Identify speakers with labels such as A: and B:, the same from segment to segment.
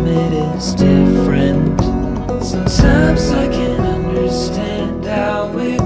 A: time it is different. Sometimes I can't understand how it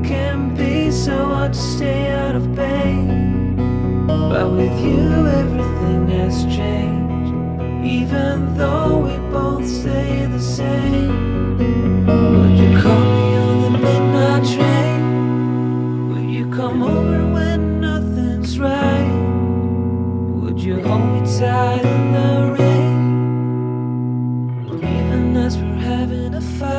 A: can be so hard to stay out of pain. But with you everything has changed, even though we both stay the same. Would you call me on the midnight train? Would you come over when nothing's right? Would you hold me tight in the rain, even as we're having a fight?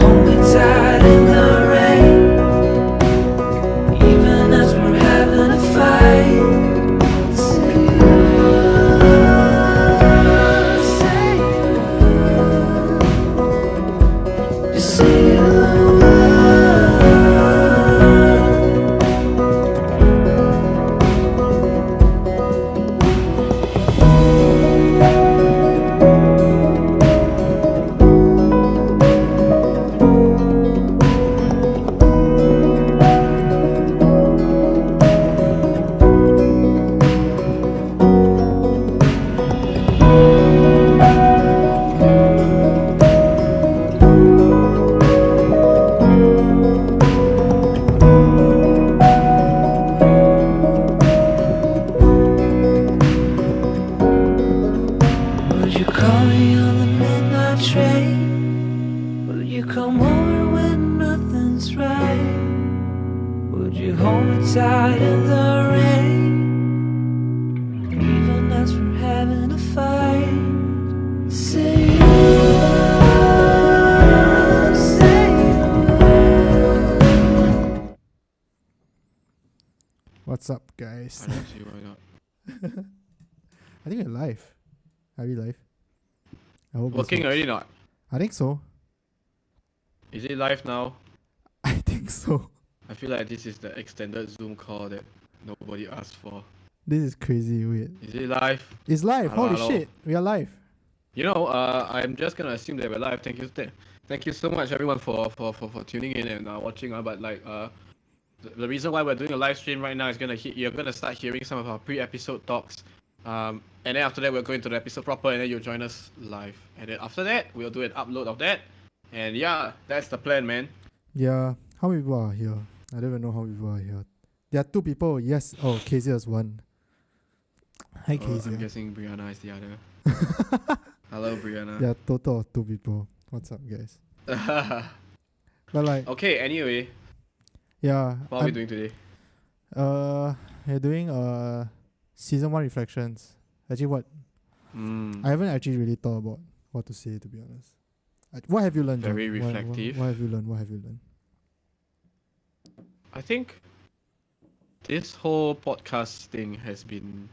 A: Hold me tight you call me on the midnight train? Will you come over when nothing's right? Would you hold me tight in the rain? Even as we're having a fight. Say you would, say you would.
B: What's up, guys?
C: I don't see why not.
B: I think we're live. Are we live? I hope
C: Working
B: this works.
C: already not?
B: I think so.
C: Is it live now?
B: I think so.
C: I feel like this is the extended Zoom call that nobody asked for.
B: This is crazy weird.
C: Is it live?
B: It's live.
C: Hello,
B: Holy
C: hello.
B: shit. We are live.
C: You know, I'm just gonna assume that we're live. Thank you so much everyone for tuning in and watching. But like the reason why we're doing a live stream right now is you're gonna start hearing some of our pre-episode talks. And then after that we're going to the episode proper, and then you'll join us live. And then after that we'll do an upload of that. And yeah, that's the plan, man.
B: Yeah. How many people are here? I don't even know how many people are here. There are 2 people. Yes. Oh, Kezia is 1. Hi,
C: I'm
B: Kezia.
C: guessing Brianna is the other. Hello, Brianna.
B: There are total of 2 people. What's up, guys? But like,
C: Okay, anyway,
B: yeah.
C: what are we doing today?
B: We're doing season 1 reflections. Actually, what? I haven't actually really thought about what to say, to be honest. What have you learned?
C: Very
B: John?
C: reflective.
B: What have you learned? What have you learned?
C: I think this whole podcast thing has been.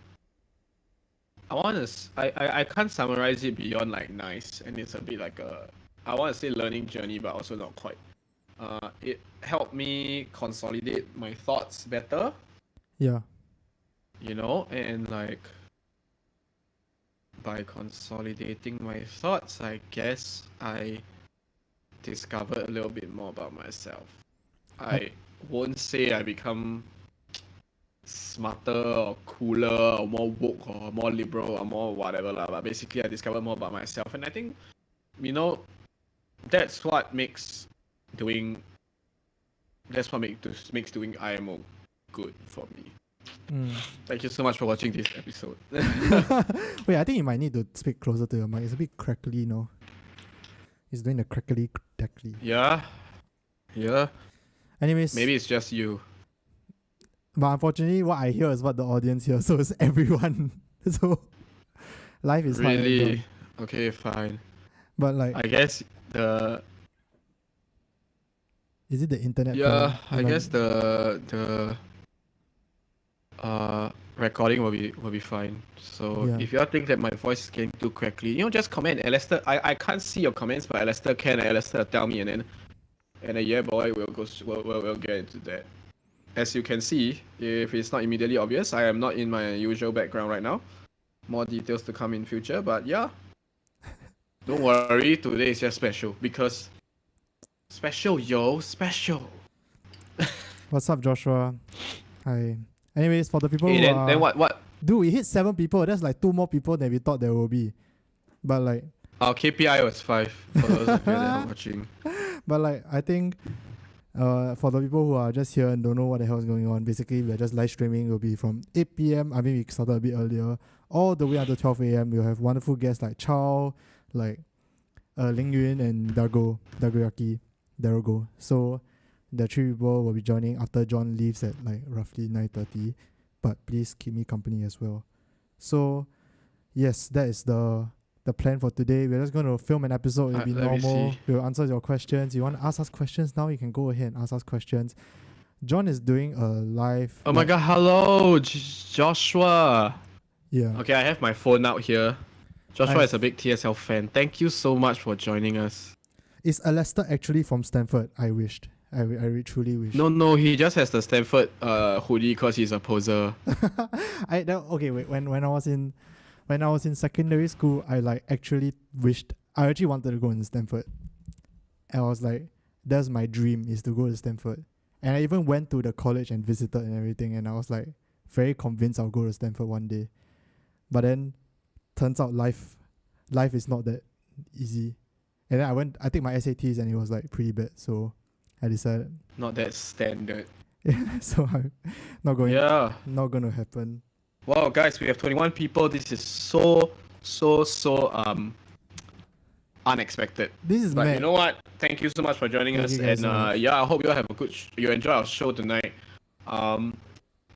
C: I can't summarize it beyond like nice, and it's a bit like I want to say learning journey, but also not quite. It helped me consolidate my thoughts better,
B: Yeah.
C: you know, and like by consolidating my thoughts, I guess I discovered a little bit more about myself. I won't say I become smarter or cooler or more woke or more liberal or more whatever lah, but basically I discovered more about myself, and I think, you know, that's what makes doing IMO good for me. Thank you so much for watching this episode.
B: Wait, I think you might need to speak closer to your mic. It's a bit crackly, no? It's doing the crackly.
C: Yeah.
B: Anyways,
C: Maybe it's just you.
B: but unfortunately, what I hear is what the audience hears, so it's everyone. So life is hard.
C: Really? Okay, fine.
B: But like,
C: I guess
B: is it the internet?
C: yeah,
B: problem?
C: I
B: Like,
C: guess the recording will be fine. So
B: Yeah.
C: if you all think that my voice is getting too crackly, you know, just comment. Alistair, I can't see your comments, but Alistair can. Alistair tell me, and then yeah, boy, we'll get into that. As you can see, if it's not immediately obvious, I am not in my usual background right now. More details to come in future, but yeah. Don't worry, today is just special because special.
B: what's up, Joshua? Hi. Anyways, for the people
C: Hey,
B: who are,
C: then what?
B: dude, we hit 7 people. That's like 2 more people than we thought there will be. But like,
C: Our KPI was 5 for those of you that are watching.
B: I think for the people who are just here and don't know what the hell is going on, basically we're just live streaming. It will be from 8 p.m. I mean, we started a bit earlier, all the way until 12 a.m. We'll have wonderful guests like Chao, like Ling Yun and Darugo. So the 3 people will be joining after John leaves at like roughly 9:30. But please keep me company as well. So yes, that is the plan for today. We're just going to film an episode. It'll be
C: Let me
B: normal.
C: see.
B: We'll answer your questions. You want to ask us questions now? You can go ahead and ask us questions. John is doing a live.
C: Oh my god, hello, Joshua.
B: Yeah.
C: Okay, I have my phone out here. Joshua
B: Nice.
C: is a big TSL fan. Thank you so much for joining us.
B: Is Alistair actually from Stanford? I wished. I truly wish.
C: No, he just has the Stanford hoodie because he's a poser.
B: Okay, wait. When I was in secondary school, I actually wanted to go in Stanford. And I was like, that's my dream, is to go to Stanford. And I even went to the college and visited and everything, and I was like very convinced I'll go to Stanford one day. But then turns out life is not that easy. And then I take my SATs and it was like pretty bad, so I decided
C: Not that standard.
B: so I'm not going
C: Yeah.
B: to happen.
C: Wow, guys, we have 21 people. This is so so unexpected.
B: This is
C: But
B: mad.
C: you know what? Thank you so much for joining
B: Thank
C: us,
B: you guys
C: and
B: so much.
C: yeah, I hope you all have a good. You enjoy our show tonight.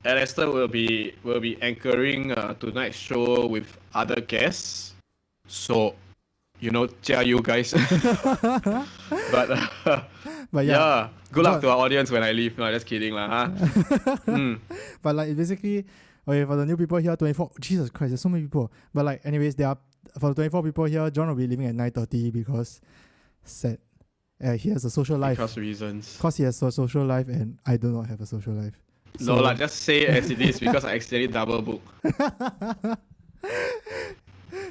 C: Alistair will be anchoring tonight's show with other guests. So, you know, you guys. But
B: But
C: yeah, good luck
B: John-
C: to our audience when I leave. No, just kidding lah. Huh?
B: But like basically, okay, for the new people here, 24. Jesus Christ, there's so many people. But like, anyways, there are for the 24 people here. John will be leaving at 9:30 because sad. He has a social life.
C: Because reasons.
B: Cause he has a social life and I do not have a social life.
C: No lah, just say it as it is because I accidentally double book.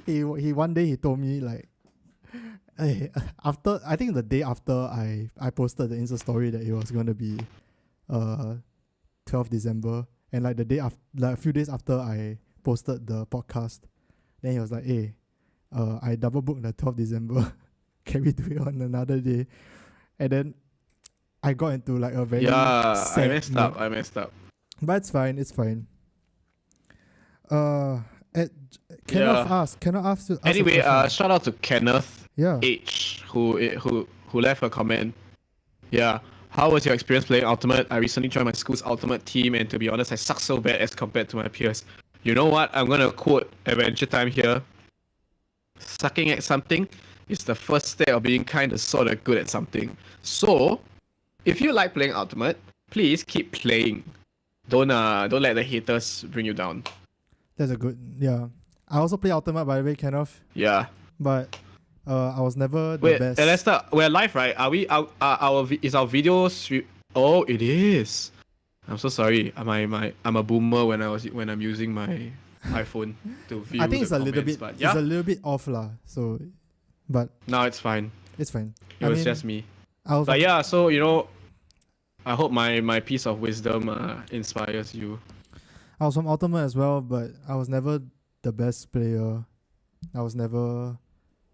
B: he one day he told me like, hey, after I think the day after I posted the Insta story that it was going to be 12th December, and like the day after, like a few days after I posted the podcast, then he was like, hey, I double booked the 12th December. Can we do it on another day? And then I got into like a very sad mood.
C: I messed up.
B: But it's fine. Cannot ask.
C: Anyway, shout out to Kenneth
B: yeah.
C: H who left a comment. Yeah. How was your experience playing Ultimate? I recently joined my school's Ultimate team, and to be honest, I suck so bad as compared to my peers. You know what? I'm gonna quote Adventure Time here. Sucking at something is the first step of being kind of sort of good at something. So, if you like playing Ultimate, please keep playing. Don't let the haters bring you down.
B: That's a good, yeah. I also play Ultimate, by the way, Kickoff.
C: Yeah.
B: But I was never the
C: Wait,
B: best.
C: Lester, we're live, right? Are we? Is our video? Oh, it is. I'm so sorry. I'm a boomer when I'm using my iPhone to view.
B: I think
C: the
B: it's a little
C: comments,
B: bit.
C: but yeah.
B: It's a little bit off lah. So, but
C: No, it's fine.
B: it's fine.
C: It was just me.
B: I was
C: But yeah, so you know, I hope my piece of wisdom inspires you.
B: I was from Ultimate as well, but I was never the best player. I was never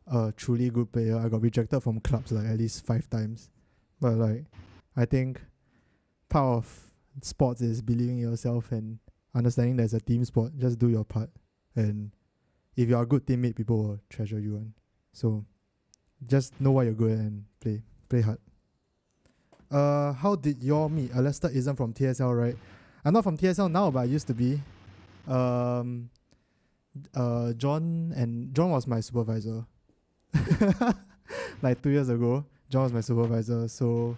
B: a truly good player. I got rejected from clubs like at least 5 times. But like, I think part of sports is believing in yourself and understanding there's a team sport. Just do your part, and if you're a good teammate, people will treasure you. And so, just know what you're good at and play hard. How did you all meet? Lester isn't from TSL, right? I'm not from TSL now, but I used to be. John was my supervisor. Like 2 years ago, John was my supervisor. So,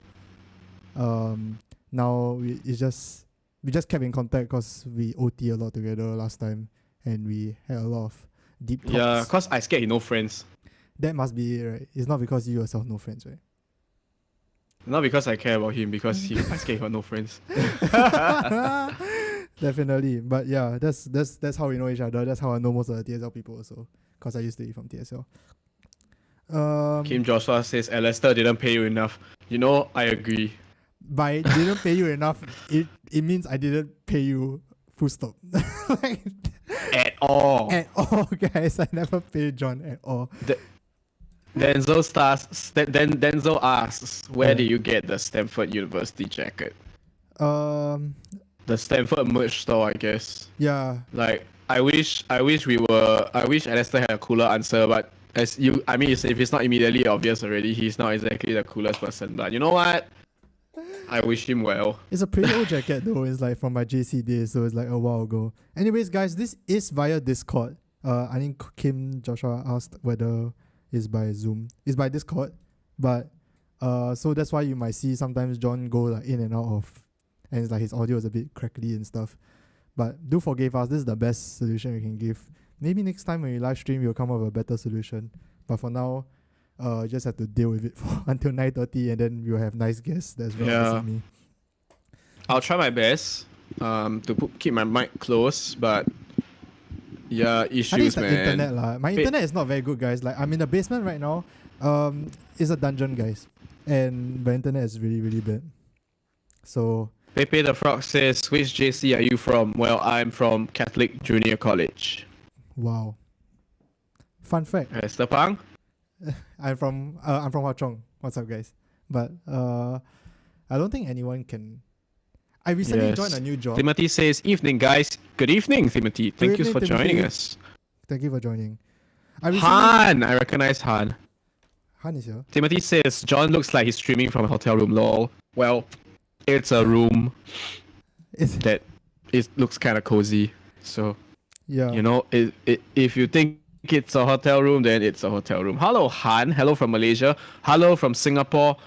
B: now we just kept in contact because we OT a lot together last time, and we had a lot of deep talks.
C: Yeah, cause I scared he no friends.
B: That must be it, right? It's not because you yourself no friends, right?
C: Not because I care about him, because I scared he got no friends.
B: Definitely, but yeah, that's how we know each other. That's how I know most of the TSL people also, because I used to be from TSL.
C: Kim Joshua says Alistair didn't pay you enough. You know, I agree.
B: By didn't pay you enough, it means I didn't pay you full stop. Like,
C: At all.
B: at all, guys. I never paid John at all.
C: Denzel asks, where did you get the Stanford University jacket? The Stanford merch store, I guess.
B: Yeah.
C: Like, I wish Alistair had a cooler answer, but if it's not immediately obvious already, he's not exactly the coolest person. But you know what? I wish him well.
B: It's a pretty old jacket though. It's like from my JC days, so it's like a while ago. Anyways, guys, this is via Discord. I think Kim Joshua asked whether it's by Zoom. It's by Discord, but so that's why you might see sometimes John go like in and out of, and it's like his audio is a bit crackly and stuff. But do forgive us. This is the best solution we can give. Maybe next time when we live stream, we'll come up with a better solution. But for now, just have to deal with it until 9:30, and then we'll have nice guests. That's right. Me.
C: I'll try my best to keep my mic close, but yeah,
B: I think it's
C: issues,
B: the
C: man.
B: internet lah. My internet is not very good, guys. Like I'm in the basement right now. It's a dungeon, guys, and the internet is really really bad. So
C: Pepe the Frog says, which JC are you from? Well, I'm from Catholic Junior College.
B: wow. Fun fact.
C: Esther Pang?
B: I'm from Hwa Chong. What's up, guys? But I don't think anyone can. I recently joined a new job.
C: Timothy says, evening guys. Good evening, Timothy. Thank you
B: evening,
C: for joining
B: Timothy.
C: us.
B: Thank you for joining.
C: Han! I recognize Han.
B: Han is here.
C: Timothy says, John looks like he's streaming from a hotel room, lol. Well, it's a room that it looks kind of cozy. So,
B: Yeah.
C: you know, if you think it's a hotel room, then it's a hotel room. Hello, Han. Hello from Malaysia. Hello from Singapore.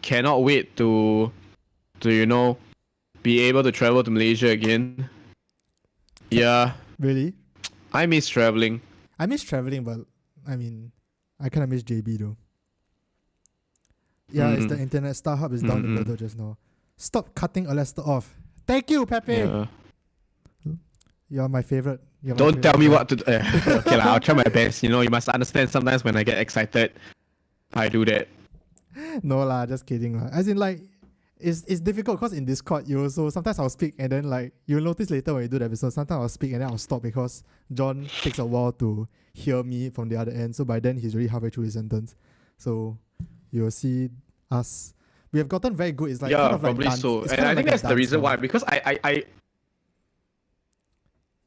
C: Cannot wait to you know, be able to travel to Malaysia again. Yeah,
B: Really?
C: I miss traveling.
B: I miss traveling, but I mean, I kind of miss JB though. Yeah, it's the internet. StarHub is down the middle just now. Stop cutting Alester off. Thank you, Pepe.
C: Yeah.
B: You're my favorite.
C: Don't tell me what to do. Okay, I'll try my best. You know, you must understand sometimes when I get excited, I do that.
B: No lah, just kidding lah. As in like, it's difficult because in Discord you also sometimes I'll speak and then like you'll notice later when you do the episode, sometimes I'll speak and then I'll stop because John takes a while to hear me from the other end. So by then he's already halfway through his sentence. So you'll see us. We have gotten very good. It's like
C: Yeah,
B: kind of
C: probably
B: like dance.
C: so.
B: It's
C: And
B: kind
C: I
B: of
C: think
B: like a
C: that's the
B: dance
C: reason
B: form.
C: why. Because I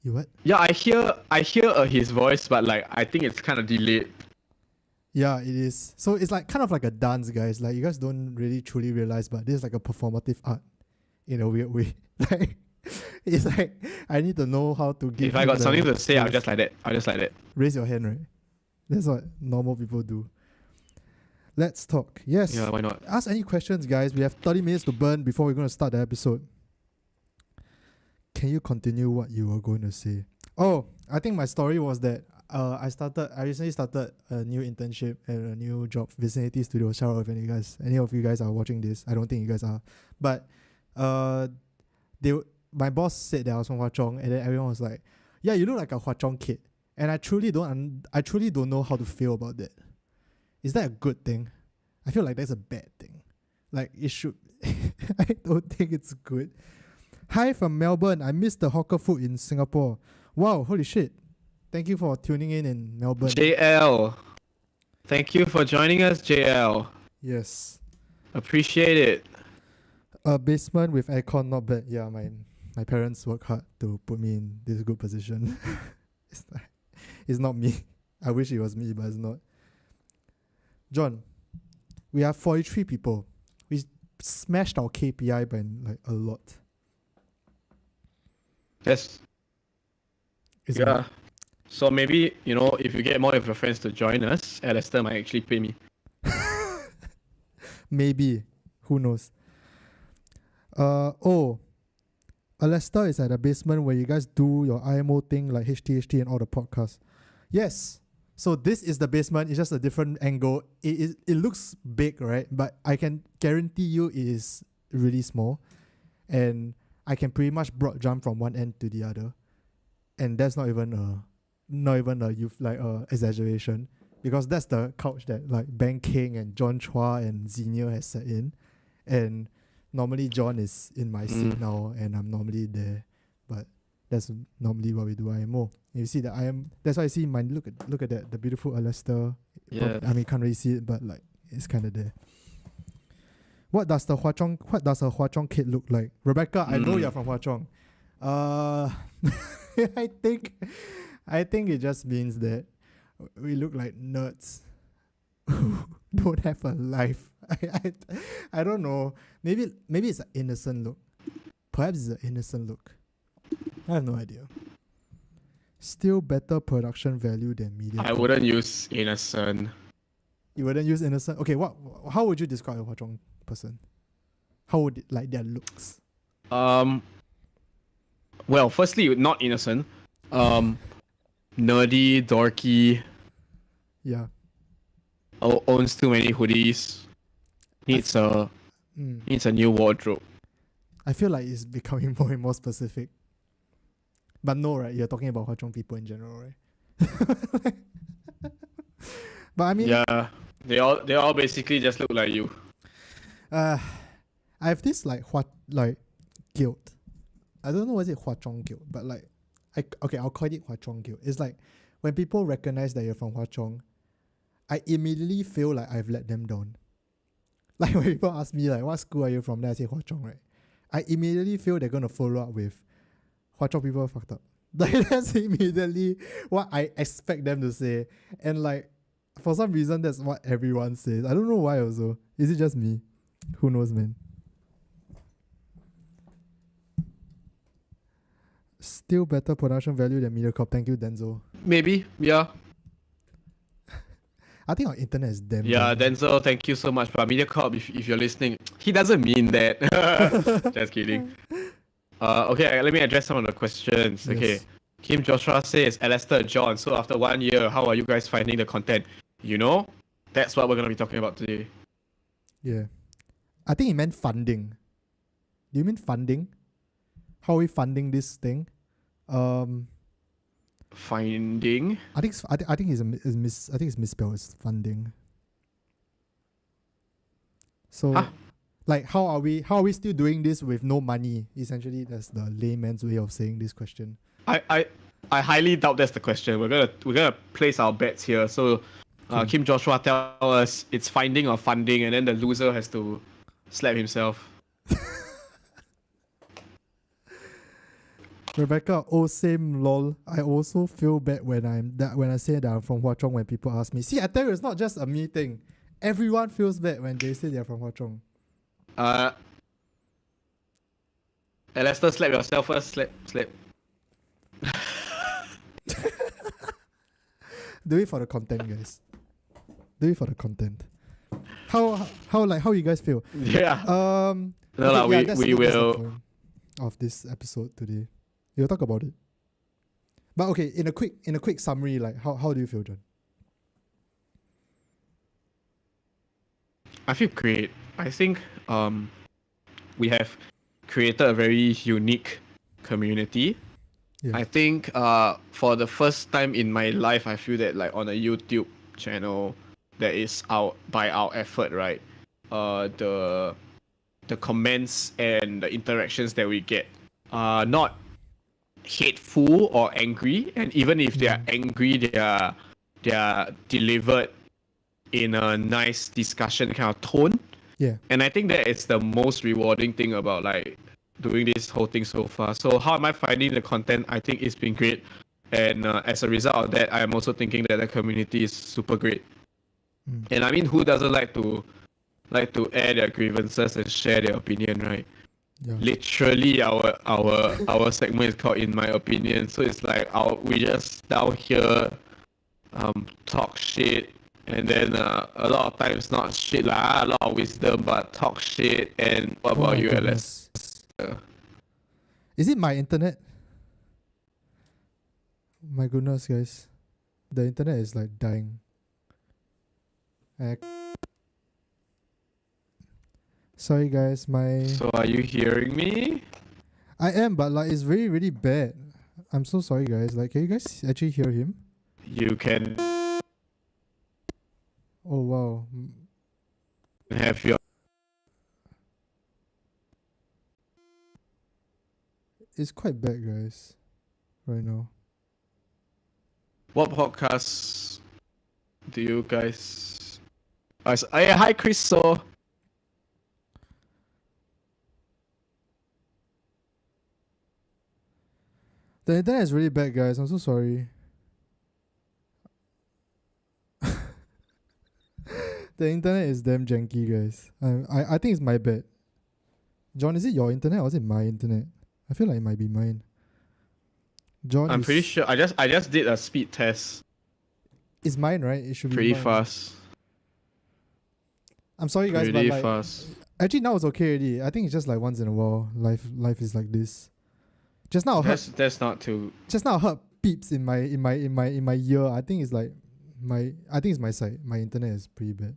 B: You what?
C: yeah, I hear his voice, but like I think it's kind of delayed.
B: Yeah, it is. So it's like kind of like a dance, guys. Like you guys don't really truly realize, but this is like a performative art in a weird way. Like it's like I need to know how to give.
C: If I
B: you
C: got
B: the-
C: something to say, I'll just like that.
B: raise your hand, right? That's what normal people do. Let's talk. Yes.
C: Yeah, why not?
B: Ask any questions, guys. We have 30 minutes to burn before we're going to start the episode. Can you continue what you were going to say? Oh, I think my story was that I recently started a new internship at a new job, Vicinity Studio. Shout out if any of you guys are watching this. I don't think you guys are. But my boss said that I was from Hwa Chong, and then everyone was like, yeah, you look like a Hwa Chong kid. And I truly don't know how to feel about that. Is that a good thing? I feel like that's a bad thing. Like it should. I don't think it's good. Hi from Melbourne. I missed the hawker food in Singapore. Wow, holy shit. Thank you for tuning in Melbourne.
C: JL, thank you for joining us, JL.
B: Yes.
C: Appreciate it.
B: A basement with aircon, not bad. Yeah, my parents work hard to put me in this good position. It's not me. I wish it was me, but it's not. John, we have 43 people. We smashed our KPI by like a lot.
C: Yes.
B: It's
C: Yeah.
B: not-
C: So maybe, you know, if you get more of your friends to join us, Alistair might actually pay me.
B: Maybe. Who knows? Alester is at the basement where you guys do your IMO thing like HTHT and all the podcasts. Yes. So this is the basement. It's just a different angle. It looks big, right? But I can guarantee you it is really small. And I can pretty much broad jump from one end to the other. And that's not even a exaggeration. Because that's the couch that like Ben King and John Chua and Zenio has sat in. And normally John is in my seat now and I'm normally there. But that's normally what we do IMO. You see that that's why I see mine. Look at that, the beautiful Alester.
C: Yeah.
B: I mean, can't really see it, but like it's kind of there. What does a Hwa Chong kid look like? Rebecca, I know you're from Hwa Chong. I think it just means that we look like nerds who don't have a life. I don't know. Maybe it's an innocent look. Perhaps it's an innocent look. I have no idea. Still better production value than media.
C: I wouldn't use innocent.
B: You wouldn't use innocent? Okay, how would you describe a Hwa Chong person? How would it, like their looks?
C: Well, firstly, not innocent. Nerdy, dorky,
B: Yeah.
C: owns too many hoodies. Needs a new wardrobe.
B: I feel like it's becoming more and more specific. But no, right? You're talking about Hwa Chong people in general, right? But I mean,
C: Yeah, they all basically just look like you.
B: I have this like guilt. I don't know what is it Hwa Chong guilt, but like I'll call it Hwa Chong guilt. It's like when people recognize that you're from Hwa Chong, I immediately feel like I've let them down. Like when people ask me like what school are you from, then I say Hwa Chong, right? I immediately feel they're gonna follow up with Hwa Chong people fucked up. Like that's immediately what I expect them to say. And like for some reason that's what everyone says. I don't know why also. Is it just me? Who knows, man? Still better production value than Mediacorp. Thank you, Denzel.
C: Maybe, yeah.
B: I think our internet is damn
C: Yeah,
B: bad.
C: Denzel, thank you so much. But Mediacorp, if you're listening, he doesn't mean that. Just kidding. Okay, let me address some of the questions.
B: Yes.
C: Okay. Kim Joshua says, Alistair, John, so after 1 year, how are you guys finding the content? You know, that's what we're going to be talking about today.
B: Yeah. I think he meant funding. Do you mean funding? How are we funding this thing?
C: Finding?
B: I think it's misspelled. It's funding. So,
C: Huh?
B: like, how are we still doing this with no money? Essentially, that's the layman's way of saying this question.
C: I highly doubt that's the question. We're gonna place our bets here. So, Kim Joshua tell us it's finding or funding, and then the loser has to slap himself.
B: Rebecca, oh same lol. I also feel bad when I say that I'm from Hwa Chong when people ask me. See, I tell you, it's not just a me thing. Everyone feels bad when they say they're from Hwa Chong.
C: Alistair, slap yourself first. Slap.
B: Do it for the content, guys. Do it for the content. How you guys feel?
C: Yeah.
B: No,
C: that's the
B: point of this episode today. We'll talk about it. But okay, in a quick summary, like how do you feel, John?
C: I feel great. I think we have created a very unique community.
B: Yeah.
C: I think for the first time in my life, I feel that like on a YouTube channel that is out by our effort, right? The comments and the interactions that we get are not hateful or angry, and even if they are angry, they are delivered in a nice discussion kind of tone.
B: Yeah.
C: And I think that is the most rewarding thing about like doing this whole thing so far. So how am I finding the content? I think it's been great, and as a result of that, I'm also thinking that the community is super great. And I mean, who doesn't like to air their grievances and share their opinion, right?
B: Yeah.
C: Literally, our segment is called "In My Opinion," so it's like we just down here, talk shit, and then a lot of times not shit lah, a lot of wisdom, but talk shit. And what about you, Alice?
B: Is it my internet? My goodness, guys, the internet is like dying. Sorry, guys,
C: So are you hearing me?
B: I am, but like it's really, really bad. I'm so sorry, guys. Like, can you guys actually hear him?
C: You can
B: Oh wow.
C: have your.
B: It's quite bad, guys, right now.
C: What podcasts do you guys? Hi, Chris. So.
B: The internet is really bad, guys. I'm so sorry. The internet is damn janky, guys. I think it's my bad. John, is it your internet or is it my internet? I feel like it might be mine. John,
C: I'm pretty sure. I just did a speed test.
B: It's mine, right? It should be
C: Pretty
B: mine.
C: fast.
B: I'm sorry, guys,
C: Pretty
B: but like,
C: fast.
B: actually now it's okay already. I think it's just like once in a while. Life is like this. Just now, I heard
C: That's not too.
B: Just now I heard peeps in my ear. I think it's like I think it's my side. My internet is pretty bad.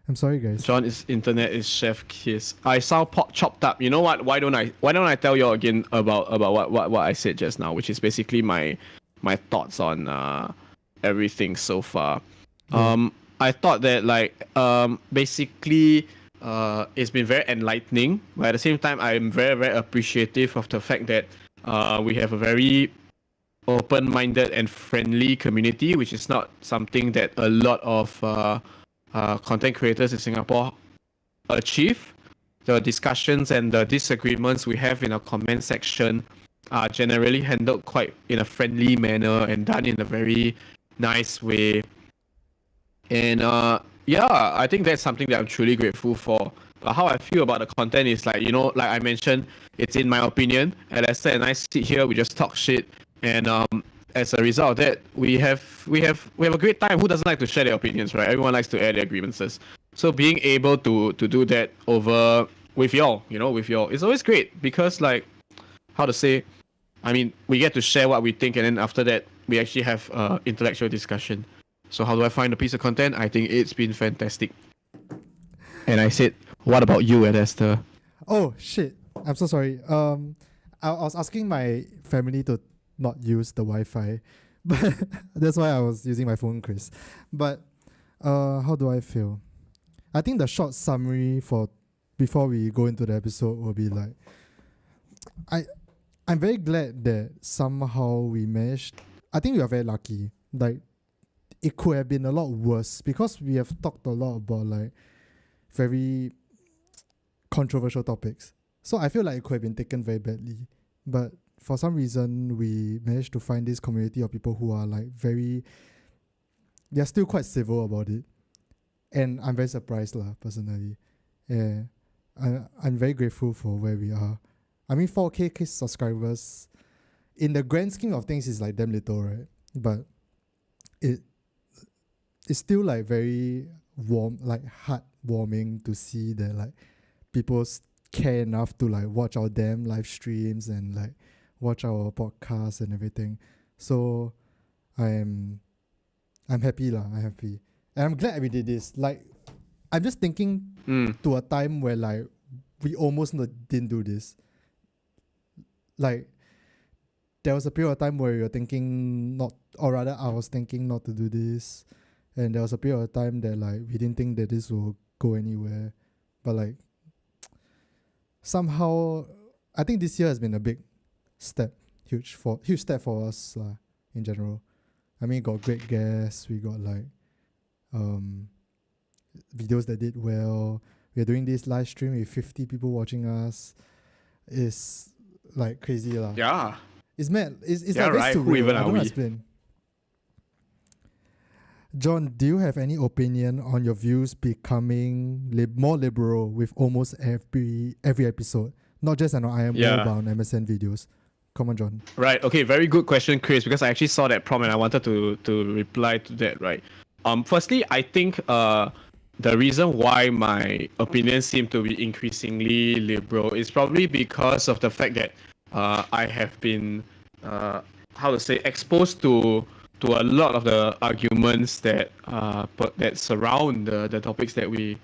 B: I'm sorry, guys.
C: John's internet is chef kiss. I sound chopped up. You know what? Why don't I tell you again about what I said just now, which is basically my thoughts on everything so far. I thought that like basically it's been very enlightening, but at the same time I'm very, very appreciative of the fact that we have a very open-minded and friendly community, which is not something that a lot of content creators in Singapore achieve. The discussions and the disagreements we have in our comment section are generally handled quite in a friendly manner and done in a very nice way. And yeah, I think that's something that I'm truly grateful for. But how I feel about the content is like, like I mentioned, it's in my opinion. And Lester and I sit here, we just talk shit, and as a result of that, we have a great time. Who doesn't like to share their opinions, right? Everyone likes to air their grievances. So being able to do that over with y'all, it's always great because, like, how to say, I mean, we get to share what we think, and then after that, we actually have intellectual discussion. So how do I find a piece of content? I think it's been fantastic. And I said, what about you, Esther?
B: Oh shit! I'm so sorry. I was asking my family to not use the Wi-Fi, but that's why I was using my phone, Chris. But how do I feel? I think the short summary for before we go into the episode will be like, I'm very glad that somehow we managed. I think we are very lucky. Like, it could have been a lot worse because we have talked a lot about like very controversial topics. So I feel like it could have been taken very badly. But for some reason, we managed to find this community of people who are like they're still quite civil about it. And I'm very surprised personally. Yeah, I'm very grateful for where we are. I mean, 4K subscribers, in the grand scheme of things, is like damn little, right? But it's still like very warm, like heartwarming to see that like people care enough to like watch our damn live streams and like watch our podcasts and everything. So I'm happy I'm happy. And I'm glad we did this. Like, I'm just thinking to a time where like we almost didn't do this. Like, there was a period of time where you were thinking not, or rather I was thinking not to do this. And there was a period of time that like we didn't think that this will go anywhere. But like, somehow, I think this year has been a big step, huge step for us in general. I mean, got great guests, we got like videos that did well. We're doing this live stream with 50 people watching us. It's like crazy lah.
C: Yeah.
B: It's mad. It's
C: Yeah,
B: like very
C: right. Who
B: surreal.
C: even
B: I
C: are
B: don't
C: we?
B: explain. John, do you have any opinion on your views becoming more liberal with almost every episode? Not just on IMO,
C: Yeah.
B: but on MSN videos. Come on, John.
C: Right. Okay. Very good question, Chris. Because I actually saw that prompt and I wanted to reply to that. Right. Firstly, I think the reason why my opinions seem to be increasingly liberal is probably because of the fact that I have been exposed to a lot of the arguments that surround the topics that we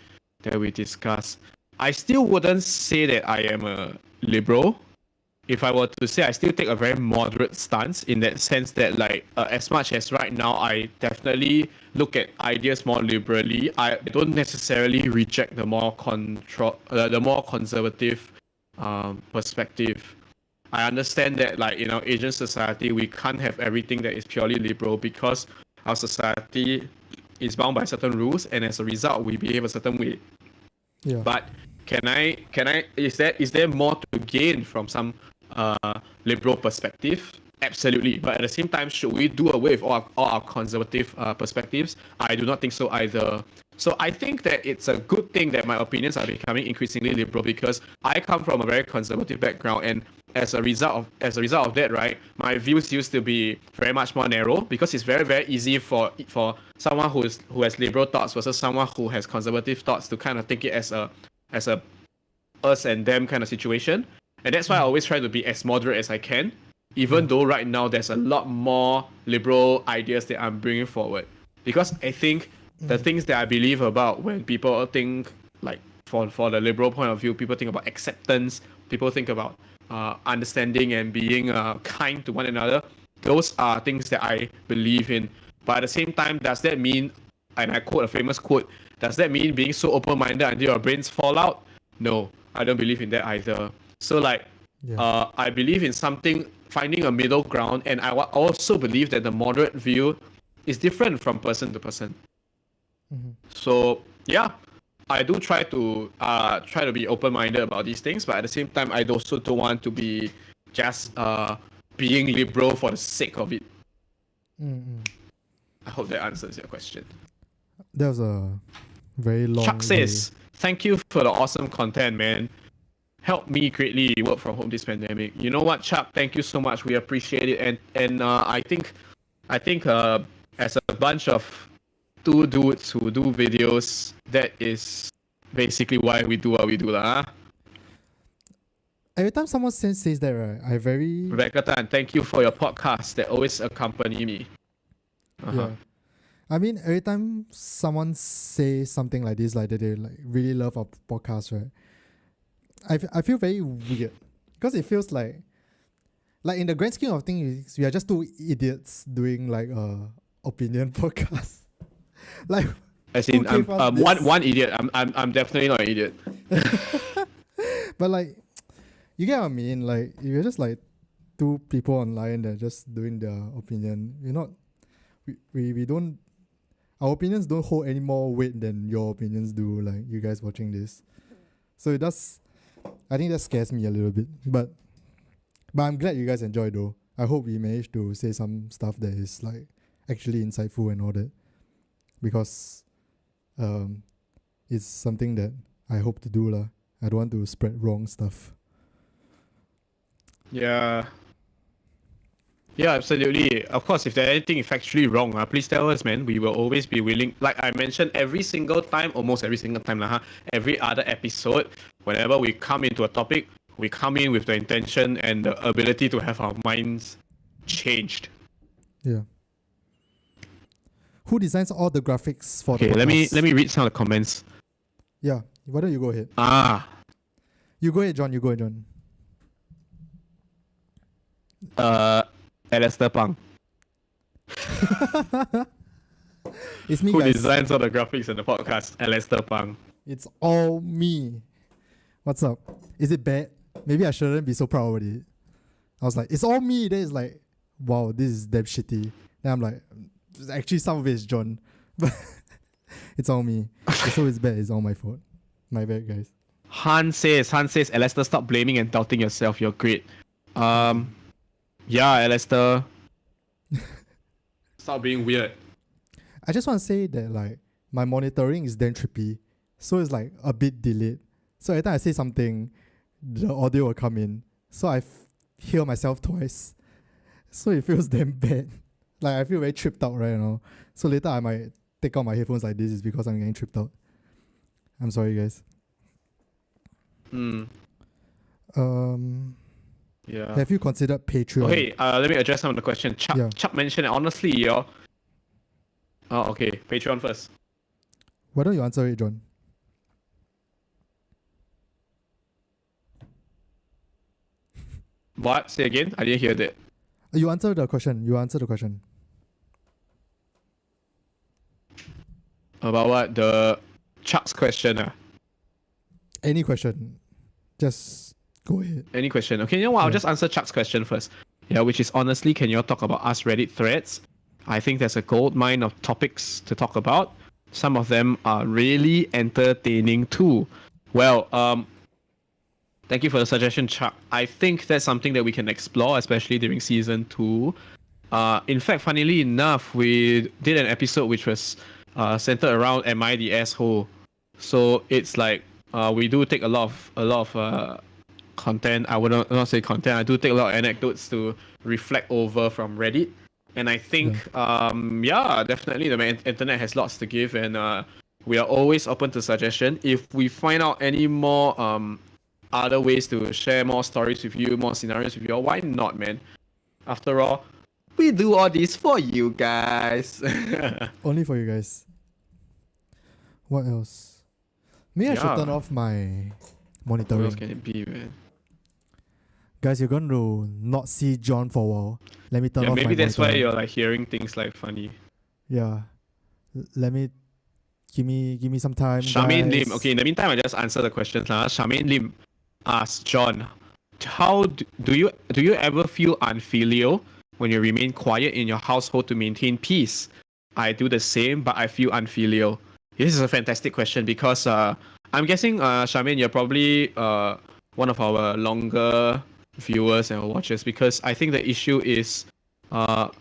C: discuss. I still wouldn't say that I am a liberal. If I were to say, I still take a very moderate stance in that sense that, like, as much as right now I definitely look at ideas more liberally, I don't necessarily reject the more conservative perspective. I understand that, like, in our Asian society, we can't have everything that is purely liberal because our society is bound by certain rules, and as a result, we behave a certain way.
B: Yeah.
C: But is there more to gain from some liberal perspective? Absolutely. But at the same time, should we do away with all our conservative perspectives? I do not think so either. So I think that it's a good thing that my opinions are becoming increasingly liberal because I come from a very conservative background, and as a result of that, right, my views used to be very much more narrow because it's very, very easy for someone who has liberal thoughts versus someone who has conservative thoughts to kind of think it as a us and them kind of situation. And that's why I always try to be as moderate as I can, even though right now there's a lot more liberal ideas that I'm bringing forward. Because I think the things that I believe about, when people think, like, for the liberal point of view, people think about acceptance, people think about understanding and being kind to one another. Those are things that I believe in. But at the same time, does that mean, and I quote a famous quote, does that mean being so open-minded until your brains fall out? No, I don't believe in that either. So, like, I believe in finding a middle ground, and I also believe that the moderate view is different from person to person.
B: Mm-hmm.
C: So, yeah, I do try to be open-minded about these things, but at the same time, I also don't want to be just being liberal for the sake of it.
B: Mm-mm.
C: I hope that answers your question.
B: That was a very long.
C: Chuck says, "Thank you for the awesome content, man. Helped me greatly work from home this pandemic." You know what, Chuck? Thank you so much. We appreciate it, and I think as a bunch of two dudes who do videos, that is basically why we do what we do, lah.
B: Every time someone says that, right, I very
C: Rebecca Tan, thank you for your podcast that always accompany me.
B: yeah. I mean, every time someone says something like this, like that they like really love our podcast, right? I feel very weird because it feels like in the grand scheme of things, we are just two idiots doing like opinion podcast. Like,
C: As in,
B: who gave us this?
C: one idiot. I'm definitely not an idiot.
B: But like, you get what I mean? Like, if you're just like two people online that are just doing their opinion, you're not. We don't. Our opinions don't hold any more weight than your opinions do. Like you guys watching this, so it does. I think that scares me a little bit, but I'm glad you guys enjoy though. I hope we managed to say some stuff that is like actually insightful and all that, because it's something that I hope to do lah. I don't want to spread wrong stuff.
C: Yeah. Yeah, absolutely. Of course, if there's anything factually wrong, please tell us, man. We will always be willing. Like I mentioned, every single time, almost every single time, every other episode, whenever we come into a topic, we come in with the intention and the ability to have our minds changed.
B: Yeah. Who designs all the graphics for the
C: Okay,
B: podcast?
C: let me read some of the comments.
B: Yeah. Why don't you go ahead? You go ahead, John. You go ahead, John.
C: Alistair Pang.
B: It's me,
C: Who
B: guys.
C: designs all the graphics in the podcast? Alistair Pang.
B: It's all me. What's up? Is it bad? Maybe I shouldn't be so proud of it. I was like, it's all me. Then it's like, wow, this is damn shitty. Then I'm like, actually some of it is John. But it's all me. So it's bad. It's all my fault. My bad, guys.
C: Han says, Alistair, stop blaming and doubting yourself. You're great. Yeah, Alistair. Stop being weird.
B: I just want to say that like my monitoring is damn trippy. So it's like a bit delayed. So every time I say something, the audio will come in. So I hear myself twice. So it feels damn bad. Like I feel very tripped out right now. So later I might take out my headphones like this is because I'm getting tripped out. I'm sorry, guys.
C: Yeah.
B: Have you considered Patreon?
C: Okay, let me address some of the questions. Chuck,
B: Yeah.
C: Chuck mentioned, honestly, yo. Oh, okay. Patreon first.
B: Why don't you answer it, John?
C: What? Say again? I didn't hear that.
B: You answer the question.
C: About what? The Chuck's question.
B: Any question. Just go ahead.
C: Any question? Okay, you know what? I'll
B: Yeah.
C: just answer Chuck's question first. Yeah, which is honestly, can you all talk about us Reddit threads? I think there's a gold mine of topics to talk about. Some of them are really entertaining too. Well, thank you for the suggestion, Chuck. I think that's something that we can explore, especially during season 2. In fact, funnily enough, we did an episode which was centered around "Am I the asshole?" So it's like we do take a lot of content. I would not say content. I do take a lot of anecdotes to reflect over from Reddit. And I think, definitely the internet has lots to give, and we are always open to suggestion. If we find out any more other ways to share more stories with you, more scenarios with you, why not, man? After all, we do all this for you guys.
B: Only for you guys. What else? Maybe I should
C: Yeah.
B: turn off my
C: What
B: monitoring.
C: else can it be, man?
B: Guys, you're going to not see John for a while. Let me turn
C: Yeah,
B: off my
C: maybe that's why
B: monitoring.
C: you're like hearing things like funny.
B: Yeah. Let me give me some time.
C: Charmaine
B: guys.
C: Lim. Okay, in the meantime, I just answer the questions. Charmaine Lim asks John, how do you ever feel unfilial when you remain quiet in your household to maintain peace? I do the same, but I feel unfilial. This is a fantastic question because I'm guessing, Charmaine, you're probably one of our longer viewers and watchers, because I think the issue is a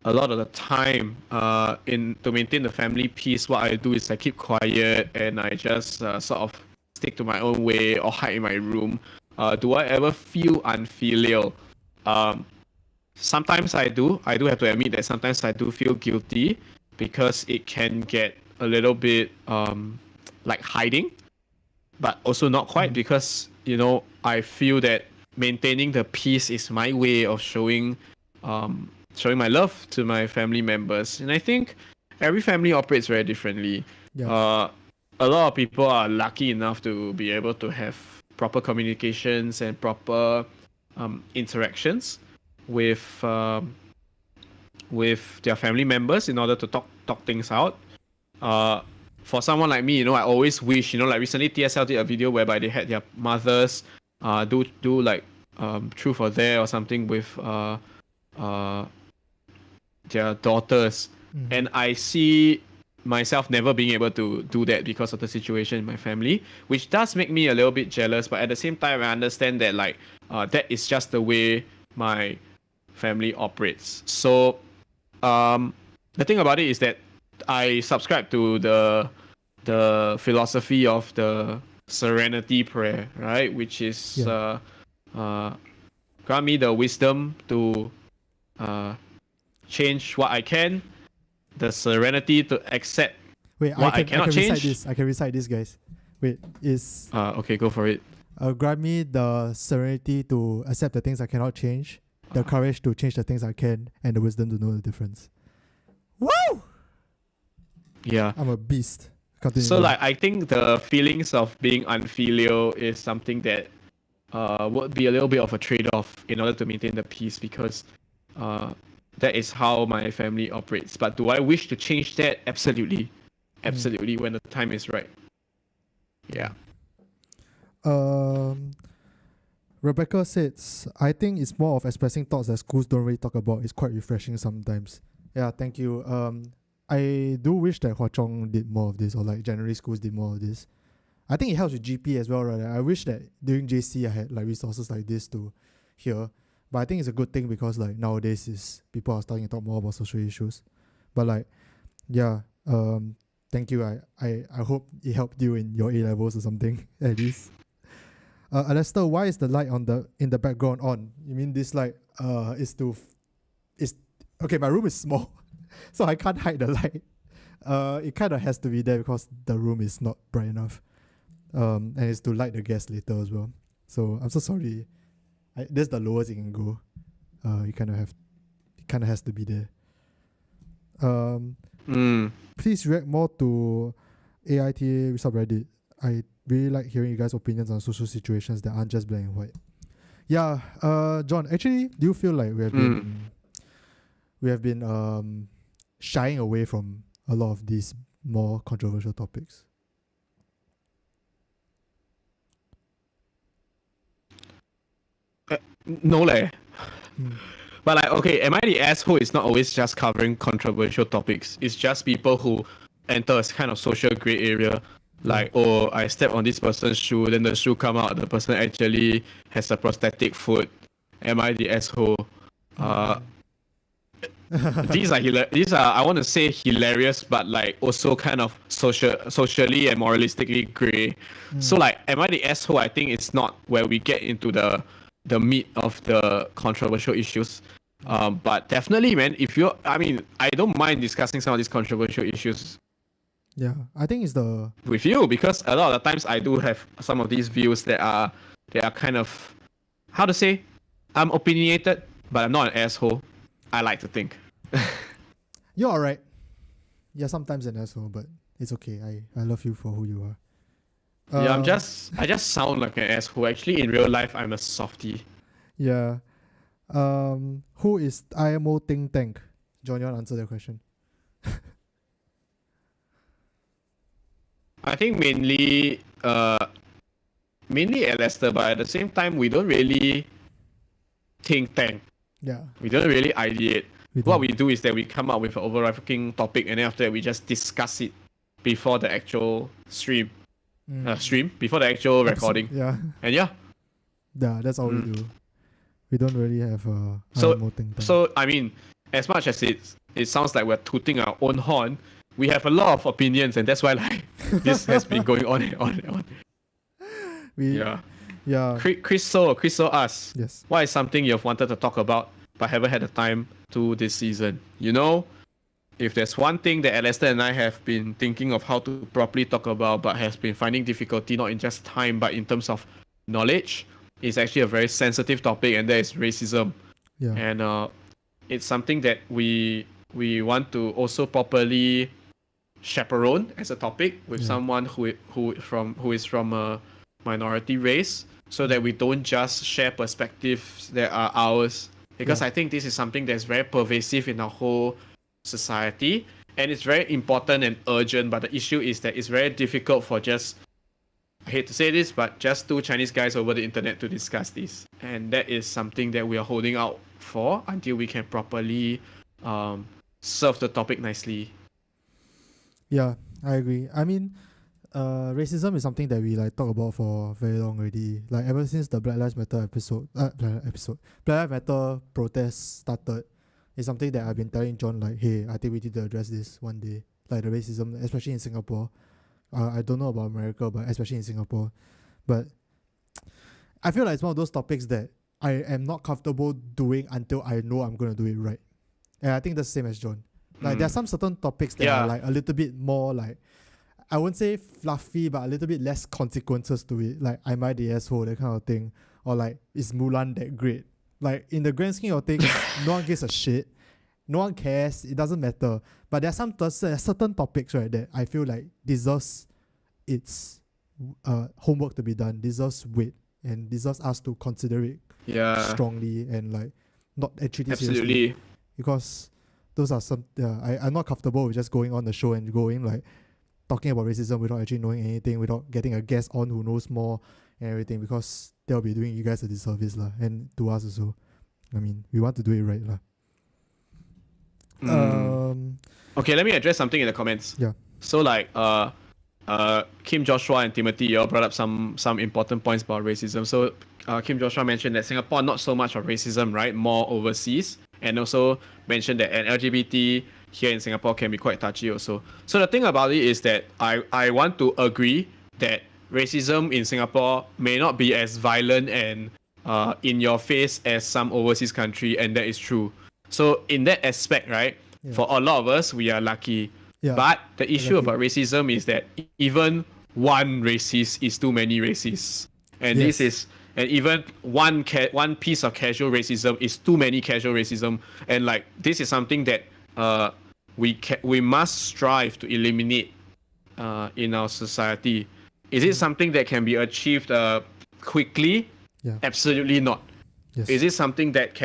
C: lot of the time to maintain the family peace, what I do is I keep quiet and I just sort of stick to my own way or hide in my room. Do I ever feel unfilial? Sometimes I do. I do have to admit that sometimes I do feel guilty because it can get a little bit like hiding, but also not quite, because I feel that maintaining the peace is my way of showing my love to my family members. And I think every family operates very differently.
B: Yeah.
C: A lot of people are lucky enough to be able to have proper communications and proper interactions with their family members in order to talk things out. For someone like me, I always wish, like recently TSL did a video whereby they had their mothers do like truth or dare or something with their daughters. And I see myself never being able to do that because of the situation in my family, which does make me a little bit jealous. But at the same time, I understand that like that is just the way my family operates. So the thing about it is that I subscribe to the philosophy of the serenity prayer, right? Which is grant me the wisdom to change what I can, the serenity to accept
B: Wait,
C: what I
B: I
C: cannot
B: can recite
C: change.
B: this. I can recite this, guys. Wait, is
C: Okay, go for it.
B: grant me the serenity to accept the things I cannot change, the courage to change the things I can, and the wisdom to know the difference. Woo!
C: Yeah.
B: I'm a beast. Continue.
C: So like I think the feelings of being unfilial is something that would be a little bit of a trade-off in order to maintain the peace, because that is how my family operates. But do I wish to change that? Absolutely. Absolutely, when the time is right. Yeah.
B: Rebecca says, I think it's more of expressing thoughts that schools don't really talk about. It's quite refreshing sometimes. Yeah, thank you. I do wish that Hwa Chong did more of this, or like generally schools did more of this. I think it helps with GP as well, right? I wish that during JC I had like resources like this to hear. But I think it's a good thing because like nowadays is people are starting to talk more about social issues. But like, yeah, thank you. I hope it helped you in your A-levels or something at least. Alastair, why is the light in the background on? You mean this light is okay, my room is small, so I can't hide the light. It kind of has to be there because the room is not bright enough. And it's to light the gas later as well. So I'm so sorry. This is the lowest it can go. It kind of has to be there. Please react more to AITA subreddit. I really like hearing you guys' opinions on social situations that aren't just black and white. Yeah, John, actually, do you feel like we have been shying away from a lot of these more controversial topics?
C: No leh. But like, okay, am I the asshole? It's not always just covering controversial topics. It's just people who enter a kind of social gray area. Like, oh, I step on this person's shoe, then the shoe come out, the person actually has a prosthetic foot. Am I the asshole? These are I want to say hilarious, but like also kind of socially and moralistically gray. So like, am I the asshole? I think it's not where we get into the meat of the controversial issues. But definitely, man, I don't mind discussing some of these controversial issues.
B: Yeah, I think it's
C: with you, because a lot of the times I do have some of these views that are kind of, how to say, I'm opinionated, but I'm not an asshole. I like to think.
B: You're alright. You're sometimes an asshole, but it's okay. I love you for who you are.
C: Yeah, I just sound like an asshole. Actually, in real life, I'm a softie.
B: Yeah. Who is IMO think tank? John, you want to answer that question?
C: I think mainly Alastair, but at the same time, we don't really think tank.
B: Yeah.
C: We don't really ideate. What we do is that we come up with an overarching topic, and then after that, we just discuss it before the actual stream. Before the actual recording.
B: Yeah.
C: And yeah.
B: Yeah, that's all we do. We don't really have a
C: So-
B: IMO thing.
C: So I mean, as much as it sounds like we're tooting our own horn, we have a lot of opinions, and that's why like this has been going on and on and on. Yeah.
B: Yeah.
C: Chris So asks,
B: Yes.
C: what is something you've wanted to talk about but haven't had the time to this season? You know, if there's one thing that Alastair and I have been thinking of how to properly talk about but has been finding difficulty not in just time but in terms of knowledge, it's actually a very sensitive topic, and that is racism.
B: Yeah.
C: And it's something that we want to also properly chaperone as a topic with
B: Yeah.
C: someone who is from a minority race, so that we don't just share perspectives that are ours, because
B: Yeah.
C: I think this is something that's very pervasive in our whole society, and it's very important and urgent. But the issue is that it's very difficult for just, I hate to say this, but just two Chinese guys over the internet to discuss this, and that is something that we are holding out for until we can properly serve the topic nicely.
B: Yeah, I agree. I mean, racism is something that we like talk about for very long already. Like ever since the Black Lives Matter Black Lives Matter protest started, it's something that I've been telling John, like, hey, I think we need to address this one day. Like the racism, especially in Singapore. I don't know about America, but especially in Singapore. But I feel like it's one of those topics that I am not comfortable doing until I know I'm gonna do it right. And I think that's the same as John. Like there are some certain topics that
C: Yeah.
B: are like a little bit more like, I wouldn't say fluffy, but a little bit less consequences to it. Like, am I the asshole, that kind of thing. Or like, is Mulan that great? Like, in the grand scheme of things, no one gives a shit. No one cares. It doesn't matter. But there are certain topics, right, that I feel like deserves its homework to be done, deserves weight, and deserves us to consider it strongly and like not treat it seriously.
C: Absolutely.
B: Because those are some, I'm not comfortable with just going on the show and going like, talking about racism without actually knowing anything, without getting a guest on who knows more and everything, because they'll be doing you guys a disservice lah, and to us also. I mean, we want to do it right lah.
C: Okay, let me address something in the comments.
B: Yeah.
C: So like Kim Joshua and Timothy, you all brought up some important points about racism. So Kim Joshua mentioned that Singapore not so much of racism, right? More overseas, and also mentioned that an LGBT here in Singapore can be quite touchy also. So the thing about it is that I want to agree that racism in Singapore may not be as violent and in your face as some overseas country, and that is true. So in that aspect, right, for a lot of us, we are lucky.
B: Yeah.
C: But the issue about racism is that even one racist is too many racists, and
B: Yes.
C: this is, and even one piece of casual racism is too many casual racism, and like this is something that we must strive to eliminate in our society. Is it something that can be achieved quickly?
B: Yeah.
C: Absolutely not.
B: Yes.
C: Is it something that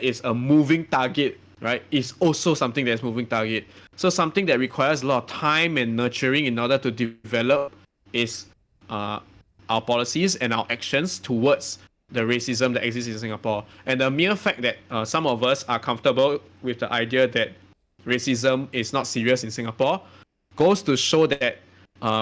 C: is a moving target? Right, is also something that's moving target. So something that requires a lot of time and nurturing in order to develop is our policies and our actions towards the racism that exists in Singapore. And the mere fact that some of us are comfortable with the idea that racism is not serious in Singapore goes to show that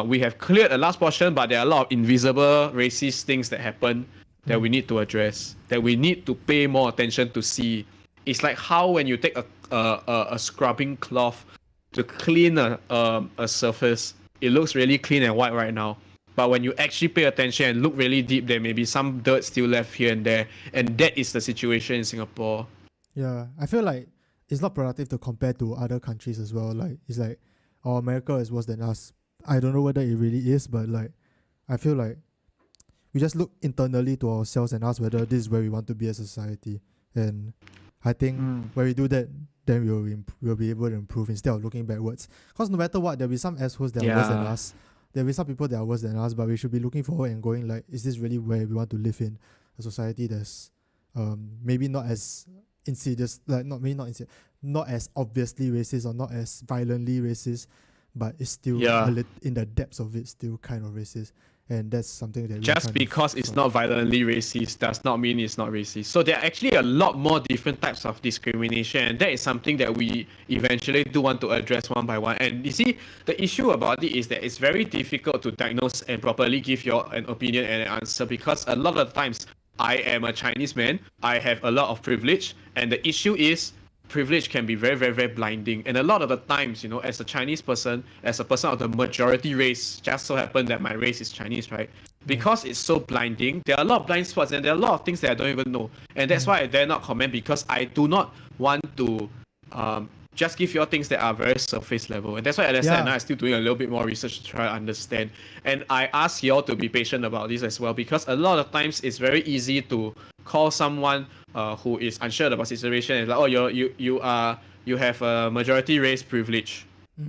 C: we have cleared a large portion, but there are a lot of invisible racist things that happen that we need to address, that we need to pay more attention to see. It's like how when you take a scrubbing cloth to clean a surface, it looks really clean and white right now. But when you actually pay attention and look really deep, there may be some dirt still left here and there. And that is the situation in Singapore.
B: Yeah, I feel like it's not productive to compare to other countries as well. Like, it's like, oh, America is worse than us. I don't know whether it really is, but like, I feel like we just look internally to ourselves and ask whether this is where we want to be as a society. And I think when we do that, then we'll be able to improve instead of looking backwards. Because no matter what, there'll be some assholes that are worse than us. There'll be some people that are worse than us, but we should be looking forward and going like, is this really where we want to live in? A society that's maybe not as insidious, like not as obviously racist or not as violently racist, but it's still in the depths of it, still kind of racist. And that's something that
C: just because it's not violently racist does not mean it's not racist. So there are actually a lot more different types of discrimination, and that is something that we eventually do want to address one by one. And you see, the issue about it is that it's very difficult to diagnose and properly give an opinion and an answer, because a lot of the times I am a Chinese man. I have a lot of privilege, and the issue is privilege can be very, very, very blinding. And a lot of the times, as a Chinese person, as a person of the majority race, just so happen that my race is Chinese, right? Because it's so blinding, there are a lot of blind spots and there are a lot of things that I don't even know. And that's why I dare not comment, because I do not want to just give you all things that are very surface level. And that's why Alistair and I are still doing a little bit more research to try to understand. And I ask you all to be patient about this as well, because a lot of times it's very easy to call someone who is unsure about situation and like, oh, you have a majority race privilege,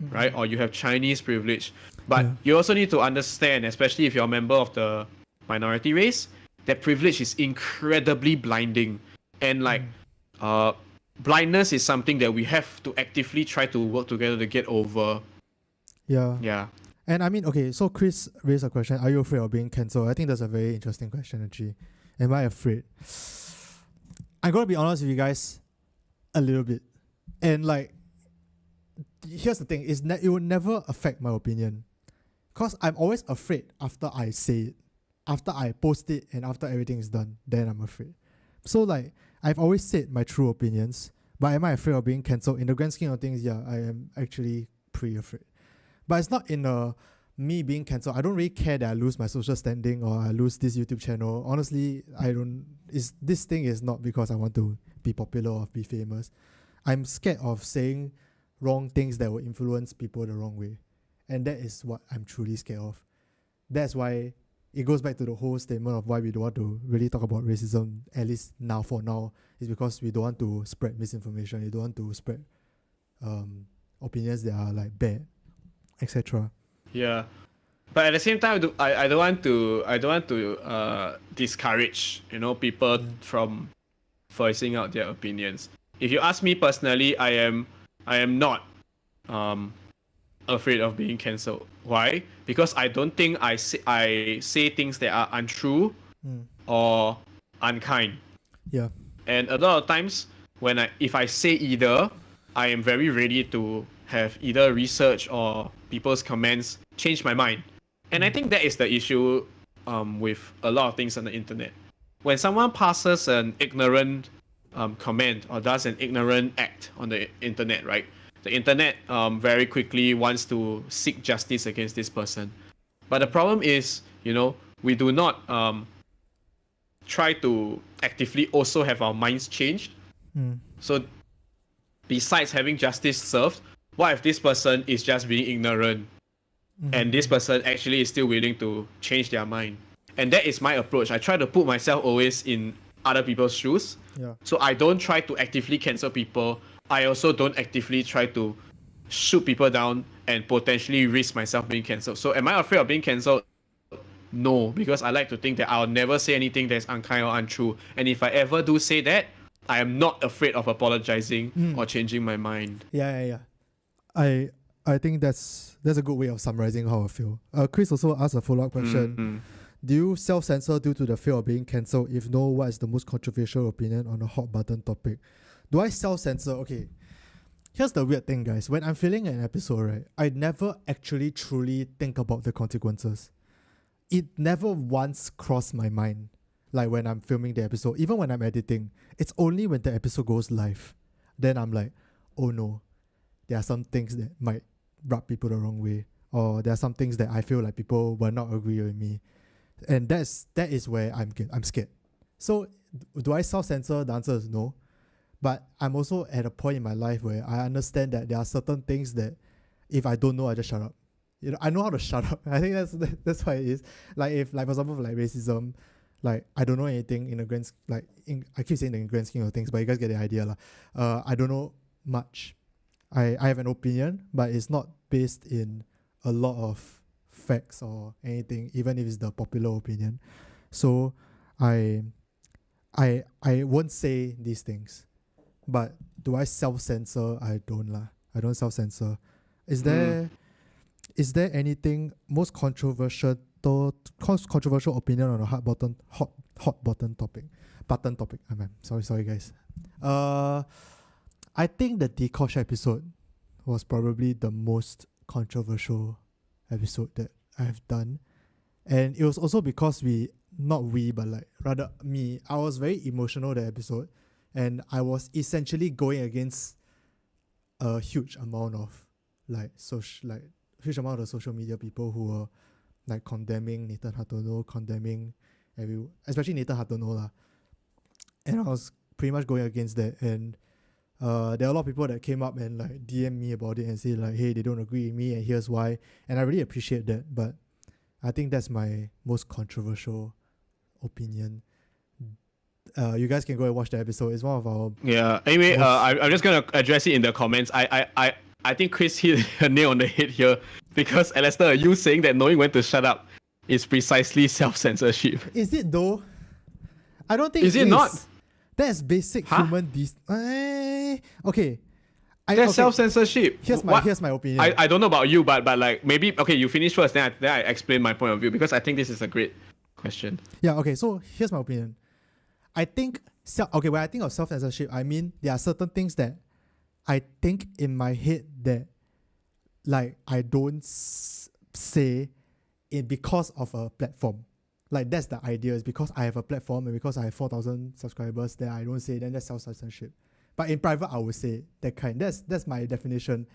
C: right? Or you have Chinese privilege. But you also need to understand, especially if you're a member of the minority race, that privilege is incredibly blinding. And like blindness is something that we have to actively try to work together to get over. Yeah.
B: And I mean, okay, so Chris raised a question, are you afraid of being cancelled? I think that's a very interesting question, actually. Am I afraid? I'm going to be honest with you guys a little bit. And like, here's the thing, it will never affect my opinion. Because I'm always afraid after I say it. After I post it and after everything is done, then I'm afraid. So like, I've always said my true opinions, but am I afraid of being cancelled? In the grand scheme of things, yeah, I am actually pretty afraid. But it's not in me being cancelled. I don't really care that I lose my social standing or I lose this YouTube channel. Honestly, this thing is not because I want to be popular or be famous. I'm scared of saying wrong things that will influence people the wrong way. And that is what I'm truly scared of. That's why it goes back to the whole statement of why we don't want to really talk about racism, at least for now, is because we don't want to spread misinformation. We don't want to spread opinions that are like bad, etc.
C: Yeah, but at the same time, I don't want to discourage people from voicing out their opinions. If you ask me personally, I am not afraid of being cancelled. Why? Because I don't think I say things that are untrue or unkind.
B: Yeah.
C: And a lot of times if I say either, I am very ready to have either research or people's comments change my mind. And I think that is the issue with a lot of things on the internet. When someone passes an ignorant comment or does an ignorant act on the internet, right? The internet very quickly wants to seek justice against this person. But the problem is, we do not try to actively also have our minds changed. So besides having justice served, what if this person is just being ignorant and this person actually is still willing to change their mind? And that is my approach. I try to put myself always in other people's shoes.
B: Yeah.
C: So I don't try to actively cancel people. I also don't actively try to shoot people down and potentially risk myself being cancelled. So am I afraid of being cancelled? No, because I like to think that I'll never say anything that's unkind or untrue. And if I ever do say that, I am not afraid of apologizing or changing my mind.
B: Yeah. I think that's a good way of summarizing how I feel. Chris also asked a follow-up question. Do you self-censor due to the fear of being cancelled? If no, what is the most controversial opinion on a hot button topic? Do I self-censor? Okay. Here's the weird thing, guys. When I'm filming an episode, right, I never actually truly think about the consequences. It never once crossed my mind. Like when I'm filming the episode, even when I'm editing, it's only when the episode goes live, then I'm like, oh no, there are some things that might rub people the wrong way, or there are some things that I feel like people will not agree with me, and that is where I'm scared. So do I self-censor? The answer is no. But I'm also at a point in my life where I understand that there are certain things that if I don't know, I just shut up. I know how to shut up. I think that's why it is. Like for example, like racism, like I don't know anything in the grand, I keep saying the grand scheme of things, but you guys get the idea lah. I don't know much. I have an opinion, but it's not based in a lot of facts or anything, even if it's the popular opinion. So I won't say these things. But do I self-censor? I don't lah. I don't self-censor. Is there anything most controversial opinion on a hot button topic? Button topic. Sorry guys. I think the Kickoff episode was probably the most controversial episode that I have done. And it was also because we not we, but like rather me, I was very emotional that episode, and I was essentially going against a huge amount of huge amount of social media people who were like condemning Nathan Hartono, condemning especially Nathan Hartono lah. And I was pretty much going against that, and there are a lot of people that came up and like DM me about it and say like, hey, they don't agree with me and here's why, and I really appreciate that. But I think that's my most controversial opinion. You guys can go and watch the episode. It's one of our
C: Anyway, I'm just gonna address it in the comments. I think Chris hit a nail on the head here, because Alistair, you saying that knowing when to shut up is precisely self-censorship.
B: Is it though? I don't think
C: Is it not?
B: That's basic human okay.
C: That's self-censorship.
B: Here's my opinion.
C: I don't know about you, but like maybe okay, you finish first, then I explain my point of view, because I think this is a great question.
B: Yeah, okay, so here's my opinion. I think when I think of self-censorship, I mean there are certain things that I think in my head that like I don't say it because of a platform. Like that's the idea, is because I have a platform and because I have 4,000 subscribers that I don't say, then that's self-censorship. But in private, I would say that kind. That's my definition.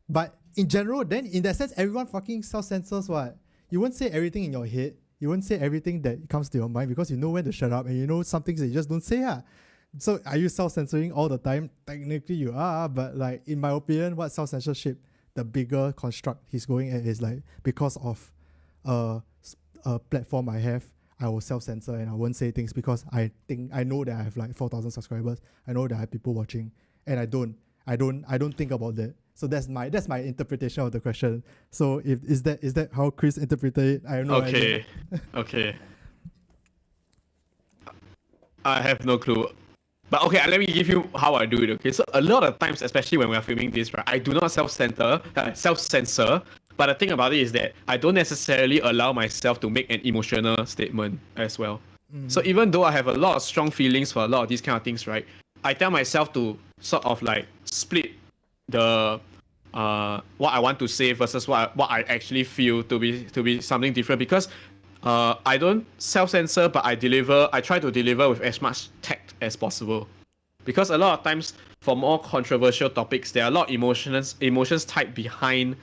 B: But in general, then in that sense, everyone fucking self-censors what? You won't say everything in your head. You won't say everything that comes to your mind because you know when to shut up, and you know some things that you just don't say. So are you self-censoring all the time? Technically you are, but like in my opinion, what self-censorship, the bigger construct he's going at is like because of a platform I have, I will self-censor and I won't say things because I know that I have like 4,000 subscribers. I know that I have people watching, and I don't think about that. So that's my interpretation of the question. So is that how Chris interpreted it? I have no idea.
C: Okay. I have no clue. But okay, let me give you how I do it. Okay, so a lot of times, especially when we are filming this, right, I do not self-censor. But the thing about it is that I don't necessarily allow myself to make an emotional statement as well. So even though I have a lot of strong feelings for a lot of these kind of things, right, I tell myself to sort of like split the what I want to say versus what I actually feel to be something different, because I don't self-censor, but I try to deliver with as much tact as possible. Because a lot of times for more controversial topics, there are a lot of emotions tied behind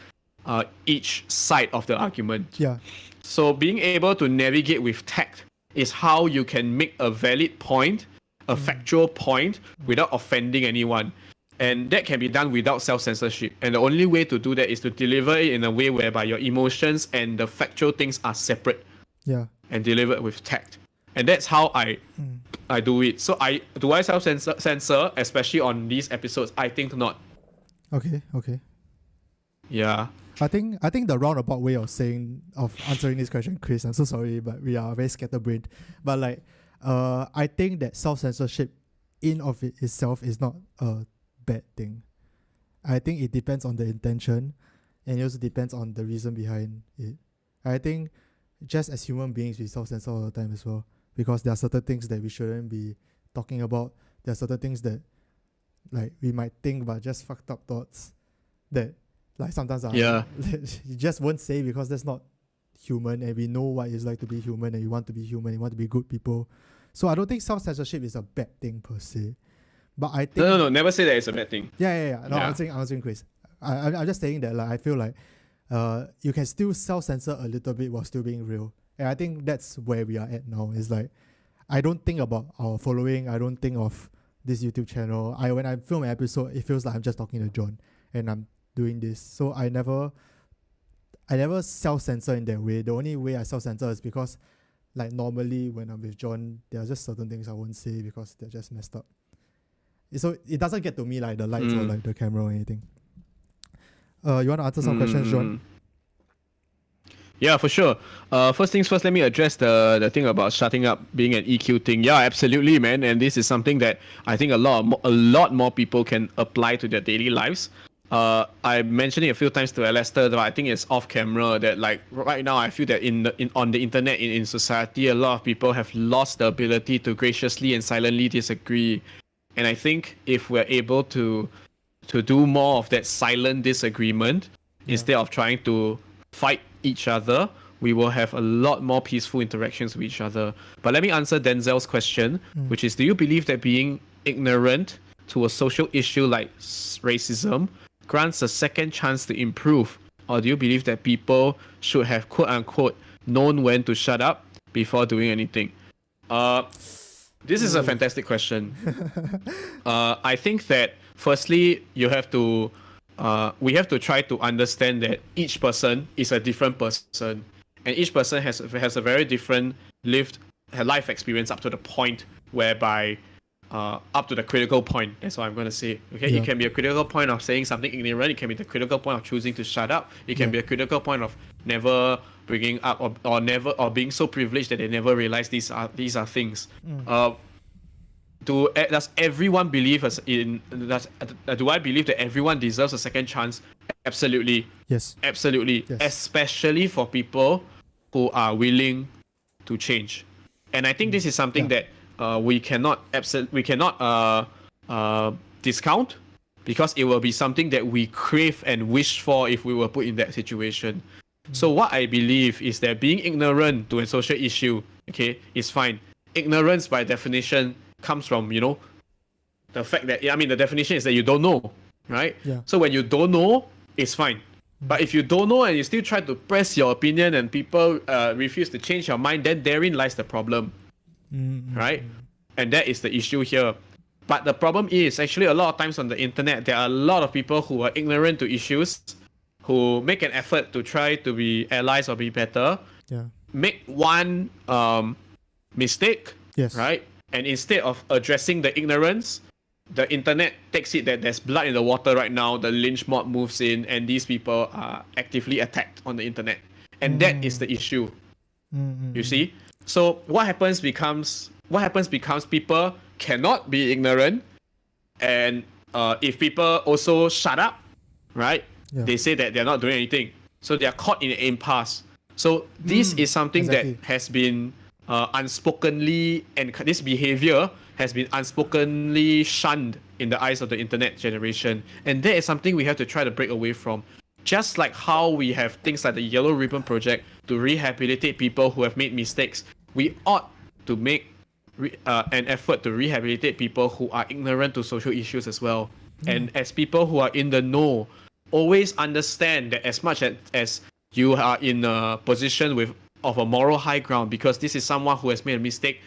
C: each side of the argument.
B: Yeah.
C: So being able to navigate with tact is how you can make a valid point, a factual point, without offending anyone. And that can be done without self-censorship. And the only way to do that is to deliver it in a way whereby your emotions and the factual things are separate.
B: Yeah.
C: And delivered with tact. And that's how I do it. So I self-censor, especially on these episodes? I think not.
B: Okay.
C: Yeah.
B: I think the roundabout way of answering this question, Chris, I'm so sorry, but we are very scatterbrained. But like, I think that self-censorship in of it itself is not a bad thing. I think it depends on the intention, and it also depends on the reason behind it. I think just as human beings, we self-censor all the time as well, because there are certain things that we shouldn't be talking about. There are certain things that like we might think but just fucked up thoughts that like sometimes you just won't say because that's not human, and we know what it's like to be human, and you want to be human, you want to be good people. So I don't think self-censorship is a bad thing per se. But I think
C: No, never say that it's a bad thing.
B: Yeah. No, I'm answering Chris. I'm just saying that like I feel like you can still self-censor a little bit while still being real. And I think that's where we are at now. It's like I don't think about our following, I don't think of this YouTube channel. When I film an episode, it feels like I'm just talking to John and I'm doing this. So I never self-censor in that way. The only way I self-censor is because like normally when I'm with John, there are just certain things I won't say because they're just messed up. So it doesn't get to me like the lights or like the camera or anything. You want to answer some questions, John?
C: Yeah, for sure. First things first, let me address the thing about shutting up being an EQ thing. Yeah, absolutely, man. And this is something that I think a lot more people can apply to their daily lives. I mentioned it a few times to Alistair, but I think it's off camera that like right now I feel that on the internet in society, a lot of people have lost the ability to graciously and silently disagree. And I think if we're able to do more of that silent disagreement instead of trying to fight each other, we will have a lot more peaceful interactions with each other. But let me answer Denzel's question, which is, do you believe that being ignorant to a social issue like racism grants a second chance to improve? Or do you believe that people should have, quote unquote, known when to shut up before doing anything? This is a fantastic question. I think that firstly, we have to try to understand that each person is a different person, and each person has a very different life experience up to the point whereby up to the critical point. That's what I'm going to say. Okay, It can be a critical point of saying something ignorant. It can be the critical point of choosing to shut up. It can be a critical point of never bringing up or being so privileged that they never realize these are things. Does everyone believe do I believe that everyone deserves a second chance? Absolutely.
B: Yes.
C: Absolutely.
B: Yes.
C: Especially for people who are willing to change. And I think this is something that we cannot discount, because it will be something that we crave and wish for if we were put in that situation. So what I believe is that being ignorant to a social issue, okay, is fine. Ignorance by definition comes from, the fact that, the definition is that you don't know, right?
B: Yeah.
C: So when you don't know, it's fine. But if you don't know and you still try to press your opinion and people refuse to change your mind, then therein lies the problem, right? And that is the issue here. But the problem is, actually, a lot of times on the internet, there are a lot of people who are ignorant to issues, who make an effort to try to be allies or be better, make one mistake, right? And instead of addressing the ignorance, the internet takes it that there's blood in the water right now, the lynch mob moves in, and these people are actively attacked on the internet. And that is the issue. You see? So what happens becomes people cannot be ignorant, and if people also shut up, right? They say that they're not doing anything. So they are caught in an impasse. So this is something that has been unspokenly, and this behavior has been unspokenly shunned in the eyes of the internet generation. And that is something we have to try to break away from. Just like how we have things like the Yellow Ribbon Project to rehabilitate people who have made mistakes, we ought to make an effort to rehabilitate people who are ignorant to social issues as well. And as people who are in the know, always understand that as much as you are in a position of a moral high ground, because this is someone who has made a mistake,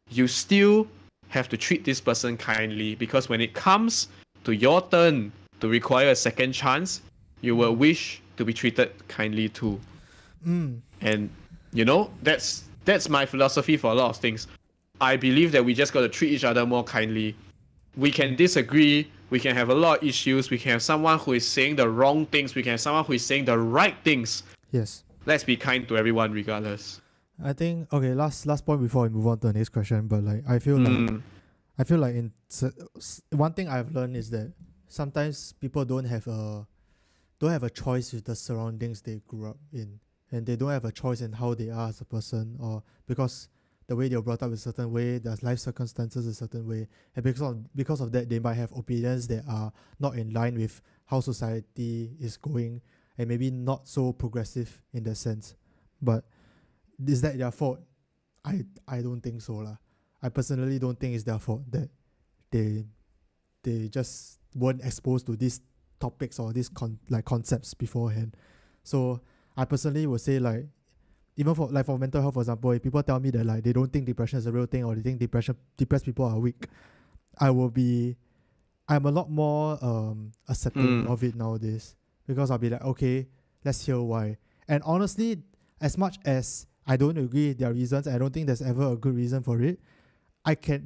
C: you still have to treat this person kindly, because when it comes to your turn to require a second chance, you will wish to be treated kindly too. And that's my philosophy for a lot of things. I believe that we just got to treat each other more kindly. We can disagree, we can have a lot of issues, we can have someone who is saying the wrong things, we can have someone who is saying the right things.
B: Yes.
C: Let's be kind to everyone regardless.
B: I think, okay, last point before we move on to the next question, but like I feel like one thing I've learned is that sometimes people don't have a choice with the surroundings they grew up in, and they don't have a choice in how they are as a person, or because the way they were brought up is a certain way, their life circumstances is a certain way, and because of that, they might have opinions that are not in line with how society is going, and maybe not so progressive in that sense. But is that their fault? I don't think so lah. I personally don't think it's their fault that they just weren't exposed to these topics or these concepts beforehand. So I personally would say, like, even for mental health, for example, if people tell me that like they don't think depression is a real thing, or they think depressed people are weak, I'm a lot more accepting of it nowadays, because I'll be like, okay, let's hear why. And honestly, as much as I don't agree with their reasons, I don't think there's ever a good reason for it,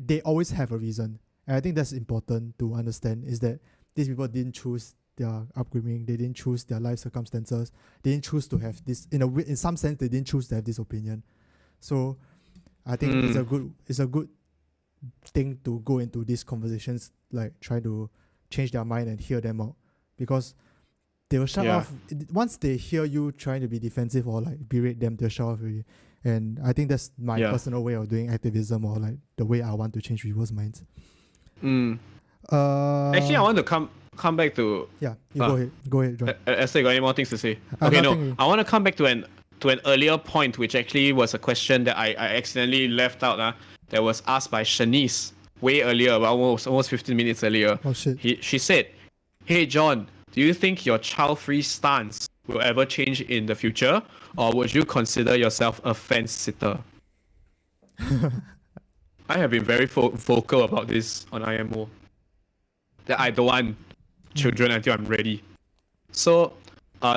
B: they always have a reason. And I think that's important to understand, is that these people didn't choose their upbringing, they didn't choose their life circumstances, they didn't choose to have this, in some sense they didn't choose to have this opinion. So I think it's a good thing to go into these conversations, like try to change their mind and hear them out, because they will shut off once they hear you trying to be defensive or like berate them. They'll shut off already. And I think that's my personal way of doing activism, or like the way I want to change people's minds.
C: Actually, I want to come back to
B: go ahead, John.
C: Esther, you got any more things to say? Okay, no, I want to come back to to an earlier point, which actually was a question that I accidentally left out. That was asked by Shanice way earlier, about almost 15 minutes earlier.
B: Oh shit.
C: She said, "Hey John, do you think your child-free stance will ever change in the future, or would you consider yourself a fence sitter?" I have been very vocal about this on IMO, that I don't want children until I'm ready. So,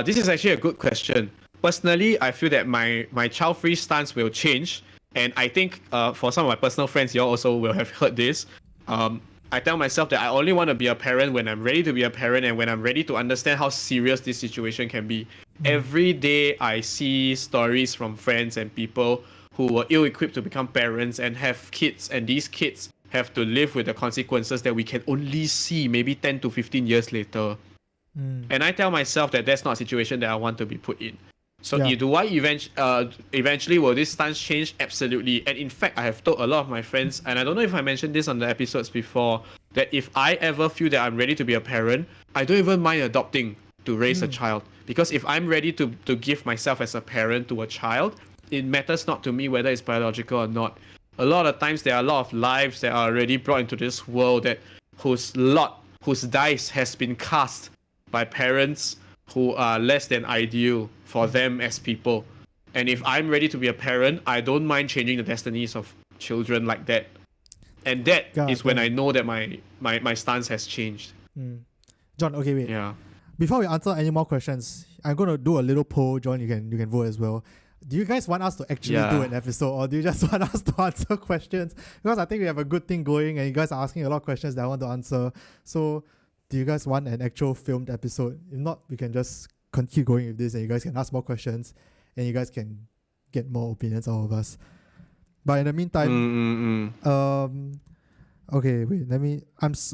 C: this is actually a good question. Personally, I feel that my child-free stance will change, and I think for some of my personal friends, you all also will have heard this. I tell myself that I only want to be a parent when I'm ready to be a parent, and when I'm ready to understand how serious this situation can be. Every day, I see stories from friends and people who were ill-equipped to become parents and have kids, and these kids have to live with the consequences that we can only see maybe 10 to 15 years later. And I tell myself that that's not a situation that I want to be put in. So do I eventually will this stance change? Absolutely. And in fact, I have told a lot of my friends, and I don't know if I mentioned this on the episodes before, that if I ever feel that I'm ready to be a parent, I don't even mind adopting to raise a child. Because if I'm ready to give myself as a parent to a child, it matters not to me whether it's biological or not. A lot of times there are a lot of lives that are already brought into this world that whose dice has been cast by parents who are less than ideal for them as people. And if I'm ready to be a parent, I don't mind changing the destinies of children like that. And that is when I know that my stance has changed.
B: John, okay, wait.
C: Yeah.
B: Before we answer any more questions, I'm gonna do a little poll. John, you can vote as well. Do you guys want us to actually do an episode, or do you just want us to answer questions? Because I think we have a good thing going, and you guys are asking a lot of questions that I want to answer. So, do you guys want an actual filmed episode? If not, we can just keep going with this, and you guys can ask more questions, and you guys can get more opinions out of us. But in the meantime, okay, wait.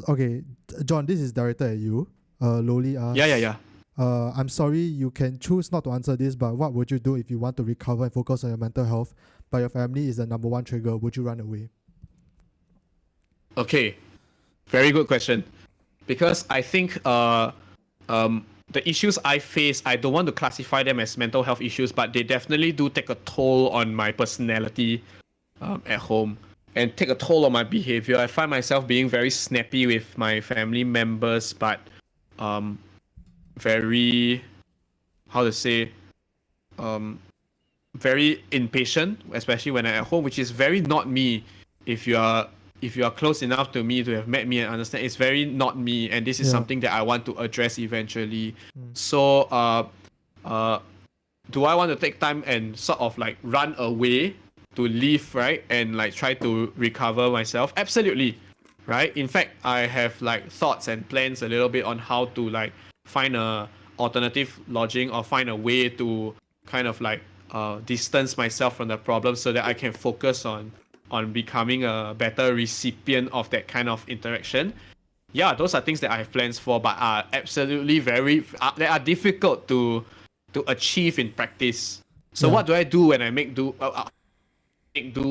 B: Okay, John, this is directed at you. Loli asks.
C: Yeah.
B: I'm sorry, you can choose not to answer this, but what would you do if you want to recover and focus on your mental health, but your family is the number one trigger? Would you run away?
C: Okay, very good question. Because I think the issues I face, I don't want to classify them as mental health issues, but they definitely do take a toll on my personality at home and take a toll on my behavior. I find myself being very snappy with my family members, but very, very impatient, especially when I'm at home, which is very not me. If you are close enough to me to have met me and understand, it's very not me, and this is something that I want to address eventually. So do I want to take time and sort of like run away to leave, right, and like try to recover myself? Absolutely, right? In fact, I have like thoughts and plans a little bit on how to like find a alternative lodging or find a way to kind of like distance myself from the problem so that I can focus on becoming a better recipient of that kind of interaction. Yeah, those are things that I have plans for, but are absolutely they are difficult to achieve in practice. So what do I do when I make do,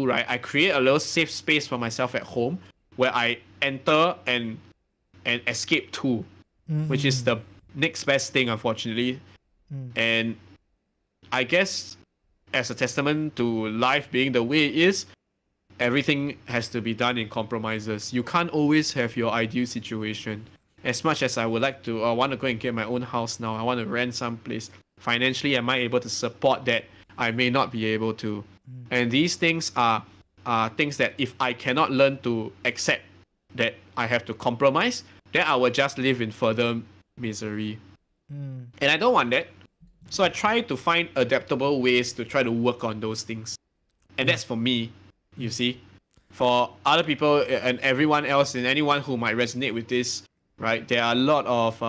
C: right? I create a little safe space for myself at home where I enter and escape to, which is the next best thing, unfortunately. And I guess as a testament to life being the way it is, everything has to be done in compromises. You can't always have your ideal situation. As much as I would like to, I want to go and get my own house now, I want to rent some place. Financially, am I able to support that? I may not be able to. And these things are things that if I cannot learn to accept that I have to compromise, then I will just live in further misery. And I don't want that. So I try to find adaptable ways to try to work on those things. And that's for me, you see. For other people and everyone else and anyone who might resonate with this, right, there are a lot of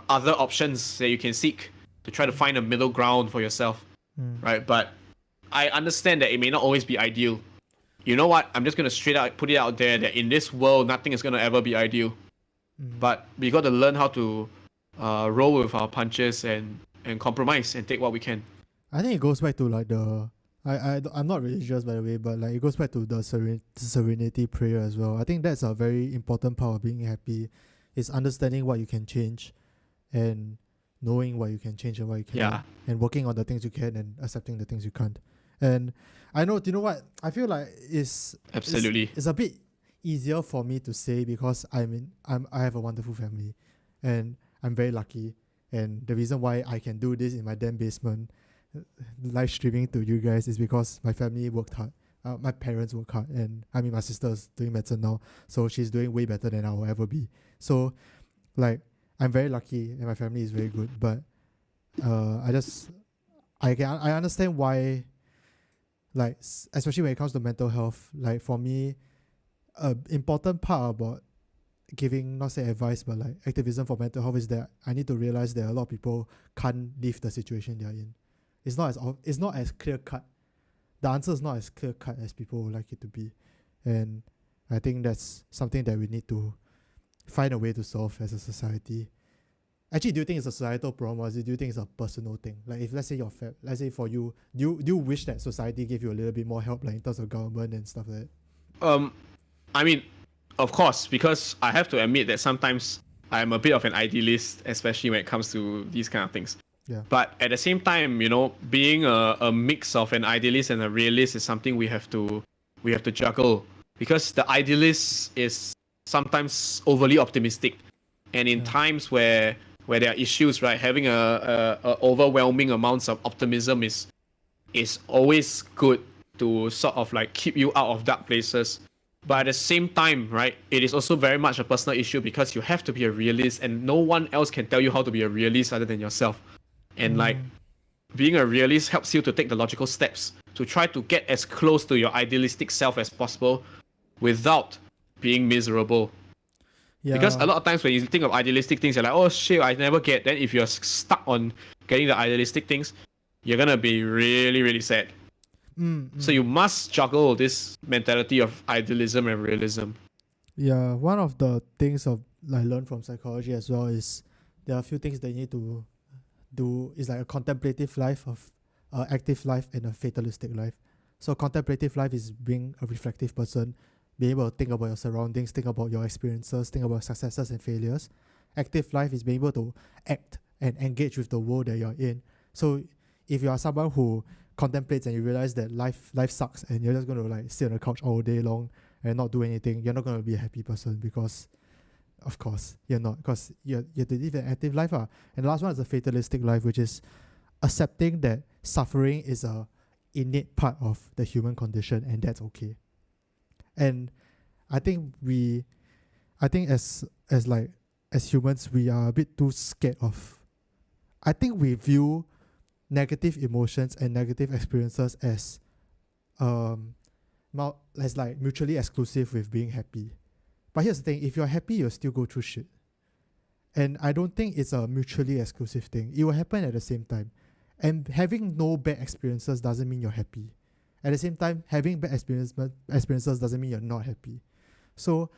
C: other options that you can seek to try to find a middle ground for yourself, right? But I understand that it may not always be ideal. You know what? I'm just going to straight out put it out there that in this world, nothing is going to ever be ideal. But we got to learn how to roll with our punches and compromise and take what we can.
B: I think it goes back to like I'm not religious, by the way, but like it goes back to the serenity prayer as well. I think that's a very important part of being happy, is understanding what you can change and knowing what you can change and what you can't,
C: Yeah.
B: and working on the things you can and accepting the things you can't. And I know, you know what? I feel like
C: Absolutely.
B: it's a bit easier for me to say because I have a wonderful family, and I'm very lucky. And the reason why I can do this in my damn basement, live streaming to you guys, is because my family worked hard. My parents work hard, and I mean my sister's doing medicine now, so she's doing way better than I will ever be. So, like, I'm very lucky, and my family is very good. But I understand why, like, especially when it comes to mental health. Like for me, important part about giving, not say advice, but like activism for mental health is that I need to realize that a lot of people can't leave the situation they're in. It's not as clear cut. The answer is not as clear cut as people would like it to be, and I think that's something that we need to find a way to solve as a society. Actually, do you think it's a societal problem, or do you think it's a personal thing? Like, if let's say let's say for you, do you wish that society gave you a little bit more help, like in terms of government and stuff like that?
C: I mean, of course, because I have to admit that sometimes I'm a bit of an idealist, especially when it comes to these kind of things.
B: Yeah.
C: But at the same time, you know, being a mix of an idealist and a realist is something we have to juggle, because the idealist is sometimes overly optimistic, and in times where there are issues, right, having a overwhelming amounts of optimism is always good to sort of like keep you out of dark places. But at the same time, right, it is also very much a personal issue, because you have to be a realist, and no one else can tell you how to be a realist other than yourself. And like, being a realist helps you to take the logical steps to try to get as close to your idealistic self as possible without being miserable.
B: Yeah.
C: Because a lot of times when you think of idealistic things, you're like, oh shit, I never get. Then if you're stuck on getting the idealistic things, you're gonna be really, really sad. So you must juggle this mentality of idealism and realism.
B: Yeah, one of the things I learned from psychology as well is there are a few things that you need to do. Is like a contemplative life, of active life, and a fatalistic life. So contemplative life is being a reflective person, being able to think about your surroundings, think about your experiences, think about successes and failures. Active life is being able to act and engage with the world that you're in. So if you are someone who contemplates and you realize that life sucks and you're just going to like sit on the couch all day long and not do anything, you're not going to be a happy person, because of course you're not, because you have to live an active life. And the last one is a fatalistic life, which is accepting that suffering is a innate part of the human condition, and that's okay. And I think as humans, we are a bit too scared of, I think we view negative emotions and negative experiences as like mutually exclusive with being happy. But here's the thing, if you're happy, you'll still go through shit. And I don't think it's a mutually exclusive thing. It will happen at the same time. And having no bad experiences doesn't mean you're happy. At the same time, having bad experiences doesn't mean you're not happy. So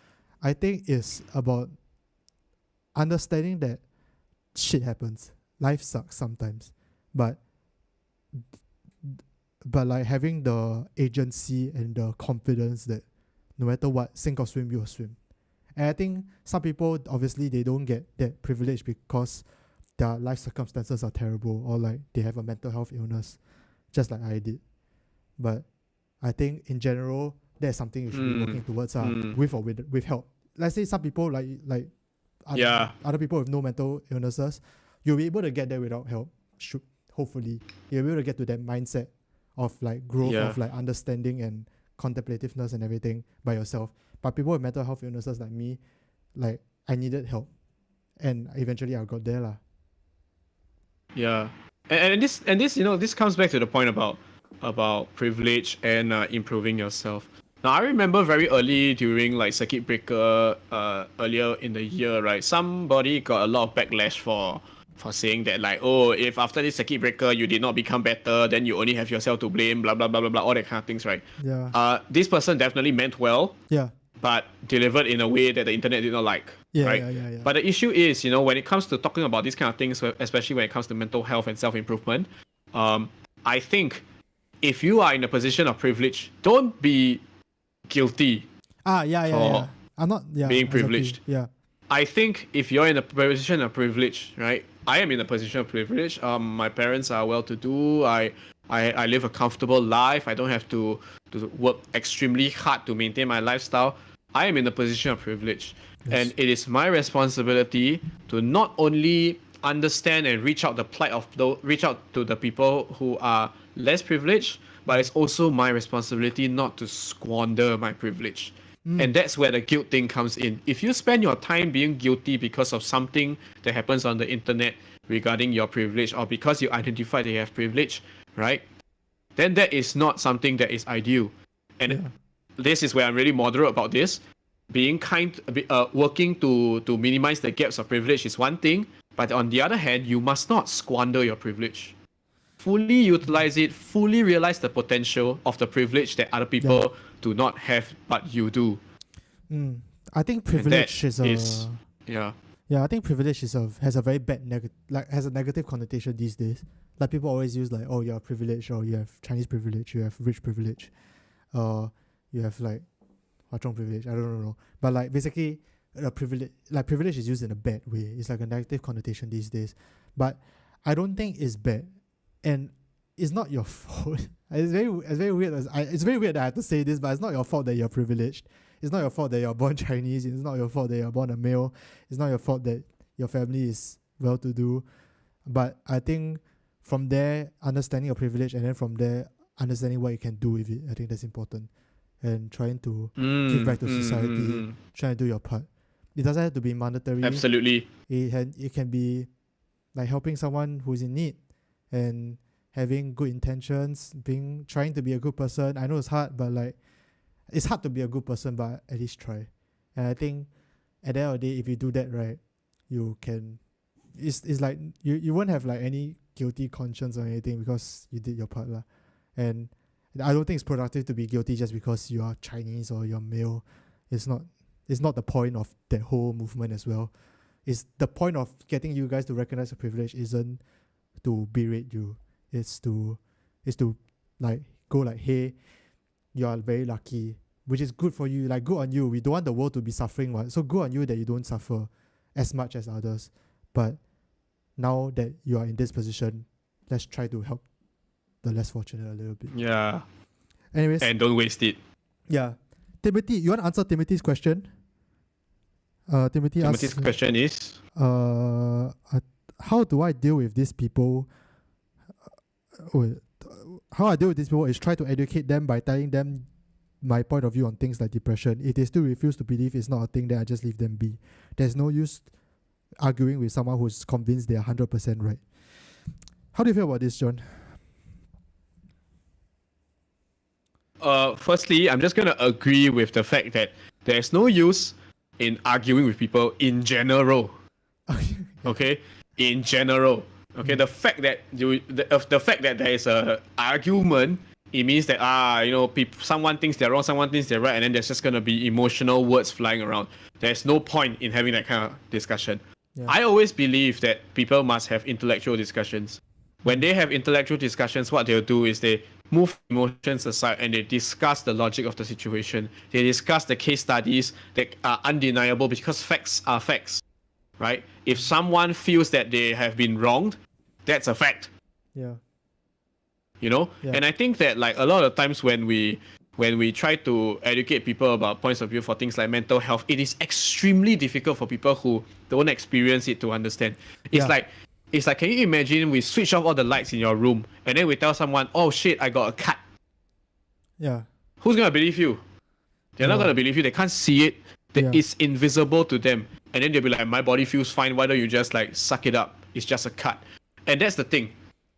B: I think it's about understanding that shit happens. Life sucks sometimes. But like having the agency and the confidence that no matter what, sink or swim, you'll swim. And I think some people, obviously, they don't get that privilege because their life circumstances are terrible, or like they have a mental health illness, just like I did. But I think in general, that's something you should be working towards, with or with help. Let's say some people like other people with no mental illnesses, you'll be able to get there without help. Hopefully, you'll be able to get to that mindset of like growth, of like understanding and contemplativeness and everything by yourself. But people with mental health illnesses like me, like I needed help, and eventually I got there lah.
C: Yeah, and this this comes back to the point about privilege and improving yourself. Now I remember very early during like circuit breaker earlier in the year, right? Somebody got a lot of backlash for saying that like, oh, if after this circuit breaker you did not become better, then you only have yourself to blame, blah blah blah blah blah, all that kind of things, right?
B: Yeah.
C: This person definitely meant well.
B: Yeah.
C: But delivered in a way that the internet did not like.
B: Yeah,
C: right?
B: yeah.
C: But the issue is, when it comes to talking about these kind of things, especially when it comes to mental health and self-improvement, I think if you are in a position of privilege, don't be guilty.
B: I'm not
C: being privileged.
B: Yeah.
C: I think if you're in a position of privilege, right, I am in a position of privilege. My parents are well-to-do. I live a comfortable life. I don't have to work extremely hard to maintain my lifestyle. I am in a position of privilege.
B: Yes.
C: And it is my responsibility to not only understand and reach out to the people who are less privileged, but it's also my responsibility not to squander my privilege. And that's where the guilt thing comes in. If you spend your time being guilty because of something that happens on the internet regarding your privilege, or because you identify that you have privilege, right? Then that is not something that is ideal. And this is where I'm really moderate about this. Being kind, working to minimize the gaps of privilege is one thing, but on the other hand, you must not squander your privilege. Fully utilize it, fully realize the potential of the privilege that other people do not have, but you do.
B: I think privilege is a I think privilege has a very bad has a negative connotation these days. Like people always use like, oh, you're privileged, or you have Chinese privilege, you have rich privilege, you have like Hwa-Chong privilege. I don't know, but like basically, privilege is used in a bad way. It's like a negative connotation these days, but I don't think it's bad, and it's not your fault. It's very weird. It's very weird that I have to say this, but it's not your fault that you're privileged. It's not your fault that you're born Chinese. It's not your fault that you're born a male. It's not your fault that your family is well-to-do. But I think from there, understanding your privilege, and then from there, understanding what you can do with it, I think that's important. And trying to give back to society, trying to do your part. It doesn't have to be monetary.
C: Absolutely.
B: It can be like helping someone who's in need and having good intentions, trying to be a good person. I know it's hard, but like it's hard to be a good person, but at least try. And I think at the end of the day, if you do that right, you can. It's like you won't have like any guilty conscience or anything because you did your part lah. And I don't think it's productive to be guilty just because you are Chinese or you're male. It's not the point of that whole movement as well. It's the point of getting you guys to recognize the privilege isn't to berate you. It's to like go like, hey, you are very lucky, which is good for you. Like, good on you. We don't want the world to be suffering, right? So good on you that you don't suffer as much as others. But now that you are in this position, let's try to help the less fortunate a little bit.
C: Yeah.
B: Anyways.
C: And don't waste it.
B: Yeah. Timothy, you want to answer Timothy's question?
C: Timothy's question is?
B: How do I deal with these people? How I deal with these people is try to educate them by telling them my point of view on things like depression. If they still refuse to believe it's not a thing, then I just leave them be. There's no use arguing with someone who's convinced they're 100% right. How do you feel about this, John?
C: Firstly, I'm just going to agree with the fact that there's no use in arguing with people in general. Okay? In general. Okay, the fact that the fact that there is a argument, it means that someone thinks they're wrong, someone thinks they're right, and then there's just gonna be emotional words flying around. There's no point in having that kind of discussion. Yeah. I always believe that people must have intellectual discussions. When they have intellectual discussions, what they'll do is they move emotions aside and they discuss the logic of the situation. They discuss the case studies that are undeniable because facts are facts, right? If someone feels that they have been wronged, that's a fact.
B: Yeah.
C: You know? Yeah. And I think that like a lot of times when we try to educate people about points of view for things like mental health, it is extremely difficult for people who don't experience it to understand. It's like, can you imagine we switch off all the lights in your room and then we tell someone, oh shit, I got a cut.
B: Yeah.
C: Who's gonna believe you? They're not gonna believe you. They can't see it. It's invisible to them. And then they'll be like, my body feels fine. Why don't you just like suck it up? It's just a cut. And that's the thing.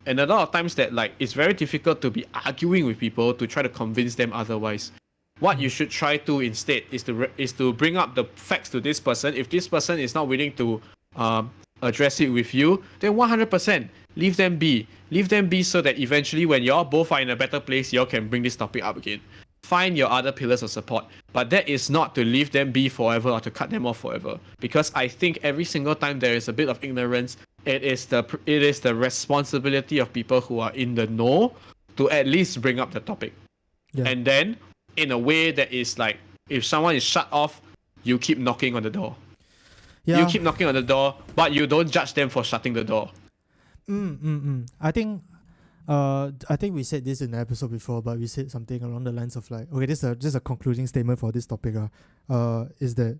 C: And a lot of times that like it's very difficult to be arguing with people to try to convince them otherwise. What you should try to instead is to bring up the facts to this person. If this person is not willing to address it with you, then 100% leave them be. Leave them be so that eventually when y'all both are in a better place, y'all can bring this topic up again. Find your other pillars of support. But that is not to leave them be forever or to cut them off forever. Because I think every single time there is a bit of ignorance, it is the responsibility of people who are in the know to at least bring up the topic. Yeah. And then in a way that is like, if someone is shut off, you keep knocking on the door. You keep knocking on the door, but you don't judge them for shutting the door.
B: I think we said this in the episode before, but we said something along the lines of like, okay, this is just a concluding statement for this topic. Is that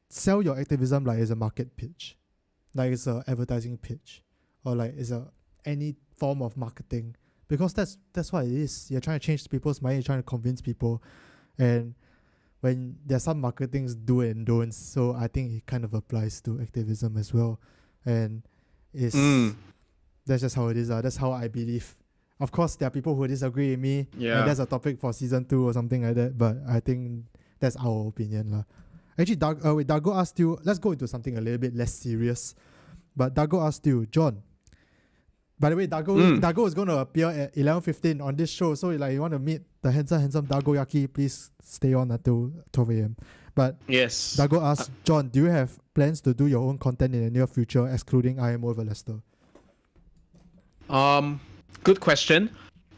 B: sell your activism like it's a market pitch, like it's a advertising pitch, or like it's a any form of marketing, because that's what it is. You're trying to change people's mind. You're trying to convince people, and when there's some marketings do and don'ts, so I think it kind of applies to activism as well, and it's that's just how it is. That's how I believe. Of course, there are people who disagree with me, and that's a topic for season 2 or something like that. But I think that's our opinion, lah. Actually, Dago asked you. Let's go into something a little bit less serious. But Dago asked you, John. By the way, Dago is going to appear at 11:15 on this show. So, like, you want to meet the handsome Dago Yaki, please stay on until 12 a.m. But
C: yes,
B: Dago asked, John, do you have plans to do your own content in the near future, excluding IMO over Leicester?
C: Good question.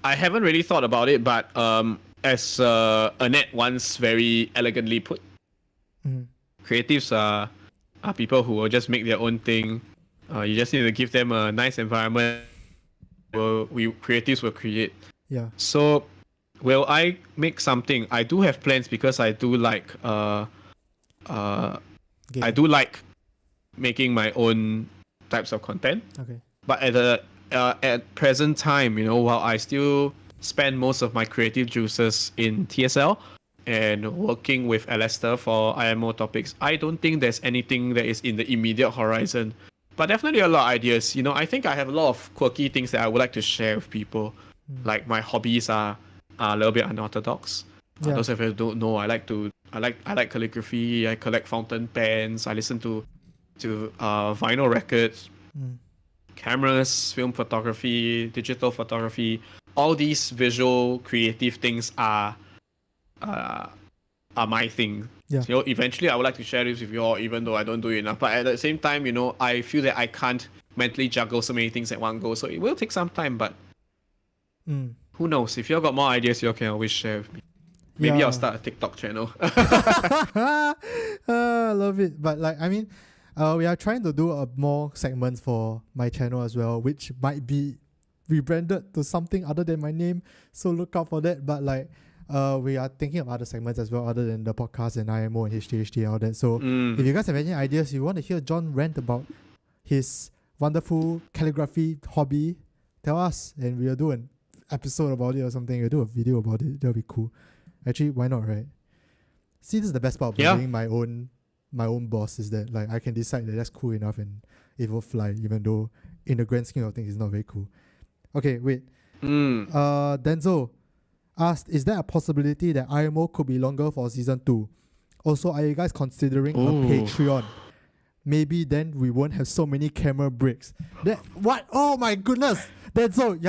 C: I haven't really thought about it, but as Annette once very elegantly put, creatives are people who will just make their own thing. You just need to give them a nice environment. Creatives will create.
B: Yeah.
C: So, will I make something? I do have plans because I do like I do like making my own types of content.
B: Okay.
C: But at present time, while I still spend most of my creative juices in TSL and working with Alistair for IMO topics, I don't think there's anything that is in the immediate horizon. But definitely a lot of ideas. I think I have a lot of quirky things that I would like to share with people. Like my hobbies are a little bit unorthodox. Those of you who don't know, I like calligraphy. I collect fountain pens. I listen to vinyl records, cameras, film photography, digital photography. All these visual creative things are my thing.
B: Yeah.
C: Eventually I would like to share this with you all, even though I don't do it enough. But at the same time, I feel that I can't mentally juggle so many things at one go. So it will take some time, but who knows? If you all got more ideas, you all can always share with me. Maybe I'll start a TikTok channel.
B: I love it. But we are trying to do more segments for my channel as well, which might be rebranded to something other than my name. So look out for that. But we are thinking of other segments as well, other than the podcast and IMO and HTHT and all that. So if you guys have any ideas, you want to hear John rant about his wonderful calligraphy hobby, tell us, and we'll do an episode about it or something. We'll do a video about it. That'll be cool. Actually, why not, right? See, this is the best part of being my own boss, is that I can decide that that's cool enough and it will fly, even though in the grand scheme of things it's not very cool. Okay, wait. Denzel asked, is there a possibility that IMO could be longer for season 2? Also, are you guys considering a Patreon? Maybe then we won't have so many camera breaks. What? Oh my goodness! Denzel,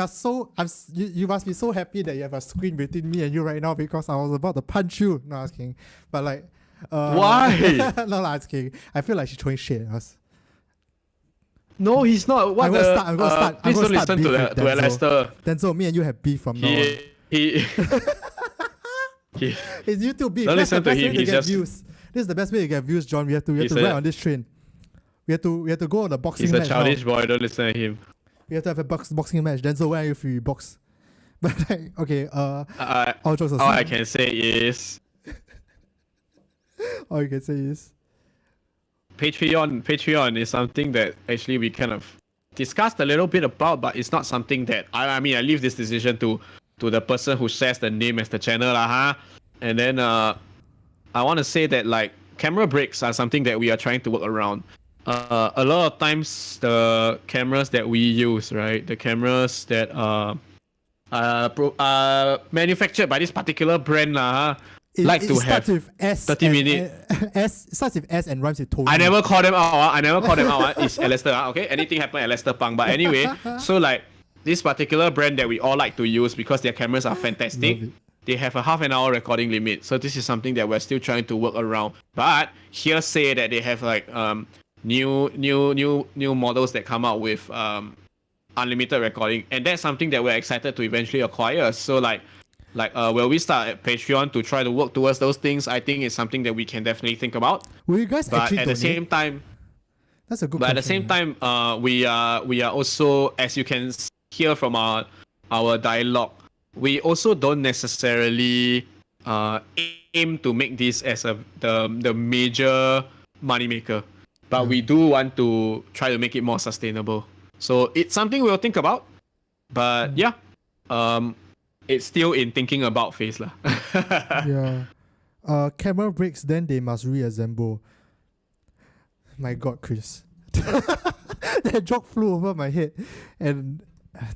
B: you must be so happy that you have a screen between me and you right now, because I was about to punch you. No, asking, but
C: why?
B: No, asking. I feel like she's throwing shit at us.
C: No, he's not.
B: I'm gonna start.
C: Please don't listen to Alistair.
B: Denzel, me and you have beef from now on. His YouTube beef.
C: Don't listen to him.
B: Views. This is the best way to get views, John. We have to ride on this train. We have to go on a boxing match.
C: He's a childish boy. Don't listen to him.
B: We have to have a boxing match. Denzel, where are you free box? But okay. All jokes aside.
C: All I can say is.
B: All you can say is.
C: Patreon is something that actually we kind of discussed a little bit about, but it's not something that I leave this decision to the person who shares the name as the channel, And then I want to say that camera breaks are something that we are trying to work around. A lot of times the cameras that we use, right, the cameras that are manufactured by this particular brand, to have
B: with S
C: 30 minutes.
B: S starts with S and rhymes with Tony.
C: I never call them out. It's Alistair. Okay, anything happen at Alistair Pang. But anyway, so this particular brand that we all like to use because their cameras are fantastic. They have a half an hour recording limit. So this is something that we're still trying to work around. But here say that they have new models that come out with unlimited recording, and that's something that we're excited to eventually acquire. So Will we start at Patreon to try to work towards those things? I think it's something that we can definitely think about.
B: Will you guys
C: But
B: actually
C: at the
B: donate?
C: same time,
B: That's a good
C: but at the
B: question.
C: same time, we are also, as you can hear from our dialogue, we also don't necessarily aim to make this as the major moneymaker, but we do want to try to make it more sustainable. So it's something we'll think about. But yeah, it's still in thinking about phase lah.
B: Yeah. Camera breaks, then they must reassemble. My God, Chris. That joke flew over my head, and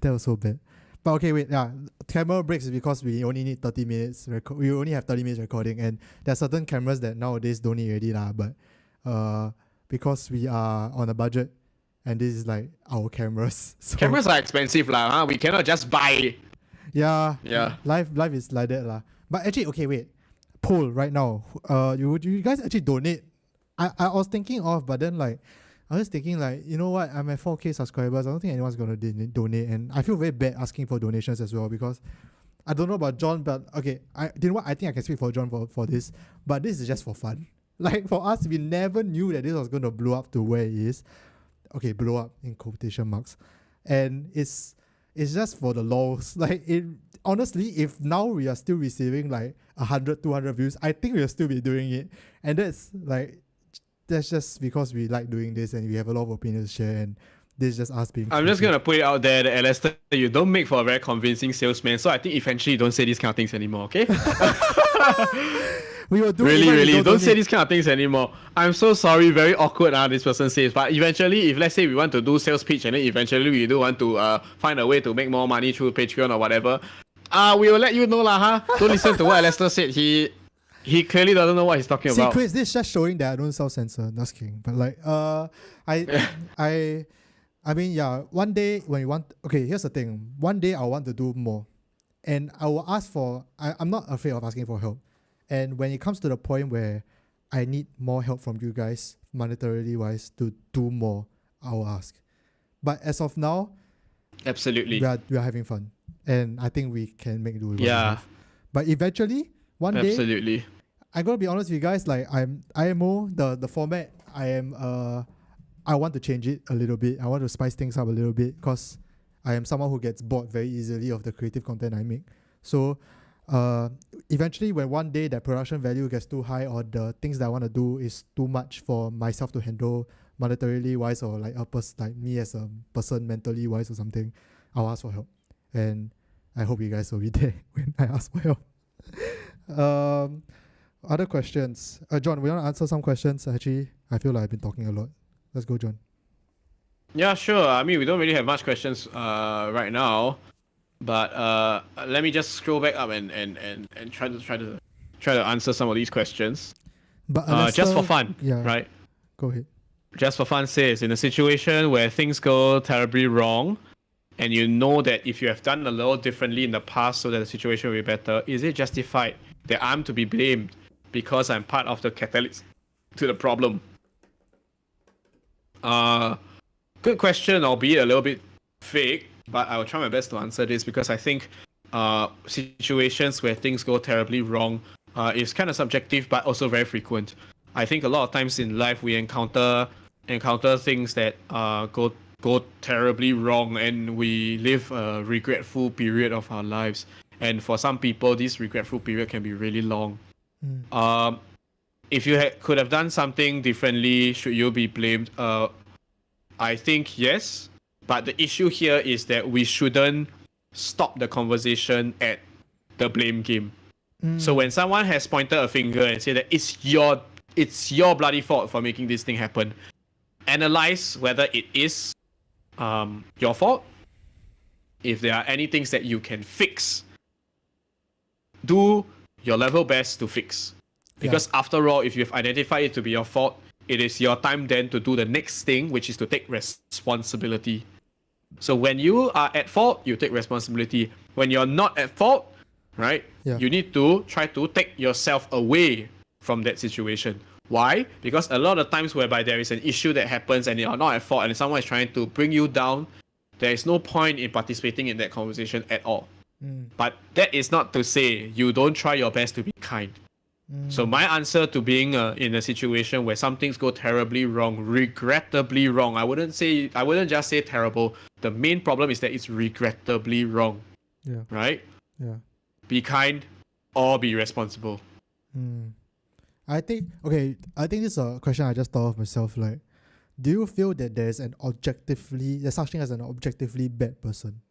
B: that was so bad. But okay, wait, yeah. Camera breaks is because we only need 30 minutes. We only have 30 minutes recording, and there are certain cameras that nowadays don't need already lah. But because we are on a budget, and this is like our cameras. So,
C: Cameras are expensive lah, huh? We cannot just buy.
B: yeah.
C: Yeah.
B: Life is like that lah. But actually, okay, wait. Poll right now. You guys actually donate? I was thinking of, but then like I was thinking like, you know what? I'm at 4K subscribers. I don't think anyone's gonna donate, and I feel very bad asking for donations as well because I don't know about John, but okay, you know what? I think I can speak for John for this, but this is just for fun. Like for us, we never knew that this was gonna blow up to where it is. Okay, blow up in quotation marks, and it's just for the lols. Like it honestly, if now we are still receiving like 100, 200 views, I think we'll still be doing it, and that's just because we like doing this and we have a lot of opinions to share, and this is just us being.
C: I'm just gonna put it out there that Lester, you don't make for a very convincing salesman, so I think eventually you don't say these kind of things anymore, okay?
B: We will do
C: really, don't say these kind of things anymore. I'm so sorry, very awkward this person says, but eventually, if let's say we want to do sales pitch and then eventually we do want to find a way to make more money through Patreon or whatever, we will let you know lah, huh? Don't listen to what Lester said. He clearly doesn't know what he's talking about.
B: Chris, this is just showing that I don't self-censor. Just kidding. But like, I mean, yeah. One day when you want, okay, here's the thing. One day I want to do more, and I will ask for. I'm not afraid of asking for help. And when it comes to the point where I need more help from you guys, monetarily wise, to do more, I will ask. But as of now,
C: absolutely,
B: we are having fun, and I think we can make do with what we
C: yeah.
B: have. But eventually, one day,
C: Absolutely.
B: I gotta be honest with you guys, like IMO, the format, I want to change it a little bit. I want to spice things up a little bit because I am someone who gets bored very easily of the creative content I make. So eventually when one day that production value gets too high or the things that I want to do is too much for myself to handle monetarily wise, or like like me as a person mentally wise or something, I'll ask for help. And I hope you guys will be there when I ask for help. Other questions. John, we want to answer some questions. Actually, I feel like I've been talking a lot. Let's go, John.
C: Yeah, sure. I mean, we don't really have much questions right now, but let me just scroll back up and try to answer some of these questions.
B: But
C: just for fun,
B: yeah,
C: right?
B: Go ahead.
C: Just for fun says, in a situation where things go terribly wrong, and you know that if you have done a little differently in the past so that the situation will be better, is it justified that I'm to be blamed because I'm part of the catalyst to the problem? Good question, albeit a little bit vague, but I will try my best to answer this because I think situations where things go terribly wrong is kind of subjective but also very frequent. I think a lot of times in life we encounter things that go terribly wrong, and we live a regretful period of our lives. And for some people, this regretful period can be really long. If you could have done something differently, should you be blamed? I think yes, but the issue here is that we shouldn't stop the conversation at the blame game. So when someone has pointed a finger and said that it's your bloody fault for making this thing happen, analyze whether it is your fault. If there are any things that you can fix, do your level best to fix. Because after all, if you've identified it to be your fault, it is your time then to do the next thing, which is to take responsibility. So when you are at fault, you take responsibility. When you're not at fault, right, you need to try to take yourself away from that situation. Why? Because a lot of times whereby there is an issue that happens and you are not at fault and someone is trying to bring you down, there is no point in participating in that conversation at all. But that is not to say you don't try your best to be kind. So my answer to being in a situation where some things go terribly wrong, regrettably wrong, I wouldn't just say terrible. The main problem is that it's regrettably wrong.
B: Yeah.
C: Right?
B: Yeah.
C: Be kind or be responsible.
B: I think this is a question I just thought of myself. Like, do you feel that there's such thing as an objectively bad person?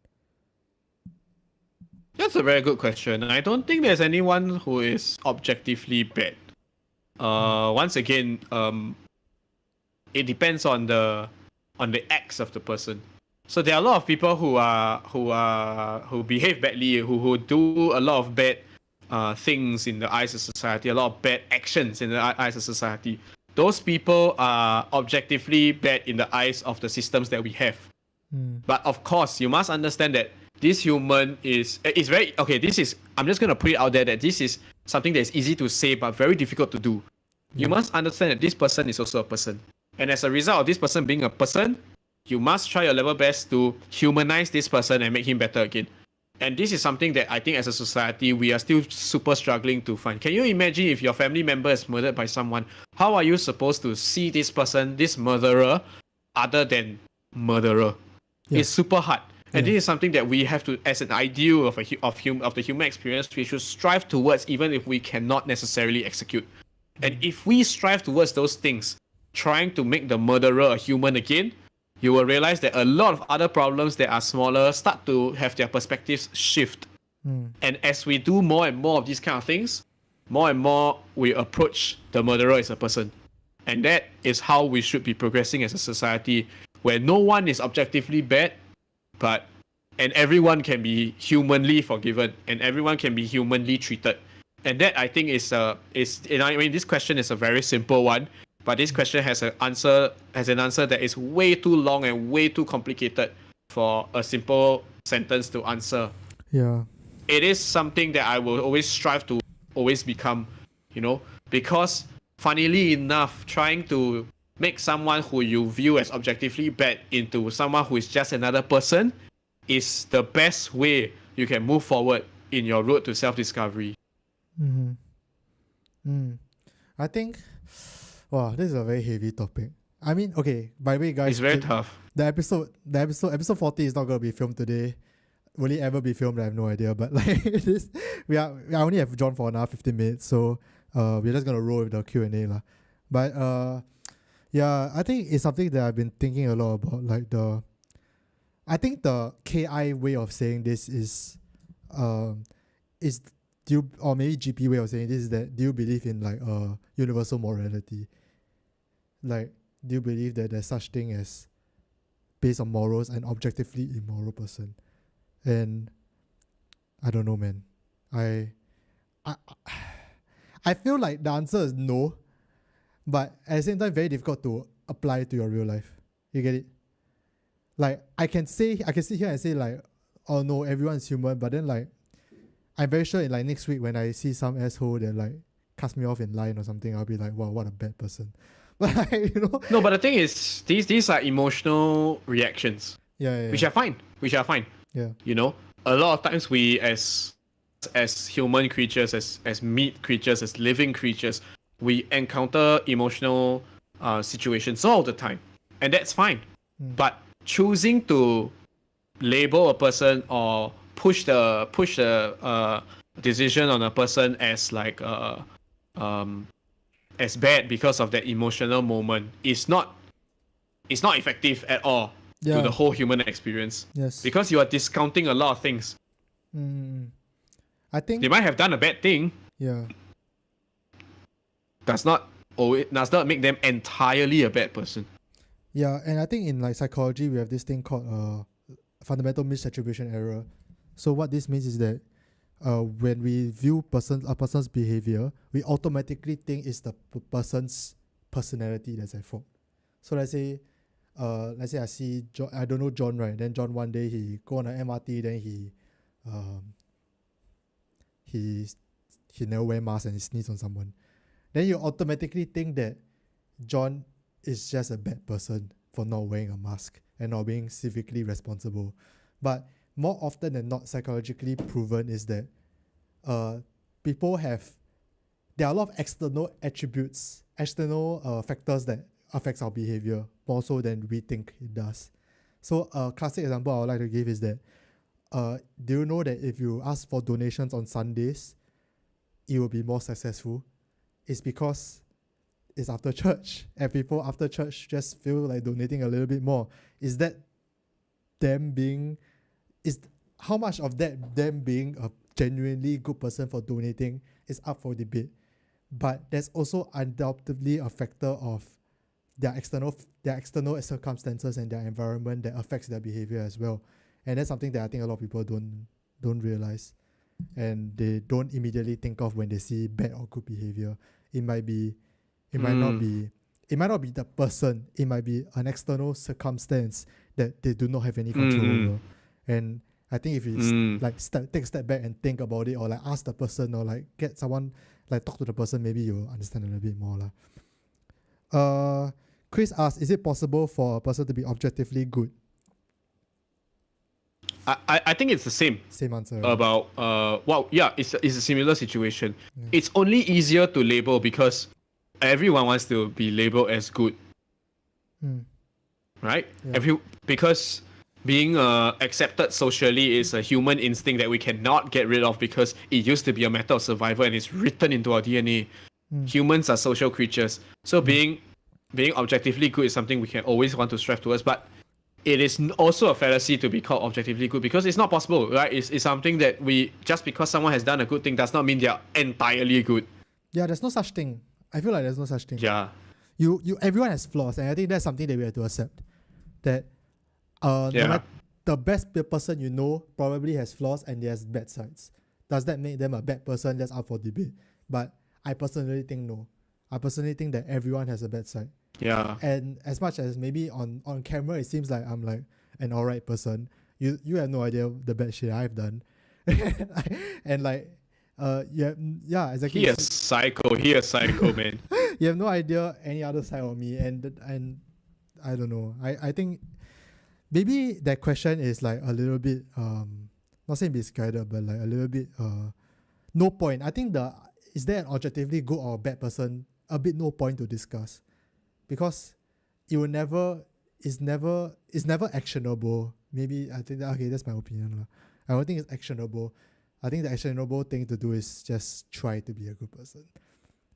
C: That's a very good question. I don't think there's anyone who is objectively bad. Once again, it depends on the acts of the person. So there are a lot of people who behave badly, who do a lot of bad things in the eyes of society, a lot of bad actions in the eyes of society. Those people are objectively bad in the eyes of the systems that we have. But of course, you must understand that this human is very okay. I'm just gonna put it out there that this is something that is easy to say but very difficult to do. You must understand that this person is also a person, and as a result of this person being a person, you must try your level best to humanize this person and make him better again. And this is something that I think as a society we are still super struggling to find. Can you imagine if your family member is murdered by someone? How are you supposed to see this person, this murderer, other than murderer? Yeah. It's super hard. And this is something that we have to, as an ideal of the human experience, we should strive towards, even if we cannot necessarily execute. And if we strive towards those things, trying to make the murderer a human again, you will realize that a lot of other problems that are smaller start to have their perspectives shift. And as we do more and more of these kind of things, more and more we approach the murderer as a person. And that is how we should be progressing as a society, where no one is objectively bad, and everyone can be humanly forgiven, and everyone can be humanly treated. And that, I think, this question is a very simple one, but this question has an answer that is way too long and way too complicated for a simple sentence to answer.
B: Yeah.
C: It is something that I will always strive to always become, because funnily enough, trying to make someone who you view as objectively bad into someone who is just another person is the best way you can move forward in your road to self-discovery.
B: I think, wow, this is a very heavy topic. I mean, okay, by the way, guys,
C: it's very tough.
B: The episode 40 is not going to be filmed today. Will it ever be filmed? I have no idea. But like this, we only have John for another 15 minutes, so we're just gonna roll with the Q&A lah. But yeah, I think it's something that I've been thinking a lot about. Like I think the KI way of saying this is do you, or maybe GP way of saying this is that, do you believe in like universal morality? Like, do you believe that there's such thing as, based on morals, an objectively immoral person? And I don't know, man. I feel like the answer is no, but at the same time very difficult to apply to your real life. You get it? Like I can sit here and say like, oh no, everyone's human, but then like I'm very sure in like next week when I see some asshole that like cuts me off in line or something, I'll be like, wow, what a bad person. But like,
C: No, but the thing is, these are emotional reactions.
B: Yeah.
C: Which are fine.
B: Yeah.
C: A lot of times we as human creatures, as meat creatures, as living creatures, we encounter emotional situations all the time, and that's fine. But choosing to label a person or push the decision on a person as like as bad because of that emotional moment is not effective at all to the whole human experience.
B: Yes.
C: Because you are discounting a lot of things.
B: I think
C: they might have done a bad thing.
B: Yeah.
C: Does not make them entirely a bad person.
B: Yeah, and I think in like psychology we have this thing called fundamental misattribution error. So what this means is that when we view a person's behavior, we automatically think it's the person's personality that's at fault. So let's say I see John, I don't know John, right? Then John one day he go on an MRT, then he never wear mask and he sneeze on someone. Then you automatically think that John is just a bad person for not wearing a mask and not being civically responsible. But more often than not psychologically proven is that people there are a lot of external attributes, external factors that affects our behavior more so than we think it does. So a classic example I would like to give is that do you know that if you ask for donations on Sundays, it will be more successful? It's because it's after church and people after church just feel like donating a little bit more. Is that how much of that them being a genuinely good person for donating is up for debate. But there's also undoubtedly a factor of their external circumstances and their environment that affects their behavior as well. And that's something that I think a lot of people don't realize, and they don't immediately think of when they see bad or good behavior. It might not be the person. It might be an external circumstance that they do not have any control over. And I think if you take a step back and think about it, or like ask the person, or like get someone, like talk to the person, maybe you'll understand a little bit more lah. Chris asks, is it possible for a person to be objectively good?
C: I think it's the same.
B: Same answer.
C: About it's a similar situation.
B: Yeah.
C: It's only easier to label because everyone wants to be labeled as good. Right?
B: Yeah.
C: Because being accepted socially is a human instinct that we cannot get rid of, because it used to be a matter of survival and it's written into our DNA. Humans are social creatures. So being objectively good is something we can always want to strive towards, but it is also a fallacy to be called objectively good, because it's not possible, right? It's something that just because someone has done a good thing does not mean they are entirely good.
B: Yeah, there's no such thing. I feel like there's no such thing.
C: Yeah.
B: Everyone has flaws, and I think that's something that we have to accept. That the best person you know probably has flaws and he has bad sides. Does that make them a bad person? That's up for debate. But I personally think no. I personally think that everyone has a bad side.
C: Yeah.
B: And as much as maybe on camera it seems like I'm like an alright person, you have no idea the bad shit I've done. And like exactly.
C: He a psycho, man.
B: You have no idea any other side of me, and I don't know. I think maybe that question is like a little bit not saying misguided, but like a little bit no point. I think is there an objectively good or bad person, a bit no point to discuss, because it's never actionable. Maybe I think that's my opinion lah. I don't think it's actionable. I think the actionable thing to do is just try to be a good person,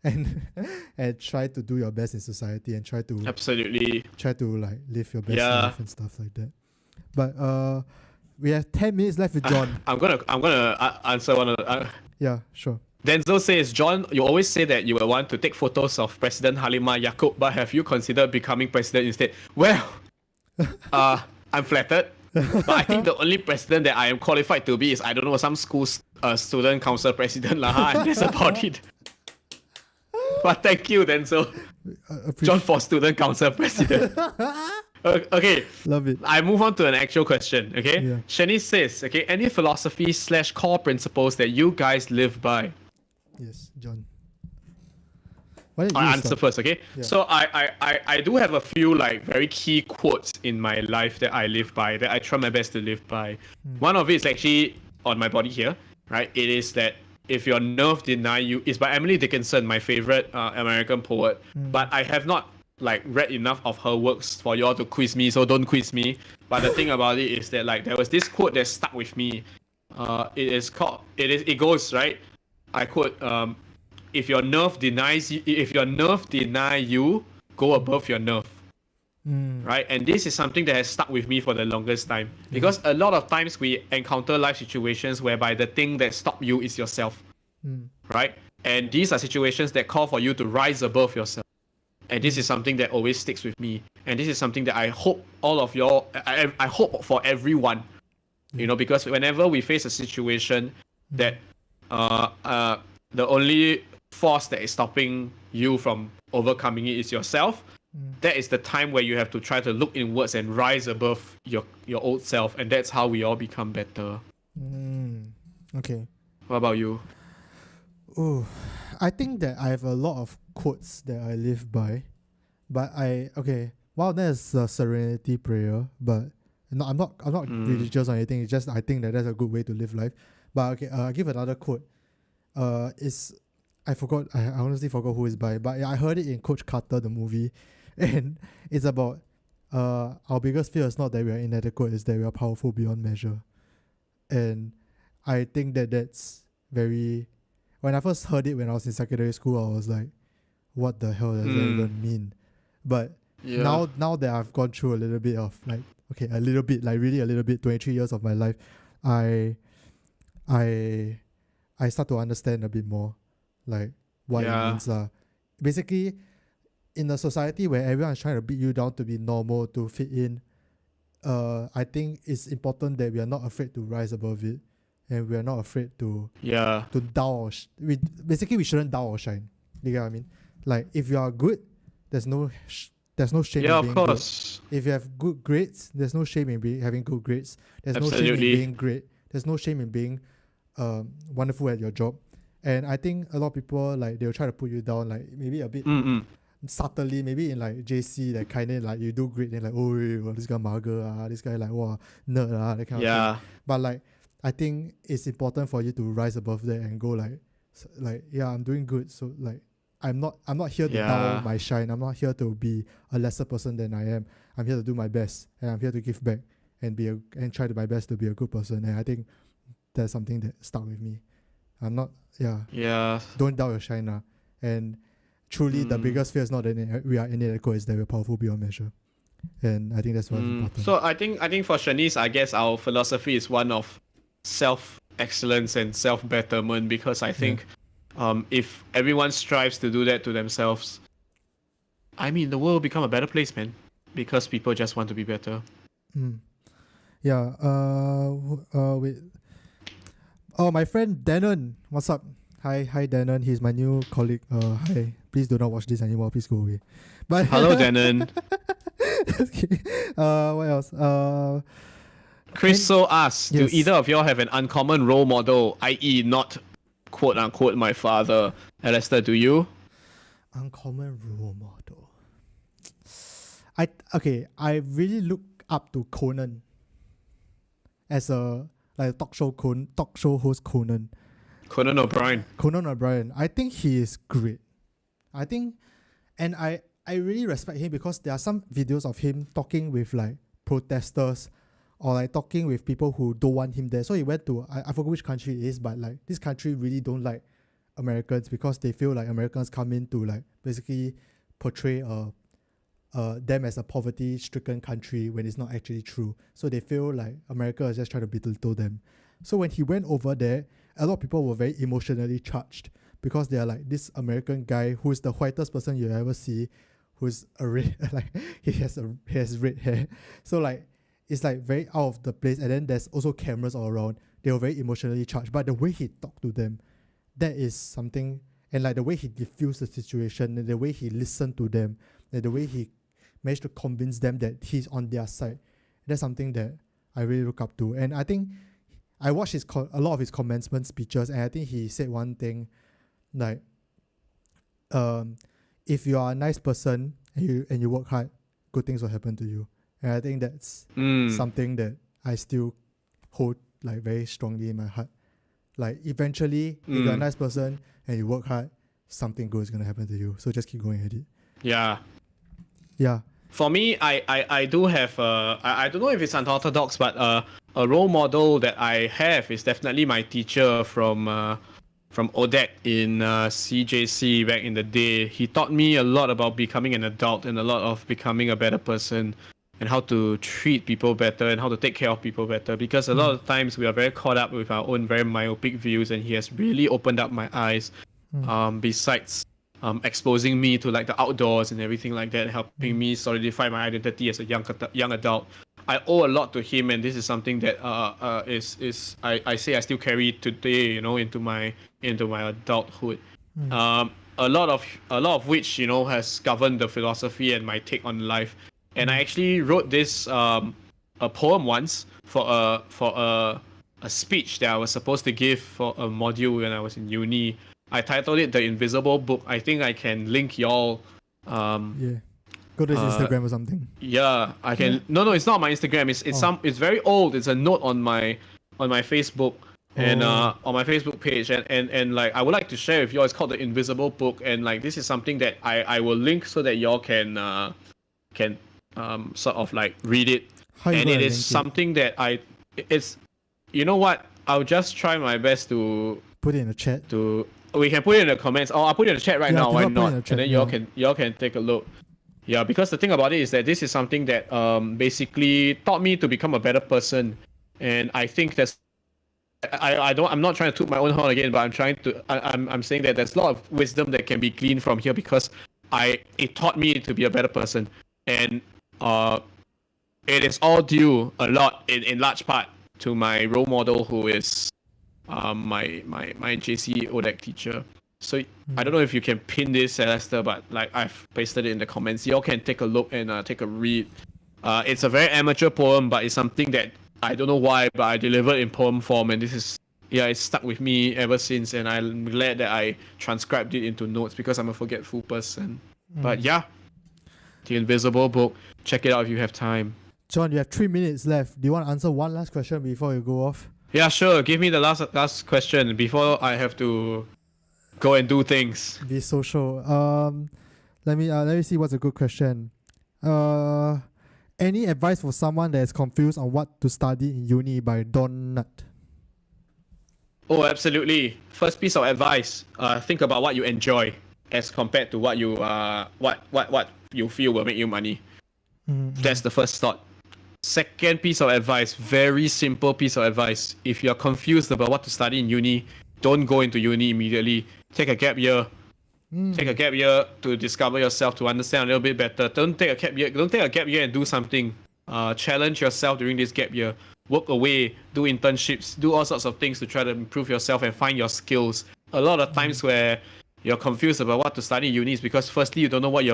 B: and try to do your best in society, and try to like live your best life and stuff like that. But we have 10 minutes left with John.
C: I'm gonna answer one of the.
B: Yeah, sure.
C: Denzel says, John, you always say that you will want to take photos of President Halimah Yacob, but have you considered becoming president instead? Well, I'm flattered. But I think the only president that I am qualified to be is, I don't know, some school's student council president lah. And that's about it. But thank you, Denzel. John for student council president. Okay.
B: Love it.
C: I move on to an actual question. Okay.
B: Yeah.
C: Shani says, okay, any philosophy/core principles that you guys live by?
B: Yes, John. Why don't you
C: I answer
B: start?
C: first, okay?
B: Yeah.
C: So I do have a few like very key quotes in my life that I live by, that I try my best to live by. One of it is actually on my body here, right? It is that if your nerve deny you, is by Emily Dickinson, my favorite American poet. But I have not like read enough of her works for you all to quiz me, so don't quiz me. But the thing about it is that like there was this quote that stuck with me. It goes, right? I quote, if your nerve deny you, go above your nerve. Right? And this is something that has stuck with me for the longest time, because a lot of times we encounter life situations whereby the thing that stops you is yourself. Right? And these are situations that call for you to rise above yourself. And this is something that always sticks with me. And this is something that I hope all of y'all, I hope for everyone, you know, because whenever we face a situation that the only force that is stopping you from overcoming it is yourself, that is the time where you have to try to look inwards and rise above your old self. And that's how we all become better.
B: Okay.
C: What about you?
B: Oh, I think that I have a lot of quotes that I live by, but one of them is the serenity prayer, but No, I'm not religious or anything. It's just I think that that's a good way to live life. But okay, I'll give another quote. I forgot. I honestly forgot who it's by. But I heard it in Coach Carter, the movie, and it's about our biggest fear is not that we are inadequate, it's that we are powerful beyond measure. And I think that that's very. When I first heard it when I was in secondary school, I was like, "What the hell does that even mean?" But now that I've gone through a little bit of like, okay, a little bit, like really a little bit, 23 years of my life, I start to understand a bit more, like what it means. Basically, in a society where everyone is trying to beat you down to be normal, to fit in, I think it's important that we are not afraid to rise above it, and we are not afraid to dull. We shouldn't dull or shine. You get what I mean? Like if you are good, there's no shame in being good. If you have good grades, there's no shame in having good grades. There's no shame in being great. There's no shame in being wonderful at your job. And I think a lot of people, like, they'll try to put you down, like maybe a bit subtly, maybe in like JC, like kind of like you do great, then like, oh, this guy mager, this guy like, wow, nerd, that kind of thing. But like, I think it's important for you to rise above that and go like, I'm doing good. So like, I'm not here to dull my shine. I'm not here to be a lesser person than I am. I'm here to do my best, and I'm here to give back and try my best to be a good person. And I think that's something that stuck with me. I'm not, don't doubt your shine. And truly, the biggest fear is not that we are inadequate, it's that we're powerful beyond measure. And I think that's what's important.
C: So I think for Shanice, I guess our philosophy is one of self-excellence and self-betterment, because I think if everyone strives to do that to themselves, I mean, the world will become a better place, man, because people just want to be better.
B: Yeah. Wait. Oh, my friend Denon, what's up? Hi Denon. He's my new colleague. Hi. Please do not watch this anymore. Please go away. But
C: hello, Denon.
B: Okay. What else?
C: Chris So asks,
B: yes.
C: Do either of y'all have an uncommon role model, i.e. not quote unquote my father? Alistair, do you?
B: Uncommon role model. I really look up to Conan as a talk show host Conan.
C: Conan O'Brien.
B: I think he is great. I really respect him because there are some videos of him talking with like protesters or like talking with people who don't want him there. So he went to, I forgot which country it is, but like this country really don't like Americans because they feel like Americans come in to like basically portray them as a poverty-stricken country when it's not actually true. So they feel like America is just trying to belittle them. So when he went over there, a lot of people were very emotionally charged because they are like, this American guy who's the whitest person you ever see, who's a red, like he has red hair. So like it's like very out of the place. And then there's also cameras all around. They were very emotionally charged. But the way he talked to them, that is something. And like the way he diffused the situation, and the way he listened to them, and the way he managed to convince them that he's on their side, that's something that I really look up to. And I think I watched a lot of his commencement speeches, and I think he said one thing like, if you are a nice person and you work hard, good things will happen to you. And I think that's something that I still hold like very strongly in my heart. Like eventually, if you're a nice person and you work hard, something good is gonna happen to you. So just keep going at it. Yeah.
C: For me, I do have I don't know if it's unorthodox, but a role model that I have is definitely my teacher from ODEC in CJC back in the day. He taught me a lot about becoming an adult and a lot of becoming a better person and how to treat people better and how to take care of people better, because a lot of times we are very caught up with our own very myopic views, and he has really opened up my eyes. Besides exposing me to like the outdoors and everything like that, helping me solidify my identity as a young adult. I owe a lot to him, and this is something that I say I still carry today, into my adulthood. A lot of which has governed the philosophy and my take on life. And I actually wrote this a poem once for a speech that I was supposed to give for a module when I was in uni. I titled it The Invisible Book. I think I can link y'all
B: Go to his Instagram or something.
C: Yeah, I can. No, it's not my Instagram. It's very old. It's a note on my Facebook and on my Facebook page, and like I would like to share with you all. It's called The Invisible Book, and like this is something that I will link so that y'all can sort of like read it.
B: How you
C: And
B: gonna
C: it is
B: link
C: something that it's, you know what? I'll just try my best to
B: Put it in the chat.
C: we can put it in the comments. I'll put it in the chat right
B: Yeah,
C: now. Why
B: put it in
C: not?
B: the chat,
C: And then y'all can take a look. Yeah, because the thing about it is that this is something that basically taught me to become a better person, and I think that's I'm not trying to toot my own horn again, but I'm saying that there's a lot of wisdom that can be gleaned from here because it taught me to be a better person, and it is all due a lot in large part to my role model, who is my JC ODEC teacher. So I don't know if you can pin this, Celeste, but like I've pasted it in the comments. Y'all can take a look and take a read. It's a very amateur poem, but it's something that I don't know why, but I delivered in poem form, and it's stuck with me ever since, and I'm glad that I transcribed it into notes because I'm a forgetful person. But yeah, The Invisible Book. Check it out if you have time.
B: John, you have 3 minutes left. Do you want to answer one last question before you go off?
C: Yeah, sure. Give me the last question before I have to go and do things.
B: Be social. Let me see what's a good question. Any advice for someone that is confused on what to study in uni by Don Nut?
C: Oh, absolutely. First piece of advice: think about what you enjoy as compared to what you what you feel will make you money. That's the first thought. Second piece of advice, very simple piece of advice. If you're confused about what to study in uni, don't go into uni immediately. Take a gap year. Take a gap year to discover yourself, to understand a little bit better. Don't take a gap year and do something. Challenge yourself during this gap year. Work away, do internships, do all sorts of things to try to improve yourself and find your skills. A lot of times where you're confused about what to study in uni is because firstly you don't know what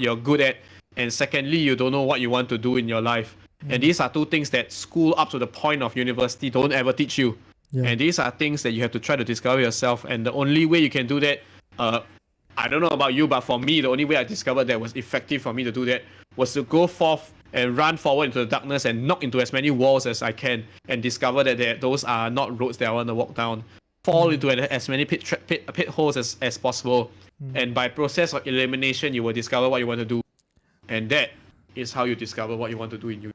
C: you're good at, and secondly you don't know what you want to do in your life. And these are two things that school up to the point of university don't ever teach you.
B: Yeah.
C: And these are things that you have to try to discover yourself. And the only way you can do that, I don't know about you, but for me, the only way I discovered that was effective for me to do that was to go forth and run forward into the darkness and knock into as many walls as I can and discover that those are not roads that I want to walk down. Fall into as many pit holes as possible. And by process of elimination, you will discover what you want to do. And that is how you discover what you want to do in uni.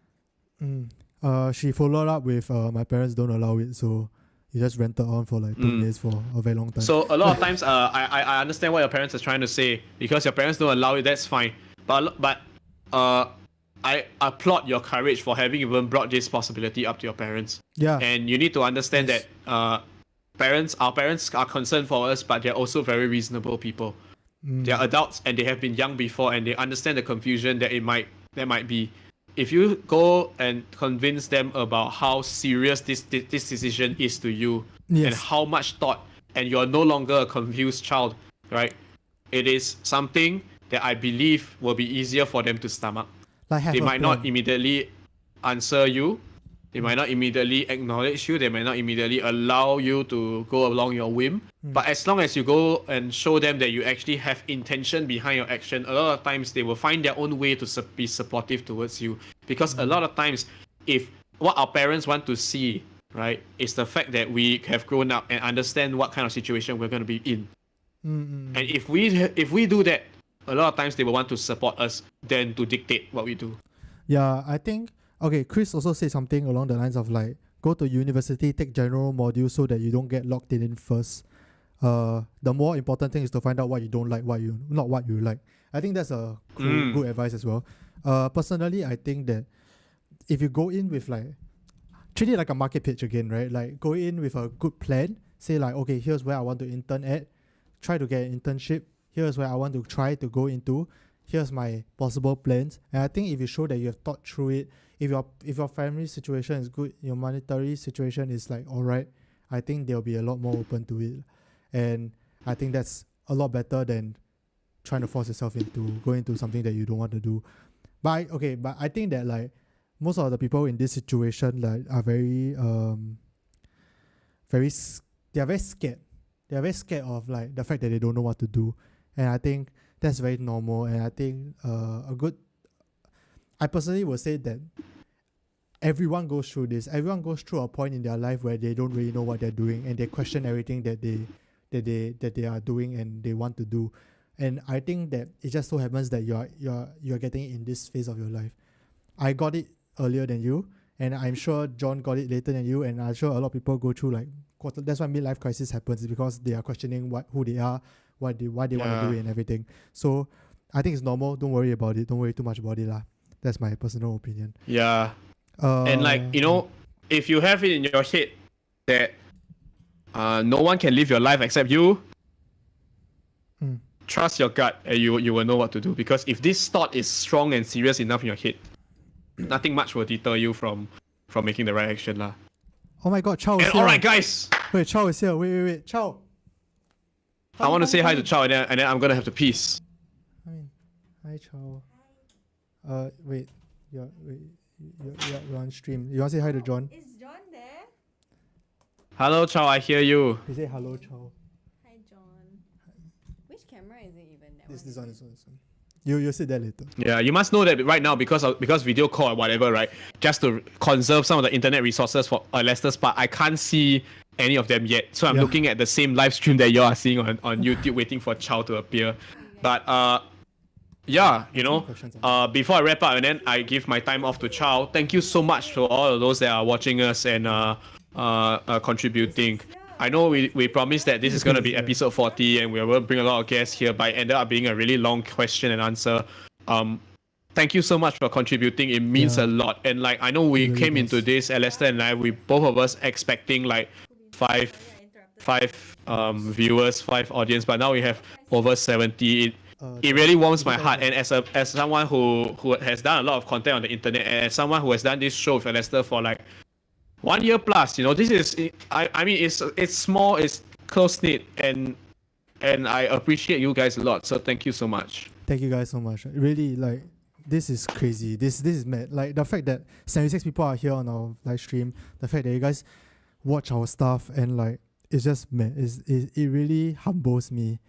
B: She followed up with my parents don't allow it, so you just rented on for like 2 days for a very long time.
C: So a lot of times, I understand what your parents are trying to say because your parents don't allow it. That's fine, but I applaud your courage for having even brought this possibility up to your parents.
B: Yeah.
C: And you need to understand that our parents are concerned for us, but they're also very reasonable people. They're adults and they have been young before, and they understand the confusion that there might be. If you go and convince them about how serious this decision is to you, and how much thought, and you're no longer a confused child, right? It is something that I believe will be easier for them to stomach. They might not immediately answer you. They might not immediately acknowledge you. They might not immediately allow you to go along your whim. But as long as you go and show them that you actually have intention behind your action, a lot of times they will find their own way to be supportive towards you. Because a lot of times, if what our parents want to see, right, is the fact that we have grown up and understand what kind of situation we're going to be in. And if we do that, a lot of times they will want to support us than to dictate what we do.
B: Yeah, I think, okay, Chris also said something along the lines of like, go to university, take general modules so that you don't get locked in first. The more important thing is to find out what you don't like, not what you like. I think that's a good advice as well. Personally, I think that if you go in with like, treat it like a market pitch again, right? Like go in with a good plan, say like, okay, here's where I want to intern at, try to get an internship, here's where I want to try to go into, here's my possible plans. And I think if you show that you have thought through it, if your family situation is good, your monetary situation is like alright, I think they'll be a lot more open to it. And I think that's a lot better than trying to force yourself into going into something that you don't want to do. But I think that like most of the people in this situation like are very they're very scared. They're very scared of like the fact that they don't know what to do. And I think that's very normal, and I think I personally would say that everyone goes through this. Everyone goes through a point in their life where they don't really know what they're doing, and they question everything that they are doing and they want to do. And I think that it just so happens that you're getting it in this phase of your life. I got it earlier than you, and I'm sure John got it later than you, and I'm sure a lot of people go through like that's why midlife crisis happens, because they are questioning who they are, why they want to do it and everything. So I think it's normal. Don't worry about it. Don't worry too much about it lah. That's my personal opinion.
C: Yeah. And like, you know, if you have it in your head that no one can live your life except you, trust your gut and you will know what to do. Because if this thought is strong and serious enough in your head, nothing much will deter you from making the right action lah.
B: Oh my god, Chao is here.
C: Alright guys!
B: Wait, Chao is here. Wait. Chao.
C: I want to say hi to Chao and then I'm gonna have to peace.
B: Hi Chao. Wait. You're on stream. You want to say hi to John?
D: Is John there?
C: Hello Chao, I hear you.
B: You say hello, Chao.
D: Hi John. Which camera is it even? That
B: This one. You'll see that later.
C: Yeah, you must know that right now because video call or whatever, right? Just to conserve some of the internet resources for Lester's part, I can't see any of them yet. So I'm looking at the same live stream that you are seeing on YouTube, waiting for Chao to appear. But yeah, you know, before I wrap up and then I give my time off to Chao, thank you so much to all of those that are watching us and contributing. I know we promised that this is going to be episode 40 and we will bring a lot of guests here, but it ended up being a really long question and answer. Thank you so much for contributing. It means a lot. And like, I know we came into this, Lester and I, we both of us expecting like five viewers, 5 audience, but now we have over 70. It really warms my heart. And as someone who has done a lot of content on the internet, and as someone who has done this show with Lester for like 1 year plus, you know, this is, I mean, it's small, it's close knit, and I appreciate you guys a lot. So thank you so much.
B: Thank you guys so much. Really, like, this is crazy. This is mad. Like the fact that 76 people are here on our live stream, the fact that you guys watch our stuff, and like, it's just mad. It really humbles me,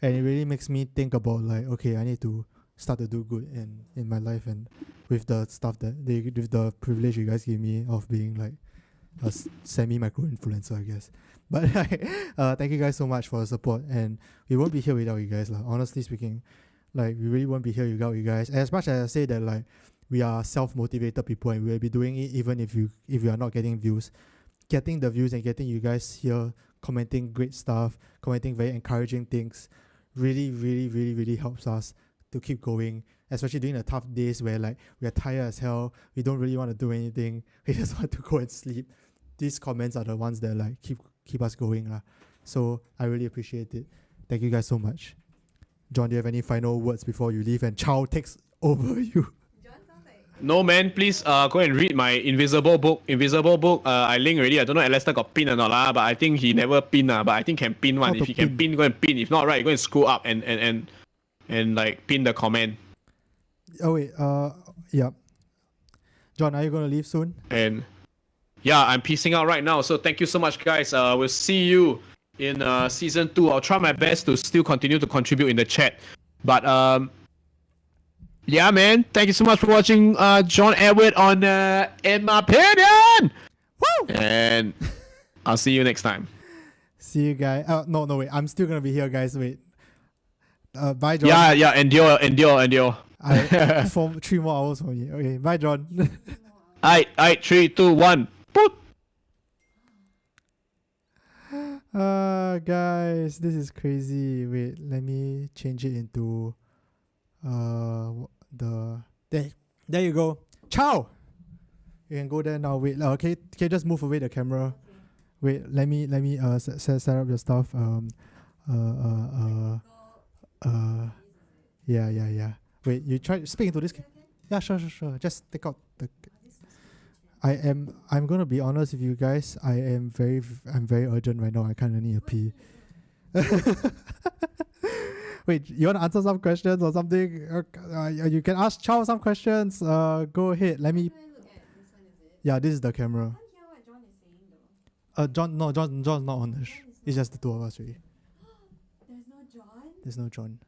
B: and it really makes me think about like, okay, I need to start to do good in my life, and with the stuff with the privilege you guys give me of being like a semi-micro influencer, I guess. But like, thank you guys so much for the support, and we won't be here without you guys lah. Honestly speaking, like, we really won't be here without you guys. As much as I say that like we are self-motivated people and we'll be doing it even if you are not getting views, getting the views and getting you guys here commenting great stuff, commenting very encouraging things, really helps us to keep going, especially during the tough days where like we are tired as hell, we don't really want to do anything, we just want to go and sleep. These comments are the ones that like keep us going lah. So I really appreciate it. Thank you guys so much. John, do you have any final words before you leave and Chao takes over you?
C: No man, please go and read my Invisible book. I link already. I don't know if Lester got pin or not lah, but I think he never pin but I think can pin one. If he can pin, go and pin. If not, right, go and scroll up and like pin the comment.
B: Oh wait, yeah. John, are you gonna leave soon?
C: And yeah, I'm peacing out right now. So thank you so much, guys. We'll see you in season 2. I'll try my best to still continue to contribute in the chat. But yeah, man. Thank you so much for watching John Edward on In My Opinion. Woo! And I'll see you next time.
B: See you guys. No, wait. I'm still gonna be here, guys. Wait. Bye, John.
C: Yeah. Endure.
B: For 3 more hours for me. Okay, bye, John.
C: Alright, 3, 2, 1. Boop.
B: Guys, this is crazy. Wait, let me change it into there you go. Ciao. You can go there now. Wait, okay, just move away the camera. Wait, let me set up your stuff. Yeah. Wait, you try speaking to this. Yeah, sure. Just take out the. I'm gonna be honest with you guys. I'm very urgent right now. I kind of need a pee. Wait, you want to answer some questions or something? You can ask Chao some questions. Go ahead. Let me. Yeah, this is the camera. John's not on the. It's just the two of us, really.
D: There's no John?
B: There's no John.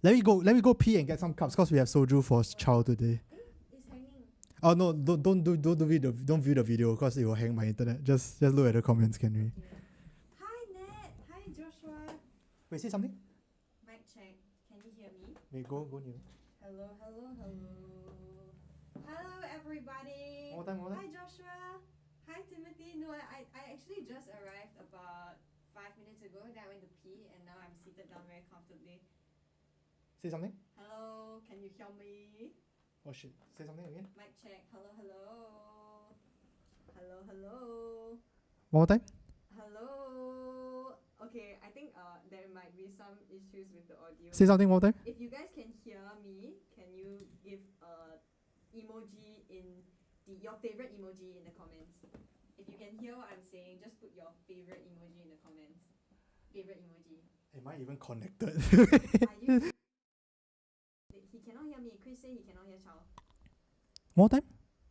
B: Let me go pee and get some cups because we have soju for Chow today.
D: It's hanging.
B: Oh no, don't view the video because it will hang my internet. Just look at the comments, can we?
D: Hi Nat. Hi Joshua.
B: Wait, say something?
D: Mic check. Can you hear me?
B: Wait, go near.
D: Hello. Hello everybody.
B: More time.
D: Hi Joshua. Hi Timothy. No, I actually just arrived about 5 minutes ago. Then I went to pee and now I'm seated down very comfortably.
B: Say something?
D: Hello, can you hear me?
B: Oh shit, say something again.
D: Mic check. Hello.
B: One more time?
D: Hello. Okay, I think there might be some issues with the audio.
B: Say something more time?
D: If you guys can hear me, can you give emoji in your favorite emoji in the comments? If you can hear what I'm saying, just put your favorite emoji in the comments. Favorite emoji.
B: Am I even connected?
D: Are you? He cannot hear me. Chris said he cannot hear Chow.
B: More time?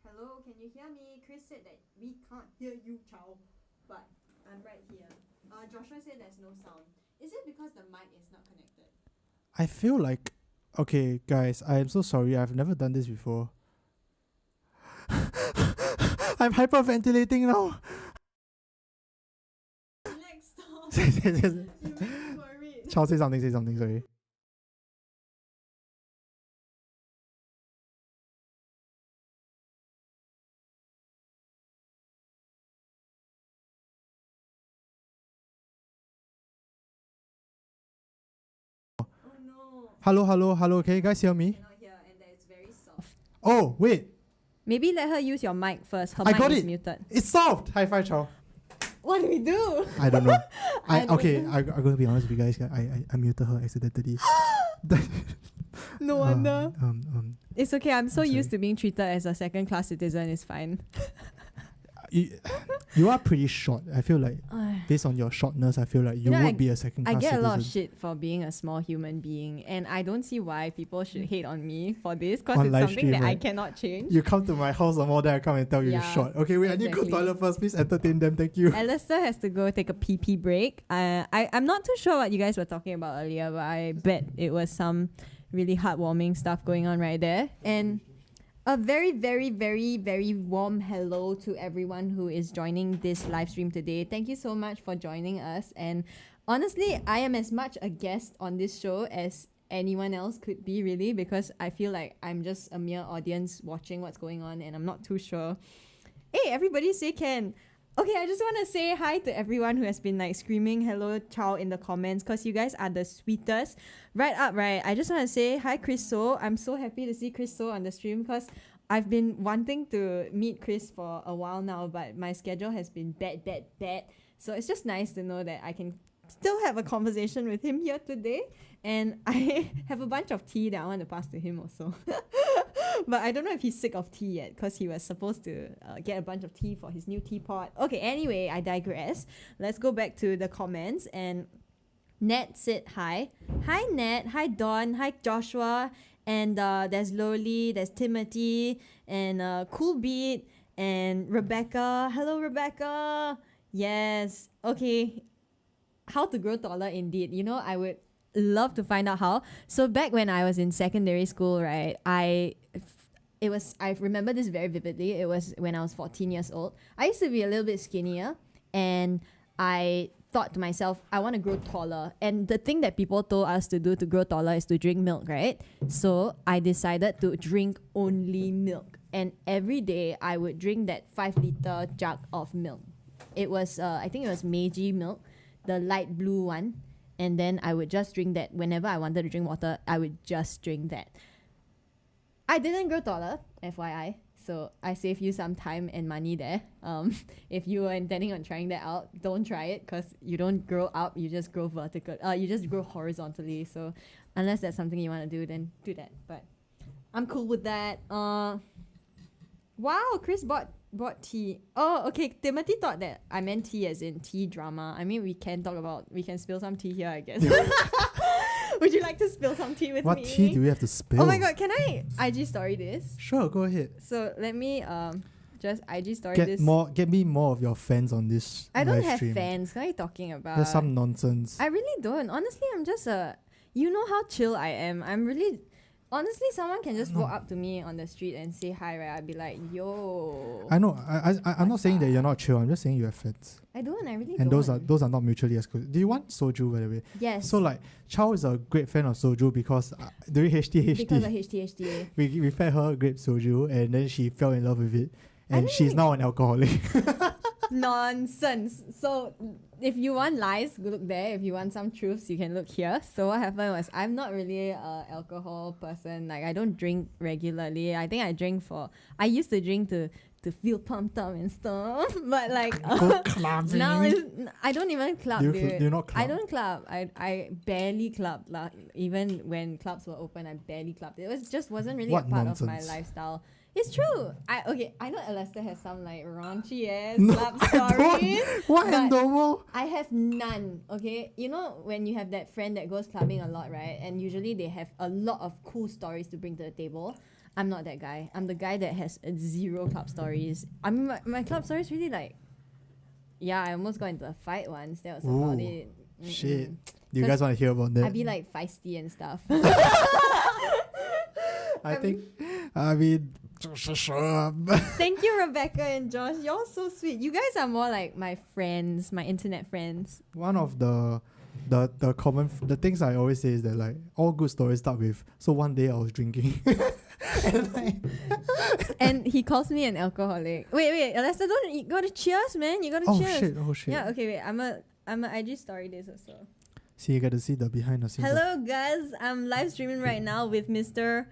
D: Hello, can you hear me? Chris said that we can't hear you, Chow. But I'm right here. Joshua said there's no sound. Is it because the mic is not connected?
B: I feel like... Okay, guys, I am so sorry. I've never done this before. I'm hyperventilating now.
D: Relax, stop.
B: Say
D: You make me worried.
B: Chow, say something, sorry.
D: Oh no.
B: Hello, can you guys hear me?
D: Cannot hear, and that it's very soft.
B: Oh, wait,
D: Maybe let her use your mic first. Her
B: I
D: mic
B: got
D: is
B: it.
D: muted.
B: It's solved! High five, Chow.
D: What do we do?
B: I don't know.
D: I don't know.
B: I'm gonna be honest with you guys. I muted her accidentally.
D: No wonder. It's okay. I'm so
B: I'm
D: used
B: sorry.
D: to being treated as a second-class citizen. It's fine.
B: You are pretty short. I feel like based on your shortness, I feel like you
D: know,
B: would be a second
D: I
B: class
D: get a
B: citizen.
D: lot of shit for being a small human being, and I don't see why people should hate on me for this because
B: On
D: it's
B: live
D: something
B: stream,
D: that I
B: right?
D: cannot change.
B: You come to my house or more, then I come and tell you you're
D: Yeah,
B: short. Okay, wait, I need to go
D: exactly.
B: toilet first. Please entertain them. Thank you.
D: Alistair has to go take a pee break. I'm not too sure what you guys were talking about earlier, but I bet it was some really heartwarming stuff going on right there. And a very, very, very, very warm hello to everyone who is joining this live stream today. Thank you so much for joining us. And honestly, I am as much a guest on this show as anyone else could be, really, because I feel like I'm just a mere audience watching what's going on and I'm not too sure. Hey, everybody say can. Okay, I just want to say hi to everyone who has been like screaming hello Chow in the comments because you guys are the sweetest. Right up, right? I just want to say hi Chris So. I'm so happy to see Chris So on the stream because I've been wanting to meet Chris for a while now, but my schedule has been bad. So it's just nice to know that I can still have a conversation with him here today. And I have a bunch of tea that I want to pass to him also. But I don't know if he's sick of tea yet because he was supposed to get a bunch of tea for his new teapot. Okay, anyway, I digress. Let's go back to the comments. And Nat said hi. Hi, Nat. Hi, Dawn. Hi, Joshua. And there's Loli. There's Timothy. And Cool Beat. And Rebecca. Hello, Rebecca. Yes. Okay. How to grow taller, indeed. You know, I would love to find out how. So back when I was in secondary school, right, I remember this very vividly. It was when I was 14 years old. I used to be a little bit skinnier, and I thought to myself, I want to grow taller. And the thing that people told us to do to grow taller is to drink milk, right? So I decided to drink only milk. And every day I would drink that 5-liter jug of milk. It was, I think it was Meiji milk, the light blue one. And then I would just drink that. Whenever I wanted to drink water, I would just drink that. I didn't grow taller, FYI. So I save you some time and money there. If you are intending on trying that out, don't try it because you don't grow up, you just grow vertical. You just grow horizontally. So unless that's something you want to do, then do that. But I'm cool with that. Wow, Chris bought tea. Oh, okay. Timothy thought that I meant tea as in tea drama. I mean, we can spill some tea here, I guess. Would you like to spill some tea with me?
B: What tea do we have to spill?
D: Oh my god, can I IG story this?
B: Sure, go ahead.
D: So let me just IG story
B: Get
D: this.
B: me more of your fans on this
D: I don't
B: live
D: have
B: stream.
D: fans. What are you talking about?
B: There's some nonsense.
D: I really don't. Honestly, I'm just a... you know how chill I am. I'm really, honestly, someone can just walk up to me on the street and say hi, right? I'd be like, yo.
B: I know. I'm not saying that you're not chill. I'm just saying you have friends.
D: I don't. I really
B: And
D: don't.
B: those are not mutually exclusive. Do you want soju, by the way?
D: Yes.
B: So like, Chow is a great fan of soju because during HTHT,
D: because of HTHTA.
B: we fed her grape soju and then she fell in love with it.
D: I
B: And
D: don't
B: she's
D: think-
B: now an alcoholic.
D: Nonsense. So if you want lies, go look there. If you want some truths, you can look here. So what happened was I'm not really a alcohol person. Like I don't drink regularly. I think I used to drink to feel pumped up and stuff. But like
B: Go clubbing.
D: now I don't even club,
B: Do
D: dude.
B: you not club?
D: I don't club. I barely club. Like, even when clubs were open, I barely clubbed. It wasn't really
B: What
D: a part of my
B: nonsense.
D: lifestyle. It's true. I know Alester has some like raunchy ass
B: No,
D: club
B: I don't.
D: stories.
B: What
D: but
B: in the world?
D: I have none. Okay, you know when you have that friend that goes clubbing a lot, right? And usually they have a lot of cool stories to bring to the table. I'm not that guy. I'm the guy that has zero club stories. I mean, my club stories really like. Yeah, I almost got into a fight once. That was about
B: Ooh,
D: it.
B: Shit. Do you
D: 'Cause
B: guys want to hear about that?
D: I'd be like feisty and stuff.
B: I mean,
D: Thank you, Rebecca and Josh. You're so sweet. You guys are more like my friends, my internet friends.
B: one of the common the things I always say is that like all good stories start with so one day I was drinking. And like,
D: And he calls me an alcoholic. Wait, Alester, you gotta cheers, man. You gotta
B: oh
D: cheers.
B: shit.
D: Yeah, okay, wait. I'm a IG story this also.
B: See, you got to see the behind the scenes.
D: Hello guys, I'm live streaming right now with Mr.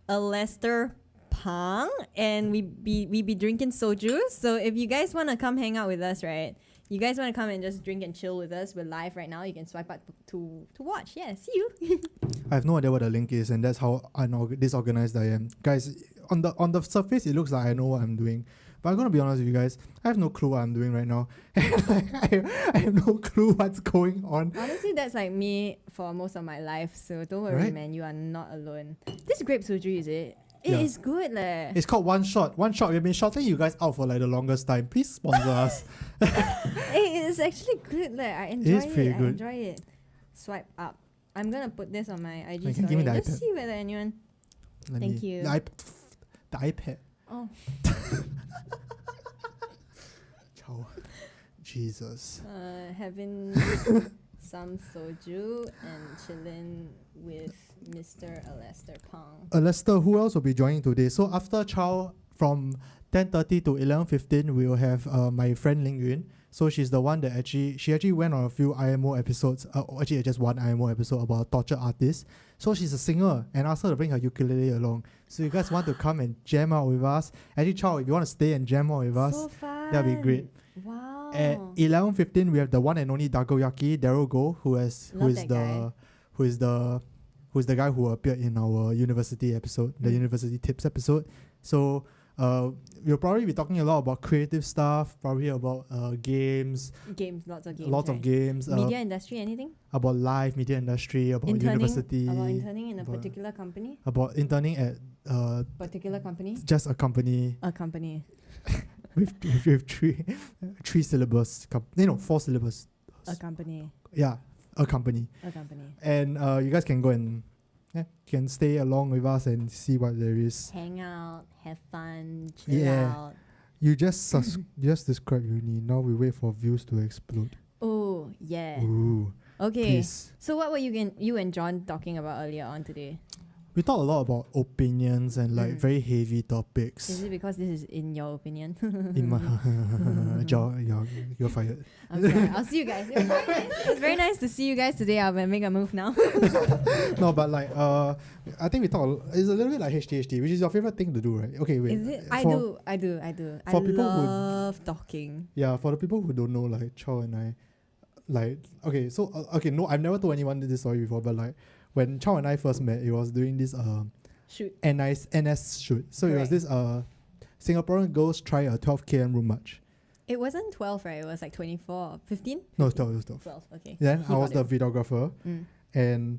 D: Alester Pang, and we be drinking soju. So if you guys want to come hang out with us, right? You guys want to come and just drink and chill with us? We're live right now. You can swipe up to watch. Yeah, see you.
B: I have no idea what the link is, and that's how disorganized I am. Guys, on the surface, it looks like I know what I'm doing. But I'm going to be honest with you guys, I have no clue what I'm doing right now. I have no clue what's going on.
D: Honestly, that's like me for most of my life. So don't worry,
B: Right?
D: man. You are not alone. This grape soju, is it? It
B: Yeah.
D: is good, leh.
B: It's called One Shot. One Shot. We've been shouting you guys out for like the longest time. Please sponsor us.
D: It's actually good, leh. I enjoy
B: is pretty
D: it.
B: good.
D: I enjoy it. Swipe up. I'm gonna put this on my IG
B: Can
D: story.
B: give me the
D: Just
B: iPad.
D: see whether anyone. Thank you.
B: The iPad.
D: Oh,
B: Ciao. Jesus.
D: having some soju and chilling with Mr. Alester Pang.
B: Lester, who else will be joining today? So after Chow, from 10:30 to 11:15, we will have my friend Ling Yun. So she's the one that she actually went on a few IMO episodes. Actually, just one IMO episode about torture artists. So she's a singer, and asked her to bring her ukulele along. So you guys want to come and jam out with us? Actually, Chow, if you want to stay and jam out with us,
D: So fun.
B: that'd be great.
D: Wow.
B: At 11:15, we have the one and only Dagoyaki Daryl Go, who is
D: Love that guy.
B: the guy who appeared in our university episode, the university tips episode. So we'll probably be talking a lot about creative stuff, probably about games,
D: Games, lots of games.
B: lots of
D: right?
B: games,
D: Media industry, anything?
B: about live media industry, about university,
D: About interning in a
B: about-
D: particular company?
B: about interning at
D: Particular company?
B: just a company
D: A company.
B: with three syllables, 4 syllables.
D: A company.
B: Yeah, a company.
D: A company.
B: And you guys can go and can stay along with us and see what there is.
D: Hang out, have fun, chill
B: Yeah.
D: out.
B: You just just describe uni. Now we wait for views to explode.
D: Oh, yeah.
B: Ooh,
D: Okay.
B: please.
D: So what were you and John talking about earlier on today?
B: We talk a lot about opinions and like very heavy
D: Is
B: topics.
D: it because this is in your opinion?
B: In my you're fired.
D: I'm sorry. I'll see you guys. It's very nice to see you guys today. I'll make a move now.
B: No, but like I think we talk. It's a little bit like HTHT, which is your favorite thing to do, right? Okay, wait.
D: Is it? I
B: For-
D: do. I
B: for people who-
D: love talking.
B: Yeah, for the people who don't know, like Chow and I, like no, I've never told anyone this story before, but like when Chow and I first met, it was during this
D: Shoot.
B: NS shoot. So it was
D: Correct.
B: this Singaporean girls try a 12 km room march.
D: It wasn't 12, right? It was like 24, 15?
B: No, it was 12.
D: 12, okay.
B: Then
D: He
B: I was
D: got
B: the videographer,
D: Mm,
B: and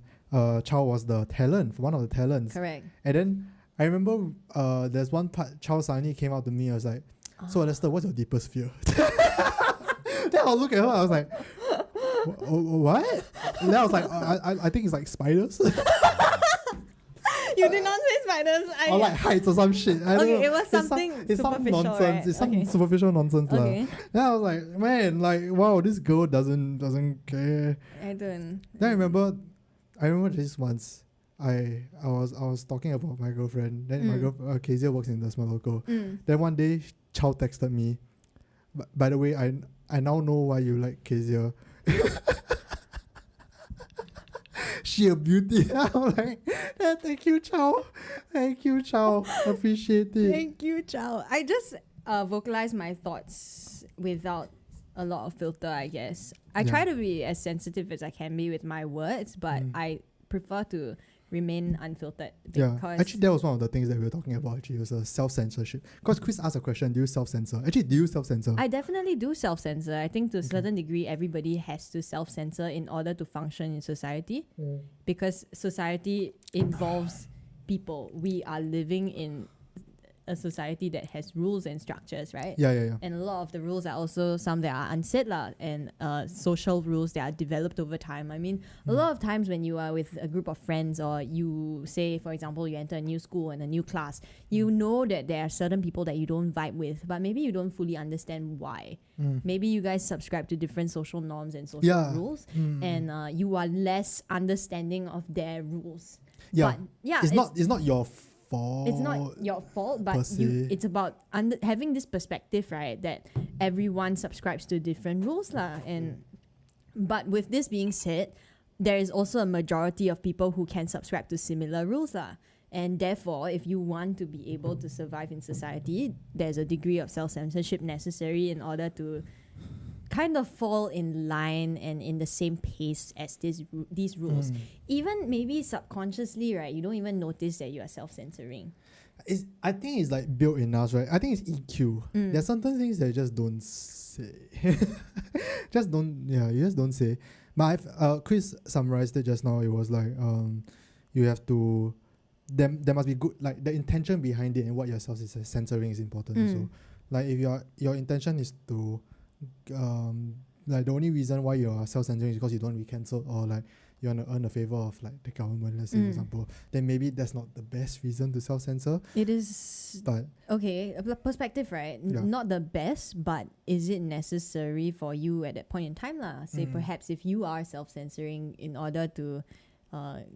B: Chow was the talent, one of the talents.
D: correct.
B: And then I remember there's one part Chow suddenly came out to me. I was like, "So Lester, what's your deepest fear?" Then I'll look at her. I was like, What? Then I was like, I think it's like spiders.
D: You did not say spiders.
B: Or like heights or some shit. I don't know.
D: It was something
B: It's some
D: superficial,
B: nonsense.
D: right?
B: It's some
D: Okay.
B: superficial nonsense.
D: Okay.
B: Then I was like, man, like, wow, this girl doesn't care.
D: I don't.
B: Then I remember this once. I was talking about my girlfriend. Then my girlfriend, Kezia, works in the small local. Then one day, Chow texted me. By the way, I now know why you like Kezia. She a beauty. I'm like, thank you, Chow. Thank you, Chow. Appreciate it.
D: Thank you, Chow. I just vocalize my thoughts without a lot of filter, I guess. I try to be as sensitive as I can be with my words, but I prefer to remain unfiltered.
B: Yeah,
D: Because
B: actually, that was one of the things that we were talking about. Actually, it was self-censorship. Because Chris asked a question: do you self-censor? Actually, do you self-censor?
D: I definitely do self-censor. I think to a certain degree, everybody has to self-censor in order to function in society, because society involves people. We are living in a society that has rules and structures, right?
B: Yeah.
D: And a lot of the rules are also some that are unsaid and social rules that are developed over time. I mean, a lot of times when you are with a group of friends, or you say, for example, you enter a new school and a new class, you know that there are certain people that you don't vibe with, but maybe you don't fully understand why. Maybe you guys subscribe to different social norms and social rules, and you are less understanding of their rules.
B: Yeah.
D: But yeah,
B: It's not your fault.
D: it's not your fault, but it's about having this perspective, right? That everyone subscribes to different rules, lah. But with this being said, there is also a majority of people who can subscribe to similar rules, lah. And therefore, if you want to be able to survive in society, there's a degree of self-censorship necessary in order to kind of fall in line and in the same pace as these rules. Even maybe subconsciously, right? You don't even notice that you are self-censoring.
B: I think it's like built in us, right? I think it's EQ. There's certain things that you just don't say. You just don't say. But Chris summarized it just now. It was like you have to. There must be good, like the intention behind it and what yourself is censoring is important. So, like if your intention is to like the only reason why you are self-censoring is because you don't want to be cancelled, or like you want to earn a favor of like the government, let's say for example, then maybe that's not the best reason to self-censor.
D: It is,
B: but
D: okay, a perspective, right? Not the best, but is it necessary for you at that point in time, lah? Say perhaps if you are self-censoring in order to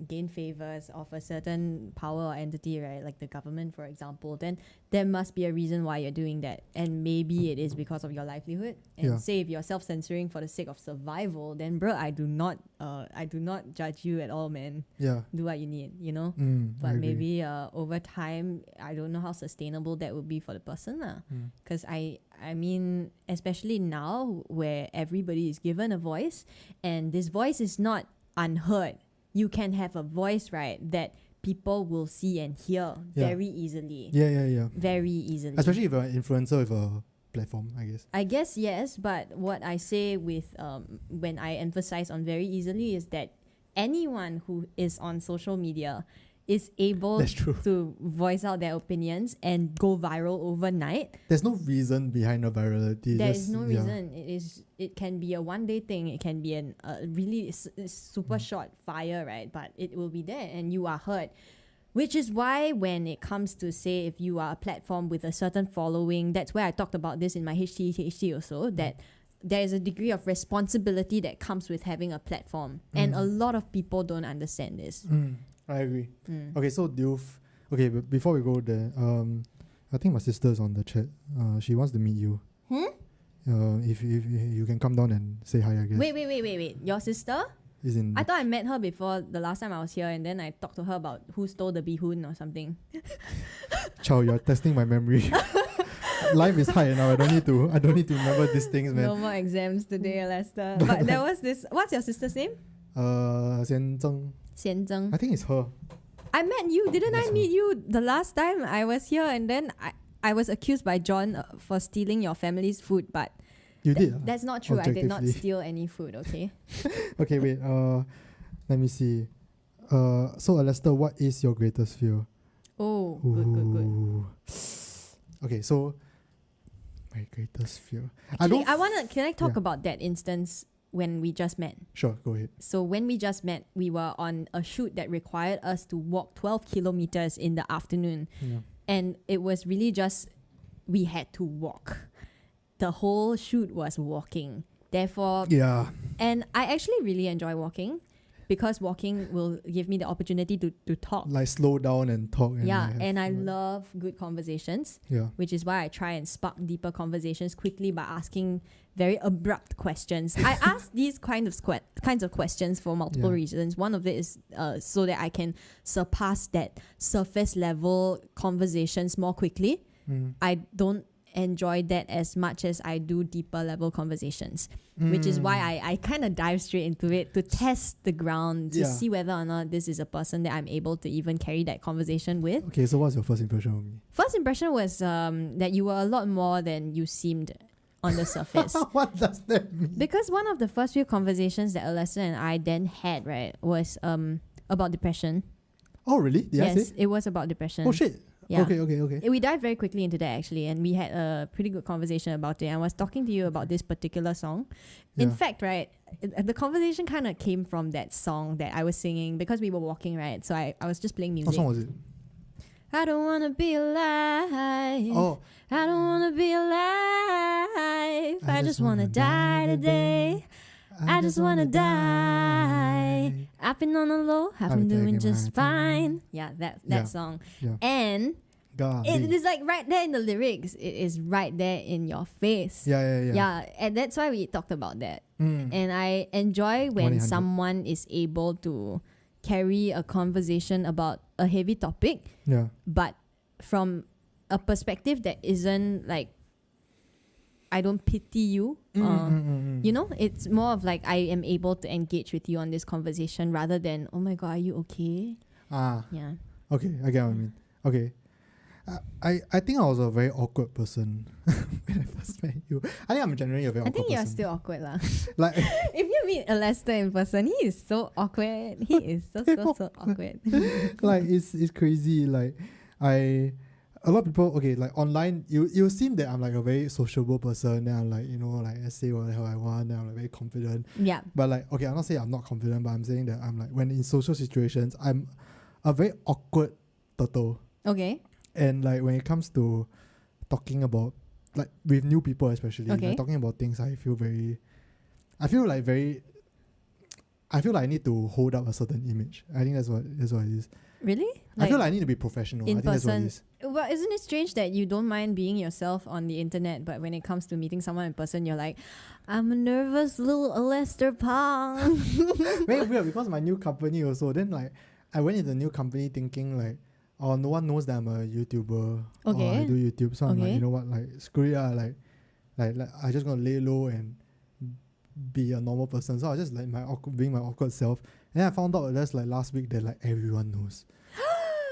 D: gain favors of a certain power or entity, right, like the government, for example, then there must be a reason why you're doing that, and maybe it is because of your livelihood. And say if you're self-censoring for the sake of survival, then bro, I do not judge you at all, man. Do what you need, you know. But maybe over time, I don't know how sustainable that would be for the person, lah. Because I mean, especially now where everybody is given a voice, and this voice is not unheard. You can have a voice, right, that people will see and hear very easily.
B: Yeah.
D: Very easily.
B: Especially if you're an influencer with a platform, I guess.
D: I guess yes, but what I say with when I emphasize on very easily is that anyone who is on social media is able to voice out their opinions and go viral overnight.
B: There's no reason behind the virality.
D: There is no reason. It can be a one-day thing. It can be a really super short fire, right? But it will be there and you are heard. Which is why when it comes to, say, if you are a platform with a certain following, that's where I talked about this in my HT also, that there is a degree of responsibility that comes with having a platform. And a lot of people don't understand this.
B: I agree. Okay, so but before we go there, I think my sister is on the chat. She wants to meet you. If you can come down and say hi, I guess.
D: Wait. Your sister?
B: Is in.
D: I thought I met her before the last time I was here, and then I talked to her about who stole the bihun or something.
B: Chow, you're testing my memory. Life is high now. I don't need to remember these things, man.
D: No more exams today, Lester. But there was this. What's your sister's name?
B: Xian Zheng.
D: Xian Zheng.
B: I think it's her.
D: I met you. Didn't I meet you the last time I was here? And then I was accused by John for stealing your family's food, but
B: you did.
D: That's not true. I did not steal any food. Okay.
B: Okay, wait. Let me see. So Lester, what is your greatest fear?
D: Oh, good.
B: Okay, so my greatest fear.
D: Actually, can I talk about that instance when we just met.
B: Sure, go ahead.
D: So when we just met, we were on a shoot that required us to walk 12 kilometers in the afternoon.
B: Yeah.
D: And it was really just, we had to walk. The whole shoot was walking. Therefore,
B: Yeah.
D: and I actually really enjoy walking because walking will give me the opportunity to talk.
B: Like slow down and talk. And
D: Yeah,
B: like have-
D: and I love good conversations,
B: Yeah.
D: which is why I try and spark deeper conversations quickly by asking very abrupt questions. I ask these kinds of questions for multiple
B: Yeah.
D: reasons. One of it is so that I can surpass that surface level conversations more quickly.
B: Mm.
D: I don't enjoy that as much as I do deeper level conversations, which is why I kind of dive straight into it to test the ground to
B: Yeah.
D: see whether or not this is a person that I'm able to even carry that conversation with.
B: Okay, so what's your first impression of me?
D: First impression was that you were a lot more than you seemed on the surface.
B: What does that mean?
D: Because one of the first few conversations that Alessa and I then had, right, was about depression.
B: Oh, really? Did I
D: Yes,
B: say?
D: it was about depression.
B: Oh, shit.
D: Yeah.
B: Okay.
D: We dived very quickly into that actually, and we had a pretty good conversation about it. I was talking to you about this particular song. In
B: Yeah.
D: fact, right, the conversation kind of came from that song that I was singing because we were walking, right? So I was just playing
B: What
D: music.
B: song was it?
D: I don't want to be alive.
B: Oh,
D: I don't want to be alive. I just want to die today. I just want to die. I've been on the low. I've been doing just fine. Yeah, that
B: Yeah.
D: song.
B: Yeah.
D: And
B: God.
D: it is like right there in the lyrics. It is right there in your face.
B: Yeah.
D: Yeah, and that's why we talked about that.
B: Mm.
D: And I enjoy when
B: 1-800.
D: someone is able to carry a conversation about a heavy topic,
B: Yeah.
D: but from a perspective that isn't like, I don't pity you. You know, it's more of like I am able to engage with you on this conversation rather than, oh my God, are you okay?
B: Ah,
D: Yeah.
B: okay. I get what I mean. Okay. I think I was a very awkward person when I first met you. I think I'm generally a very
D: I
B: awkward
D: think you're
B: person.
D: still awkward lah.
B: Like,
D: If you meet Alesta in person, he is so awkward. He is so awkward.
B: like it's crazy. Like, a lot of people, okay, like online, you seem that I'm like a very sociable person. Then I'm like, like I say what the hell I want. Then I'm like very confident.
D: Yeah.
B: But like, okay, I'm not saying I'm not confident, but I'm saying that I'm like, when in social situations, I'm a very awkward turtle.
D: Okay.
B: And like when it comes to talking about, like with new people especially,
D: Okay.
B: like talking about things, I feel like I need to hold up a certain image. I think that's what it is.
D: Really?
B: I feel like I need to be professional. I
D: in
B: think that's what it
D: person.
B: is.
D: Well, isn't it strange that you don't mind being yourself on the internet, but when it comes to meeting someone in person, you're like, I'm a nervous little Lester Pong.
B: Very weird because my new company also. Then like I went into the new company thinking like, oh, no one knows that I'm a YouTuber.
D: Okay.
B: Or I do YouTube. So I'm like,
D: Okay.
B: you know what, like screw it, like I just gonna lay low and be a normal person. So I just like being my awkward self. And then I found out just like last week that like everyone knows.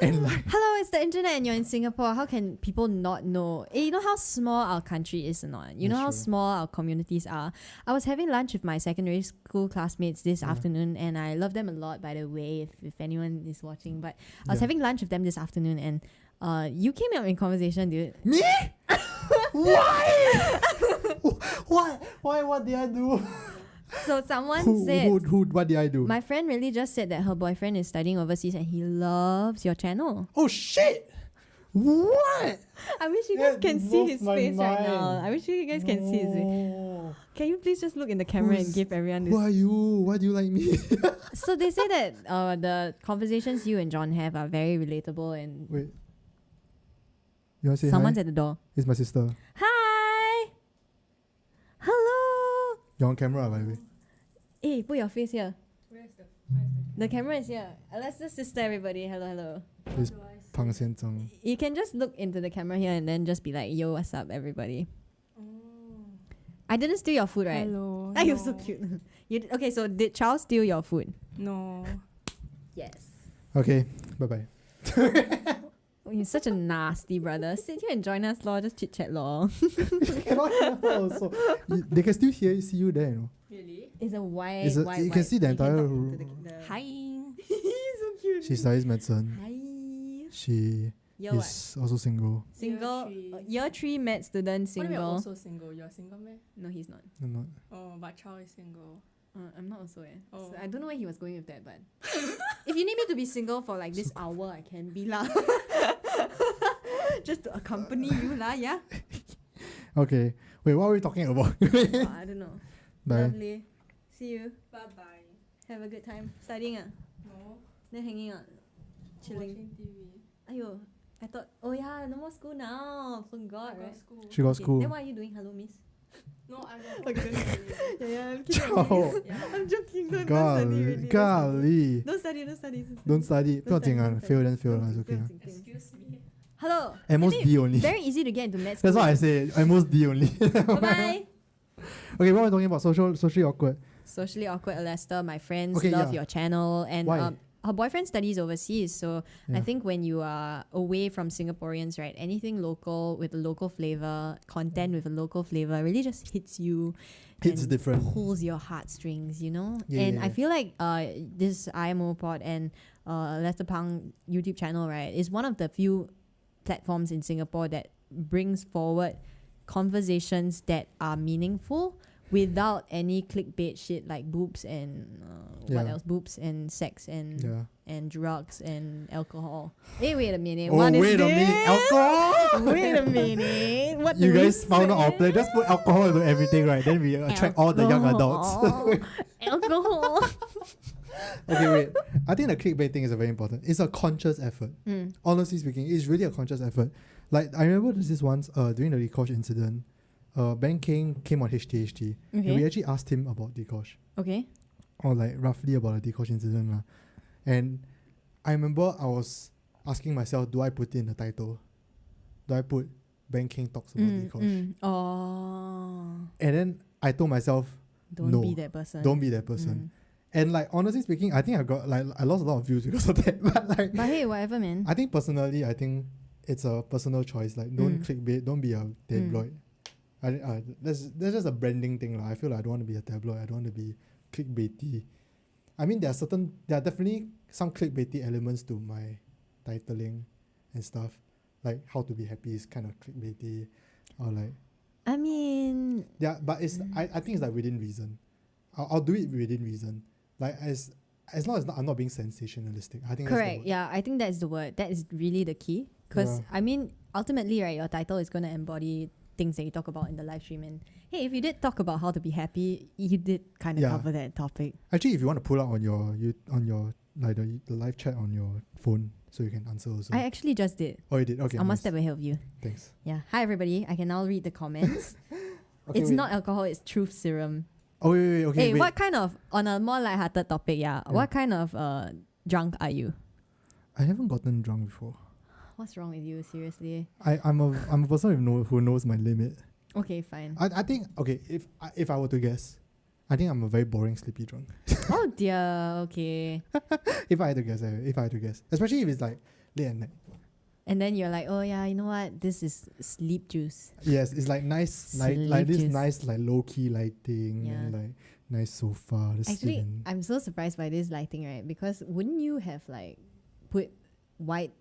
B: And like
D: Hello, it's the internet and you're in Singapore. How can people not know? You know how small our country is or not? You know how
B: That's true.
D: small our communities are? I was having lunch with my secondary school classmates this afternoon, and I love them a lot, by the way, if anyone is watching. But I was
B: Yeah.
D: having lunch with them this afternoon, and you came up in conversation, dude.
B: me? Why? Why? What did I do?
D: So someone
B: Who?
D: said,
B: What did I do?
D: my friend really just said that her boyfriend is studying overseas and he loves your channel.
B: Oh shit! What?
D: I wish you guys
B: That
D: can see
B: blows
D: his
B: my
D: face right now.
B: mind.
D: I wish you guys can see his face.
B: No.
D: Can you please just look in the camera and
B: Who's-
D: give everyone
B: Who
D: this?
B: are you? Why do you like me?
D: So they say that the conversations you and John have are very relatable, and
B: Wait. You want to say
D: someone's
B: hi?
D: at the door.
B: It's my sister.
D: Hi! Hello!
B: You're on camera, by the way.
D: Hey, put your face here. The camera is here. Alessa's sister, everybody. Hello.
B: This Pang Xian Zheng.
D: You can just look into the camera here and then just be like, yo, what's up, everybody? I didn't steal your food, right?
E: Hello.
D: Ah, you're
E: no.
D: so cute. Okay, so did Charles steal your food?
E: No.
D: Yes.
B: Okay, bye bye.
D: Oh, you're such a nasty brother. Sit here and join us, lor. Just chit chat, lor.
B: also, they can still see you there, you know.
E: Really?
D: It's a white.
B: It's a-
D: white
B: you can
D: white.
B: see the entire
D: talk into the
E: Hi.
D: He's so cute.
B: She studies medicine.
D: Hi.
B: She
D: Year what?
B: is also single.
D: Single.
E: Year
D: Year 3 med student
E: What do you mean
D: single.
E: also single? You're single, man?
D: No, he's not.
B: I'm not.
E: Oh, but Charles is single.
D: I'm not also
E: Oh.
D: so I don't know where he was going with that, but if you need me to be single for like this hour, I can be lah. Just to accompany you lah, yeah.
B: Okay. Wait, what are we talking about?
D: I don't know.
B: Bye.
D: Lovely. See you.
E: Bye bye.
D: Have a good time. Studying
E: No.
D: then hanging out, chilling.
E: Watching TV.
D: Ayo, I thought, oh yeah, no more school now. Forgot,
E: I
D: right?
E: got school.
B: She got
D: Okay,
B: school.
D: Then what are you doing? Hello, miss.
E: No, I got okay.
D: Yeah, I'm
B: Ciao.
E: Yeah.
D: I'm joking. Don't study
B: Golly.
D: already.
B: Golly.
D: Don't study. Don't study.
B: Don't study. 不要紧啊
D: don't
B: fail then fail
D: Don't
B: lah, it's
D: think,
B: okay.
D: don't think.
E: Excuse me.
D: Hello.
B: At most
D: Maybe
B: D only.
D: Very easy to get into med
B: That's
D: school.
B: what I say. At most D only.
D: Bye-bye.
B: Okay, what are we talking about? Socially awkward.
D: Socially awkward, Alester. My friends
B: Okay,
D: love
B: yeah.
D: your channel, and
B: Why?
D: her boyfriend studies overseas. So I
B: Yeah.
D: think when you are away from Singaporeans, right, anything local with a local flavor, content with a local flavor, really just hits you.
B: Hits
D: and
B: different.
D: pulls your heartstrings, you know.
B: Yeah,
D: and
B: yeah,
D: I
B: yeah.
D: feel like this IMO pod and Lester Pang YouTube channel, right, is one of the few platforms in Singapore that brings forward conversations that are meaningful without any clickbait shit like boobs and what
B: Yeah.
D: else? Boobs and sex and
B: Yeah.
D: and drugs and alcohol. Hey, wait a minute.
B: Oh,
D: What is
B: wait a minute.
D: this?
B: Alcohol!
D: Wait a minute. What
B: You
D: do we
B: guys found out our
D: say?
B: plan. Just put alcohol into everything, right? Then we attract all the young adults.
D: Alcohol.
B: Okay, wait. I think the clickbait thing is a very important. It's a conscious effort.
D: Mm.
B: Honestly speaking, it's really a conscious effort. Like, I remember there's this once during the Dikosh incident, Ben King came on HTHT. And we
D: Okay.
B: actually asked him about Dikosh.
D: Okay.
B: Or like roughly about the Dikosh incident. lah. And I remember I was asking myself, do I put it in the title? Do I put Ben King talks about Dikosh?
D: Oh.
B: And then I told myself,
D: Don't
B: No.
D: be that person.
B: don't be that person. And like honestly speaking, I think I lost a lot of views because of that. But like
D: But hey, whatever, man.
B: I think personally, I think it's a personal choice. Like don't clickbait, don't be a tabloid. That's just a branding thing. I feel like I don't want to be a tabloid. I don't want to be clickbaity. I mean, there are definitely some clickbaity elements to my titling and stuff. Like how to be happy is kind of clickbaity, or like
D: I mean,
B: yeah. But it's I think it's like within reason. I'll do it within reason. Like as long as I'm not being sensationalistic. I think that's the
D: correct.
B: word.
D: Yeah, I think that's the word. That is really the key. Because
B: Yeah.
D: I mean, ultimately, right, your title is going to embody things that you talk about in the live stream. And hey, if you did talk about how to be happy, you did kind of
B: Yeah.
D: cover that topic.
B: Actually, if you want to pull out on your like the live chat on your phone, so you can answer also.
D: I actually just did.
B: Oh, you did. Okay.
D: I'm one
B: nice.
D: step ahead of you.
B: Thanks.
D: Yeah. Hi, everybody. I can now read the comments.
B: Okay,
D: It's
B: wait.
D: not alcohol, it's truth serum.
B: Oh wait. Okay.
D: Hey,
B: wait.
D: what kind of, on a more lighthearted topic, what kind of drunk are you?
B: I haven't gotten drunk before.
D: What's wrong with you? Seriously?
B: I'm a person who knows my limit.
D: Okay, fine.
B: I think okay. If I were to guess, I think I'm a very boring sleepy drunk.
D: Oh dear. Okay.
B: if I had to guess, especially if it's like late at night.
D: And then you're like, oh yeah, you know what? This is sleep juice.
B: Yes, it's like nice light, like this
D: Sleep juice.
B: nice like low key lighting and
D: Yeah.
B: like nice sofa. Just
D: Actually,
B: sitting.
D: I'm so surprised by this lighting, right? Because wouldn't you have like put white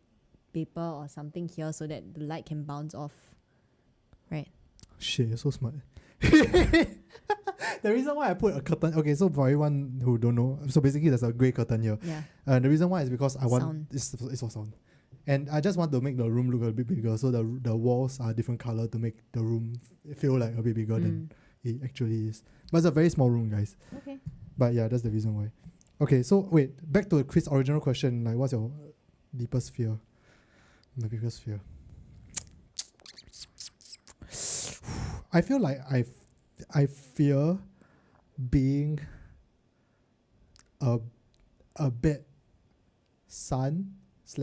D: paper or something here so that the light can bounce off? Right.
B: Shit, you're so smart. The reason why I put a curtain, okay, so for everyone who don't know, so basically there's a grey curtain here.
D: Yeah.
B: The reason why is because I want
D: Sound.
B: it's for sound, and I just want to make the room look a bit bigger, so the walls are different color to make the room feel like a bit bigger than it actually is. But it's a very small room, guys.
D: Okay.
B: But yeah, that's the reason why. Okay, so wait, back to Chris' original question. Like, what's your deepest fear? My biggest fear. I feel like I fear being a bad son /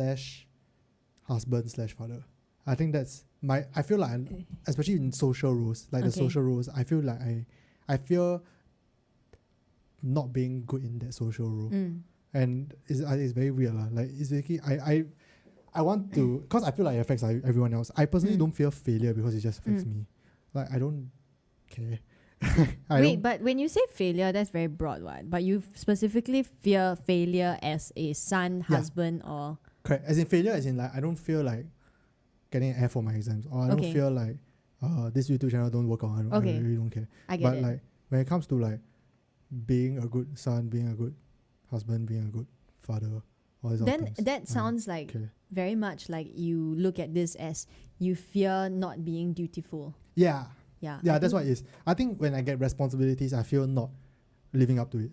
B: husband / father. I think that's I feel like especially in social roles, like the
D: Okay.
B: social roles, I feel like I fear not being good in that social role. And it's very weird lah. Like it's basically I want to, because I feel like it affects everyone else. I personally don't fear failure because it just affects me. Like I don't care.
D: Wait, but when you say failure, that's very broad, what? But you specifically fear failure as a son,
B: Yeah.
D: husband, or
B: correct. As in failure, as in like I don't feel like getting an F for my exams, or I don't
D: Okay.
B: feel like this YouTube channel don't work out. I
D: Okay.
B: really don't care.
D: I get
B: But
D: it.
B: like when it comes to like being a good son, being a good husband, being a good father, all these other
D: Then
B: things.
D: that sounds like
B: Okay.
D: very much like you look at this as you fear not being dutiful.
B: Yeah.
D: Yeah.
B: Yeah,
D: I
B: that's
D: think-
B: what it is. I think when I get responsibilities, I feel not living up to it.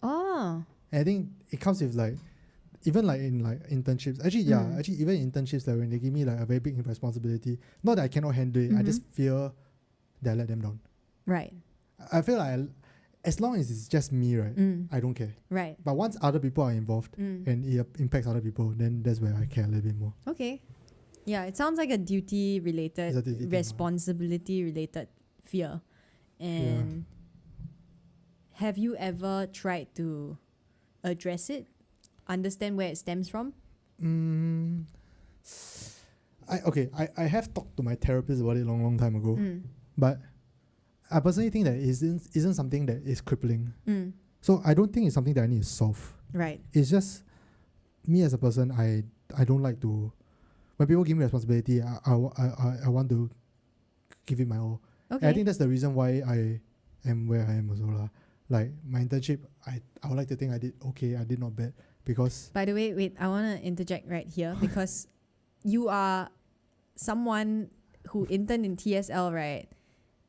D: Oh.
B: And I think it comes with like, even like in like internships. Actually, even internships, like when they give me like a very big responsibility, not that I cannot handle it, I just fear that I let them down.
D: Right.
B: I feel like as long as it's just me, right, I don't care.
D: Right.
B: But once other people are involved and it impacts other people, then that's where I care a little bit more.
D: Okay. Yeah, it sounds like a duty related,
B: It's a duty thing,
D: responsibility related fear. And have you ever tried to address it? Understand where it stems from?
B: I have talked to my therapist about it long time ago, but I personally think that it isn't something that is crippling. So I don't think it's something that I need to solve.
D: Right.
B: It's just me as a person. I don't like to, when people give me responsibility, I want to give it my all.
D: Okay.
B: And I think that's the reason why I am where I am also lah. Like my internship, I would like to think I did okay. I did not bad because
D: By the way, wait, I want to interject right here because you are someone who interned in TSL, right?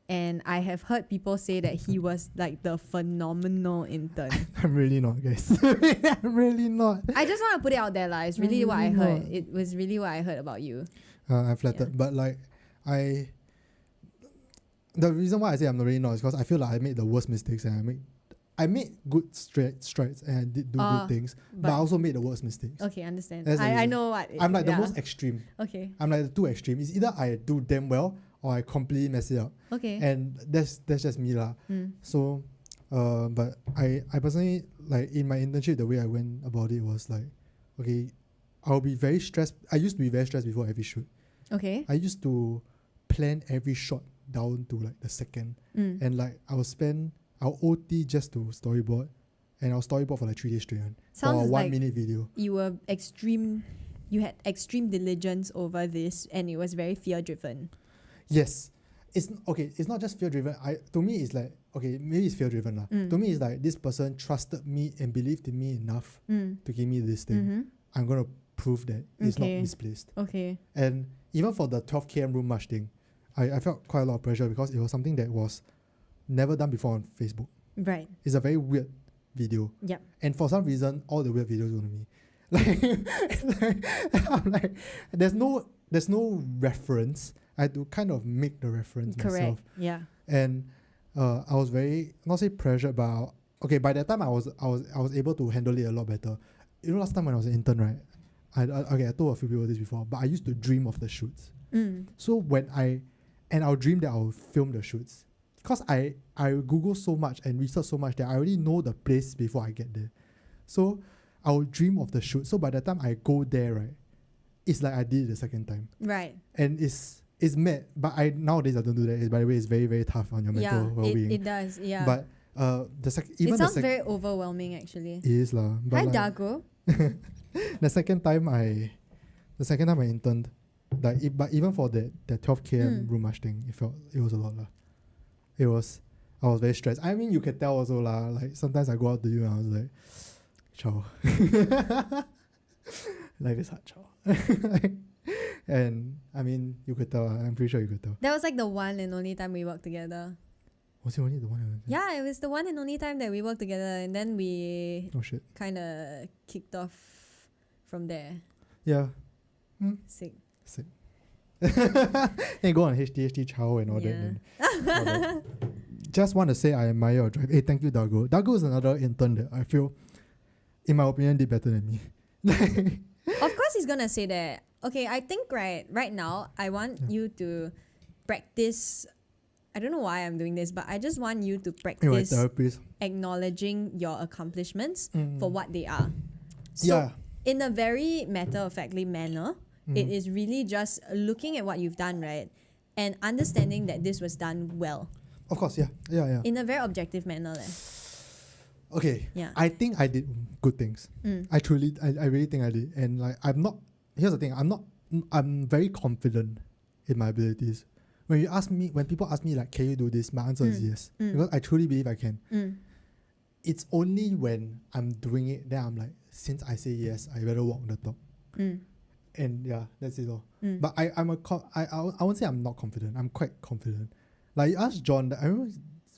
D: And I have heard people say that he was like the phenomenal intern.
B: I'm really not, guys. I'm really not.
D: I just want to put it out there, lah. It's really what I
B: Really
D: heard.
B: not.
D: It was really what I heard about you.
B: I'm flattered, but like the reason why I say I'm not really not is because I feel like I made the worst mistakes and I made good strides and I did do good things, but I also made the worst mistakes.
D: Okay, understand.
B: That's the
D: I
B: reason.
D: know what.
B: I'm like the
D: yeah.
B: most extreme.
D: Okay.
B: I'm like the two extreme. It's either I do damn well or I completely mess it up.
D: Okay.
B: And that's just me lah. So but I personally, like in my internship, the way I went about it was like, okay, I'll be very stressed. I used to be very stressed before every shoot.
D: Okay.
B: I used to plan every shot down to like the second, and like I'll OT just to storyboard, and I'll storyboard for like 3 days straight for a
D: Sounds
B: 1
D: like
B: minute video.
D: you were extreme. You had extreme diligence over this, and it was very fear driven.
B: Yes, it's okay. It's not just fear driven. To me it's like, okay, maybe it's fear driven lah. To me it's like this person trusted me and believed in me enough to give me this thing. I'm gonna prove that it's not misplaced.
D: Okay.
B: And even for the 12 km room march thing, I felt quite a lot of pressure because it was something that was never done before on Facebook.
D: Right.
B: It's a very weird video.
D: Yep.
B: And for some reason, all the weird videos go to me. I'm like, there's no reference. I had to kind of make the reference
D: Correct.
B: myself.
D: Yeah.
B: And I was very, not say pressured, but okay, by that time I was able to handle it a lot better. You know, last time when I was an intern, right? I told a few people this before, but I used to dream of the shoots. So when I'll dream that I'll film the shoots. Because I Google so much and research so much that I already know the place before I get there. So I'll dream of the shoot. So by the time I go there, right, it's like I did it the second time.
D: Right.
B: And it's mad. But nowadays I don't do that. By the way, it's very, very tough on your mental well-being.
D: It does. Yeah.
B: But
D: it sounds very overwhelming, actually.
B: It is lah. But
D: Hi,
B: like,
D: Dago.
B: the second time I interned, but even for the 12 km room march thing, it was a lot lah. I was very stressed. I mean, you can tell also lah. Like sometimes I go out to you and I was like, ciao. Life is hard, ciao. And I mean, you could tell. I'm pretty sure you could tell.
D: That was like the one and only time we worked together.
B: Was it only the one?
D: Yeah, it was the one and only time that we worked together, and then we
B: Oh shit.
D: kind of kicked off from there.
B: Yeah.
D: Sick.
B: Then go on HDHD chow and all that.
D: Yeah.
B: And all that. Just want to say I admire your drive. Hey, thank you, Dago. Dago is another intern that I feel, in my opinion, did better than me.
D: Of course he's gonna say that. Okay, I think right now I want you to practice. I don't know why I'm doing this, but I just want you to practice
B: therapist.
D: acknowledging your accomplishments for what they are. So
B: Yeah.
D: in a very matter-of-factly manner, it is really just looking at what you've done, right? And understanding that this was done well.
B: Of course, yeah.
D: In a very objective manner.
B: Okay.
D: Yeah.
B: I think I did good things. I really think I did. And like, here's the thing, I'm very confident in my abilities. When people ask me like, can you do this? My answer is yes. Because I truly believe I can. it's only when I'm doing it then I'm like, since I say yes, I better walk the talk. And yeah, that's it all. But I won't say I'm not confident. I'm quite confident. Like you ask John, I remember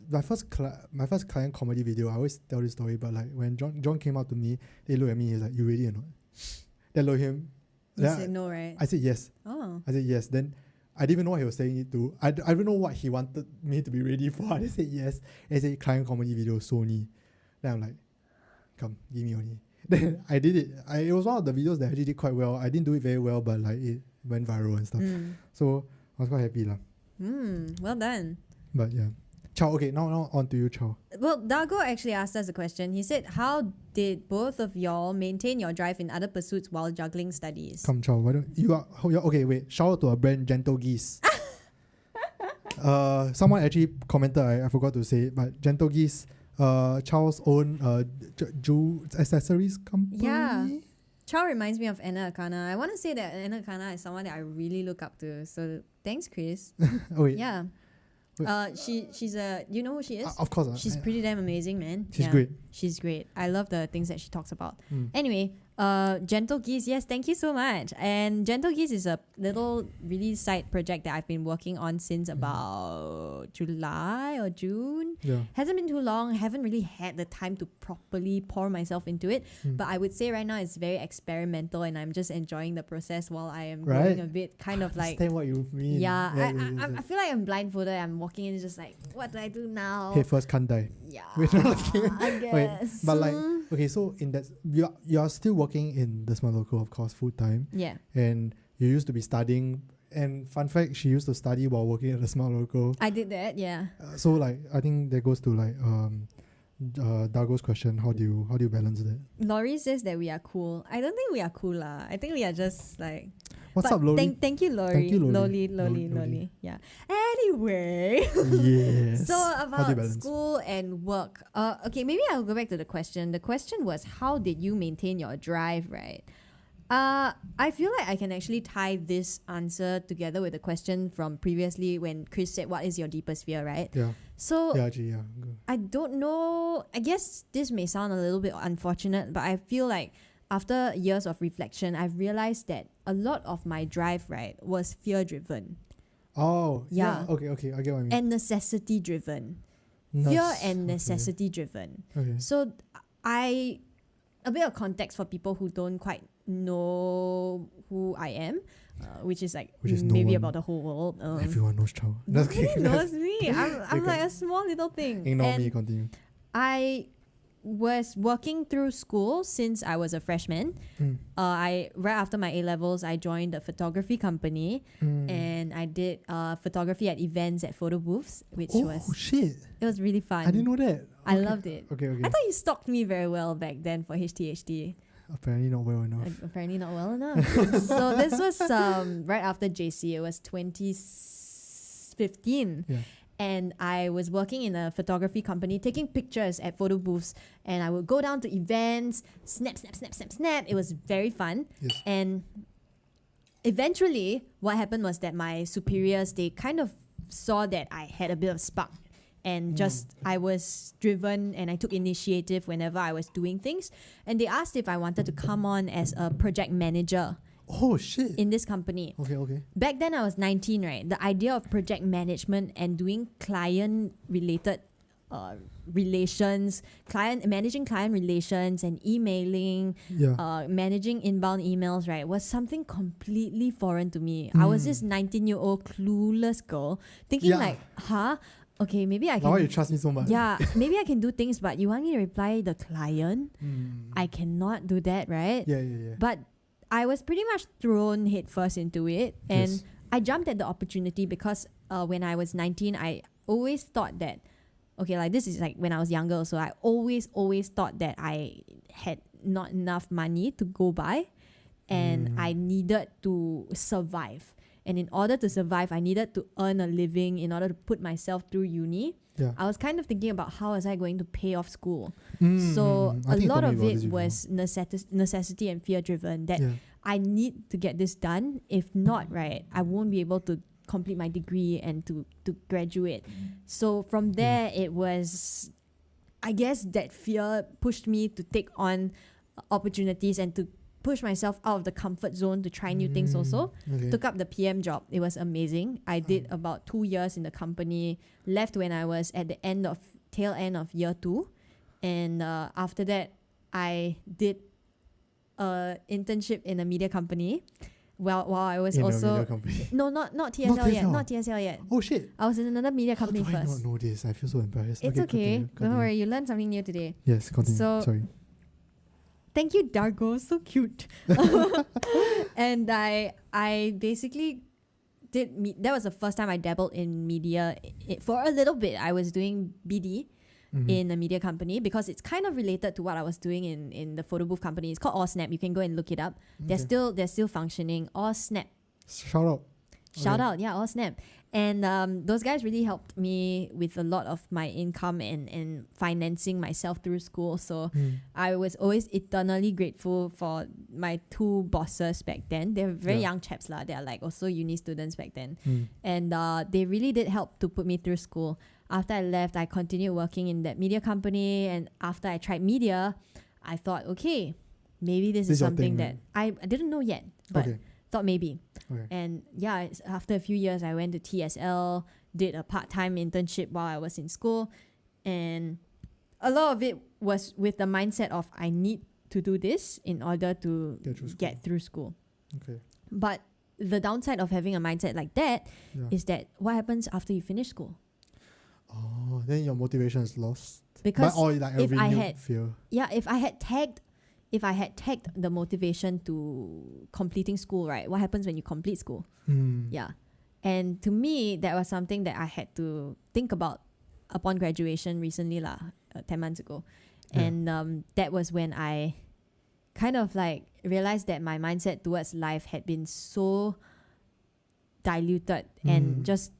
B: my first client comedy video. I always tell this story, but like when John came out to me, they look at me. He's like, "You ready or not?" Then look at him.
D: You said no, right?
B: I said yes.
D: Oh.
B: I said yes. Then I didn't even know what he was saying it to. I don't know what he wanted me to be ready for. I just said yes. And he said client comedy video, Sony. Then I'm like, come, give me only. Then I did it. It was one of the videos that I actually did quite well. I didn't do it very well, but like it went viral and stuff. So I was quite happy lah.
D: Well done.
B: But yeah. Chow, okay, now on to you, Chow.
D: Well, Dago actually asked us a question. He said, how did both of y'all maintain your drive in other pursuits while juggling studies?
B: Come, Chow, why don't you are okay, wait. Shout out to our brand Gentle Geese. Someone actually commented, I forgot to say it, but Gentle Geese, Chow's own jewel accessories company.
D: Yeah. Chow reminds me of Anna Akana. I want to say that Anna Akana is someone that I really look up to. So thanks, Chris.
B: Oh, wait.
D: Yeah. She's a, you know who she is?
B: Of course.
D: She's pretty damn amazing, man.
B: She's great.
D: She's great. I love the things that she talks about. Anyway, Gentle Geese, yes, thank you so much. And Gentle Geese is a little really side project that I've been working on since about July or June.
B: Yeah.
D: Hasn't been too long. Haven't really had the time to properly pour myself into it. But I would say right now it's very experimental and I'm just enjoying the process while I am going a bit kind of like...
B: Understand what you mean.
D: Yeah, I feel like I'm blindfolded. I'm walking in just like, what do I do now?
B: Hey, first can't die.
D: Yeah,
B: I
D: guess.
B: Wait, but like, okay, so in that, you are still working in the Smart Local, of course, full time.
D: Yeah.
B: And you used to be studying. And fun fact, she used to study while working at the Smart Local.
D: I did that, yeah.
B: So like, I think that goes to like Dago's question. How do you balance that?
D: Laurie says that we are cool. I don't think we are cool lah. I think we are just like...
B: What's up, Laurie?
D: Thank you, Laurie.
B: Thank you,
D: Laurie.
B: Laurie.
D: Yeah. Anyway.
B: Yes.
D: So
B: How do you
D: about
B: balance?
D: school and work. Okay, maybe I'll go back to the question. The question was, how did you maintain your drive, right? I feel like I can actually tie this answer together with the question from previously when Chris said, what is your deepest fear, right?
B: Yeah.
D: So
B: Yeah, actually, yeah. Good.
D: I don't know. I guess this may sound a little bit unfortunate, but I feel like after years of reflection, I've realized that a lot of my drive, right, was fear-driven.
B: Oh,
D: Yeah.
B: Okay, I get what you mean.
D: And necessity-driven. Fear and necessity-driven.
B: Okay.
D: So a bit of context for people who don't quite know who I am, which is like
B: Which is no
D: maybe
B: one.
D: about the whole world.
B: Everyone knows Chow.
D: Nobody knows me. I'm like a small little thing.
B: Ignore
D: And
B: me, continue.
D: I was working through school since I was a freshman. Right after my A-levels, I joined a photography company and I did photography at events at photo booths, which
B: Shit.
D: it was really fun.
B: I didn't know that.
D: I
B: Okay.
D: loved it.
B: Okay.
D: I thought you stalked me very well back then for HTHT.
B: Apparently not well enough.
D: Apparently not well enough. So this was right after JC. It was 2015.
B: Yeah.
D: And I was working in a photography company, taking pictures at photo booths. And I would go down to events, snap. It was very fun.
B: Yes.
D: And eventually, what happened was that my superiors, they kind of saw that I had a bit of spark. And I was driven and I took initiative whenever I was doing things. And they asked if I wanted to come on as a project manager
B: Oh shit.
D: in this company.
B: Okay.
D: Back then I was 19, right? The idea of project management and doing client-related managing client relations and emailing,
B: Yeah.
D: managing inbound emails, right, was something completely foreign to me. I was this 19-year-old clueless girl thinking like, okay, maybe I
B: Now why you
D: can...
B: trust me so much?
D: Yeah, maybe I can do things, but you want me to reply the client? I cannot do that, right?
B: Yeah.
D: But I was pretty much thrown headfirst into it, and
B: Yes.
D: I jumped at the opportunity because when I was 19, I always thought that, okay, like this is like when I was younger, so I always thought that I had not enough money to go by, and I needed to survive. And in order to survive, I needed to earn a living in order to put myself through uni.
B: Yeah.
D: I was kind of thinking about how was I going to pay off school.
B: Mm,
D: So
B: I
D: a
B: think you
D: lot
B: told me
D: of
B: about
D: it
B: this before.
D: was necessity and fear driven, that
B: Yeah.
D: I need to get this done. If not, right, I won't be able to complete my degree and to graduate. So from there, it was I guess that fear pushed me to take on opportunities and to push myself out of the comfort zone to try new things also.
B: Okay.
D: Took up the PM job. It was amazing. I did about 2 years in the company, left when I was at the tail end of year 2. And after that, I did a internship in a media company. While I was
B: In a
D: also
B: media company.
D: no, not TSL yet,
B: TSL.
D: not TSL yet.
B: Oh shit!
D: I was in another media
B: How
D: company
B: do I
D: first.
B: not know this? I feel so embarrassed.
D: It's okay. Don't
B: Continue.
D: worry, you learned something new today.
B: Yes, continue.
D: So-
B: Sorry.
D: Thank you, Dargo. So cute. And I basically did. That was the first time I dabbled in media. For a little bit, I was doing BD
B: Mhm.
D: in a media company because it's kind of related to what I was doing in the photo booth company. It's called AllSnap. You can go and look it up. They're still functioning. AllSnap.
B: Shout out.
D: Shout
B: Okay.
D: out, yeah, AllSnap. And those guys really helped me with a lot of my income and financing myself through school. So I was always eternally grateful for my 2 bosses back then. They were very
B: Yeah.
D: young chaps lah. They are like also uni students back then.
B: Mm.
D: And they really did help to put me through school. After I left, I continued working in that media company. And after I tried media, I thought, okay, maybe this
B: This
D: is
B: your
D: something
B: thing,
D: that I didn't know yet, but
B: Okay.
D: thought maybe.
B: Okay.
D: And yeah, after a few years, I went to TSL, did a part-time internship while I was in school. And a lot of it was with the mindset of I need to do this in order to
B: Get through school.
D: get through school.
B: Okay.
D: But the downside of having a mindset like that
B: Yeah.
D: is that what happens after you finish school?
B: Oh, then your motivation is lost.
D: Because
B: or like a
D: if I
B: renewed
D: had-
B: fear.
D: yeah, if I had tagged the motivation to completing school, right? What happens when you complete school?
B: Mm.
D: Yeah. And to me, that was something that I had to think about upon graduation recently, 10 months ago.
B: Yeah.
D: And that was when I kind of like realized that my mindset towards life had been so diluted and just,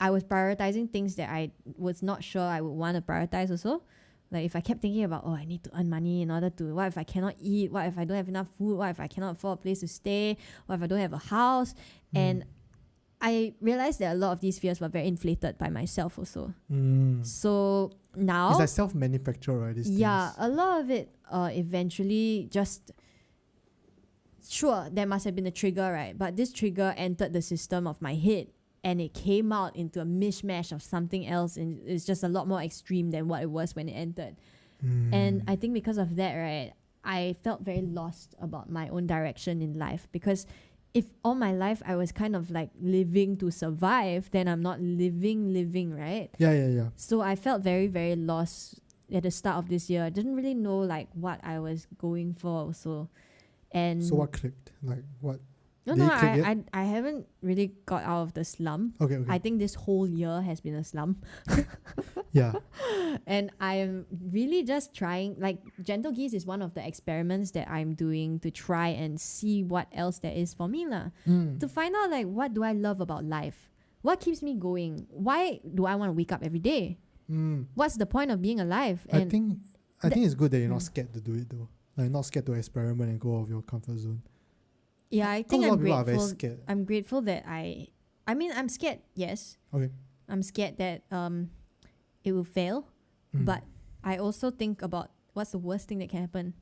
D: I was prioritizing things that I was not sure I would want to prioritize also. Like if I kept thinking about, I need to earn money in order to, what if I cannot eat? What if I don't have enough food? What if I cannot afford a place to stay? What if I don't have a house? And I realized that a lot of these fears were very inflated by myself also. So now,
B: It's like self-manufactured, right? These
D: yeah,
B: things.
D: a lot of it eventually just, sure, there must have been a trigger, right? But this trigger entered the system of my head and it came out into a mishmash of something else, and it's just a lot more extreme than what it was when it entered. And I think because of that, right, I felt very lost about my own direction in life, because if all my life I was kind of like living to survive, then I'm not living, right?
B: Yeah.
D: So I felt very, very lost at the start of this year. I didn't really know like what I was going for also. And
B: So what clicked? Like what?
D: no,
B: Did it click
D: I haven't really got out of the slump.
B: Okay.
D: I think this whole year has been a slump.
B: Yeah.
D: And I am really just trying, like Gentle Geese is one of the experiments that I'm doing to try and see what else there is for me lah. To find out like what do I love about life? What keeps me going? Why do I want to wake up every day? What's the point of being alive?
B: I
D: And
B: think it's good that you're not scared to do it though. Like not scared to experiment and go out of your comfort zone.
D: yeah, I
B: Cause
D: think
B: a lot
D: I'm
B: of people are very
D: grateful.
B: scared.
D: I'm grateful that I mean I'm scared, yes.
B: Okay.
D: I'm scared that it will fail. But I also think about what's the worst thing that can happen.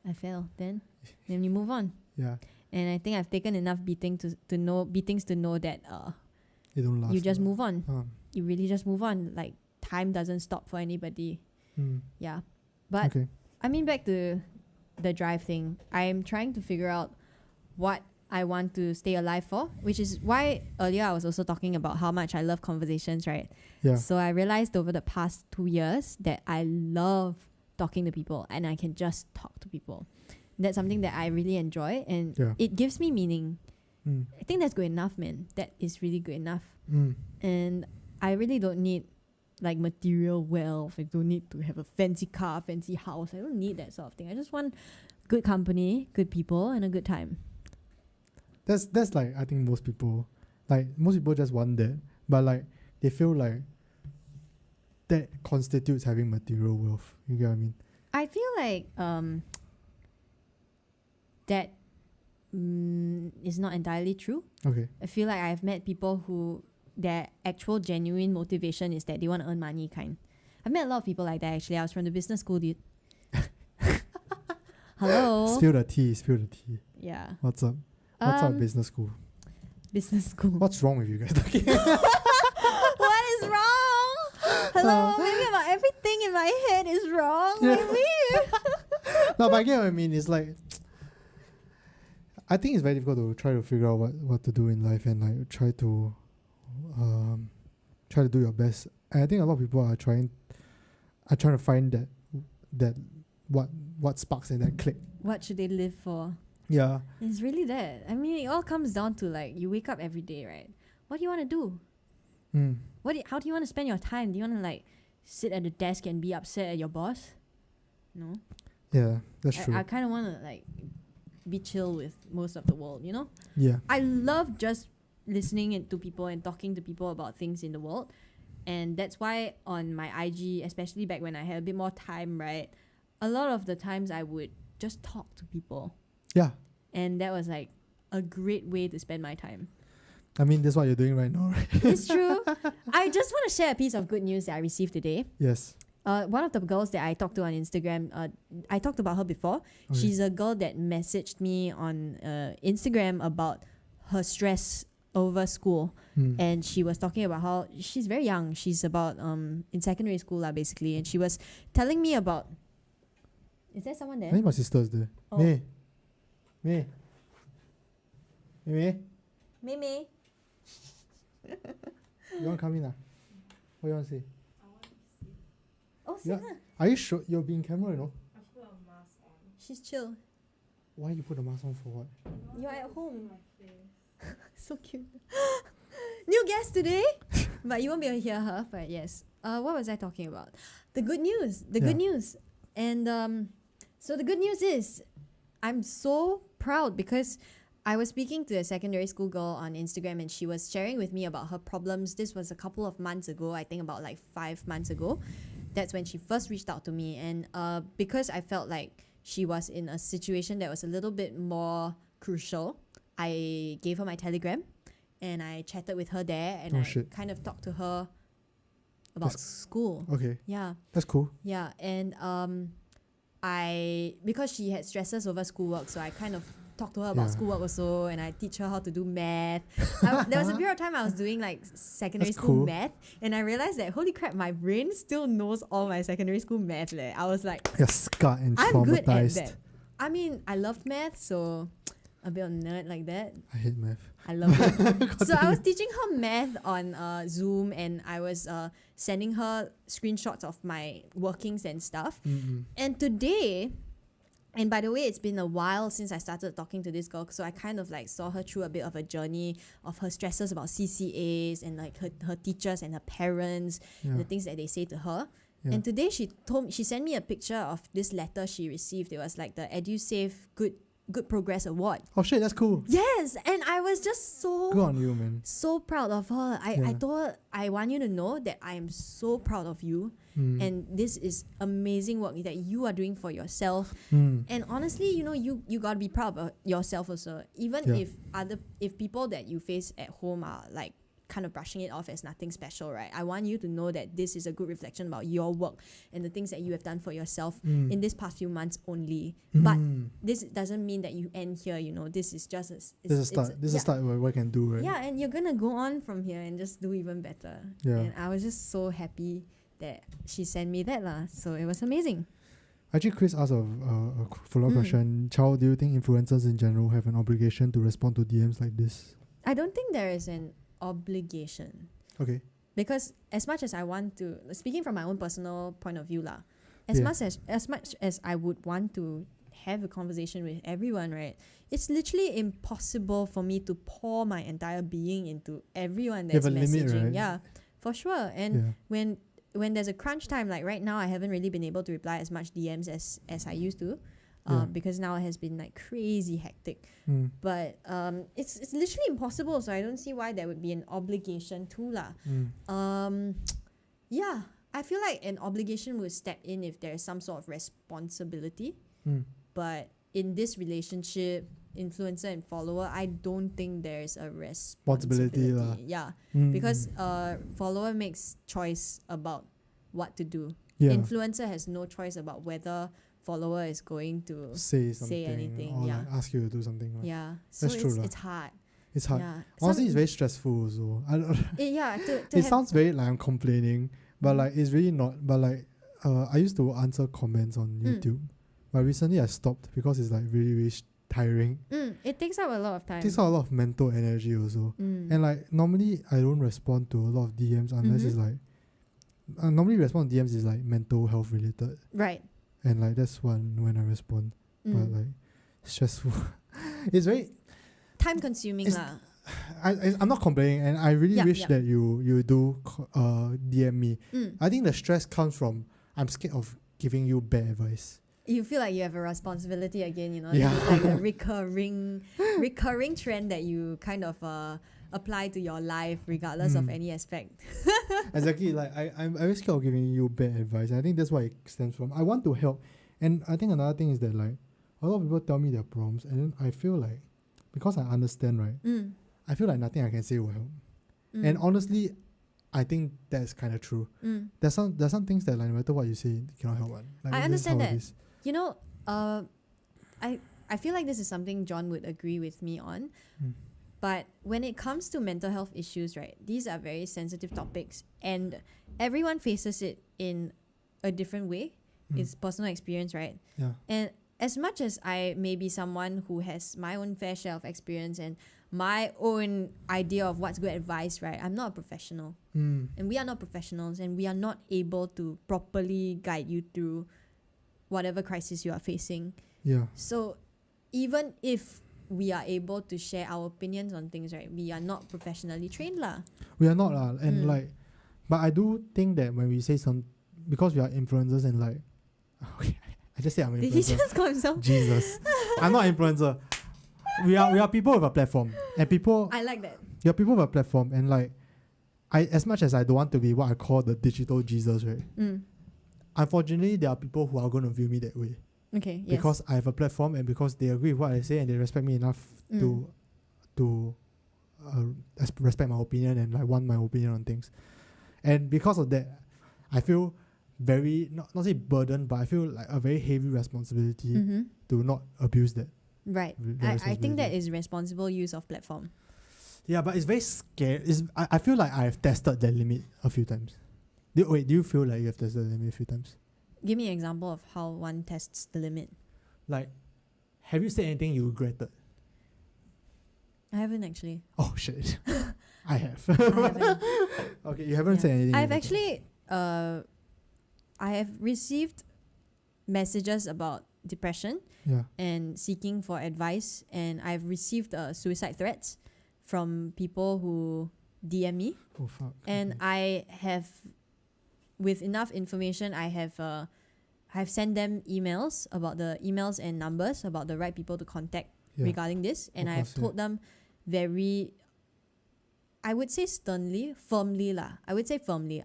D: I fail, then you move on.
B: Yeah.
D: And I think I've taken enough beatings to know that
B: It don't last.
D: you just
B: long.
D: move on. You really just move on. Like time doesn't stop for anybody. Yeah. But
B: Okay.
D: I mean, back to the drive thing. I'm trying to figure out what I want to stay alive for, which is why earlier I was also talking about how much I love conversations, right?
B: Yeah.
D: So I realized over the past 2 years that I love talking to people and I can just talk to people. That's something that I really enjoy and
B: Yeah.
D: it gives me meaning.
B: Mm.
D: I think that's good enough, man. That is really good enough.
B: Mm.
D: And I really don't need like material wealth. I don't need to have a fancy car, fancy house. I don't need that sort of thing. I just want good company, good people, and a good time.
B: That's like I think most people just want that, but like they feel like that constitutes having material wealth. You get what I mean?
D: I feel like that is not entirely true.
B: Okay.
D: I feel like I've met people who their actual genuine motivation is that they want to earn money kind. I've met a lot of people like that actually. I was from the business school, dude. Hello.
B: Spill the tea, spill the tea.
D: Yeah.
B: What's up? What's up, business school?
D: Business school.
B: What's wrong with you guys?
D: What is wrong? Hello. Maybe about everything in my head is wrong.
B: Yeah.
D: Maybe.
B: No, but I get what I mean. It's like, I think it's very difficult to try to figure out what to do in life and like try to do your best. And I think a lot of people are trying to find that what sparks in that click.
D: What should they live for?
B: Yeah.
D: It's really that. I mean, it all comes down to like you wake up every day, right? What do you want to do? How do you want to spend your time? Do you want to like sit at the desk and be upset at your boss? No.
B: Yeah, that's true.
D: I kind of want to like be chill with most of the world, you know?
B: Yeah.
D: I love just listening to people and talking to people about things in the world. And that's why on my IG, especially back when I had a bit more time, right? A lot of the times I would just talk to people.
B: Yeah.
D: And that was like a great way to spend my time.
B: I mean, that's what you're doing right now, right?
D: It's true. I just want to share a piece of good news that I received today.
B: Yes.
D: One of the girls that I talked to on Instagram, I talked about her before.
B: Okay.
D: She's a girl that messaged me on Instagram about her stress over school. And she was talking about how she's very young. She's about in secondary school basically. And she was telling me about... Is there someone there?
B: I think my sister is there.
D: Oh.
B: May.
D: Mimi.
B: You want to come in? What do you want to say?
D: Oh,
B: Yeah.
D: Sina.
B: Are you sure you're being camera, you know?
E: I put a mask on.
D: She's chill.
B: Why you put the mask on for what?
D: You're at home.
E: My face.
D: So cute. New guest today, but you won't be able to hear her. But yes, what was I talking about? The good news. The good news. And so the good news is, I'm so proud because I was speaking to a secondary school girl on Instagram, and she was sharing with me about her problems. This was a couple of months ago. I think about like 5 months ago. That's when she first reached out to me, and because I felt like she was in a situation that was a little bit more crucial, I gave her my Telegram and I chatted with her there, and kind of talked to her about school.
B: Okay.
D: Yeah.
B: That's cool.
D: Yeah. And because she had stresses over schoolwork, so I kind of talked to her about schoolwork also, and I teach her how to do math. There was a period of time I was doing like secondary school math, and I realized that holy crap, my brain still knows all my secondary school math. I was like,
B: You're scarred and
D: I'm good at
B: traumatized.
D: that. I mean, I loved math, so a bit of a nerd like that.
B: I hate math.
D: I love it. So I was teaching her math on Zoom, and I was sending her screenshots of my workings and stuff. And today, and by the way, it's been a while since I started talking to this girl, so I kind of like saw her through a bit of a journey of her stresses about CCAs and like her teachers and her parents, and the things that they say to her.
B: Yeah.
D: And today she sent me a picture of this letter she received. It was like the EduSave Good Progress Award.
B: Oh shit, that's cool.
D: Yes, and I was just
B: Good on you, man.
D: so proud of her. I told her, I want you to know that I am so proud of you, and this is amazing work that you are doing for yourself. And honestly, you gotta be proud of yourself also. Even if people that you face at home are like kind of brushing it off as nothing special, right? I want you to know that this is a good reflection about your work and the things that you have done for yourself in this past few months only. But this doesn't mean that you end here, This is just
B: This is a start. This is a start what I can do, right?
D: Yeah, and you're gonna go on from here and just do even better.
B: Yeah.
D: And I was just so happy that she sent me that so it was amazing.
B: Actually, Chris asked a follow-up question. Chao, do you think influencers in general have an obligation to respond to DMs like this?
D: I don't think there is an obligation.
B: Okay.
D: Because as much as I want to, speaking from my own personal point of view as much as I would want to have a conversation with everyone, right? It's literally impossible for me to pour my entire being into everyone that's messaging.
B: Limit, right?
D: Yeah, for sure. And when there's a crunch time, like right now, I haven't really been able to reply as much DMs as I used to. Because now it has been like crazy hectic. But it's literally impossible, so I don't see why there would be an obligation to lah. I feel like an obligation would step in if there's some sort of responsibility. But in this relationship, influencer and follower, I don't think there's a responsibility.
B: lah.
D: Yeah, because follower makes choice about what to do.
B: Yeah.
D: Influencer has no choice about whether follower is going to
B: Say something.
D: anything,
B: Or
D: yeah.
B: like ask you to do something. Right?
D: yeah. So
B: That's true lah.
D: it's hard.
B: It's hard.
D: Yeah.
B: Honestly,
D: Some-
B: it's very stressful also. I don't
D: yeah. To
B: it
D: have,
B: sounds very like I'm complaining, but like it's really not. But like I used to answer comments on YouTube, but recently I stopped because it's like really, really tiring.
D: it takes up a lot of time.
B: It takes out a lot of mental energy also. And like normally I don't respond to a lot of DMs unless it's like normally respond to DMs is like mental health related,
D: right.
B: and like that's when I respond. But like stressful. It's very
D: Time consuming
B: it's-
D: lah.
B: I'm not complaining, and I really
D: Yup,
B: wish
D: yup.
B: that you do DM me.
D: Mm.
B: I think the stress comes from I'm scared of giving you bad advice.
D: You feel like you have a responsibility again, you know.
B: Yeah.
D: It's like a recurring trend that you kind of apply to your life regardless of any aspect.
B: Exactly, like I'm very scared of giving you bad advice. I think that's what it stems from. I want to help, and I think another thing is that like a lot of people tell me their problems, and then I feel like because I understand, right, I feel like nothing I can say will help. And honestly, I think that's kind of true. There's some things that like no matter what you say, it cannot help one. Like,
D: I
B: that's
D: understand
B: how it
D: that.
B: is.
D: You know, I feel like this is something John would agree with me on. But when it comes to mental health issues, right, these are very sensitive topics, and everyone faces it in a different way. It's personal experience, right?
B: Yeah.
D: And as much as I may be someone who has my own fair share of experience and my own idea of what's good advice, right, I'm not a professional. And we are not professionals, and we are not able to properly guide you through whatever crisis you are facing.
B: Yeah.
D: So even if we are able to share our opinions on things, right, we are not professionally trained lah.
B: We are not and like, but I do think that when we say some, because we are influencers and like, I just say I'm an
D: Did he
B: influencer.
D: just call himself?
B: Jesus, I'm not an influencer. We are people with a platform, and people
D: I like that.
B: we are people with a platform, and like, as much as I don't want to be what I call the digital Jesus, right? Unfortunately, there are people who are going to view me that way.
D: Okay. Yes.
B: Because I have a platform, and because they agree with what I say and they respect me enough to respect my opinion and like want my opinion on things. And because of that, I feel very not say burdened, but I feel like a very heavy responsibility to not abuse that.
D: Right.
B: The
D: I think that
B: responsibility.
D: is responsible use of platform.
B: Yeah, but it's very scary. I feel like I've tested that limit a few times. Do you feel like you have tested the limit a few times?
D: Give me an example of how one tests the limit.
B: Like, have you said anything you regretted?
D: I haven't actually.
B: Oh shit, I have.
D: I haven't.
B: Okay, you haven't said anything.
D: I've
B: you regretted.
D: actually I have received messages about depression
B: Yeah.
D: and seeking for advice, and I've received suicide threats from people who DM me,
B: Oh fuck.
D: and
B: okay.
D: I have, with enough information, I have sent them emails about the emails and numbers about the right people to contact
B: Yeah.
D: regarding this, and
B: Of
D: I have
B: course, yeah.
D: told them very, I would say firmly,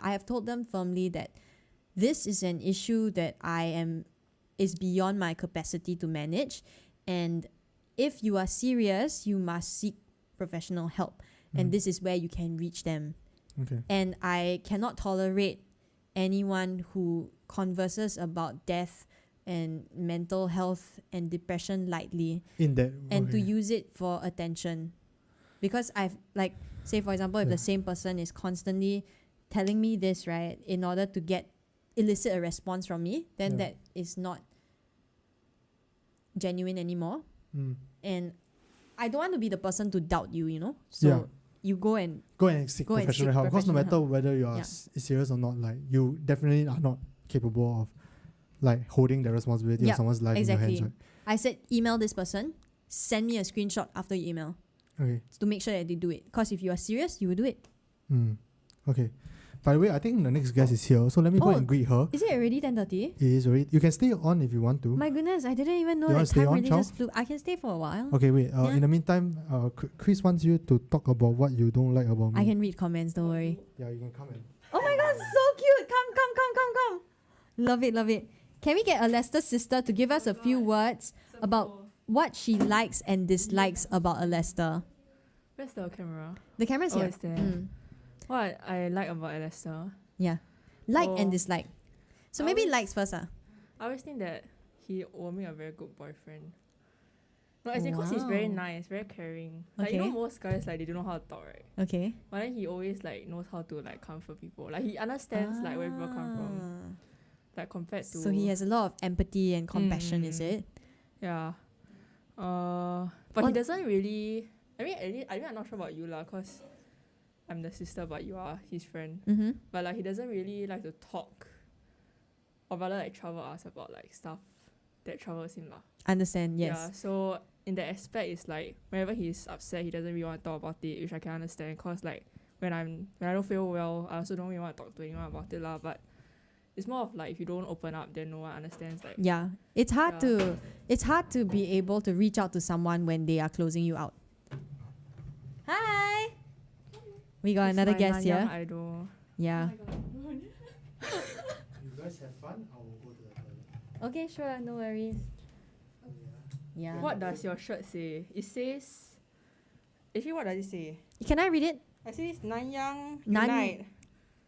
D: I have told them firmly that this is an issue that is beyond my capacity to manage, and if you are serious, you must seek professional help, and this is where you can reach them.
B: Okay.
D: And I cannot tolerate anyone who converses about death and mental health and depression lightly
B: In that.
D: and to
B: okay.
D: use it for attention. Because I've, like, say for example, if
B: Yeah.
D: the same person is constantly telling me this, right, in order to elicit a response from me, then
B: Yeah.
D: that is not genuine anymore. And I don't want to be the person to doubt you, you know? So
B: Yeah.
D: you go and
B: Go and seek
D: Go and
B: professional
D: seek
B: help. Because no
D: professional
B: matter whether you are
D: Yeah.
B: serious or not, like you definitely are not capable of like holding the responsibility
D: Yeah,
B: of someone's life in
D: exactly.
B: your hands,
D: I said email this person, send me a screenshot after you email
B: right? Okay.
D: to make sure that they do it. Because if you are serious, you will do it.
B: Okay. By the way, I think the next guest is here, so let me go
D: Oh.
B: and greet her.
D: Is it already 10:30?
B: It is already. You can stay on if you want to.
D: My goodness, I didn't even know
B: You wanna
D: that
B: stay
D: time
B: on,
D: really
B: Chow?
D: just flew. I can stay for a while.
B: Okay, wait.
D: Yeah.
B: In the meantime, Chris wants you to talk about what you don't like about me.
D: I can read comments, don't worry.
B: Yeah, you can come in.
D: Oh my god, so cute! Come. Love it. Can we get Alesta's sister to give us a few words about what she likes and dislikes about Alesta?
E: Where's the camera?
D: The camera's
E: Oh,
D: here.
E: it's there. What I like about Alesta,
D: Yeah. Like and
F: Oh.
D: dislike. So
F: I
D: maybe
F: always-
D: likes first.
F: I always think that he will make a very good boyfriend. No, as in, cause he's very
D: Wow.
F: nice, very caring. Like you know,
D: Okay.
F: most guys like they don't know how to talk, right?
D: Okay.
F: But then he always like knows how to like comfort people. Like he understands like where people come from. Like compared to.
D: So he has a lot of empathy and compassion, is
F: Mm.
D: it?
F: Yeah. But he
D: On-
F: doesn't really. I mean, I'm not sure about you lah, cause I'm the sister, but you are his friend.
D: Mm-hmm.
F: But like he doesn't really like to talk, or rather like trouble us about like stuff that troubles him lah.
D: Understand, yes.
F: Yeah. So in that aspect, it's like whenever he's upset, he doesn't really want to talk about it, which I can understand. Cause like when I don't feel well, I also don't really want to talk to anyone about it lah. But it's more of like if you don't open up, then no one understands. Like
D: Yeah. It's hard
F: Yeah.
D: it's hard to be able to reach out to someone when they are closing you out. Hi. We got
F: it's
D: another
F: my
D: guest
F: Nanyang
D: here.
F: idol.
D: Yeah.
B: You guys have fun. I will go to the toilet.
D: Okay, sure, no worries. Yeah.
F: What does your shirt say? It says. Actually, what does it say?
D: Can I read it?
F: It says Nanyang
D: Nan-
F: Unite.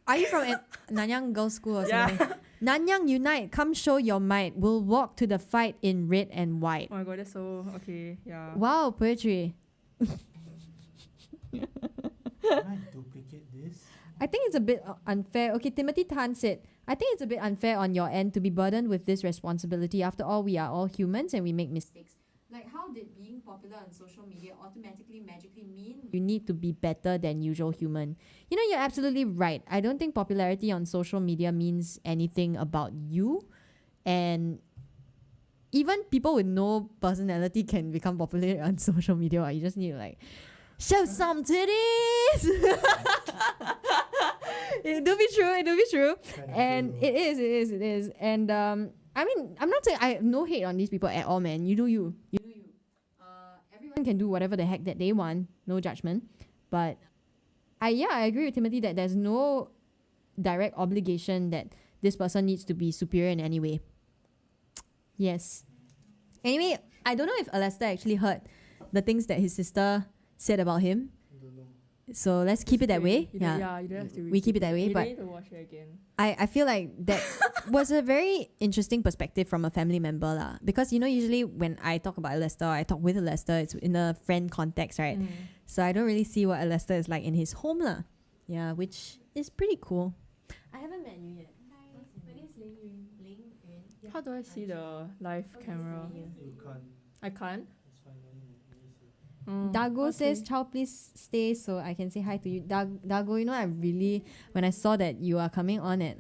D: Are you from Nanyang Girls School or
F: Yeah.
D: something? Nanyang Unite, come show your might. We'll walk to the fight in red and white.
F: Oh my god, that's so okay. Yeah.
D: Wow, poetry.
B: Can I duplicate this?
D: I think it's a bit unfair. Okay, Timothy Tan said, I think it's a bit unfair on your end to be burdened with this responsibility. After all, we are all humans and we make mistakes. Like, how did being popular on social media automatically, magically mean you need to be better than usual human? You know, you're absolutely right. I don't think popularity on social media means anything about you. And even people with no personality can become popular on social media. Right? You just need to like show some titties. It do be true. It do be true. And it is. And I mean, I'm not saying I have no hate on these people at all, man. You do you. You do you. Everyone can do whatever the heck that they want. No judgment. But I agree with Timothy that there's no direct obligation that this person needs to be superior in any way. Yes. Anyway, I don't know if Alester actually heard the things that his sister said about him. So let's keep it that way.
F: You
D: Yeah.
F: don't, you don't have to
D: We keep it
F: repeat
D: that way,
F: You
D: but
F: don't need to watch it again.
D: I feel like that was a very interesting perspective from a family member lah. Because you know, usually when I talk about Alester, I talk with Alester, it's in a friend context, right?
F: Mm.
D: So I don't really see what Alester is like in his home lah. Yeah, which is pretty cool. I haven't met you yet.
E: My name is Ling Yun.
F: How do I see the live camera?
B: You can't.
F: I can't.
B: It's fine. No need.
D: Dago
F: okay.
D: says, Chow, please stay so I can say hi to you. Dago, you know, I really, when I saw that you are coming on at,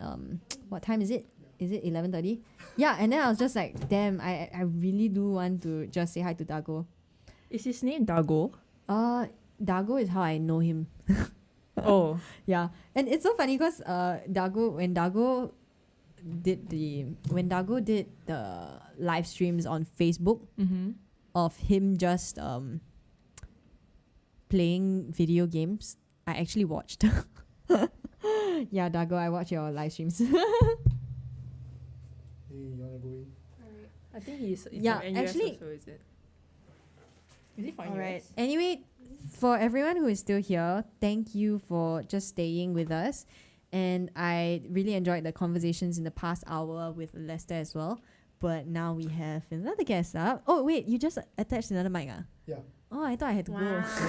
D: what time is it? Is it 11:30? Yeah, and then I was just like, damn, I really do want to just say hi to Dago.
F: Is his name Dago?
D: Dago is how I know him.
F: Oh.
D: Yeah, and it's so funny because when Dago did the live streams on Facebook
F: Mm-hmm.
D: of him just playing video games, I actually watched. Yeah, Dago, I watch your live streams.
B: Hey, you wanna go in?
E: Alright.
F: I think he's
D: Yeah,
F: from NUS
D: actually-
F: also, is it? Is he from
D: Alright.
F: NUS?
D: Anyway, for everyone who is still here, thank you for just staying with us. And I really enjoyed the conversations in the past hour with Lester as well. But now we have another guest up. Oh, wait, you just attached another mic, ah?
B: Yeah.
D: Oh, I thought I had to go. Oh,
B: I have to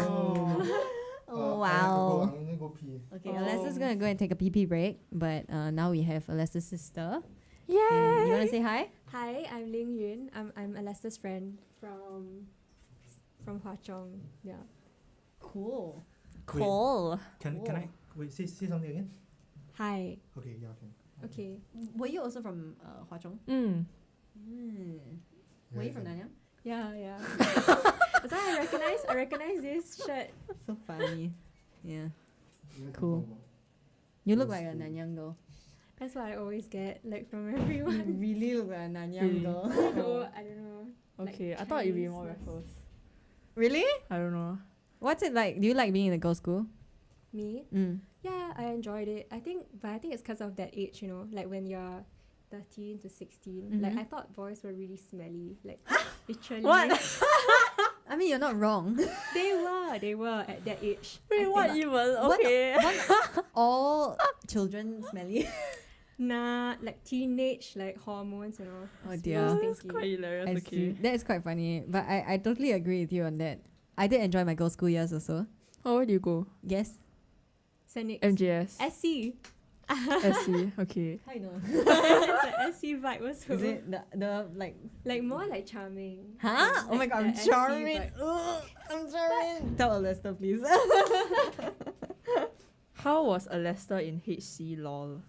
B: go.
D: wow.
B: I'm gonna go pee.
D: Okay,
F: Oh.
D: Alester's gonna go and take a pee break. But now we have Alester's sister.
F: Yay!
D: And you wanna say hi?
E: Hi, I'm Ling Yun. I'm Alester's friend from Hwa Chong. Yeah.
D: Cool.
F: Cool.
B: Can I wait? Say something again.
E: Hi.
B: Okay. Yeah. Can.
E: Okay.
D: Were you also from Hwa Chong?
F: Mm.
D: Were you from Nanyang?
E: Yeah, yeah. That's why I recognize this shirt.
D: So funny. Yeah.
B: Yeah,
D: Cool.
B: can go.
D: You look like a Nanyang girl.
E: That's what I always get, like from
D: You
E: everyone.
D: really look like a Nanyang
F: Really?
D: girl.
E: I don't know.
F: Okay,
E: Like
F: I thought it'd be more
E: Chinese-ness.
F: Raffles.
D: Really?
F: I don't know.
D: What's it like? Do you like being in a girls' school?
E: Me?
D: Mm.
E: Yeah, I enjoyed it. I think it's because of that age, you know, like when you're 13 to 16. Like
D: Mhm.
E: I thought boys were really smelly. Like literally.
F: What?
D: I mean, you're not wrong.
E: They were at that age. I
F: Wait, what
E: think.
F: even?
D: What-
F: Okay.
D: All children smelly.
E: Nah, like teenage like hormones and all.
D: Oh
E: It's
D: dear.
E: really
F: That's
E: stinky.
F: quite hilarious.
D: I
F: Okay.
D: see. That is quite funny. But I totally agree with you on that. I did enjoy my girls' school years also.
F: Oh, where do you go?
D: Yes.
E: Saint Nick's.
F: MJS.
E: SC.
F: SC. Okay.
D: How you know?
E: It's the SC vibe also.
D: Is it the like?
E: Like more like charming.
D: Huh? Oh my
E: Like
D: god,
E: the
D: I'm
E: SC
D: charming.
E: vibe.
D: Ugh, I'm charming. Tell Lester, please.
F: How was Alester in HC lol?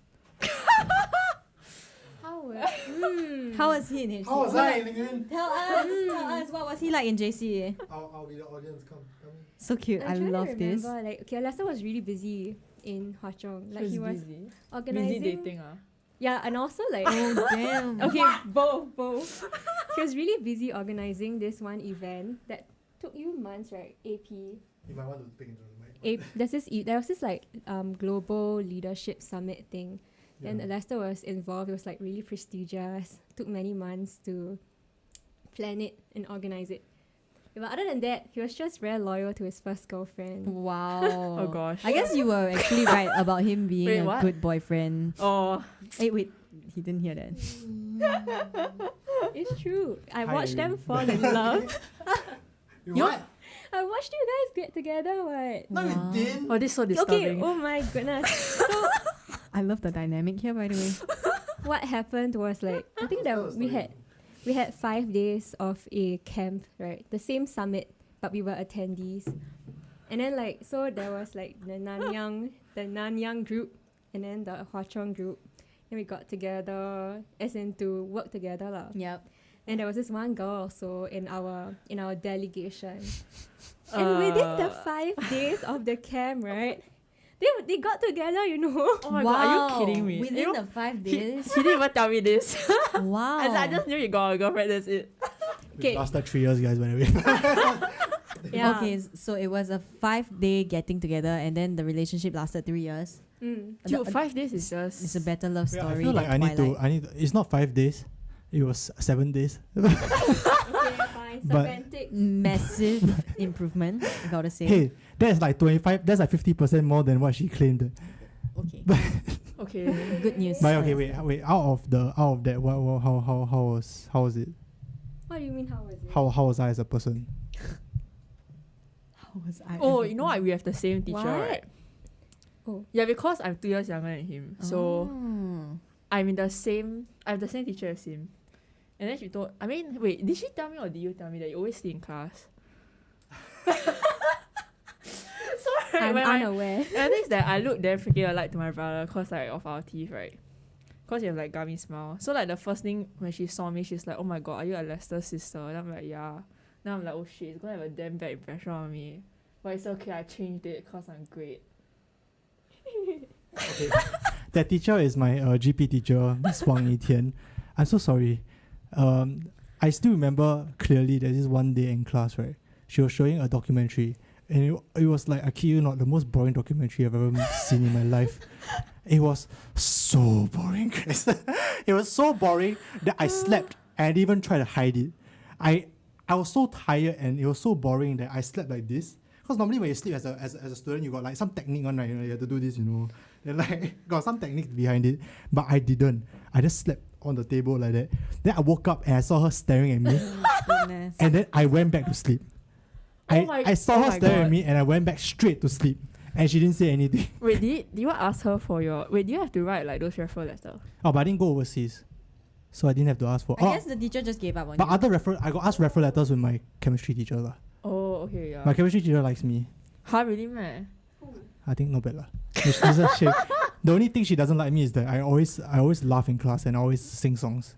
E: How was?
D: How was he in HC?
B: How was I, Ling?
D: Tell us. What was he like in JC?
B: I'll be the audience. Come, tell me.
D: So cute. I
E: I'm trying
D: love
E: to
D: this.
E: remember, like, okay, Lester was really busy in Hwa Chong. Like he was
F: busy.
E: organizing.
F: Busy dating.
E: Yeah, and also like
D: Oh damn.
E: okay, both. He was really busy organizing this one event that took you months, right? AP.
B: You might want to speak into the mic.
E: There was this like global leadership summit thing. Then Lester was involved. It was like really prestigious. Took many months to plan it and organize it. But other than that, he was just very loyal to his first girlfriend.
D: Wow.
F: Oh gosh.
D: I guess you were actually right about him being
F: Wait,
D: a
F: what?
D: good boyfriend.
F: Oh.
D: Hey, wait. He didn't hear that.
E: It's true. I
B: Hi,
E: watched them
B: Irene.
E: fall in love.
B: What?
E: I watched you guys get together. What?
B: No,
D: Wow.
B: you didn't.
F: Oh, this is so
E: Okay.
F: disturbing.
E: Oh my goodness. So
D: I love the dynamic here, by the way.
E: what happened was like I think that we had 5 days of a camp, right? The same summit, but we were attendees. And then like so there was like the Nanyang group and then the Hwa Chong group. And we got together as in to work together lah.
D: Yep.
E: And there was this one girl also in our delegation. And within the 5 days of the camp, right? They got together, you know.
F: Oh my god, are you kidding me?
D: Within
F: You know,
D: the 5
F: he
D: days?
F: didn't even tell me this.
D: Wow.
F: I just knew you got a girlfriend, that's it.
E: Okay.
B: It lasted 3 years, guys, by the way.
E: Yeah.
D: Okay, so it was a 5-day getting together and then the relationship lasted 3 years.
F: Dude, 5 days is just...
D: It's a better love
B: Yeah,
D: story.
B: I feel like
D: than
B: I need
D: Twilight.
B: to. It's not 5 days. It was 7 days.
E: Okay, fine.
B: But-
E: Semantics.
D: Massive improvement, I gotta say.
B: Hey, that's like 25. That's like 50% more than what she claimed.
D: Okay.
F: Okay.
D: Good news.
B: But okay, wait. Out of that, how was it?
E: What do you mean? How was it?
B: How was I as a person?
D: How was I?
F: Oh,
D: ever-
F: you know what? We have the same teacher,
E: What?
F: right?
E: Oh.
F: Yeah, because I'm 2 years younger than him. So
D: Oh.
F: I have the same teacher as him. And then she told, wait, did she tell me or did you tell me that you always stay in class? So
E: I'm
F: when I,
E: unaware.
F: and the thing is that I look damn freaking alike to my brother because like of our teeth, right? Because you have like gummy smile. So like the first thing when she saw me, she's like, oh my god, are you Alester's sister? And I'm like, yeah. Now I'm like, oh shit, it's gonna have a damn bad impression on me. But it's okay, I changed it because I'm great.
B: Okay. That teacher is my GP teacher, Miss Wang Yitian. I'm so sorry. I still remember clearly there's this one day in class, right? She was showing a documentary, and it was like, I kid you not, the most boring documentary I've ever seen in my life. It was so boring, guys. It was so boring that I slept and I didn't even try to hide it. I was so tired and it was so boring that I slept like this. Because normally when you sleep as a student, you got like some technique on, right? You know, you have to do this, you know. And like got some technique behind it. But I didn't. I just slept on the table like that. Then I woke up and I saw her staring at me.
D: Goodness.
B: And then I went back to sleep. I saw her staring at me and I went back straight to sleep. And she didn't say anything.
F: Wait, did you ask her for your... Wait, do you have to write like those referral letters?
B: Oh, but I didn't go overseas. So I didn't have to ask for...
D: I guess the teacher just gave up on
B: But
D: you.
B: other I got asked referral letters with my chemistry teacher lah.
F: Oh, okay, yeah.
B: My chemistry teacher likes me.
F: Huh, really, man?
B: I think not bad lah. The only thing she doesn't like me is that I always laugh in class and I always sing songs.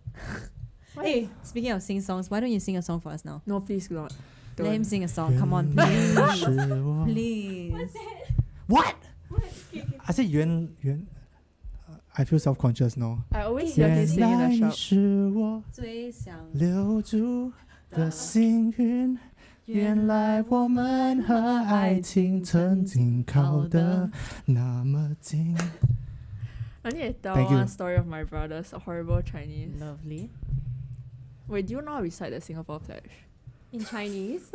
D: Hey, speaking of sing songs, why don't you sing a song for us now?
F: No, please not.
D: Let him sing a song. Come on,
B: 原
D: please.
B: 来是我
D: Please.
B: What? I said I feel self-conscious now.
F: I always hear him sing in
B: 原来
F: the
B: 你
F: shop.
B: 是我
D: 最想
B: 留住的幸运，原来我们和爱情曾经靠得那么近。
F: I need to tell
B: Thank you.
F: one story of my brother's horrible Chinese.
D: lovely.
F: Wait, do you know how to recite the Singapore Pledge?
E: In Chinese.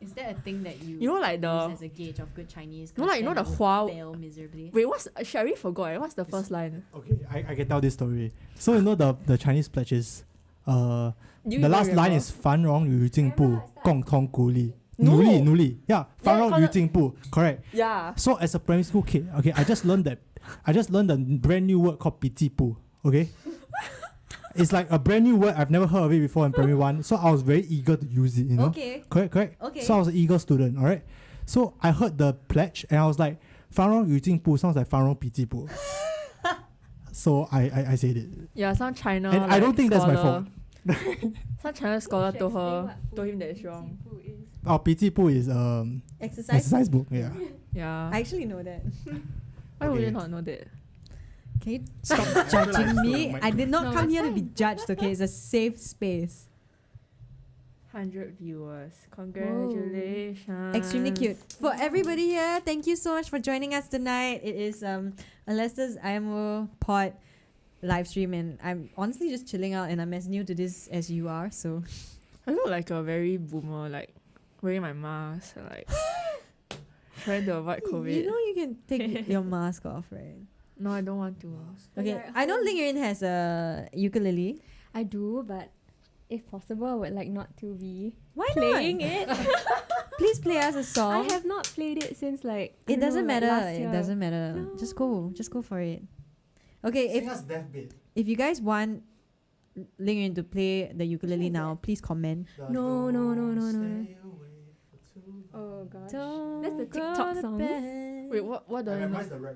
D: Is that a thing that you
F: You know, like the-
D: use as a gauge of good Chinese?
F: No, like, you know, the Hua-
D: fail miserably.
F: Wait, what's shit, I already forgot. What's the first line?
B: Okay, I can tell this story. So you know the Chinese pledge is,
F: Do you
B: the
F: even
B: last line
F: remember?
B: is 繁荣与进步，共同鼓励。
F: No.
B: 努力 yeah 繁荣与进步 correct.
F: Yeah.
B: So as a primary school kid, okay, I just learned the brand new word called 笔记簿, okay? It's like a brand new word. I've never heard of it before in primary 1. So I was very eager to use it, you know?
D: Okay.
B: Correct.
D: Okay.
B: So I was an eager student, alright? So I heard the pledge and I was like, 繁荣与进步 sounds like 繁荣笔记簿. So I said it.
F: Yeah, some China.
B: And I don't think that's my
F: scholar-
B: fault.
F: Some China scholar told him that it's wrong.
B: Our 笔记簿 is
D: Exercise.
B: exercise book, yeah.
F: Yeah.
D: I actually know that.
F: Why would
B: Okay.
F: you not know that?
D: Can you stop judging me? I did not
E: No,
D: come
E: it's
D: here to be
E: fine.
D: judged, okay? It's a safe space.
F: 100 viewers. Congratulations.
D: Extremely cute. For everybody here, thank you so much for joining us tonight. It is Alesta's IMO pod live stream, and I'm honestly just chilling out, and I'm as new to this as you are, so
F: I look like a very boomer, like wearing my mask, like trying to avoid COVID.
D: you know you can take your mask off, right?
F: No, I don't want to.
D: Okay,
E: You're at
D: I know
E: home.
D: Ling Yuan has a ukulele.
E: I do, but if possible, I would like not to be
D: Why
E: playing
D: not?
E: it.
D: Please play us a song.
E: I have not played it since like I
D: It
E: don't know,
D: doesn't
E: like,
D: matter.
E: last
D: It
E: year.
D: doesn't matter. Just go for it. Okay, if you guys want Ling Yuan to play the ukulele
E: is
D: now, please comment.
E: No. Oh gosh. That's the
D: Don't go
E: TikTok
D: to
E: song.
D: bed.
F: Wait, what do I know?
B: the rap.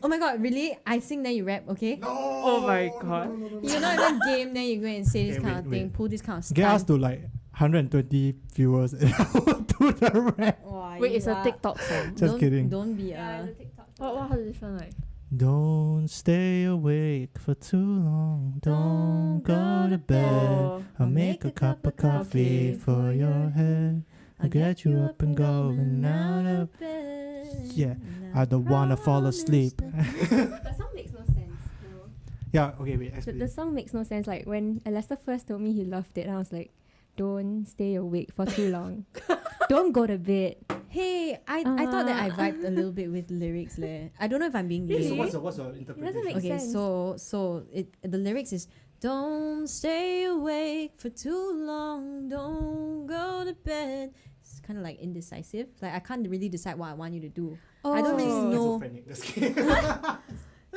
D: Oh my god, really? I sing then you rap, okay?
B: No.
F: Oh my god.
D: You're not even game, then you go and say this
B: Okay,
D: kind of
B: wait,
D: thing,
B: wait.
D: pull this kind of stuff.
B: Get us to like 120 viewers and I will do the rap.
F: Wait, it's a TikTok song.
B: Just
D: don't,
B: kidding.
D: Don't be
E: Yeah, it's a TikTok song.
F: What how does it sound like?
B: Don't stay awake for too long. Don't go to bed.
F: Oh,
B: I'll make a cup of coffee for your head. I'll get you up and going out of
D: bed.
B: Yeah, I don't wanna fall asleep.
E: The song makes no sense. No.
B: Yeah, okay, wait,
E: The
B: explain.
E: song makes no sense. Like when Alesta first told me he loved it, and I was like, don't stay awake for too long. Don't go to bed.
D: Hey, I thought that I vibed a little bit with lyrics leh. I don't know if I'm being
E: Really?
D: gay.
E: So what's
B: your
E: interpretation? make
D: Okay,
E: sense.
D: so the lyrics is don't stay awake for too long, don't go to bed. It's kind of like indecisive. Like I can't really decide what I want you to do. I don't really know.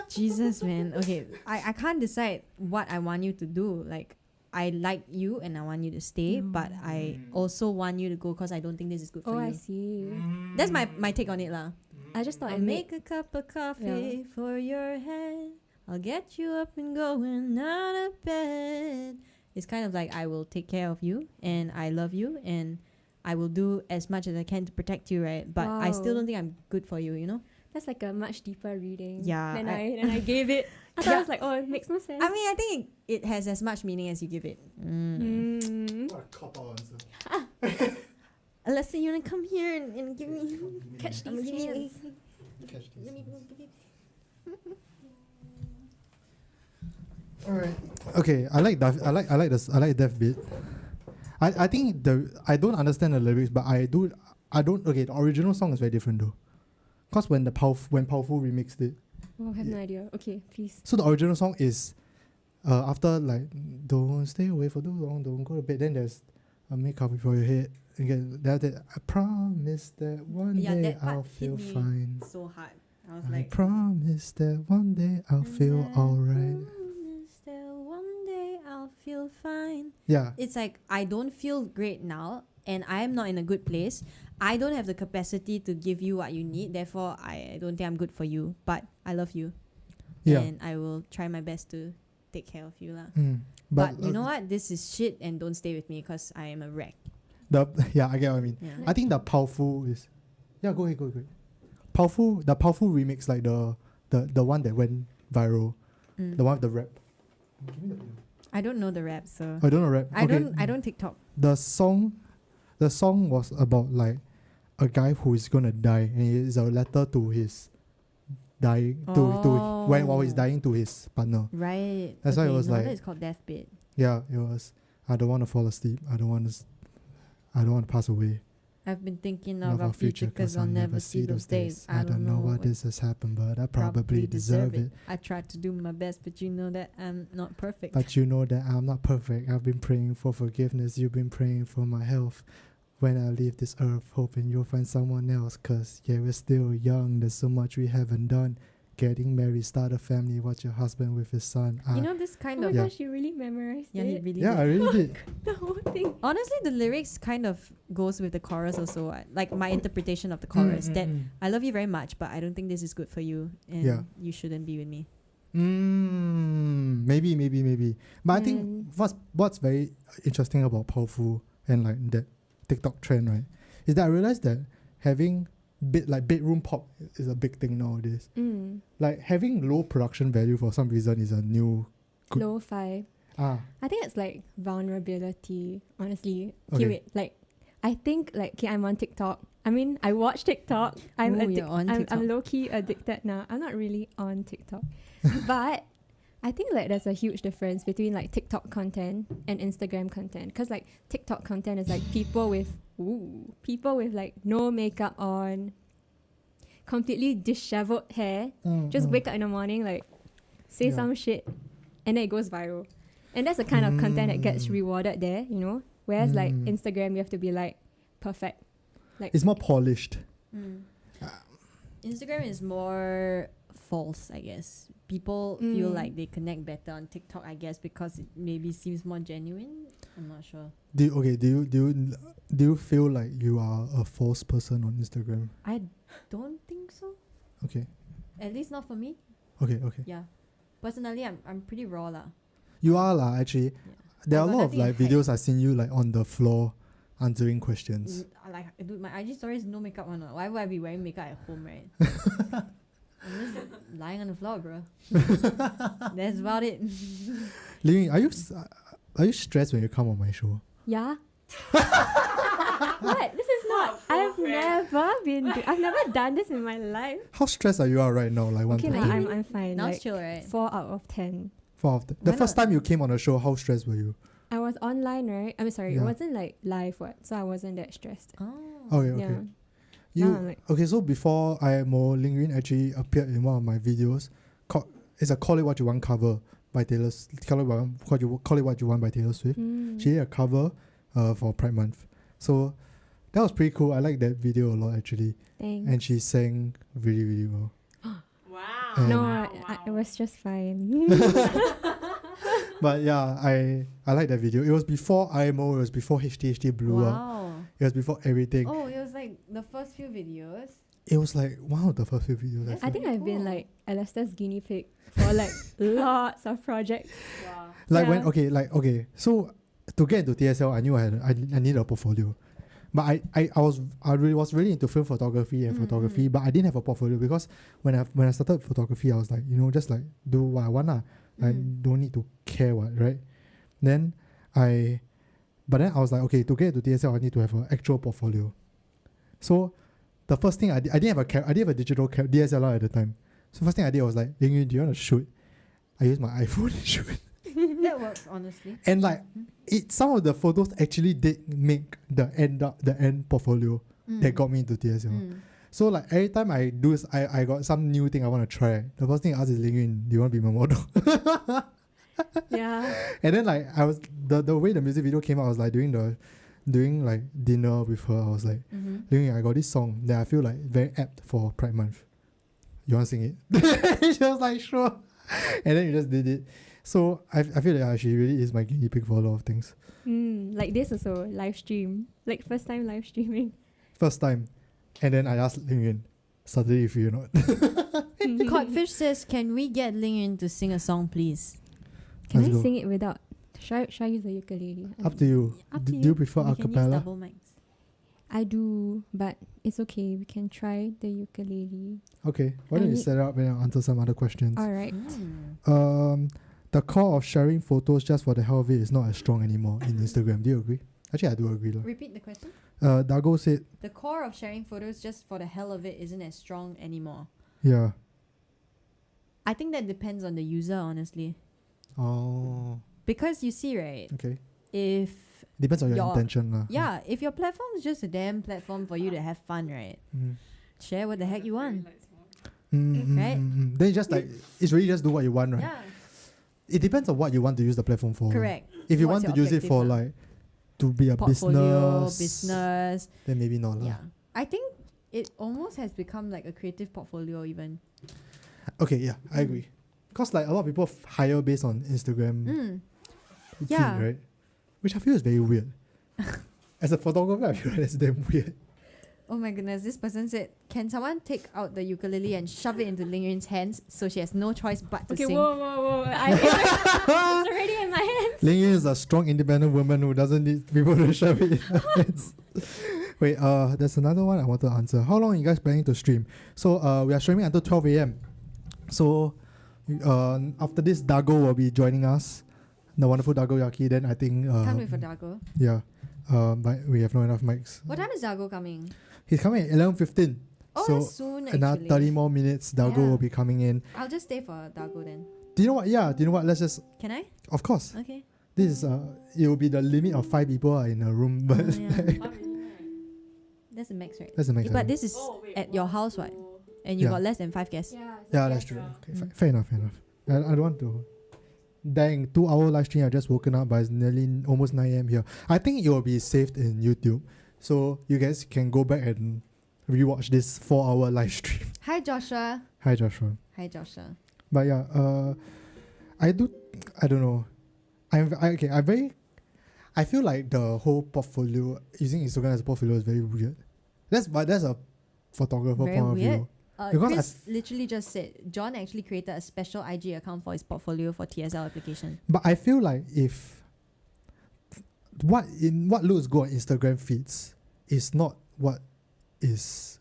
D: Jesus, man. Okay, I can't decide what I want you to do. Like I like you and I want you to stay, but I also want you to go because I don't think this is good for
E: Oh,
D: you.
E: I see.
D: That's my take on it lah.
E: I just thought
D: I'll
E: it
D: make a cup of coffee for your head. I'll get you up and going out of bed. It's kind of like I will take care of you and I love you and I will do as much as I can to protect you, right? But I still
E: Wow.
D: don't think I'm good for you, you know?
E: That's like a much deeper reading.
D: Yeah,
E: Than
D: I-
E: I gave it. I thought
D: Yeah.
E: I was like, oh, it makes no sense.
D: I mean, I think it has as much meaning as you give it. Alessa, you wanna come here and give me
E: Catch
D: I'm
E: these
D: gonna give
E: hands.
B: Alright. Okay, I like death bit. I think I don't understand the lyrics, but I don't. Okay, the original song is very different though, cause when Powerful remixed it,
E: Oh, I have no idea. Okay, please.
B: so the original song is, after like don't stay away for too long, don't go to bed. Then there's a makeup before your head. Again, that I promise that one day I'll feel fine.
D: so hard. I was
B: I promise that one day I'll feel alright.
D: That one day I'll feel fine.
B: Yeah.
D: It's like I don't feel great now and I am not in a good place. I don't have the capacity to give you what you need. Therefore, I don't think I'm good for you. But I love you.
B: Yeah.
D: And I will try my best to take care of you lah.
B: But
D: you know what? This is shit and don't stay with me because I am a wreck.
B: Yeah, I get what I mean.
D: Yeah.
B: I think the Powerful is, yeah. Go ahead. The Powerful remix, like the one that went viral, the one with the rap. Give me the video.
D: I don't know the rap, so
B: I don't know rap.
D: I
B: Okay.
D: don't TikTok.
B: The song was about like a guy who is gonna die, and it's a letter to his dying to while he's dying to his partner.
D: Right.
B: That's why it
D: Okay,
B: was
D: no
B: like-
D: wonder it's called Death Bit.
B: Yeah, it was. I don't want to fall asleep. I don't want to pass away.
D: I've been thinking
B: Love
D: of our future because I'll never see those days.
B: I don't know why this has happened, but I probably deserve it.
D: I tried to do my best, but you know that I'm not perfect.
B: But you know that I'm not perfect. I've been praying for forgiveness. You've been praying for my health. When I leave this earth, hoping you'll find someone else. Cause yeah, we're still young. There's so much we haven't done. Getting married, start a family, watch your husband with his son.
D: You know, this kind
E: Oh
D: of...
E: my gosh, you really memorized
D: Yeah,
E: it.
D: he really
B: yeah,
D: did.
B: I really did.
E: The whole thing.
D: Honestly, the lyrics kind of goes with the chorus also. Like my interpretation of the chorus. That I love you very much, but I don't think this is good for you, and
B: Yeah.
D: you shouldn't be with me.
B: Maybe. But I think
E: Mm.
B: what's very interesting about Powerful and like that TikTok trend, right, is that I realized that having bedroom pop is a big thing nowadays. Like having low production value for some reason is a new good-
E: Lo-fi.
B: ah
E: I think it's like vulnerability, honestly.
B: Okay.
E: Okay, wait, like, I think, like, okay, I'm on TikTok. I mean, I watch TikTok.
D: Ooh, you're on TikTok.
E: I'm low-key addicted now. I'm not really on TikTok. But I think, like, there's a huge difference between, like, TikTok content and Instagram content. Because, like, TikTok content is, like, people with, like, no makeup on, completely disheveled hair, just wake up in the morning, like, say
B: Yeah.
E: some shit, and then it goes viral. And that's the kind of content that gets rewarded there, you know? Whereas, like, Instagram, you have to be, like, perfect. Like,
B: it's more polished.
D: Instagram is more false, I guess. People feel like they connect better on TikTok, I guess, because it maybe seems more genuine. I'm not sure.
B: Do you feel like you are a false person on Instagram?
D: I don't think so.
B: Okay.
D: At least not for me.
B: Okay.
D: Yeah. Personally, I'm pretty raw lah.
B: You are lah actually. There are a
D: I got
B: lot of
D: nothing
B: like
D: to hide.
B: videos I've seen you like on the floor answering questions.
D: Like, dude, my IG story is no makeup on. Why would I be wearing makeup at home, right? I'm just lying on the floor, bro. That's about it.
B: Ling, are you stressed when you come on my show?
E: yeah. What? This is not. I've never done this in my life.
B: How stressed are you right now? Like one
E: Okay,
B: time.
E: no, I'm fine.
D: Now
E: Like,
D: it's chill, right?
E: 4 out of 10.
B: The
D: Why
B: first
D: not?
B: time you came on the show, how stressed were you?
E: I was online, right? I'm sorry,
B: Yeah.
E: it wasn't like live, so I wasn't that stressed.
D: Oh.
B: Okay.
E: Yeah.
B: You
E: Now I'm like,
B: okay? So before IMO, Ling Yun actually appeared in one of my videos. It's a "Call It What You Want" cover by Call It What You Want by Taylor Swift. She did a cover for Pride Month. So that was pretty cool. I like that video a lot actually.
E: thanks.
B: And she sang really, really well.
F: Wow.
B: And-
E: No, it was just fine.
B: But yeah, I like that video. It was before IMO. It was before HTHT blew up.
D: Wow.
B: It was before everything.
D: Oh, it was like the first few videos.
B: It was like one of the first few videos.
D: That's
E: I
B: actually.
E: think I've been
D: cool.
E: like Alastair's guinea pig for like lots of projects.
F: Wow.
B: Like
E: Yeah.
B: when so to get into TSL, I knew I needed a portfolio, but I was really into film photography and photography, but I didn't have a portfolio because when I started photography, I was like, just like do what I want lah. I don't need to care what, right? Then I was like, okay, to get into TSL, I need to have an actual portfolio. So the first thing I didn't have a digital DSLR at the time. So first thing I did was like, Ling Yun, do you want to shoot? I used my iPhone to shoot.
D: That works, honestly.
B: And like some of the photos actually did make the end portfolio that got me into TSL. So like every time I do this, I got some new thing I want to try. The first thing I ask is Ling Yun, do you want to be my model?
E: Yeah.
B: And then like I was the way the music video came out, I was like doing like dinner with her. I was like, Ling Yun, I got this song that I feel like very apt for Pride Month. You want to sing it? She was like, sure. And then you just did it. So I feel like she really is my guinea pig for a lot of things.
E: Like this also, live stream. Like first time live streaming.
B: First time. And then I asked Ling Yun, Saturday if you're not.
D: Codfish says, can we get Ling Yun to sing a song, please?
E: Can
B: Let's
E: I
B: go.
E: sing it without? Should I use the ukulele?
B: Up to you.
D: Up to
B: Do you prefer
D: We
B: a
D: can use
B: cappella?
D: double mics.
E: I do, but it's okay. We can try the ukulele.
B: Okay. Why don't you set it up and I'll answer some other questions?
E: All right.
B: The core of sharing photos just for the hell of it is not as strong anymore in Instagram. Do you agree? Actually, I do agree.
D: Repeat the question.
B: Dago said,
D: The core of sharing photos just for the hell of it isn't as strong anymore.
B: yeah.
D: I think that depends on the user, honestly.
B: Oh,
D: Because you see, right,
B: okay.
D: if
B: Depends on your
D: Your-
B: intention. Lah.
D: Yeah, if your platform is just a damn platform for you to have fun, right?
B: Mm.
D: Share what the heck you want.
B: Right? Then you just like, it's really just do what you want, right?
D: Yeah,
B: It depends on what you want to use the platform for.
D: correct.
B: If you
D: What's
B: want to
D: your
B: use it
D: objective,
B: for
D: lah?
B: like, to be a
D: Portfolio,
B: business, then maybe not. Lah.
D: Yeah, I think it almost has become like a creative portfolio even.
B: Okay, yeah, I agree. Because like a lot of people hire based on Instagram feed,
D: Yeah.
B: right? Which I feel is very weird. As a photographer, I feel that's damn weird.
D: Oh my goodness, this person said, can someone take out the ukulele and shove it into Ling Yun's hands so she has no choice but to
E: Okay,
D: sing?
E: whoa. It's already in my hands.
B: Ling Yun is a strong, independent woman who doesn't need people to shove it in her hands. Wait, there's another one I want to answer. How long are you guys planning to stream? So, we are streaming until 12 a.m. So, after this, Dago will be joining us. The wonderful Dago Yaki. Then I think,
D: Can't wait for Dago.
B: yeah, but we have not enough mics.
D: What time is Dago coming?
B: He's coming at 11:15.
D: Oh,
B: so
D: that's soon
B: another
D: actually.
B: 30 more minutes, Dago
D: Yeah.
B: will be coming in.
D: I'll just stay for Dago then.
B: Do you know what? Yeah, do you know what? Let's just,
D: Can I?
B: of course,
D: Okay.
B: this is it will be the limit of 5 people are in a room, but
D: Yeah. That's the max, right?
B: that's the max.
D: But this is at your house, what? And you
B: Yeah.
D: got less than 5 guests.
B: Yeah, that's true. Okay, fair enough, fair enough. I don't want to. Dang, 2-hour live stream. I just woken up, but it's nearly almost 9 a.m. here. I think it will be saved in YouTube, so you guys can go back and rewatch this 4-hour live stream.
D: Hi, Joshua.
B: Hi, Joshua.
D: Hi, Joshua.
B: But yeah, I don't know. I feel like the whole portfolio, using Instagram as a portfolio is very weird. That's a photographer
D: Very
B: point of
D: weird.
B: view. Because
D: Chris literally just said John actually created a special IG account for his portfolio for TSL application.
B: But I feel like if what looks good on Instagram feeds is not what defines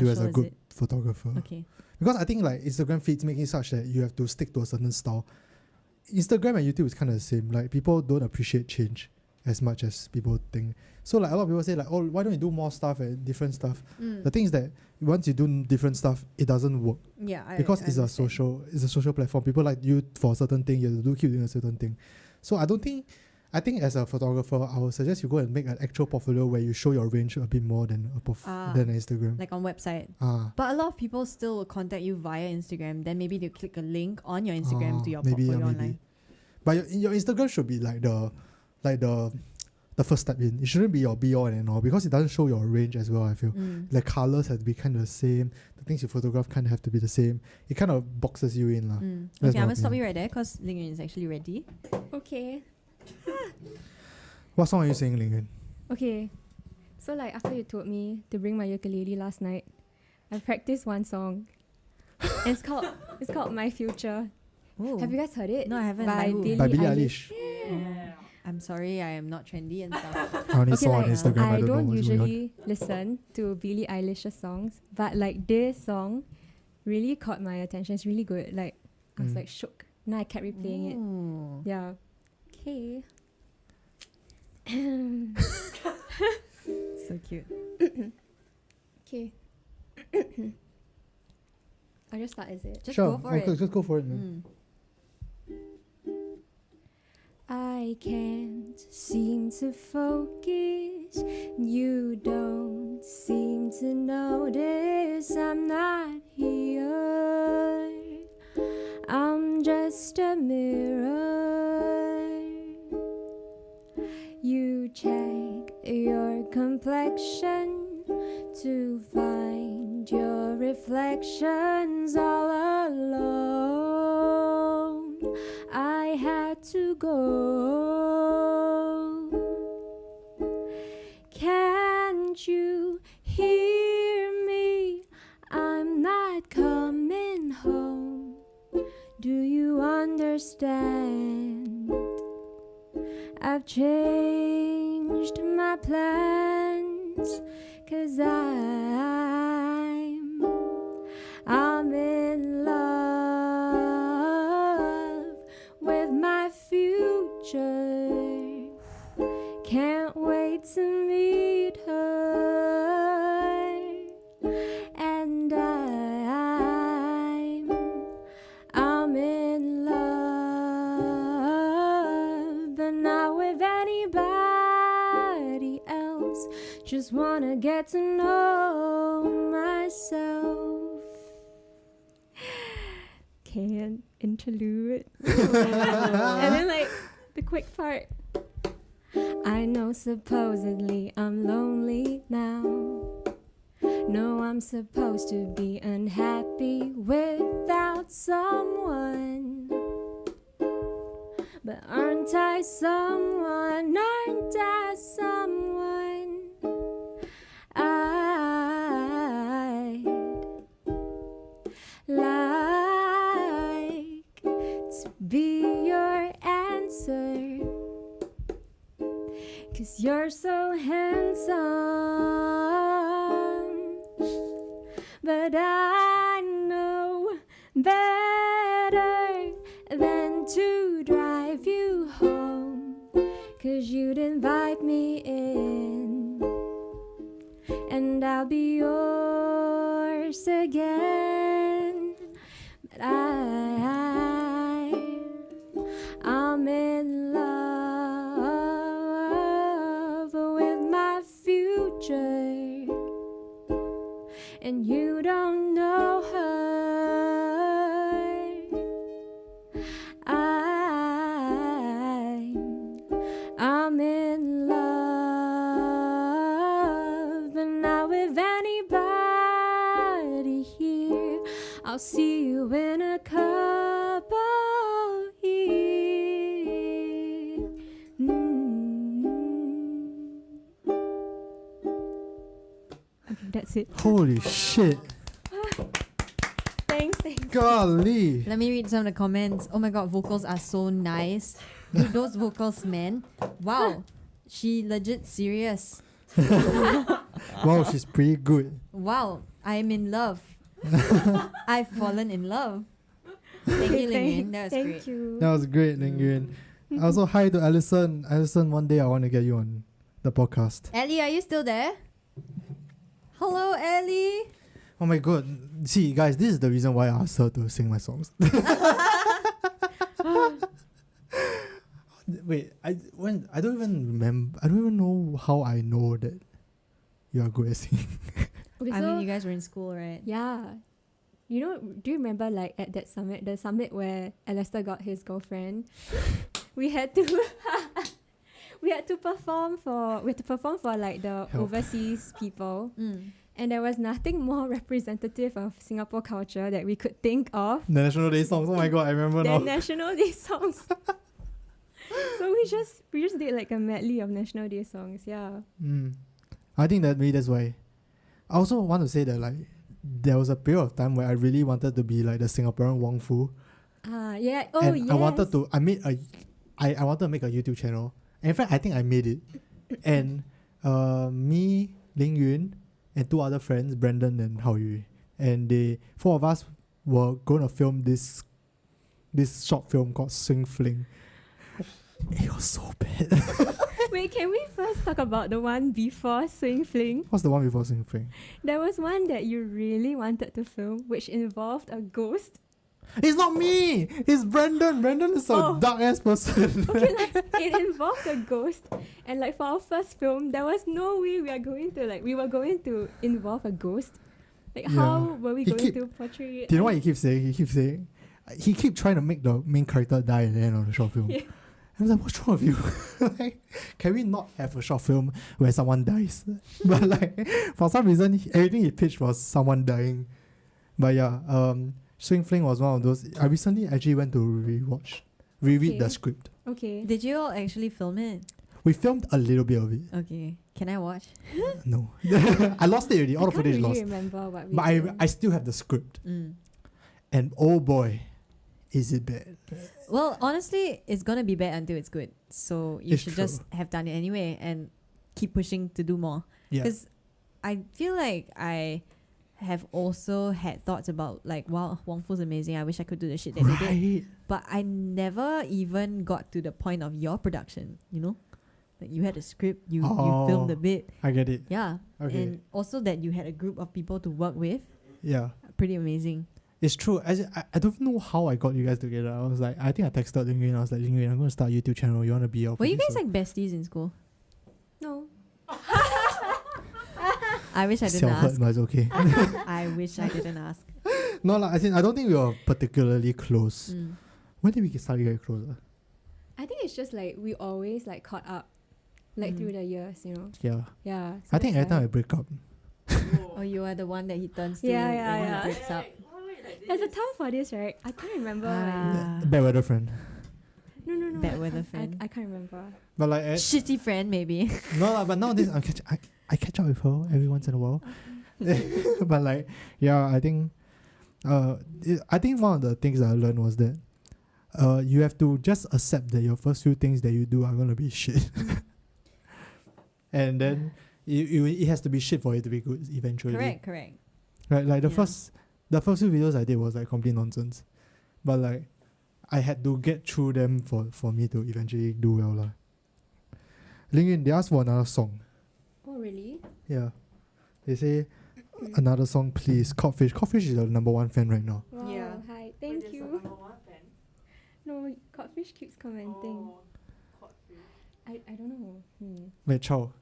B: you as
D: Commercial,
B: a
D: is
B: good
D: it?
B: photographer.
D: Okay.
B: Because I think like Instagram feeds make it such that you have to stick to a certain style. Instagram and YouTube is kind of the same. Like people don't appreciate change as much as people think. So like a lot of people say like, oh, why don't you do more stuff and different stuff? The thing is that once you do different stuff, it doesn't work
D: Yeah,
B: because
D: I
B: it's
D: understand.
B: a social platform. People like you for a certain thing, you have to keep doing a certain thing. So I think as a photographer, I would suggest you go and make an actual portfolio where you show your range a bit more than than Instagram.
D: Like on website.
B: Ah,
D: But a lot of people still will contact you via Instagram. Then maybe they'll click a link on your Instagram to your portfolio online.
B: But your Instagram should be like the first step in. It shouldn't be your be all and end all because it doesn't show your range as well. I feel the colors have to be kind of the same. The things you photograph kind of have to be the same. It kind of boxes you in, lah. That's
D: Okay, I'm
B: my
D: gonna stop
B: opinion.
D: you right there because Ling Yun is actually ready.
E: Okay.
B: What song are you singing, Lingan?
E: Okay. So like after you told me to bring my ukulele last night, I practiced one song. And it's called My Future.
D: Oh.
E: Have you guys heard it?
D: No, I haven't.
E: By
D: By who?
E: Billie
B: By Billie
E: Eilish.
B: Eilish.
D: I'm sorry, I am not trendy and stuff.
B: I only
E: Okay,
B: saw on
E: like,
B: Instagram. I
E: I
B: don't know
E: don't
B: what's going on.
E: usually listen to Billie Eilish's songs, but like this song really caught my attention. It's really good. Like I was like shook. And I kept replaying it.
D: Ooh.
E: Yeah. Okay.
D: So cute.
E: Okay. I'll just start, is it?
D: Just
B: Sure.
D: go for it.
B: Just go for it, man.
E: I can't seem to focus. You don't seem to notice I'm not here. I'm just a mirror. You check your complexion to find your reflections all alone. I had to go. Can't you hear me? I'm not coming home. Do you understand? I've changed my plans, 'cause I'm in love with my future. Can't wait to meet her. And I'm in love, but not with anybody. days. Just wanna get to know myself. Can't interlude. And then like the quick part. I know supposedly I'm lonely now. No, I'm supposed to be unhappy without someone. But aren't I someone? Aren't I someone? I'd like to be your answer. 'Cause you're so handsome. But I know better than to drive you home. 'Cause you'd invite me in, and I'll be yours again. But I'm in love with my future, and you don't know her. I'm in love, but not with anybody here. I'll see you in a couple years. Okay, that's it.
B: Holy shit.
E: Thanks.
B: Golly.
D: Let me read some of the comments. Oh my god, vocals are so nice. Dude, those vocals, man. Wow. She legit serious.
B: Wow, she's pretty good.
D: Wow. I'm in love. I've fallen in love. Thank you, Ling. That was
E: Thank
D: great.
E: you.
B: That was great, Ling Yun. Also, hi to Alison. Alison, one day I want to get you on the podcast.
D: Ellie, are you still there? Hello, Ellie.
B: Oh my god. See, guys, this is the reason why I asked her to sing my songs. Wait, I don't even remember. I don't even know how I know that you are good at singing.
E: Okay,
D: I
E: so
D: mean, you guys were in school, right?
E: yeah. You know, do you remember like at that summit, the summit where Alistair got his girlfriend? we had to perform for like the
B: Help.
E: overseas people.
D: Mm.
E: And there was nothing more representative of Singapore culture that we could think of
B: The National Day songs. Oh my god, I remember
E: than
B: now.
E: National Day songs. So we just did like a medley of National Day songs, yeah.
B: I think that maybe that's why. I also want to say that like there was a period of time where I really wanted to be like the Singaporean Wong Fu.
E: Yeah. Oh,
B: And
E: yes.
B: I wanted to I wanted to make a YouTube channel. And in fact, I think I made it. And me, Ling Yun, and two other friends, Brandon and Hao Yu, and the four of us were going to film this short film called Swing Fling. It was so bad.
E: Wait, can we first talk about the one before Swing Fling?
B: What's the one before Swing Fling?
E: There was one that you really wanted to film, which involved a ghost.
B: It's not me! It's Brandon! Brandon is a
E: Oh.
B: dark ass person.
E: Okay, like it involved a ghost, and like for our first film, there was no way we were going to involve a ghost. Like
B: Yeah.
E: how were we
B: He
E: going
B: keep-
E: to portray it?
B: Do you know what he keeps saying? He keeps trying to make the main character die at the end of the short film.
E: Yeah.
B: I was like, what's wrong with you? Like, can we not have a short film where someone dies? But like, for some reason, everything he pitched was someone dying. But yeah, Swing Fling was one of those. I recently actually went to reread
E: Okay.
B: the script.
E: Okay.
D: Did you all actually film it?
B: We filmed a little bit of it.
D: Okay. Can I watch?
B: No. I lost it already. All
E: I
B: the footage
E: can't really
B: lost.
E: remember what we
B: But
E: did.
B: I still have the script.
D: Mm.
B: And oh boy, is it bad.
D: Well, honestly, it's gonna be bad until it's good. So you
B: It's
D: should
B: true.
D: just have done it anyway and keep pushing to do more.
B: Yeah.
D: Because I feel like I have also had thoughts about like, wow, Wong Fu's amazing. I wish I could do the shit that they did.
B: Right.
D: But I never even got to the point of your production, you know? Like you had a script, you filmed a bit.
B: I get it.
D: Yeah.
B: Okay.
D: And also that you had a group of people to work with.
B: Yeah.
D: Pretty amazing.
B: It's true. I don't know how I got you guys together. I was like, I think I texted Ling Yun. I was like, Ling Yun, I'm going to start a YouTube channel. You want to be our
D: Were you guys
B: producer?"
D: like besties in school?
E: No.
D: I wish I didn't
B: Self hurt,
D: ask.
B: but it's okay.
D: I wish I didn't ask.
B: No, like, I don't think we were particularly close. When did we start getting closer?
E: I think it's just like we always like caught up, like through the years, you know.
B: Yeah.
E: Yeah. So
B: I think
E: it's
B: every time I
E: like-
B: break up.
D: Oh, you are the one that he turns to
E: Yeah,
D: when
E: yeah.
D: he breaks up.
E: There's a term for this, right? I can't remember.
D: Ah.
B: Bad weather friend.
E: No.
D: Bad weather friend.
E: I can't remember.
B: But like,
D: Shitty friend, maybe.
B: no, like, but nowadays I catch up with her every once in a while. But like, yeah, I think one of the things that I learned was that you have to just accept that your first few things that you do are gonna be shit, and then it has to be shit for it to be good eventually.
D: Correct.
B: Right, like the
D: Yeah.
B: first few videos I did was like complete nonsense, but like I had to get through them for me to eventually do well lah. Ling, they asked for another song.
E: Oh really?
B: Yeah, they say another song, please. Codfish is the #1 fan right now.
E: Wow.
D: Yeah.
E: Hi. Thank you. No, Codfish keeps commenting. I don't know.
B: Wait, Chow,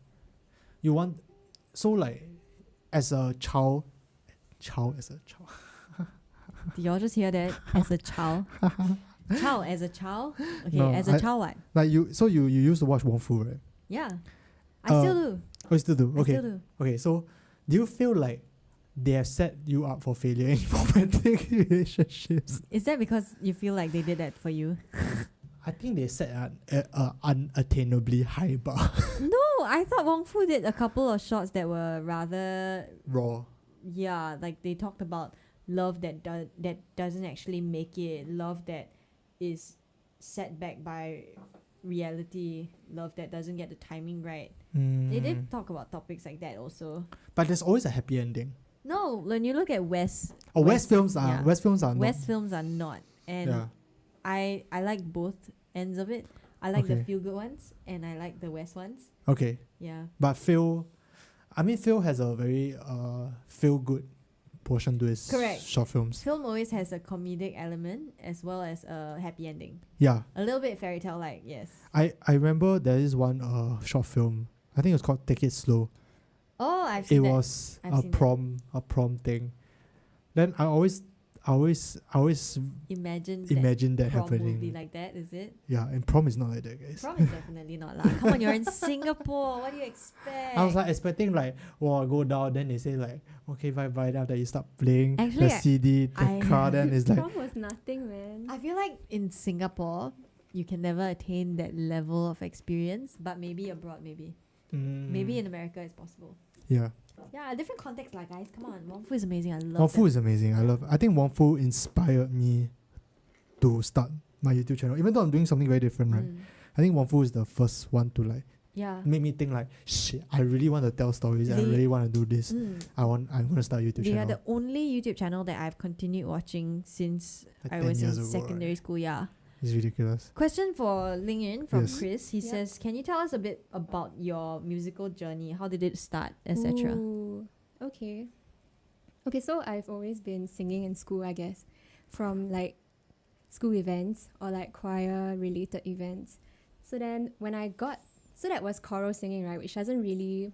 B: you want so like as a child.
D: Did y'all just hear that? As a child. Child as a child? Okay,
B: No,
D: as a child what?
B: Like you used to watch Wong Fu, right?
D: Yeah. I still do.
B: Oh, you still do?
D: I
B: Okay.
D: still do.
B: Okay, so do you feel like they have set you up for failure in romantic relationships?
D: Is that because you feel like they did that for you?
B: I think they set an unattainably high bar.
D: No, I thought Wong Fu did a couple of shots that were rather,
B: Raw.
D: yeah, like they talked about love that doesn't actually make it, love that is set back by reality, love that doesn't get the timing right. They did talk about topics like that also.
B: But there's always a happy ending.
D: No, when you look at West
B: Films are
D: yeah.
B: West films are
D: West
B: not.
D: films are not. And
B: Yeah.
D: I like both ends of it. I like the
B: Okay.
D: feel good ones and I like the West ones.
B: Okay.
D: Yeah.
B: But Phil has a very feel good portion to his
D: Correct.
B: short films.
D: Film always has a comedic element as well as a happy ending.
B: Yeah.
D: A little bit fairy tale like, yes.
B: I remember there is one short film. I think it was called Take It Slow.
D: Oh, I've
B: It
D: seen that.
B: was
D: I've
B: a
D: seen that.
B: prom thing. Then I always
D: Imagine
B: that
D: prom
B: happening.
D: will be like that, is it?
B: Yeah, and prom is not like that, guys.
D: Prom is definitely not lah. Come on, you're in Singapore. What do you expect?
B: I was like expecting like, go down, then they say like, okay, bye. Then after you start playing
D: Actually,
B: the CD, the
D: I-
B: car, then it's like,
E: Prom was nothing, man.
D: I feel like in Singapore, you can never attain that level of experience, but maybe abroad, maybe. Maybe in America it's possible.
B: yeah.
D: Yeah, a different context lah, guys. Come on, Wong Fu is amazing. I love
B: Wong Fu
D: that.
B: is amazing. I think Wong Fu inspired me to start my YouTube channel. Even though I'm doing something very different, right? I think Wong Fu is the first one to like
D: Yeah.
B: make me think like, shit, I really want to tell stories. I
D: They-
B: really want to do this.
D: Mm.
B: I'm gonna start a YouTube
D: They are
B: channel.
D: the only YouTube channel that I've continued watching since
B: Like
D: I
B: 10
D: was in
B: years ago,
D: secondary
B: right?
D: school. Yeah.
B: It's ridiculous.
D: Question for Ling Yun from
B: Yes.
D: Chris. He
E: Yep.
D: says, "Can you tell us a bit about your musical journey? How did it start, etc.?"
E: Ooh, okay. Okay, so I've always been singing in school, I guess, from like school events or like choir related events. So then when that was choral singing, right, which doesn't really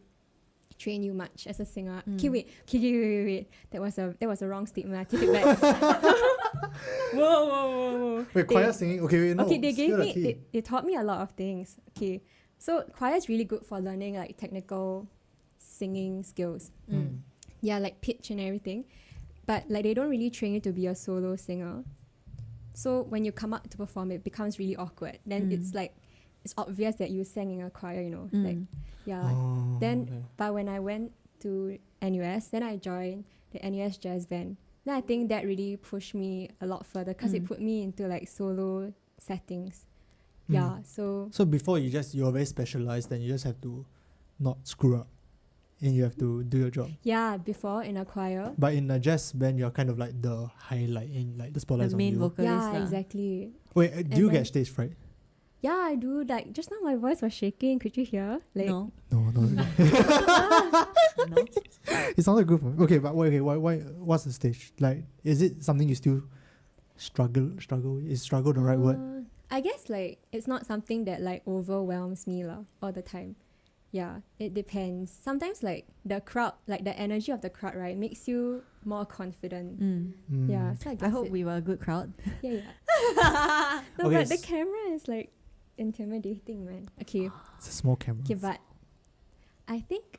E: train you much as a singer.
D: Mm.
E: Okay, wait. That was a wrong statement. I take it back. Whoa.
B: Wait,
E: They-
B: choir singing? Okay, wait, no.
E: Okay, they gave
B: spill the
E: me
B: tea.
E: they taught me a lot of things. Okay, so choir is really good for learning like technical singing skills.
B: Mm.
E: Yeah, like pitch and everything, but like they don't really train you to be a solo singer. So when you come up to perform, it becomes really awkward. Then it's like it's obvious that you sang in a choir, you know, like yeah.
B: Oh,
E: Then
B: okay.
E: but when I went to NUS, then I joined the NUS jazz band. Then I think that really pushed me a lot further because it put me into like solo settings. Yeah, so
B: So before you're very specialized and you just have to not screw up and you have to do your job.
E: yeah, before in a choir.
B: But in a jazz band, you're kind of like the highlight in like the spotlight's
D: The
B: on
D: main
B: you.
D: vocalist.
E: Yeah,
D: lah.
E: exactly.
B: Wait, do
E: And
B: you
E: then-
B: get stage fright?
E: Yeah, I do. Like just now, my voice was shaking. Could you hear? Like,
D: No.
B: No.
D: No.
B: It sounded good. Okay, but why? What's the stage like? Is it something you still struggle? Is struggle the right word?
E: I guess like it's not something that like overwhelms me lah all the time. yeah, it depends. Sometimes like the crowd, like the energy of the crowd, right, makes you more confident. Yeah, so I
D: I
E: guess
D: hope we were a good crowd.
E: yeah, yeah. No,
B: Okay,
E: but the camera is like intimidating, man. Okay,
B: It's a small camera.
E: okay, but I think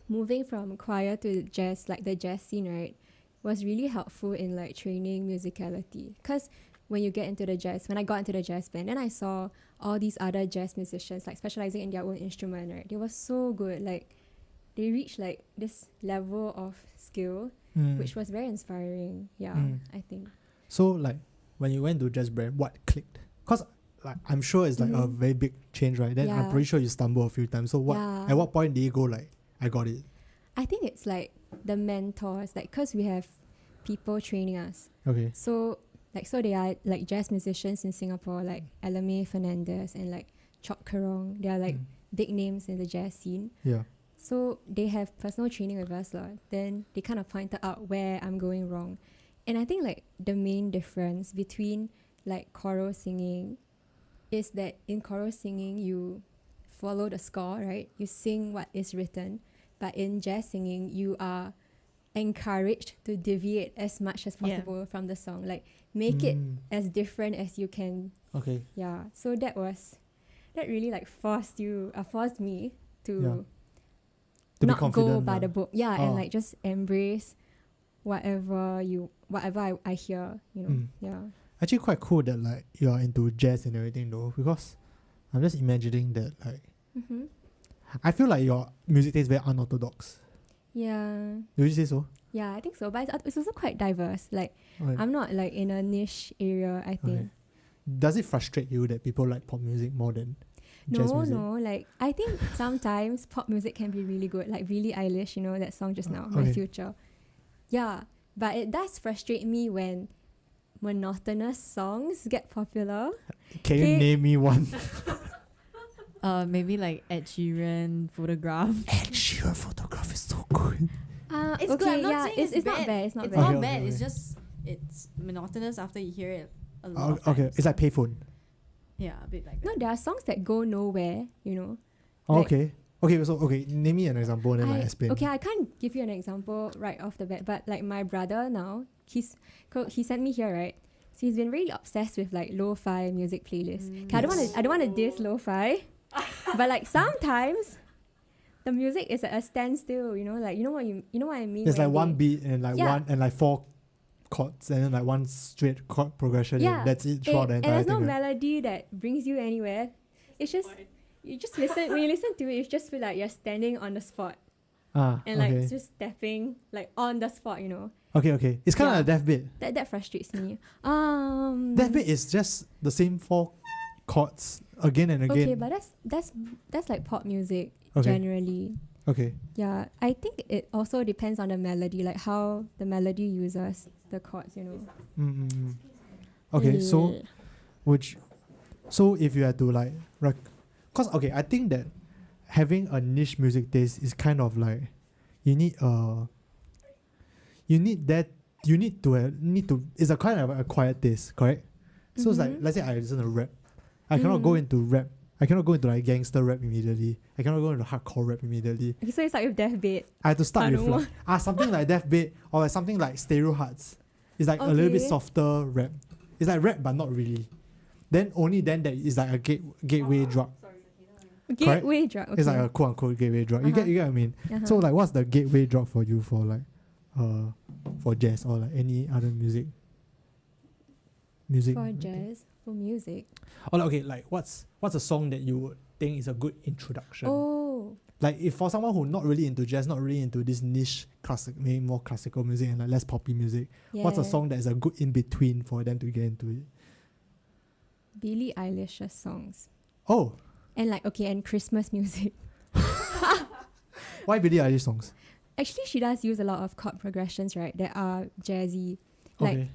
E: moving from choir to jazz, like the jazz scene, right, was really helpful in like training musicality. Because when you get into the jazz, when I got into the jazz band, then I saw all these other jazz musicians like specializing in their own instrument, right? They were so good. Like they reached like this level of skill, which was very inspiring. Yeah, I think.
B: So like when you went to jazz band, what clicked? Cause like I'm sure it's like a very big change, right? Then I'm
E: Yeah.
B: pretty sure you stumble a few times. So what?
E: Yeah.
B: At what point did you go like I got it?
E: I think it's like the mentors, like because we have people training us.
B: Okay.
E: So they are like jazz musicians in Singapore, like Alame Fernandez and like Chok Karong. They are like big names in the jazz scene.
B: Yeah.
E: So they have personal training with us lah. Then they kind of pointed out where I'm going wrong. And I think like the main difference between like choral singing is that in choral singing you follow the score, right? You sing what is written. But in jazz singing you are encouraged to deviate as much as possible from the song. Like make it as different as you can.
B: Okay.
E: Yeah. So that really like forced me to
B: To be
E: not
B: confident.
E: go by
B: lah.
E: the book. Yeah, and
B: Oh.
E: like just embrace whatever I hear, you know. Yeah.
B: Actually quite cool that like you are into jazz and everything though, because I'm just imagining that like I feel like your music taste very unorthodox.
E: Yeah.
B: Would you say so?
E: Yeah, I think so. But it's also quite diverse. Like
B: Okay.
E: I'm not like in a niche area, I think.
B: Okay. Does it frustrate you that people like pop music more than jazz music?
E: No. Like I think sometimes pop music can be really good. Like Billie Eilish, you know that song just now, My
B: Okay.
E: Future. Yeah, but it does frustrate me when monotonous songs get popular.
B: Can you
E: Okay.
B: name me one?
D: Maybe like Ed Sheeran, Photograph.
B: Ed Sheeran photograph is so good.
D: It's
E: okay,
D: good. I'm not
E: yeah,
D: saying
E: it's not bad. It's not
D: It's
E: bad.
D: not
B: Okay,
D: bad.
B: okay,
D: It's
B: okay.
D: just it's monotonous after you hear it a lot.
B: Oh,
D: of
B: okay,
D: times.
B: it's like payphone.
D: Yeah, a bit like that.
E: No, there are songs that go nowhere, you know.
B: Oh,
E: Like-
B: okay. Okay, name me an example and then I explain.
E: Okay, I can't give you an example right off the bat, but like my brother now, he sent me here, right? So he's been really obsessed with like lo-fi music playlists. Okay, I don't want to diss lo-fi, but like sometimes the music is at a standstill, you know, like you know what I mean.
B: There's
E: when
B: like one
E: they-
B: beat and like
E: Yeah.
B: one and like four chords and then like one straight chord progression.
E: Yeah,
B: And that's it throughout the
E: and
B: entire
E: there's no
B: thing. Right?
E: melody that brings you anywhere. It's just you just listen when you listen to it, you just feel like you're standing on the spot and like
B: Okay.
E: just stepping like on the spot, you know.
B: Okay. It's kind of
E: Yeah.
B: like death beat.
E: That frustrates me.
B: Death beat is just the same four chords again and again.
E: Okay, but that's like pop music
B: Okay.
E: generally.
B: Okay.
E: Yeah, I think it also depends on the melody, like how the melody uses the chords, you know.
B: Okay, so if you had to like, cause okay, I think that having a niche music taste is kind of like you need to it's a kind of acquired taste, correct? So it's like, let's say I listen to rap, I cannot go into rap. I cannot go into like gangster rap immediately. I cannot go into hardcore rap immediately.
E: Okay, so it's like with Death Beat.
B: I have to start with
E: Anu.
B: like something like Death Beat or like something like Stereo Hearts. It's like a little bit
E: Okay.
B: softer rap. It's like rap but not really. Then only then that is like a gateway drug.
E: Gateway drug. Okay.
B: It's like a quote unquote gateway drug. You get what I mean?
E: Uh-huh.
B: So like what's the gateway drug for you for like for jazz or like any other music?
E: for jazz, for music.
B: Or like, okay, like what's a song that you would think is a good introduction?
E: Oh,
B: Like if for someone who's not really into jazz, not really into this niche maybe more classical music and like less poppy music, what's a
E: yeah.
B: song that is a good in between for them to get into it?
E: Billie Eilish's songs.
B: Oh,
E: And like and Christmas music.
B: why Billie Eilish songs?
E: Actually, she does use a lot of chord progressions, right? That are jazzy. Like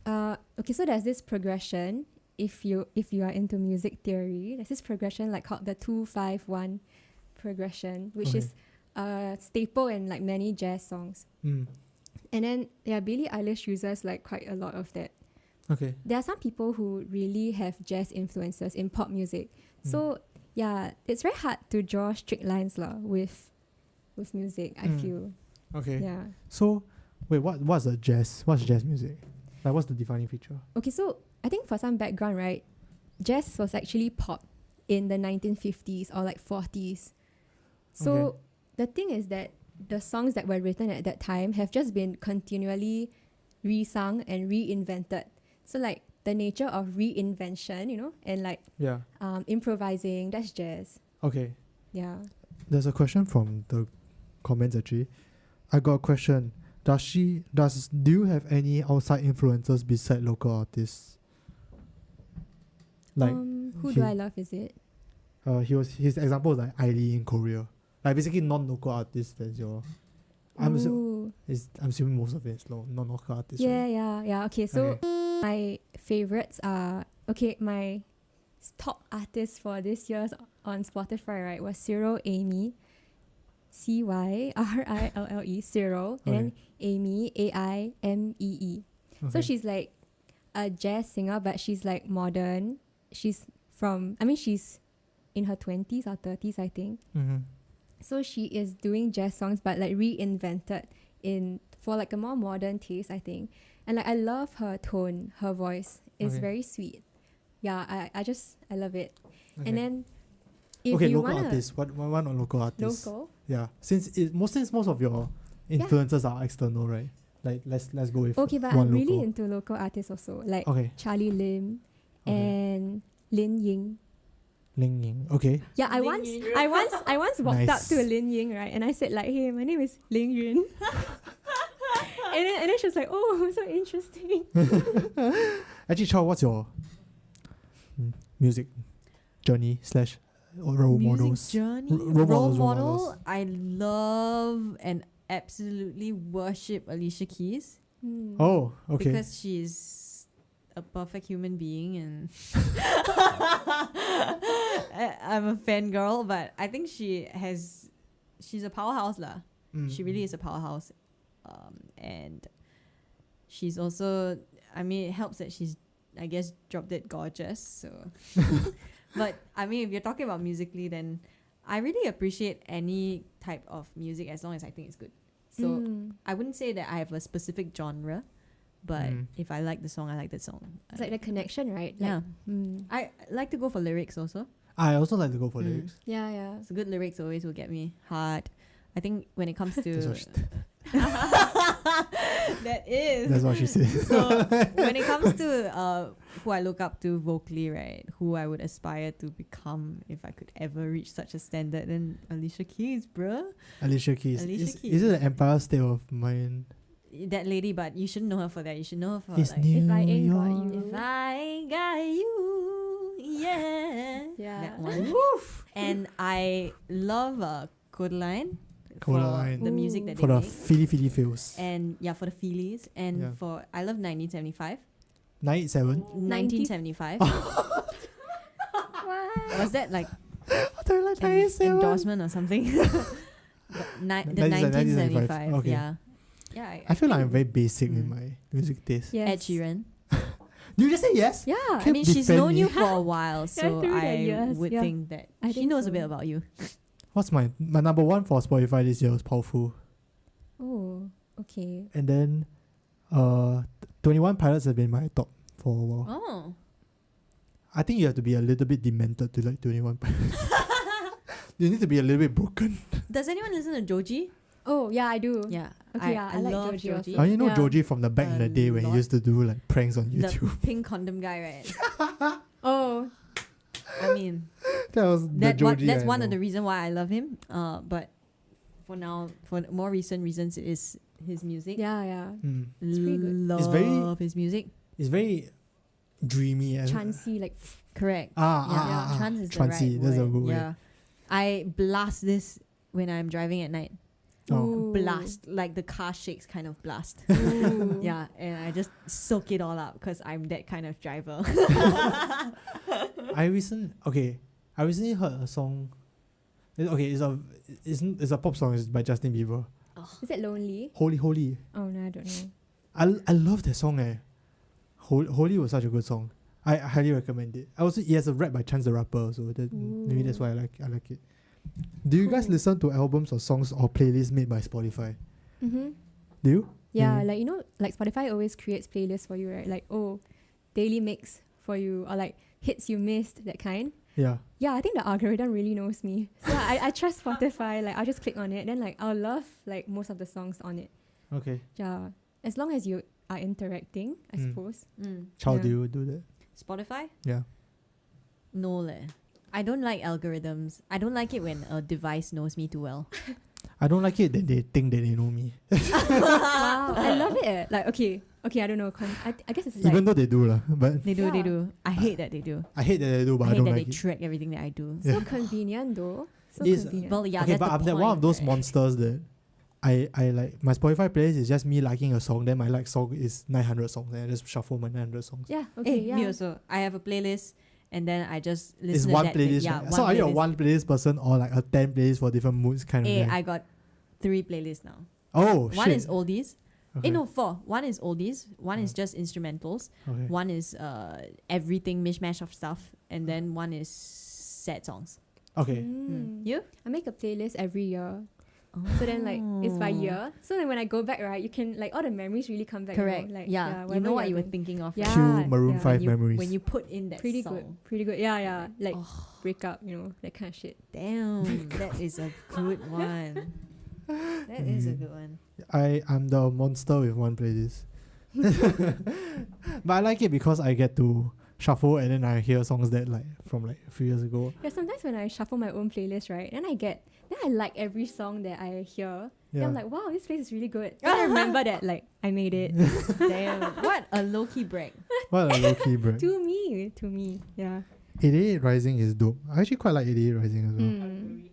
B: Okay.
E: so there's this progression. If you are into music theory, there's this progression like called the 2-5-1 progression, which
B: Okay.
E: is a staple in like many jazz songs.
B: Mm.
E: And then Billie Eilish uses like quite a lot of that.
B: Okay.
E: There are some people who really have jazz influences in pop music. So yeah, it's very hard to draw strict lines lah with music, I feel.
B: Okay.
E: Yeah.
B: So, wait, what's a jazz? What's jazz music? Like, what's the defining feature?
E: Okay, so I think for some background, right, jazz was actually pop in the 1950s or like 40s. So
B: Okay.
E: the thing is that the songs that were written at that time have just been continually re-sung and reinvented. So like the nature of reinvention, you know, and like
B: Yeah.
E: improvising, that's jazz.
B: Okay.
E: Yeah.
B: There's a question from the comments actually. I got a question. Do you have any outside influences beside local artists? Like
E: who do I love, is it?
B: his example is like Ailey in Korea. Like basically non-local artists that's your I'm
E: Ooh.
B: assuming most of it is non-local artists.
E: Yeah,
B: right?
E: yeah. Okay, so my favorites are my top artist for this year's on Spotify, right, was Cyril Amy, Cyrille, Cyril, and then Amy, Aimee. So
B: Okay.
E: she's like a jazz singer, but she's like modern. She's in her 20s or 30s, I think.
B: Mm-hmm.
E: So she is doing jazz songs, but like reinvented for like a more modern taste, I think. And like I love her tone, her voice is
B: Okay.
E: very sweet. Yeah, I love it.
B: Okay.
E: And then if
B: okay,
E: you
B: local
E: wanna
B: artists. What one on local artists?
E: local,
B: Yeah, since most of your influences are external, right? Like let's go with
E: okay, but
B: one
E: I'm really
B: local.
E: into local artists also, like
B: Okay,
E: Charlie Lim
B: Okay.
E: and Lin Ying.
B: Ling Ying. Okay,
E: Yeah, I once walked up
B: Nice.
E: to Lin Ying, right, and I said like, "Hey, my name is Ling Yun," and then she was like, "Oh, so interesting."
B: actually, Chow, what's your music journey / role models?
D: Music journey.
B: Role
D: Role
B: models.
D: model. I love and absolutely worship Alicia Keys
E: Hmm.
B: Oh, okay.
D: because she's a perfect human being and I'm a fangirl, but I think she's a powerhouse lah. She really is a powerhouse. And she's also, I mean, it helps that she's, I guess, drop dead gorgeous. So, but I mean, if you're talking about musically, then I really appreciate any type of music as long as I think it's good. So
E: Mm.
D: I wouldn't say that I have a specific genre, but if I like the song, I like the song.
E: It's like the connection, right?
D: Yeah.
E: Like, mm.
D: I like to go for lyrics also.
B: I also like to go for
D: Mm.
B: lyrics.
E: Yeah, yeah.
D: So good lyrics always will get me hard. I think when it comes to
B: That's what she
D: that is
B: That's what she said.
D: so when it comes to who I look up to vocally, right, who I would aspire to become if I could ever reach such a standard, then Alicia Keys, bruh.
B: Alicia Keys.
D: Alicia
B: Is
D: Keys.
B: it the Empire State of Mind?
D: That lady, but you shouldn't know her for that. You should know her for
B: It's
D: like
B: New
E: If I Ain't Got
B: York.
E: You.
D: If I Ain't Got You, yeah.
E: Yeah.
D: That one. And I love Codaline for
B: Codaline.
D: the music that
B: For
D: they
B: the
D: make.
B: Philly feels.
D: And yeah, for the feelies. And
B: Yeah.
D: for I love 1975.
B: 97.
D: 1975.
E: What?
D: Was that like
B: I don't like
D: an
B: 97.
D: endorsement or something? But the 1975.
B: Okay.
D: Yeah. Yeah.
B: I feel like I'm very basic with
D: Mm.
B: my music taste.
E: Yes.
D: Ed Sheeran.
B: You just say yes?
E: Yeah.
D: I
B: Can't
D: mean, she's
B: defend
D: known
B: me.
D: you for a while, so
E: through the
D: I
E: years,
D: would
E: yeah.
D: think that
E: I
D: she
E: think
D: knows a
E: so.
D: bit about you.
B: What's my number one for Spotify this year was Powerful.
E: Oh, okay.
B: And then 21 Pilots have been my top for a while.
D: Oh.
B: I think you have to be a little bit demented to like 21 Pilots. You need to be a little bit broken.
D: Does anyone listen to Joji?
E: Oh, yeah, I do.
D: Yeah.
E: Okay, yeah, I like
D: love
E: Joji also.
B: Oh, you know
E: Yeah.
B: Joji from the back in the day when he
D: lot.
B: used to do like pranks on
D: The
B: YouTube.
D: pink condom guy, right?
E: Oh,
D: I mean,
B: That was the Joji.
D: that's
B: I
D: one of
B: know.
D: the reasons why I love him. But for now, for more recent reasons, it is his music.
E: yeah, yeah.
B: Mm.
E: It's pretty good.
D: Love
B: It's very-
D: his music.
B: It's very dreamy and
E: Chancy, like,
D: Correct.
B: ah.
D: Trance is the
B: Chancy,
D: right
B: that's a
D: word.
B: good word.
D: Yeah. I blast this when I'm driving at night.
B: Oh.
E: ooh.
D: Blast, like the car shakes kind of blast.
E: Ooh.
D: Yeah, and I just soak it all up because I'm that kind of driver.
B: I recently heard a song. It's a pop song. It's by Justin Bieber.
E: Is it Lonely?
B: Holy.
E: Oh, no, I don't know.
B: I love that song. Holy was such a good song. I highly recommend it. Also, he has a rap by Chance the Rapper, so maybe that's
E: Ooh.
B: why I like it. Do you guys
E: Cool.
B: listen to albums or songs or playlists made by Spotify?
E: Mm-hmm.
B: Do you?
E: Yeah,
B: Maybe.
E: like you know, like Spotify always creates playlists for you, right? Like daily mix for you, or like hits you missed, that kind.
B: Yeah.
E: Yeah, I think the algorithm really knows me. So I trust Spotify. Like I'll just click on it, then like I'll love like most of the songs on it.
B: Okay.
E: Yeah, as long as you are interacting, I suppose.
B: How
E: Yeah.
B: do you do that?
D: Spotify?
B: Yeah.
D: No leh. I don't like algorithms. I don't like it when a device knows me too well.
B: I don't like it that they think that they know me.
E: Wow, I love it. Like okay, I don't know. I guess it's like
B: Even though they do lah, but
D: They
E: Yeah.
D: do. I hate that they do.
B: I hate that they do, but
D: I
B: I
D: hate
B: don't
D: that
B: like
D: they
B: it.
D: track everything that I do.
B: Yeah.
E: so convenient though. So
B: It's-
E: convenient.
D: Well, yeah,
B: Okay,
D: that's
B: but
D: the
B: I'm
D: point,
B: one of those
D: right?
B: monsters that I like. My Spotify playlist is just me liking a song, then my like song is 900 songs, and I just shuffle my 900 songs.
E: Yeah. Okay.
D: Eh,
E: Yeah.
D: me also. I have a playlist, and then I just listen
B: It's
D: to
B: one
D: that.
B: playlist.
D: Yeah,
B: Right? So are you a
D: playlist.
B: one playlist person or like a 10 playlist for different moods kind of
D: Eh,
B: guy?
D: I got 3 playlists now.
B: Oh
D: One
B: shit.
D: is oldies.
B: Okay.
D: No, 4. One is oldies. One is just instrumentals.
B: Okay.
D: One is everything mishmash of stuff, and then one is sad songs.
B: Okay.
D: You?
E: I make a playlist every year. So then like it's by year. So then when I go back, right, you can like all the memories really come back.
D: Correct.
E: You know? Like,
D: yeah, you
E: whatever
D: know what
E: you're
D: you were
E: doing.
D: thinking of.
E: Yeah.
B: Cue Maroon
E: yeah.
B: 5
D: when you,
B: memories.
D: when you put in that
E: Pretty
D: song.
E: good. Pretty good. Yeah, yeah. Like break up, you know, that kind of shit.
D: Damn, that is a good one. That is a good one.
B: I'm the monster with one playlist. But I like it because I get to shuffle and then I hear songs that like from like a few years ago.
E: Yeah, sometimes when I shuffle my own playlist, right, then I like every song that I hear. Then I'm
B: Yeah.
E: like, wow, this playlist is really good. Then I remember that like I made it.
D: Damn, what a low key break.
B: What a low key break.
E: to me. Yeah.
B: 88 Rising is dope. I actually quite like 88 Rising as well.
E: Mm.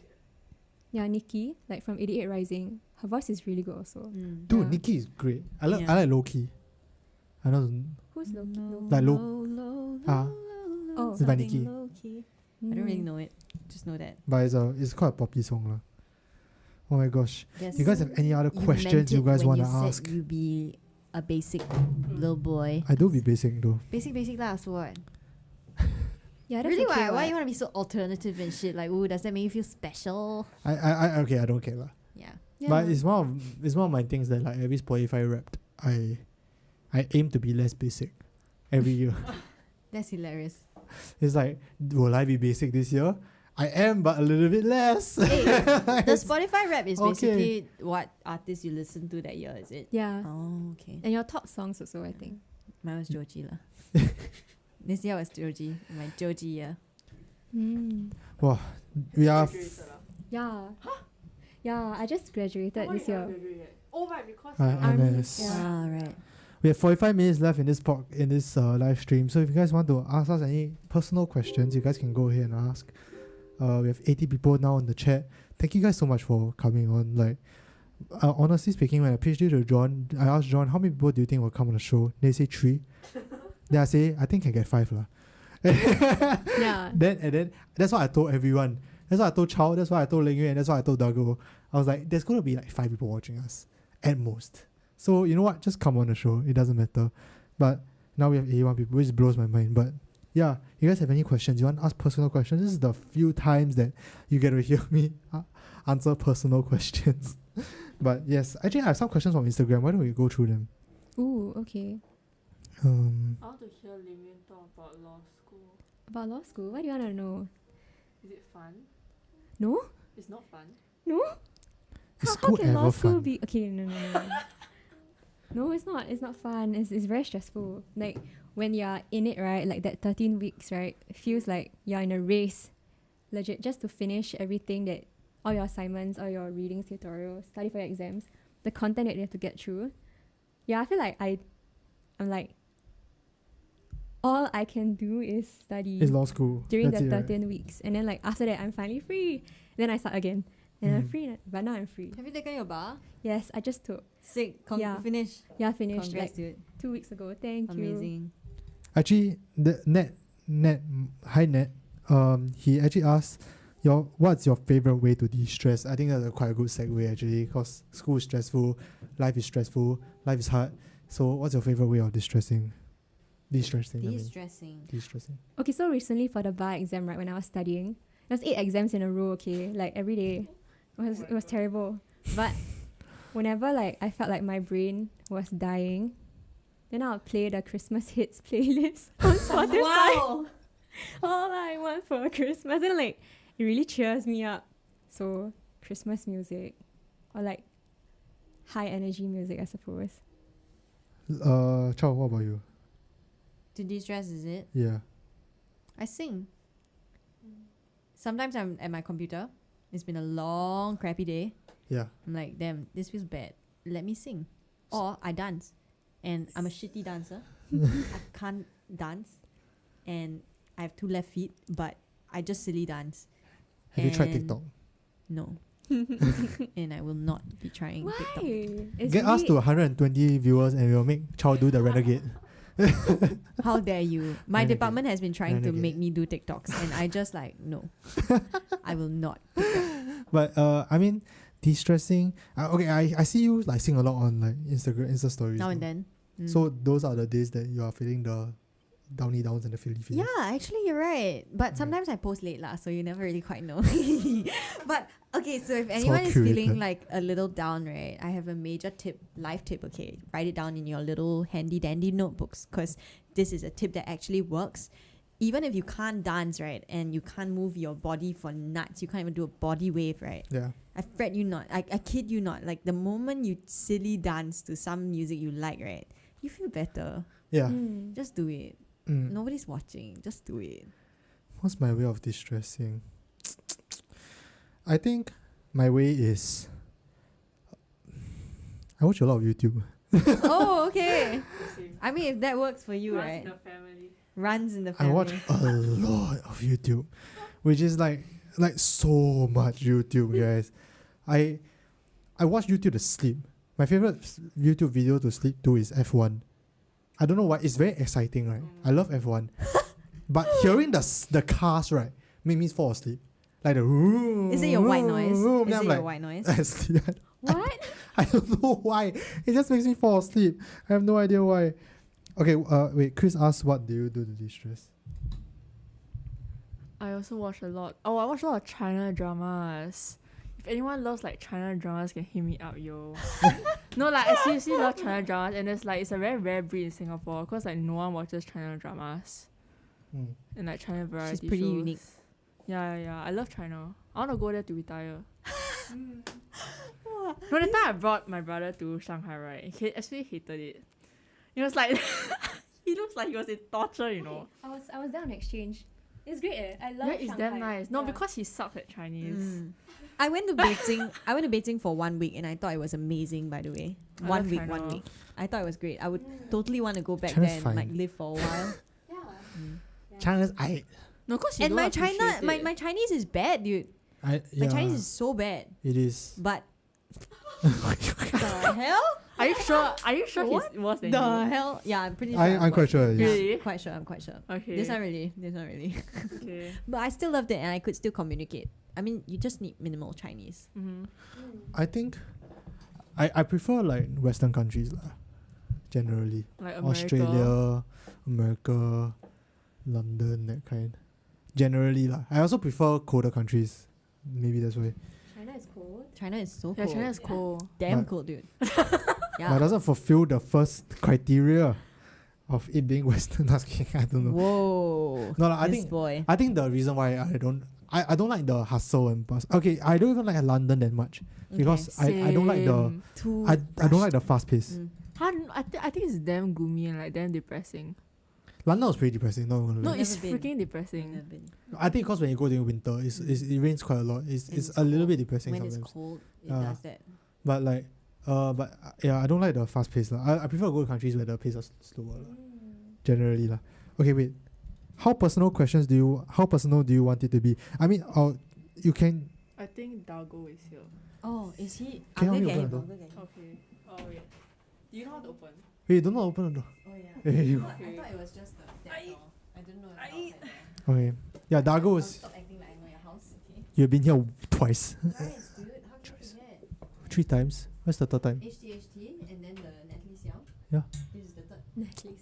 E: Yeah, Nikki, like from 88 Rising, her voice is really good also.
B: Dude,
E: Yeah.
B: Nikki is great. I
D: Yeah.
B: like low key. I know.
E: Who's Loki?
B: Like low.
E: Oh.
B: It's by Nikki.
D: I don't really know it. Just know that.
B: But it's quite a poppy song lah. Oh my gosh.
D: Yes.
B: You guys have any other questions you guys want to ask?
D: You be a basic little boy.
B: I do be basic though.
D: Basic lah, so what?
E: Yeah, that's
D: Really,
E: okay,
D: why you want to be so alternative and shit? Like, ooh, does that make you feel special?
B: I okay, I don't care lah.
D: Yeah.
E: Yeah.
B: But it's one of my things that like every Spotify Wrapped, I aim to be less basic every year.
D: That's hilarious.
B: It's like, will I be basic this year? I am, but a little bit less.
D: Hey, the Spotify rap is
B: Okay.
D: basically what artists you listen to that year, is it?
E: Yeah.
D: Oh, okay.
E: And your top songs also, I think.
D: Mine was Joji lah. This year was Joji. My Joji year.
B: We are
E: Yeah. Yeah, I just graduated this year.
F: Oh, right, because
B: NS.
E: Yeah.
D: Ah, right.
B: We have 45 minutes left in this live stream. So if you guys want to ask us any personal questions, you guys can go ahead and ask. We have 80 people now in the chat. Thank you guys so much for coming on. Like, honestly speaking, when I pitched it to John, I asked John, how many people do you think will come on the show? They say 3. Then I say, I think I can get 5 lah.
E: Yeah.
B: Then that's what I told everyone. That's what I told Chow. That's what I told Ling Yue, and that's what I told Dago. I was like, there's gonna be like 5 people watching us at most. So you know what? Just come on the show. It doesn't matter. But now we have 81 people, which blows my mind. But yeah, you guys have any questions? You want to ask personal questions? This is the few times that you get to hear me answer personal questions. But yes, actually I have some questions from Instagram. Why don't we go through them?
E: Ooh, okay.
F: I want to hear Lim Yun talk about law school.
E: About law school, what do you want to know?
F: Is it fun?
E: No?
F: It's not fun.
E: No?
B: Is
E: How
B: school
E: can law
B: ever
E: school
B: fun?
E: be... Okay, no. No, it's not. It's not fun. It's very stressful. Like, when you're in it, right, like that 13 weeks, right, it feels like you're in a race. Legit, just to finish everything that... all your assignments, all your readings, tutorials, study for your exams, the content that you have to get through. Yeah, I feel like I'm like... all I can do is study
B: It's law school.
E: during
B: That's
E: the
B: it, right?
E: 13 weeks. And then like after that, I'm finally free. Then I start again. And I'm free, but now I'm free.
D: Have you taken your bar?
E: Yes, I just took.
D: Sick.
E: Yeah.
D: Finish.
E: Yeah, finished
D: Congrats,
E: like
D: dude.
E: 2 weeks ago. Thank you.
D: Amazing.
B: Actually, the hi Net. He actually asked, what's your favorite way to de-stress? I think that's quite a good segue actually, because school is stressful, life is stressful, life is hard. So, what's your favorite way of de-stressing? De-stressing. I mean.
D: De-stressing.
B: De-stressing.
E: Okay, so recently for the bar exam, right, when I was studying, there was 8 exams in a row, okay, like every day. It was terrible. But whenever like I felt like my brain was dying, then I would play the Christmas hits playlist on Spotify.
D: Wow.
E: All I want for Christmas. And like it really cheers me up. So Christmas music or like high energy music, I suppose.
B: Chow, what about you?
D: To de-stress, is it?
B: Yeah.
D: I sing. Sometimes I'm at my computer. It's been a long, crappy day.
B: Yeah.
D: I'm like, damn, this feels bad. Let me sing. Or I dance. And I'm a shitty dancer. I can't dance. And I have 2 left feet, but I just silly dance.
B: Have you tried
D: And
B: TikTok?
D: No. And I will not be trying TikTok.
E: It's
B: Get us to 120 viewers and we'll make Chow do the renegade.
D: How dare you? My
B: Renegade.
D: department has been trying to
B: Renegade.
D: make me do TikToks, and I just like, no. I will not.
B: But I mean, de-stressing. Okay, I see you like sing a lot on like Instagram, Insta stories.
D: Now and then.
B: So those are the days that you are feeling the downy downs and the feely feelings.
D: Yeah, actually you're right. But sometimes I post late lah, so you never really quite know. But okay, so if anyone is feeling
B: curated.
D: like a little down, right, I have a major tip, life tip, okay? Write it down in your little handy dandy notebooks, because this is a tip that actually works. Even if you can't dance, right, and you can't move your body for nuts, you can't even do a body wave, right?
B: Yeah.
D: I fret you not. I kid you not. Like the moment you silly dance to some music you like, right, you feel better.
B: Yeah.
D: Just do it.
B: Mm.
D: Nobody's watching. Just do it.
B: What's my way of distressing? I think my way is I watch a lot of YouTube.
D: Oh, okay. I mean, if that works for you, right?
F: family.
D: Runs in the
B: I
D: family.
B: watch a lot of YouTube, which is like so much YouTube, guys. I watch YouTube to sleep. My favorite YouTube video to sleep to is F1. I don't know why. It's very exciting, right? I love F1. But hearing the cars, right, make me fall asleep. Like the
D: Is it your white noise?
B: then
D: Is
B: I'm
D: it
B: like,
D: your white noise?
B: I sleep.
E: What?
B: I don't know why. It just makes me fall asleep. I have no idea why. Okay, wait. Chris asked, what do you do to de-stress?
F: I also watch a lot. Oh, I watch a lot of China dramas. If anyone loves like China dramas, can hit me up, yo. No, like I seriously love China dramas, and it's a very rare breed in Singapore because like no one watches China dramas and like China variety
D: She's pretty
F: shows.
D: unique.
F: Yeah. I love China. I want to go there to retire. No, the time I brought my brother to Shanghai, right, he actually hated it. He was like, he looks like he was in torture, you know.
E: I was there on exchange. It's great. I love
F: Yeah, it's damn
E: Shanghai.
F: nice. No,
E: Yeah.
F: because he sucks at Chinese.
D: I went to Beijing for 1 week, and I thought it was amazing. By the way,
F: I
D: one
F: love
D: week.
F: China.
D: I thought it was great. I would totally want to go back
B: China's
D: there and
B: fine.
D: like live for a while.
B: China's
F: No, because you
D: And
F: don't
D: my China,
F: appreciate it.
D: my Chinese is bad, dude. My Chinese is so bad.
B: It is.
D: But the hell?
F: Are you sure? Are you sure
D: What?
F: he's worse than
D: The
F: you?
D: hell? Yeah, I'm pretty sure.
B: I'm quite sure.
D: Yeah,
B: Yes.
F: Really?
D: quite sure. I'm quite sure.
F: Okay.
D: This one really. This one really.
F: Okay.
D: But I still loved it, and I could still communicate. I mean, you just need minimal Chinese.
F: Mm-hmm.
B: I think I prefer like Western countries lah. Generally,
F: Like America.
B: Australia, America, London, that kind. Generally lah. I also prefer colder countries. Maybe that's why.
E: China is cold.
D: China is so
F: Yeah,
D: cool.
F: China is cool.
D: Damn
B: But-
D: cool, dude.
B: But
D: Yeah.
B: it doesn't fulfill the first criteria of it being Western. I don't know.
D: Whoa.
B: No, like,
D: This boy.
B: I think the reason why I don't like the hustle and buzz. Okay, I don't even like London that much because I don't like the
F: Same.
D: Too
B: I don't like the fast pace.
F: I think it's damn gloomy and like damn depressing.
B: London was pretty depressing. Not gonna
F: No,
B: lie.
F: it's
D: Never been.
F: freaking depressing.
D: Never been.
B: I think because when you go during winter, it rains quite a lot. It's
D: it's
B: a little
D: cold.
B: bit depressing
D: When
B: sometimes.
D: it's cold, it
B: Yeah.
D: does that.
B: But like yeah, I don't like the fast pace lah. I prefer to go to countries where the pace is slower lah. Generally lah. Okay, wait. How personal do you want it to be? I mean, you can.
F: I think Dago is here.
D: Oh, is he?
B: Can
D: I'm
B: you
D: gonna
B: open
D: get him.
B: the
D: I'm
B: door?
D: gonna get him.
F: Okay. Oh wait. Do you know how to open?
B: Wait, don't open the door.
D: Oh yeah.
B: Hey, you.
D: I thought it was just the that door. I didn't know it was outside there.
B: Okay. Yeah, Dago
D: Don't
B: is.
D: stop acting like I know your house, okay?
B: You've been here twice,
D: Guys, dude, how can you forget?
B: 3 times. What's the third time?
D: HTHT and then the Natalie Xiao.
B: Yeah.
D: This is the third.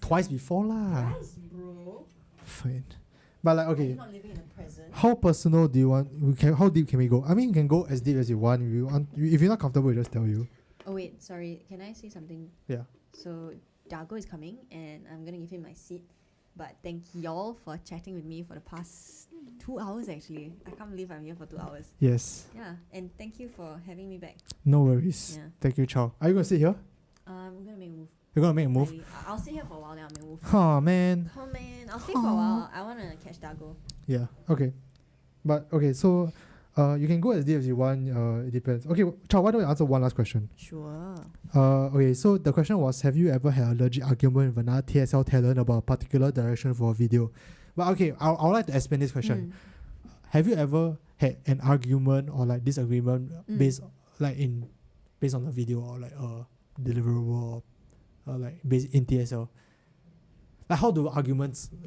B: twice before lah.
D: bro.
B: Fine. But like okay,
D: Not living in the present.
B: how personal do you want? How deep can we go? I mean, you can go as deep as you want. If you're not comfortable, we just tell you.
D: Oh wait, sorry. Can I say something?
B: Yeah.
D: So Dago is coming, and I'm gonna give him my seat. But thank y'all for chatting with me for the past 2 hours. Actually, I can't believe I'm here for 2 hours.
B: Yes.
D: Yeah, and thank you for having me back.
B: No worries.
D: Yeah.
B: Thank you, Chow. Are you gonna sit here?
D: I'm gonna make a move.
B: You're gonna make a move.
D: I'll sit here for a while, then I'll make a move.
B: Oh man.
D: Oh man, I'll stay for a while. I wanna catch Dago.
B: Yeah. Okay. But okay, so you can go as deep as you want. It depends. Okay, Chow, why don't you answer one last question?
D: Sure.
B: Okay, so the question was, have you ever had a legit argument with another TSL talent about a particular direction for a video? But okay, I would like to explain this question. Have you ever had an argument or like disagreement based on the video or like a deliverable or like based in TSL? Like how do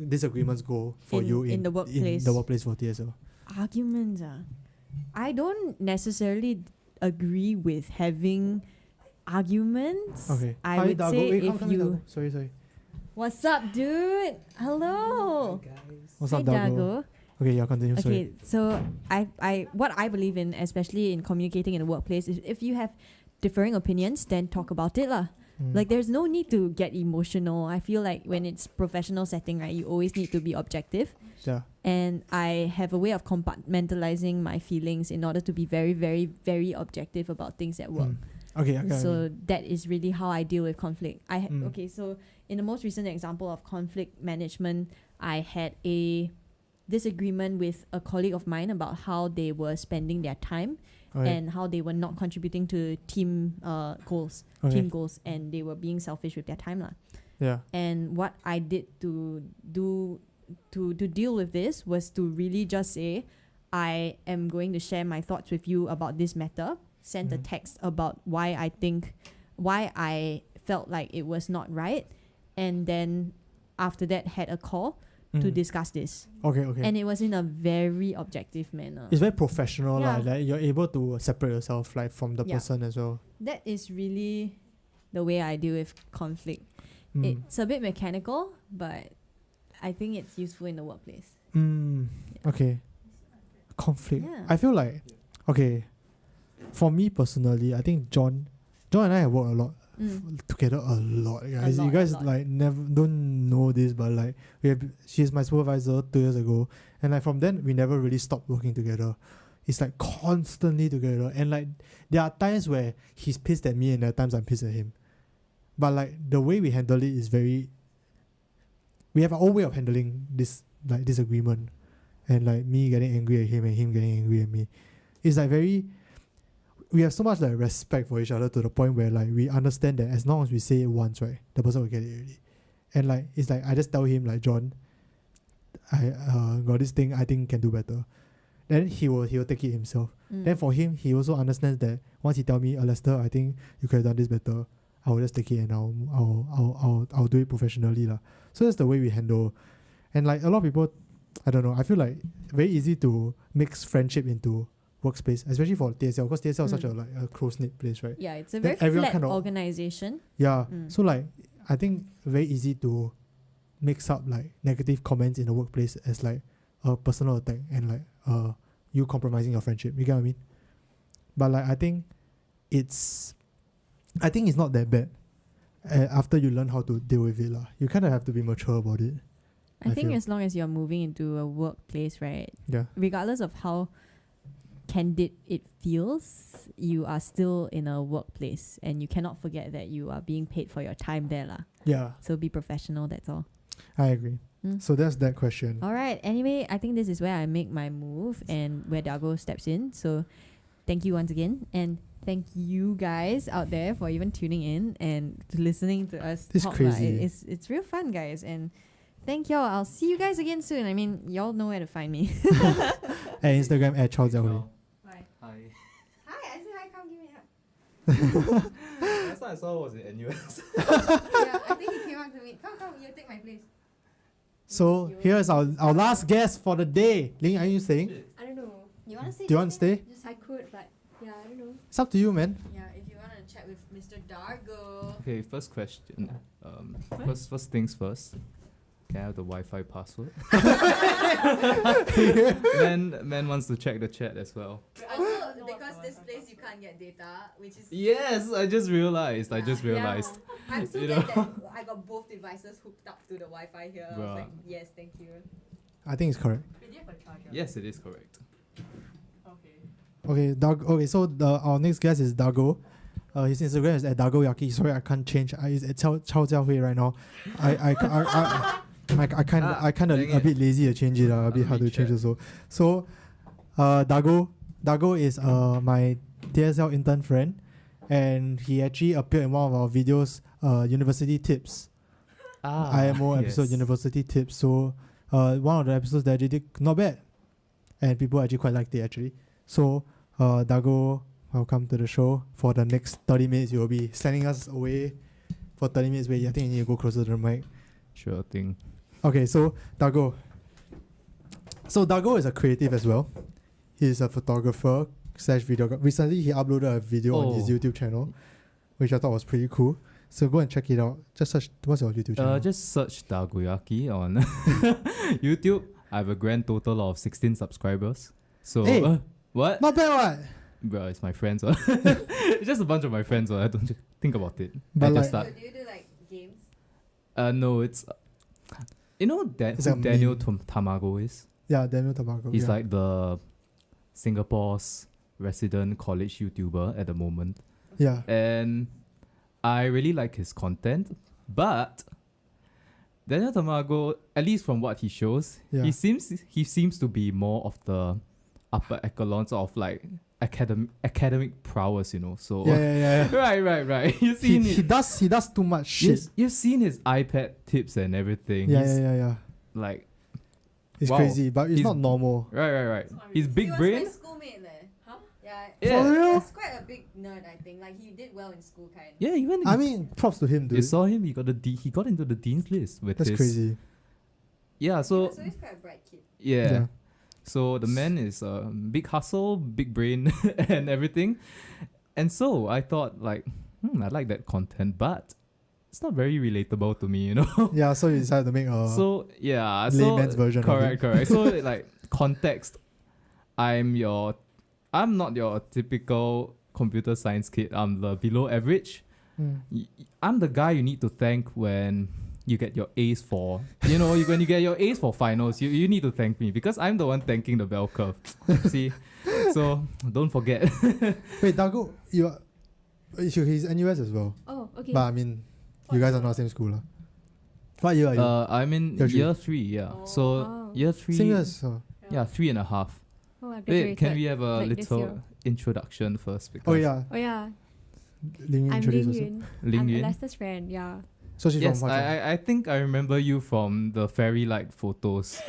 B: disagreements go for you
D: in the workplace?
B: In the workplace for TSL?
D: Arguments. I don't necessarily agree with having arguments.
B: Okay.
D: I
B: Hi,
D: would
B: Dago.
D: say
B: Wait,
D: if
B: come,
D: you.
B: Dago. Sorry.
D: What's up, dude? Hello.
B: What's
D: Hi,
B: up, Dago? Okay, yeah, continue. Sorry.
D: Okay, so what I believe in, especially in communicating in the workplace, is if you have differing opinions, then talk about it lah. Like there's no need to get emotional. I feel like when it's professional setting, right, you always need to be objective.
B: Yeah.
D: And I have a way of compartmentalizing my feelings in order to be very, very, very objective about things at work.
B: Okay.
D: So that is really how I deal with conflict. Okay, so in the most recent example of conflict management, I had a disagreement with a colleague of mine about how they were spending their time and how they were not contributing to team goals, and they were being selfish with their time lah.
B: Yeah.
D: And what I did to deal with this was to really just say, I am going to share my thoughts with you about this matter. Send a text about why I felt like it was not right, and then after that had a call to discuss this.
B: Okay.
D: And it was in a very objective manner.
B: It's very professional,
D: Yeah.
B: like you're able to separate yourself like from the
D: Yeah.
B: person as well.
D: That is really the way I deal with conflict. It's a bit mechanical, but I think it's useful in the workplace.
B: Okay. Conflict.
D: Yeah.
B: I feel like for me personally, I think John and I have worked a lot together a lot, guys. You guys like never don't know this, but like she's my supervisor 2 years ago, and like from then we never really stopped working together. It's like constantly together, and like there are times where he's pissed at me and there are times I'm pissed at him. But like the way we handle it is we have our own way of handling this like disagreement, and like me getting angry at him and him getting angry at me. It's like we have so much like respect for each other to the point where like we understand that as long as we say it once, right, the person will get it already. And like it's like I just tell him like, John, I got this thing I think can do better. Then he will take it himself. Then for him, he also understands that once he tell me, Lester, I think you could have done this better, I will just take it and I'll do it professionally lah. So that's the way we handle. And like a lot of people, I don't know, I feel like very easy to mix friendship into workspace, especially for TSL, because TSL is such a close-knit place, right?
D: Yeah, it's a
B: Then
D: very
B: everyone
D: flat
B: kind of
D: organization.
B: Yeah. So like I think very easy to mix up like negative comments in the workplace as like a personal attack and like you compromising your friendship. You get what I mean? But like I think it's not that bad after you learn how to deal with it lah. You kind of have to be mature about it.
D: I think
B: feel.
D: as long as you're moving into a workplace, right,
B: Yeah.
D: regardless of how candid it feels, you are still in a workplace and you cannot forget that you are being paid for your time there lah.
B: Yeah.
D: So be professional, that's all.
B: I agree. So that's that question.
D: All right. Anyway, I think this is where I make my move and where Dago steps in. So thank you once again. And thank you guys out there for even tuning in and listening to us
B: This is
D: talk.
B: crazy.
D: It's real fun, guys. And thank y'all. I'll see you guys again soon. I mean, y'all know where to find me.
B: At Instagram at Charles Xiaohui.
D: Bye.
G: Hi.
D: Hi, I said hi, come give me a hug.
G: Last time I saw was in NUS.
D: Yeah, I think he came up to me. Come, you take my place.
B: So here's our last guest for the day. Ling, are you staying?
E: I don't know.
D: You want to say?
B: Do you want to stay?
E: Just I could, but Yeah, I don't know.
B: It's up to you, man.
D: Yeah, if you want to chat with Mr. Dargo.
H: Okay, first question. First things first. Can I have the Wi-Fi password? Man wants to check the chat as well.
D: Also, because this place you can't get data, which is
H: Yes, I just realized.
D: Yeah. I'm so
H: You
D: glad
H: know.
D: that I got both devices hooked up to the Wi-Fi here. I was
H: Bruh.
D: like, yes, thank you.
B: I think it's correct.
F: Wait, do you have a charger?
H: Yes, it is correct.
F: Okay.
B: Okay, so our next guest is Dago. His Instagram is at Dagoyaki. Sorry, I can't change. It's at Chao Jiahui right now. I kind of
H: dang
B: a
H: it.
B: bit lazy to change it. A bit hard to change also. So, Dago is my TSL intern friend, and he actually appeared in one of our videos, University Tips. IMO episode
H: yes.
B: University Tips. So, one of the episodes that they did not bad, and people actually quite liked it actually. So, Dago, welcome to the show. For the next 30 minutes, you will be sending us away for 30 minutes. Wait, I think you need to go closer to the mic.
H: Sure thing.
B: Okay, so Dago. So Dago is a creative as well. He's a photographer / videographer. Recently, he uploaded a video on his
H: Oh.
B: YouTube channel, which I thought was pretty cool. So go and check it out. Just search, what's your YouTube channel?
H: Just search Dagoyaki on YouTube. I have a grand total of 16 subscribers. So
B: Hey.
H: what?
B: Not bad, what?
H: Bro, it's my friends. It's just a bunch of my friends. I don't think about it.
B: But
H: I
B: like-
H: just start.
D: Do you do like games?
H: No, it's you know that
B: It's
H: who
B: a meme.
H: Daniel Tamago is.
B: Yeah, Daniel Tobacco.
H: He's
B: yeah.
H: like the Singapore's resident college YouTuber at the moment,
B: Yeah.
H: and I really like his content. But Daniel Tamago, at least from what he shows,
B: Yeah.
H: he seems to be more of the upper echelons of like academic prowess, you know. So
B: Yeah.
H: right. You've seen
B: He does too much shit.
H: You've seen his iPad tips and everything.
B: Yeah,
H: He's
B: yeah.
H: like
B: It's
H: Wow.
B: crazy, but it's
H: He's-
B: not normal.
H: right. He's
D: He
H: big
D: was
H: brain.
D: my schoolmate leh.
F: Huh?
D: Yeah.
H: Yeah.
B: For real?
D: He's quite a big nerd, I think. Like he did well in school, kind.
H: Yeah, even
B: I mean, props to him, dude.
H: you saw him. He got into the dean's list with
B: That's
H: his.
B: crazy.
H: Yeah. So
D: So he's quite a bright kid.
H: yeah. So the man is big hustle, big brain, and everything. And so I thought like, I like that content, but it's not very relatable to me, you know.
B: Yeah, so you decided to make a
H: So yeah,
B: layman's version of it.
H: correct. So like context, I'm not your typical computer science kid. I'm the below average. I'm the guy you need to thank when you get your A's for, when you get your A's for finals, you need to thank me because I'm the one thanking the bell curve. See, so don't forget.
B: Wait, Dago, he's NUS as well.
E: Oh, okay.
B: But I mean, you guys are not same school, lah. What year are you?
H: I'm in
B: Year three.
H: year 3. Yeah, so
E: Oh.
H: year 3.
B: Same years.
H: Yeah, 3.5.
E: Oh, I
H: Wait,
E: graduated.
H: can we have a
E: like this
H: little
E: year.
H: introduction first? Because
B: Oh yeah,
E: Oh yeah,
B: Ling Yun
E: I'm
B: introduced
E: Ling
B: also.
E: Yun.
H: Ling
E: I'm
H: Yun.
E: Lester's friend. Yeah.
B: So she's
H: Yes,
B: from what?
H: I think I remember you from the fairy light photos.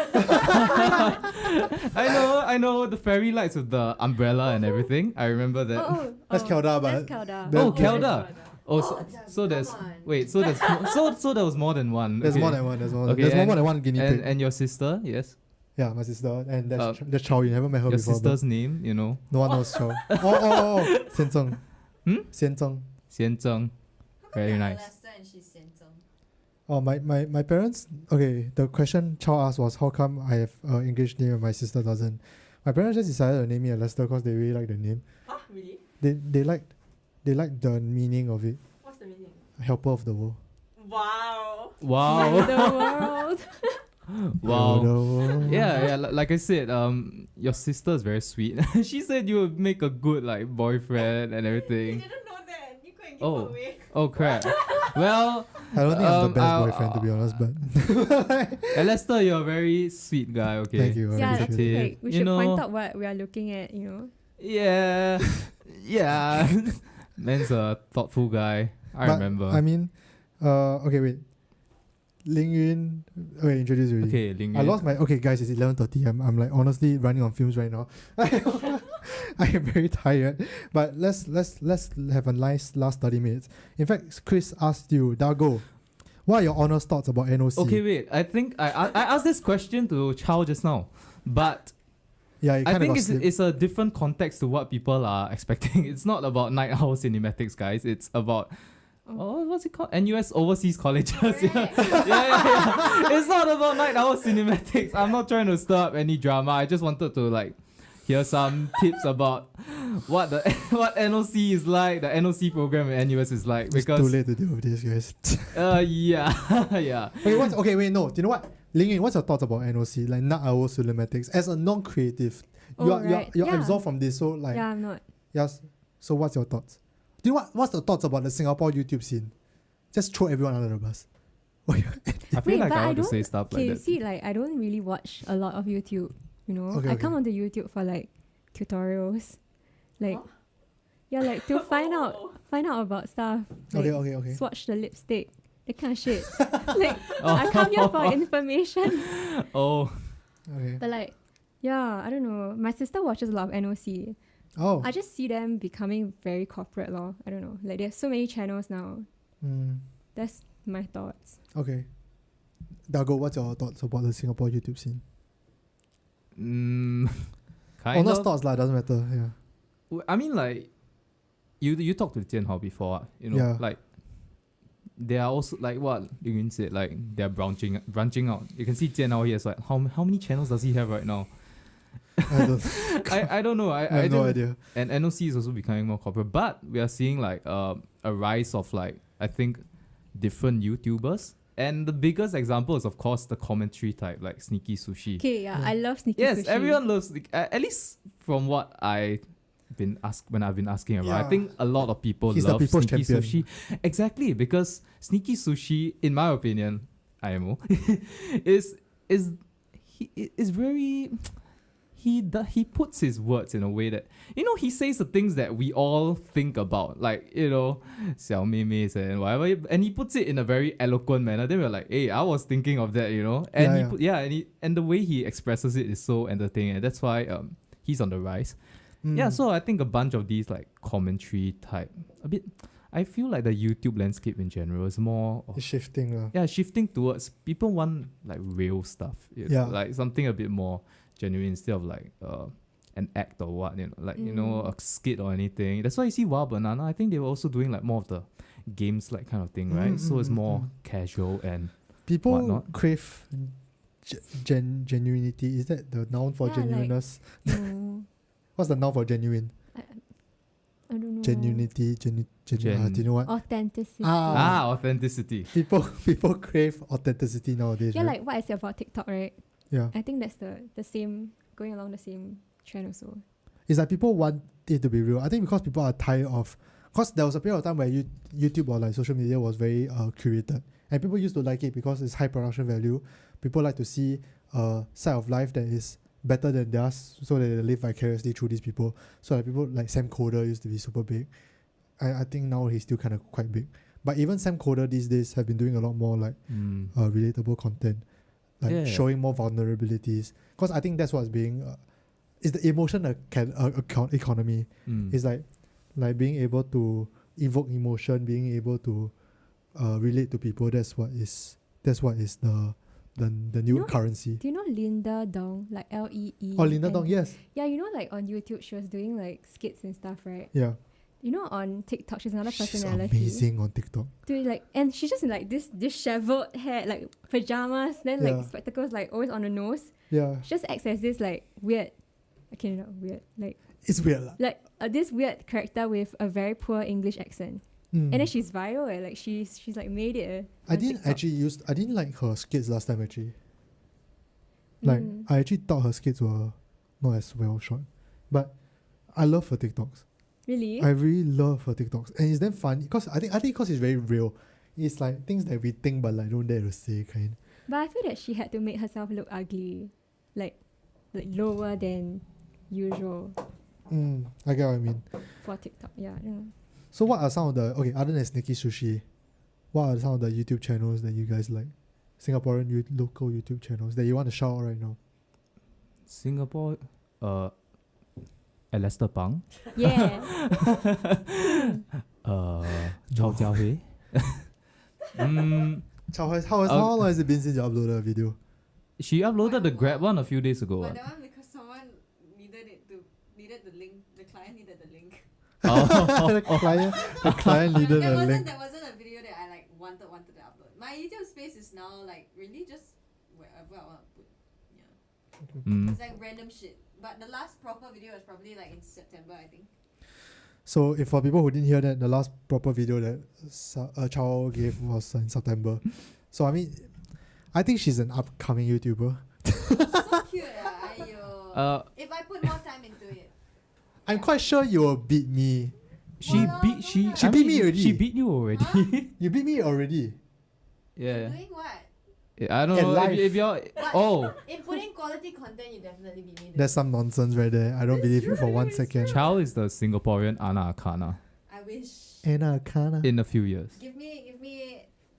H: I know the fairy lights with the umbrella and everything. I remember that.
B: That's Kelda, but
E: That's Kelda.
B: that-
H: Oh, Kelda. Oh,
D: Oh,
H: so there's
D: come on.
H: wait, so there's so there was more than one.
B: There's
H: okay.
B: more than one. There's more.
H: Okay,
B: There's more
H: and-
B: than one guinea pig.
H: And your sister, yes,
B: Yeah, my sister, and
H: Uh,
B: that's Chow. You never met her
H: your
B: before.
H: sister's name,
B: But no one knows Chow. Oh, Xian Zheng. Xian Zheng.
H: Xian Zheng.
D: How come
H: Very
D: you're
H: nice.
D: Lester and she's Senzong?
B: Oh, my parents. Okay, the question Chow asked was how come I have an English name and my sister doesn't. My parents just decided to name me Lester because they really like the name.
F: Huh? Really?
B: They liked the meaning of it.
F: What's the meaning?
B: Helper of the world.
F: Wow.
H: Wow,
E: the world.
H: wow.
B: The world.
H: Yeah, like I said, your sister is very sweet. She said you would make a good like boyfriend and
F: You
H: everything.
F: didn't know that. You couldn't give
H: Oh.
F: her away.
H: Oh crap. Well,
B: I don't think I'm the best
H: I'll-
B: boyfriend to be honest, but
H: Lester, you're a very sweet guy. Okay.
B: thank you. I
E: Yeah,
B: appreciate it.
E: like we
H: You
E: should point
H: know-
E: out what we are looking at.
H: Yeah, yeah. Man's a thoughtful guy. I
B: But,
H: remember.
B: I mean, okay, wait. Ling Yun. Okay, introduce you. already.
H: okay, Ling
B: I
H: Yun.
B: lost my. Okay, guys, it's 11:30. I'm like honestly running on fumes right now. I am very tired. But let's have a nice last 30 minutes. In fact, Chris asked you, Dago, what are your honest thoughts about NOC?
H: Okay, wait. I think I asked this question to Chow just now, but
B: Yeah, it
H: I
B: kinda
H: think
B: got slipped.
H: it's a different context to what people are expecting. It's not about night owl cinematics, guys. It's about what's it called? NUS overseas colleges. Yeah. It's not about night owl cinematics. I'm not trying to stir up any drama. I just wanted to like hear some tips about what NOC is like, the NOC program at NUS is like.
B: It's
H: Because
B: too late to deal with this, guys.
H: yeah.
B: Wait, no. Do you know what? Ling Ying, what's your thoughts about NOC? Like not our cinematics as a non-creative. You're
E: Yeah.
B: absolved from this, so like
E: Yeah, I'm not.
B: yes. So what's your thoughts? Do you know what's the thoughts about the Singapore YouTube scene? Just throw everyone under the bus.
H: I feel
E: Wait,
H: like
E: but
H: I
E: I
H: want to
E: don't-
H: say stuff like
E: Okay,
H: that.
E: see, like I don't really watch a lot of YouTube. You know,
B: Okay,
E: I
B: okay.
E: come onto YouTube for like tutorials, like like to find out about stuff. Like,
B: Okay.
E: swatch the lipstick, that kind of shit. Like I come here for information.
H: Oh,
B: Okay.
E: But like, yeah, I don't know. My sister watches a lot of NOC.
B: Oh.
E: I just see them becoming very corporate lor. I don't know. Like there's so many channels now. That's my thoughts.
B: Okay. Dago, what's your thoughts about the Singapore YouTube scene?
H: kind
B: Not
H: of.
B: thoughts lah, doesn't matter. Yeah.
H: I mean, like, you talked with JianHao before, you know,
B: Yeah.
H: like, they are also, like what Yun said, like, they're branching out. You can see JianHao here, like, how many channels does he have right now?
B: I don't
H: I don't know.
B: I have no
H: don't-
B: idea.
H: And NOC is also becoming more corporate, but we are seeing, like, a rise of, like, I think, different YouTubers. And the biggest example is, of course, the commentary type, like Sneaky Sushi.
E: Okay, yeah, I love Sneaky
H: Yes,
E: Sushi.
H: everyone loves at least from what I've been asking about.
B: Yeah.
H: I think a lot of people
B: He's the
H: love
B: people's
H: Sneaky
B: champion.
H: Sushi. Exactly, because Sneaky Sushi, in my opinion, IMO, is very he puts his words in a way that, you know, he says the things that we all think about, like, you know, xiao mei meis and whatever, and he puts it in a very eloquent manner. Then we're like, hey, I was thinking of that, you know, and and the way he expresses it is so entertaining, and that's why he's on the rise. Yeah, so I think a bunch of these like commentary type, a bit. I feel like the YouTube landscape in general is more
B: It's shifting.
H: shifting towards people want like real stuff, you know, like something a bit more genuine instead of like an act or what, you know, like you know, a skit or anything. That's why you see Wild Banana. I think they were also doing like more of the games like kind of thing, right? So it's more casual and
B: People
H: whatnot.
B: crave genuinity. Is that the noun for
E: Yeah, like-
B: genuineness?
E: No,
B: What's the noun for genuine?
E: I don't know.
B: Genuinity, do you know what?
E: Authenticity.
H: Authenticity.
B: People crave authenticity nowadays.
E: Yeah,
B: right?
E: like what I said about TikTok, right?
B: Yeah.
E: I think that's the same, going along the same trend also.
B: It's like people want it to be real. I think because people are tired of, because there was a period of time where YouTube or like social media was very curated, and people used to like it because it's high production value. People like to see a side of life that is better than theirs, so that they live vicariously through these people. So like people like Sam Coder used to be super big. I think now he's still kind of quite big. But even Sam Coder these days have been doing a lot more like relatable content, like showing more vulnerabilities. Because I think that's what's being is the emotion economy. It's like being able to evoke emotion, being able to relate to people. That's what is the new currency.
E: Do you know Linda Dong, like Lee?
B: Oh, Linda Dong, yes.
E: Yeah, you know, like on YouTube, she was doing like skits and stuff, right?
B: Yeah.
E: You know, on TikTok, she's another
B: She's
E: personality.
B: amazing on TikTok.
E: Dude, like, and she's just in like this disheveled hair, like pajamas, then like spectacles, like always on the nose.
B: Yeah.
E: She just acts as this like weird, okay, not weird, like
B: It's weird.
E: like this weird character with a very poor English accent. And then she's viral, like she's like made it.
B: I didn't like her skits last time actually. Like I actually thought her skits were not as well shot. But I love her TikToks.
E: Really?
B: I really love her TikToks. And it's then funny because I think because it's very real. It's like things that we think but like don't dare to say kind.
E: But I feel that she had to make herself look ugly. Like lower than usual
B: I get what I mean.
E: for TikTok. Yeah, I don't know.
B: So what are some of the other than Sneaky Sushi, what are some of the YouTube channels that you guys like? Singaporean local YouTube channels that you want to shout out right now?
H: Singapore, Alastair Pang,
E: Yeah.
H: Zhao Jiahui.
B: How long has it been since you uploaded a video?
H: She uploaded the Grab one a few days ago.
I: But that one because someone
D: client needed the link.
B: the client needed a link.
D: There wasn't a video that I like wanted to upload. My YouTube space is now like really just wherever I want to put. Yeah. It's like random shit. But the last proper video was probably like in September, I think.
B: So if for people who didn't hear that, the last proper video that Chao gave was in September. So I mean, I think she's an upcoming YouTuber.
D: So cute, ayo. If I put more time into it.
B: I'm quite sure you will beat me.
H: She beat
B: me already.
H: She beat you already.
D: Huh?
B: You beat me already.
H: Yeah.
D: Doing what?
H: I don't know if you're.
D: But in putting quality content, you definitely beat me.
B: There's some nonsense right there. I don't believe you for 1 second.
H: Chow is the Singaporean Ana Akana
D: I wish.
B: Anna Akana.
H: in a few years.
D: Give me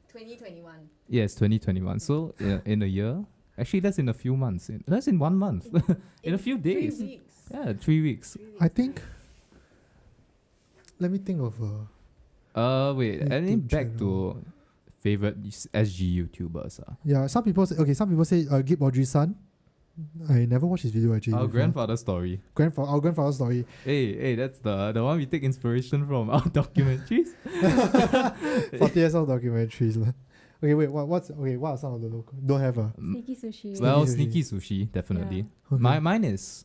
D: 2021.
H: Yes, 2021. So in a year. Actually, that's in a few months. That's in 1 month. in a few days.
D: 3 weeks.
H: Yeah, 3 weeks.
B: I think. Let me think of
H: Wait. And then
B: YouTube
H: back
B: channel.
H: to favorite SG YouTubers.
B: Yeah, some people say Gib Audrey's son. I never watched his video actually.
H: Our
B: before.
H: grandfather's story.
B: Our grandfather's story.
H: Hey, that's the one we take inspiration from our documentaries.
B: 40SL documentaries. Lah. Okay, wait, what are some of the local? Don't have a.
E: Sneaky sushi.
H: Well,
B: Sneaky
H: Sneaky Sushi, definitely.
E: Yeah.
B: Okay.
H: Mine is,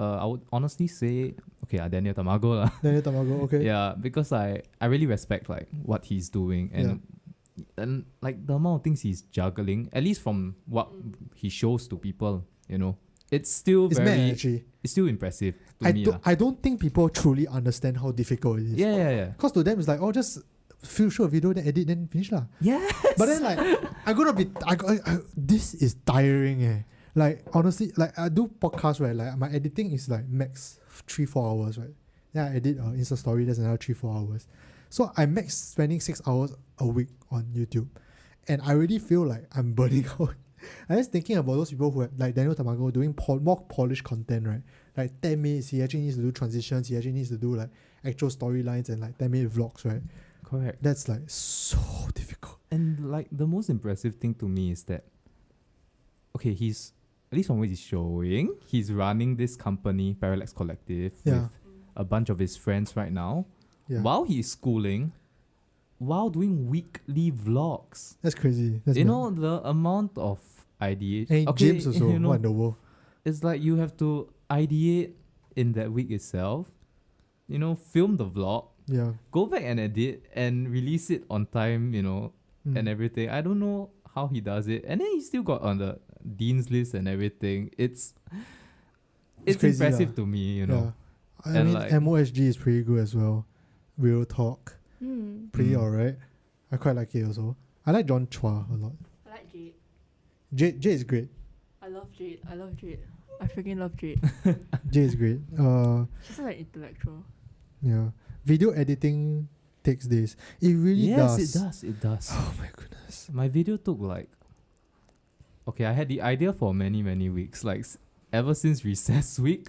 H: I would honestly say, Daniel Tamago lah.
B: Daniel Tamago, okay.
H: Yeah, because I really respect like what he's doing and like the amount of things he's juggling, at least from what he shows to people, it's still
B: It's mad actually.
H: it's still impressive to me.
B: I don't think people truly understand how difficult it is.
H: Yeah.
B: Because to them it's like, just shoot a video, then edit, then finish lah.
H: Yes.
B: But then like, this is tiring Like honestly, like I do podcasts, right? Like my editing is like max 3-4 hours, right? Then I edit Insta story, that's another 3-4 hours. So I max spending 6 hours a week on YouTube. And I really feel like I'm burning out. I'm just thinking about those people who have, like Daniel Tamago, doing more polished content, right? Like 10 minutes, he actually needs to do transitions, he actually needs to do like actual storylines and like 10-minute vlogs, right?
H: Correct.
B: That's like so difficult.
H: And like the most impressive thing to me is that, he's, at least from what he's showing, he's running this company, Parallax Collective, with a bunch of his friends right now, while he's schooling, while doing weekly vlogs.
B: That's crazy. That's
H: the amount of ideation.
B: And James also, what in the world?
H: It's like you have to ideate in that week itself, film the vlog, go back and edit and release it on time, and everything. I don't know how he does it. And then he still got on the Dean's list and everything. It's
B: crazy,
H: impressive to me,
B: Yeah. I
H: And
B: mean,
H: like-
B: MOSG is pretty good as well. Real talk. Pretty alright. I quite like it also. I like John Chua a lot.
F: I like Jade.
B: Jade is great.
F: I love Jade. I freaking love Jade.
B: Jade is great.
F: She's so like intellectual.
B: Yeah. Video editing takes days. It really does.
H: It does.
B: Oh my goodness.
H: My video took like, I had the idea for many, many weeks, like ever since recess week,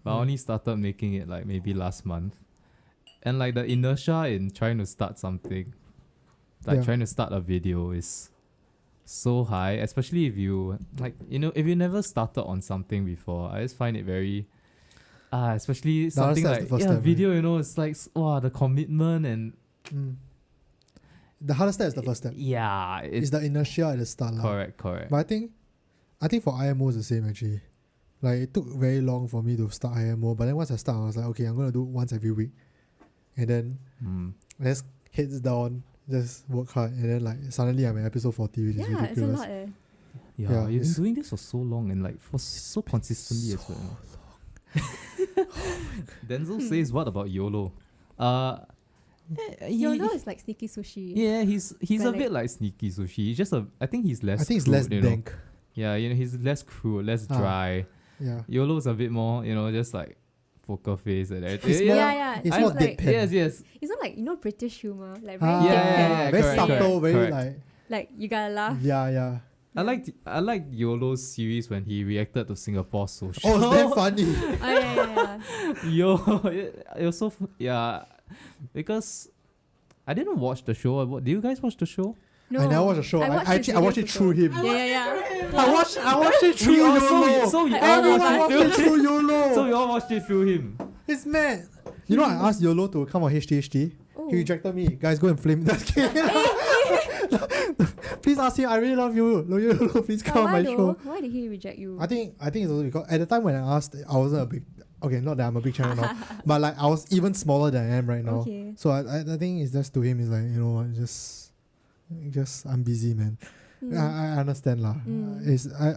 H: but I only started making it like maybe last month. And like the inertia in trying to start something, trying to start a video is so high, especially if you if you never started on something before. I just find it very especially something like video, it's like the commitment and
B: the hardest step is the first step.
H: Yeah,
B: it's the inertia at the start.
H: Correct.
B: But I think for IMO it's the same actually. Like it took very long for me to start IMO, but then once I start, I was like, okay, I'm gonna do it once every week. And then let's heads down, just work hard, and then like suddenly I'm at episode 40, which is ridiculous.
E: It's a lot.
H: Yeah, you've been doing this for so long and like for so consistently as well. Denzel says, "What about YOLO?"
E: YOLO is like Sneaky Sushi.
H: Yeah, he's a bit like Sneaky Sushi. He's just I think he's less.
B: I think it's
H: crude,
B: less dank.
H: Yeah, he's less crude, less dry.
B: Yeah.
H: YOLO's a bit more, just like poker face and everything.
B: It's more, it's more
E: like,
B: deadpan.
H: Yes.
E: It's not like British humor, like very
H: yeah,
B: very
H: correct,
B: subtle, very
H: correct.
E: like you gotta laugh.
B: Yeah.
H: I liked YOLO's series when he reacted to Singapore social.
B: Oh, it's damn funny.
E: Oh, yeah.
H: Yo, it was so because I didn't watch the show. Did you guys watch the show?
E: No,
B: I never watched the show. I watched it through him.
E: Yeah.
B: I watched it through YOLO.
H: So we
B: Everyone watched it through YOLO.
H: So we all watched it through him.
B: It's mad. You know, I asked YOLO to come on HTHT.
E: Oh.
B: He rejected me. Guys, go and flame that kid. Please ask him. I really love you. YOLO, please
E: But
B: come on
E: why
B: my
E: though?
B: show.
E: Why did he reject you?
B: I think it's also because at the time when I asked, I wasn't a big. Okay, not that I'm a big channel now, but like I was even smaller than I am right now.
E: Okay.
B: So I think it's just to him. It's like, you know what, just I'm busy, man. I understand lah.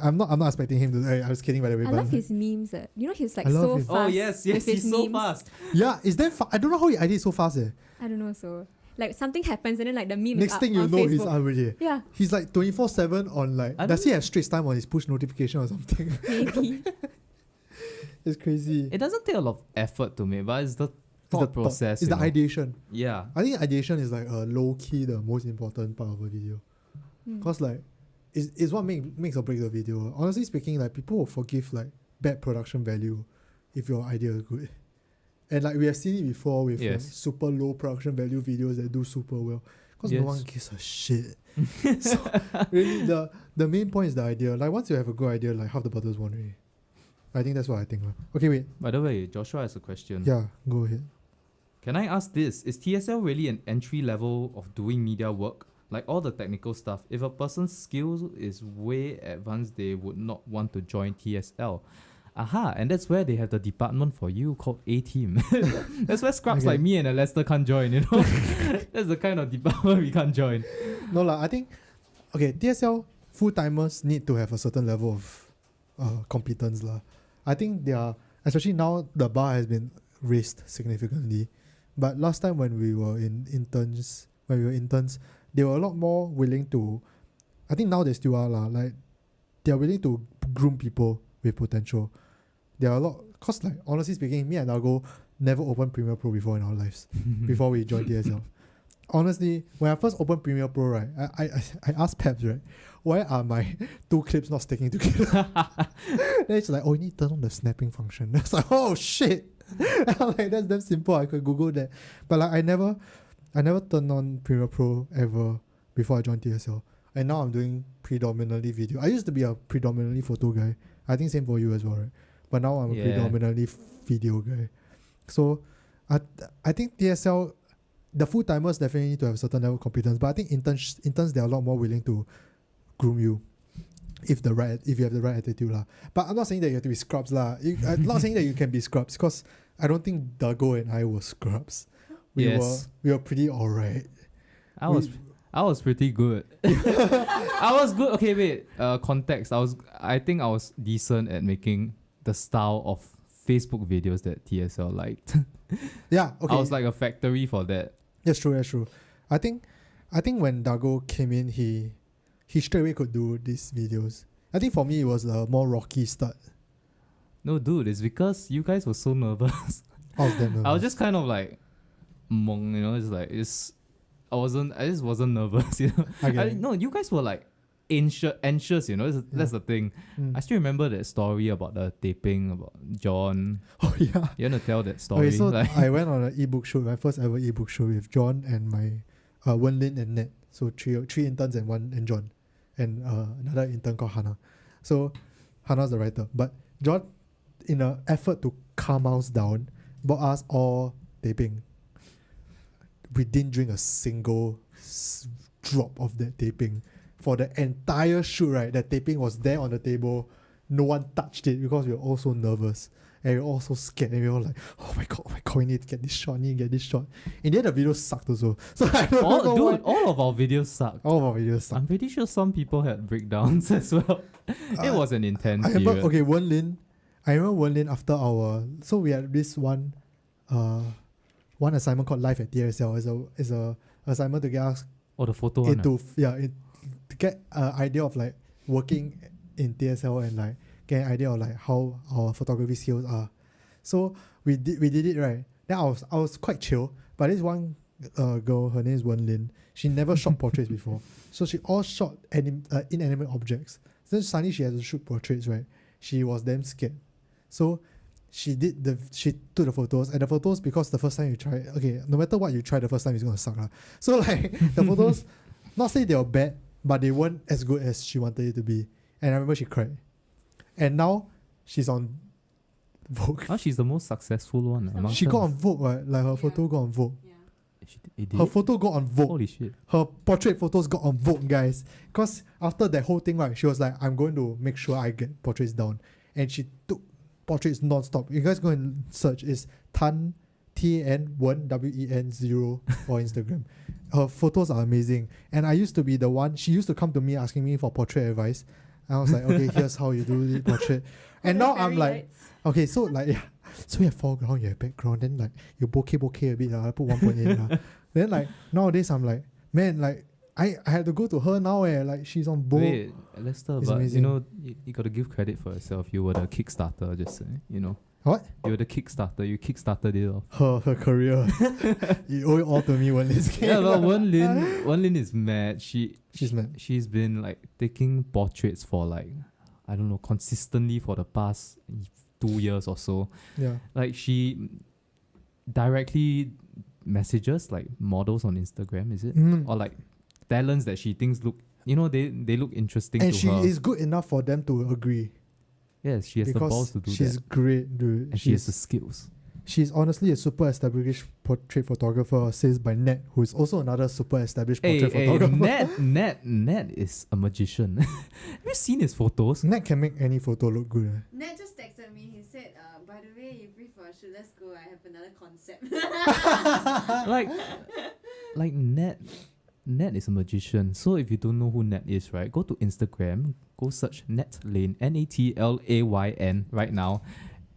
B: I'm not expecting him to. I was kidding, by the way.
E: I
B: but
E: love his memes. You know, he's like
B: I love
E: so
B: him.
E: fast.
H: Oh yes,
E: with
H: yes,
E: his
H: he's so
E: memes.
H: fast.
B: yeah, is that? I don't know how he did so fast.
E: I don't know. So like something happens and then like the meme is
B: Next
E: up
B: thing you
E: on
B: know,
E: Facebook.
B: he's up already.
E: Yeah,
B: He's like 24/7 on like.
H: I
B: Does
H: don't-
B: he have Straits Time on his push notification or something?
E: maybe.
B: It's crazy.
H: It doesn't take a lot of effort to make, but it's the
B: It's
H: thought
B: the
H: process.
B: It's
H: you
B: the
H: know.
B: ideation.
H: Yeah.
B: I think ideation is like low key the most important part of a video. Cause like, it's what makes or breaks the video. Honestly speaking, like people will forgive like bad production value if your idea is good. And like we have seen it before with like,
H: Yes.
B: super low production value videos that do super well. Because no
H: Yes.
B: one gives a shit. So really the main point is the idea. Like once you have a good idea, like half the battle's won already. I think that's what I think. Okay, wait.
H: By the way, Joshua has a question.
B: Yeah, go ahead.
H: Can I ask this? Is TSL really an entry level of doing media work? Like all the technical stuff. If a person's skills is way advanced, they would not want to join TSL. Aha, and that's where they have the department for you called A-Team. That's where scrubs
B: Okay.
H: like me and Lester can't join, you know? That's the kind of department we can't join.
B: No lah, I think okay, TSL full-timers need to have a certain level of competence lah. I think they are, especially now the bar has been raised significantly. But last time when we were interns, they were a lot more willing to, I think now they still are lah, like they are willing to groom people with potential. There are a lot, cause like honestly speaking, me and Nago never opened Premiere Pro before in our lives, before we joined TSL. Honestly, when I first opened Premiere Pro, right, I asked Peps, right, why are my two clips not sticking together? Then it's like, oh, you need to turn on the snapping function. It's like, oh shit. I'm like, that's damn simple. I could Google that. But like, I never turned on Premiere Pro ever before I joined TSL. And now I'm doing predominantly video. I used to be a predominantly photo guy. I think same for you as well, right? But now I'm a
H: Yeah.
B: predominantly video guy. So I think TSL, the full-timers definitely need to have a certain level of competence. But I think interns, they're a lot more willing to groom you if you have the right attitude lah. But I'm not saying that you have to be scrubs lah. I'm not saying that you can be scrubs, because I don't think Dago and I were scrubs. We were pretty alright.
H: I was pretty good. I was good. Okay, wait. Context. I think I was decent at making the style of Facebook videos that TSL liked.
B: Yeah, okay.
H: I was like a factory for that.
B: That's true. I think when Dago came in, he straight away could do these videos. I think for me it was a more rocky start.
H: No, dude, it's because you guys were so nervous.
B: I was damn nervous.
H: I was just kind of like mong, you know. It's like I just wasn't nervous, you know.
B: I get it.
H: No, you guys were like anxious, you know. That's the thing. I still remember that story about the taping about John.
B: Oh yeah.
H: You want to tell that story?
B: Okay, so
H: Like,
B: I went on an ebook shoot, my first ever ebook shoot with John and my Wenlin and Ned. So three interns and John, and another intern called Hannah. So Hannah's the writer, but John, in an effort to calm us down, bought us all taping. We didn't drink a single drop of that taping for the entire shoot. Right, that taping was there on the table. No one touched it because we were all so nervous. And we were all so scared, and we were all like, oh my god, we need to get this shot, In the end, the video sucked also. So I don't know why.
H: all of our videos sucked.
B: All of our videos sucked.
H: I'm pretty sure some people had breakdowns as well. It was an intense
B: I remember,
H: period.
B: okay, I remember Wenlin after so we had this one assignment called Live at TSL. Is a assignment to get us
H: Oh, the photo one.
B: to get an idea of like working in TSL and like get an idea of like how our photography skills are. So we did it, right. Then I was quite chill, but this one girl, her name is Wenlin. She never shot portraits before, so she all shot inanimate objects. Then suddenly she has to shoot portraits, right? She was damn scared, so she took the photos, and the photos, because the first time you try, okay, no matter what you try the first time, it's gonna suck lah. So like the photos, not say they were bad, but they weren't as good as she wanted it to be. And I remember she cried. And now she's on Vogue.
H: She's the most successful one among
B: She
H: them.
B: got on Vogue, right? Like her photo got on Vogue.
H: It
B: Her
H: did?
B: photo got on Vogue.
H: Holy shit.
B: Her portrait photos got on Vogue, guys. Because after that whole thing, right, she was like, I'm going to make sure I get portraits down. And she took portraits non-stop. You guys go and search. It's Tan, T-A-N-1, W-E-N 0 for Instagram. Her photos are amazing. And I used to be the one, she used to come to me asking me for portrait advice. And I was like, okay, here's how you do the portrait. And now I'm like, okay, so like, yeah. So you have foreground, you have background, then like you bokeh a bit, I put 1.8. Then like nowadays I'm like, man, like I had to go to her now, like she's on board.
H: Wait, Lester,
B: It's
H: but
B: amazing.
H: you know, you got to give credit for yourself. You were the Kickstarter, just you know.
B: What?
H: You were the Kickstarter. You kickstarted it off.
B: Her career. You owe it all to me when this
H: Yeah,
B: came.
H: but Wen Lin is mad.
B: She's mad.
H: She's been like taking portraits for like, I don't know, consistently for the past 2 years or so.
B: Yeah.
H: Like she directly messages like models on Instagram, is it?
B: Mm.
H: Or like talents that she thinks look, you know, they look interesting
B: And
H: to
B: she
H: her.
B: is good enough for them to agree.
H: Yes, she has the
B: Because
H: balls to do
B: she's
H: that.
B: great, dude.
H: And she has the skills.
B: She's honestly a super established portrait photographer, says by Ned, who is also another super established portrait photographer.
H: Ned is a magician. Have you seen his photos?
B: Ned can make any photo look good.
D: Ned just texted me. He said, by the way, you brief for a shoot. Let's go. I have another concept.
H: like Ned is a magician. So if you don't know who Ned is, right, go to Instagram, go search Netlane, N-A-T-L-A-Y-N right now,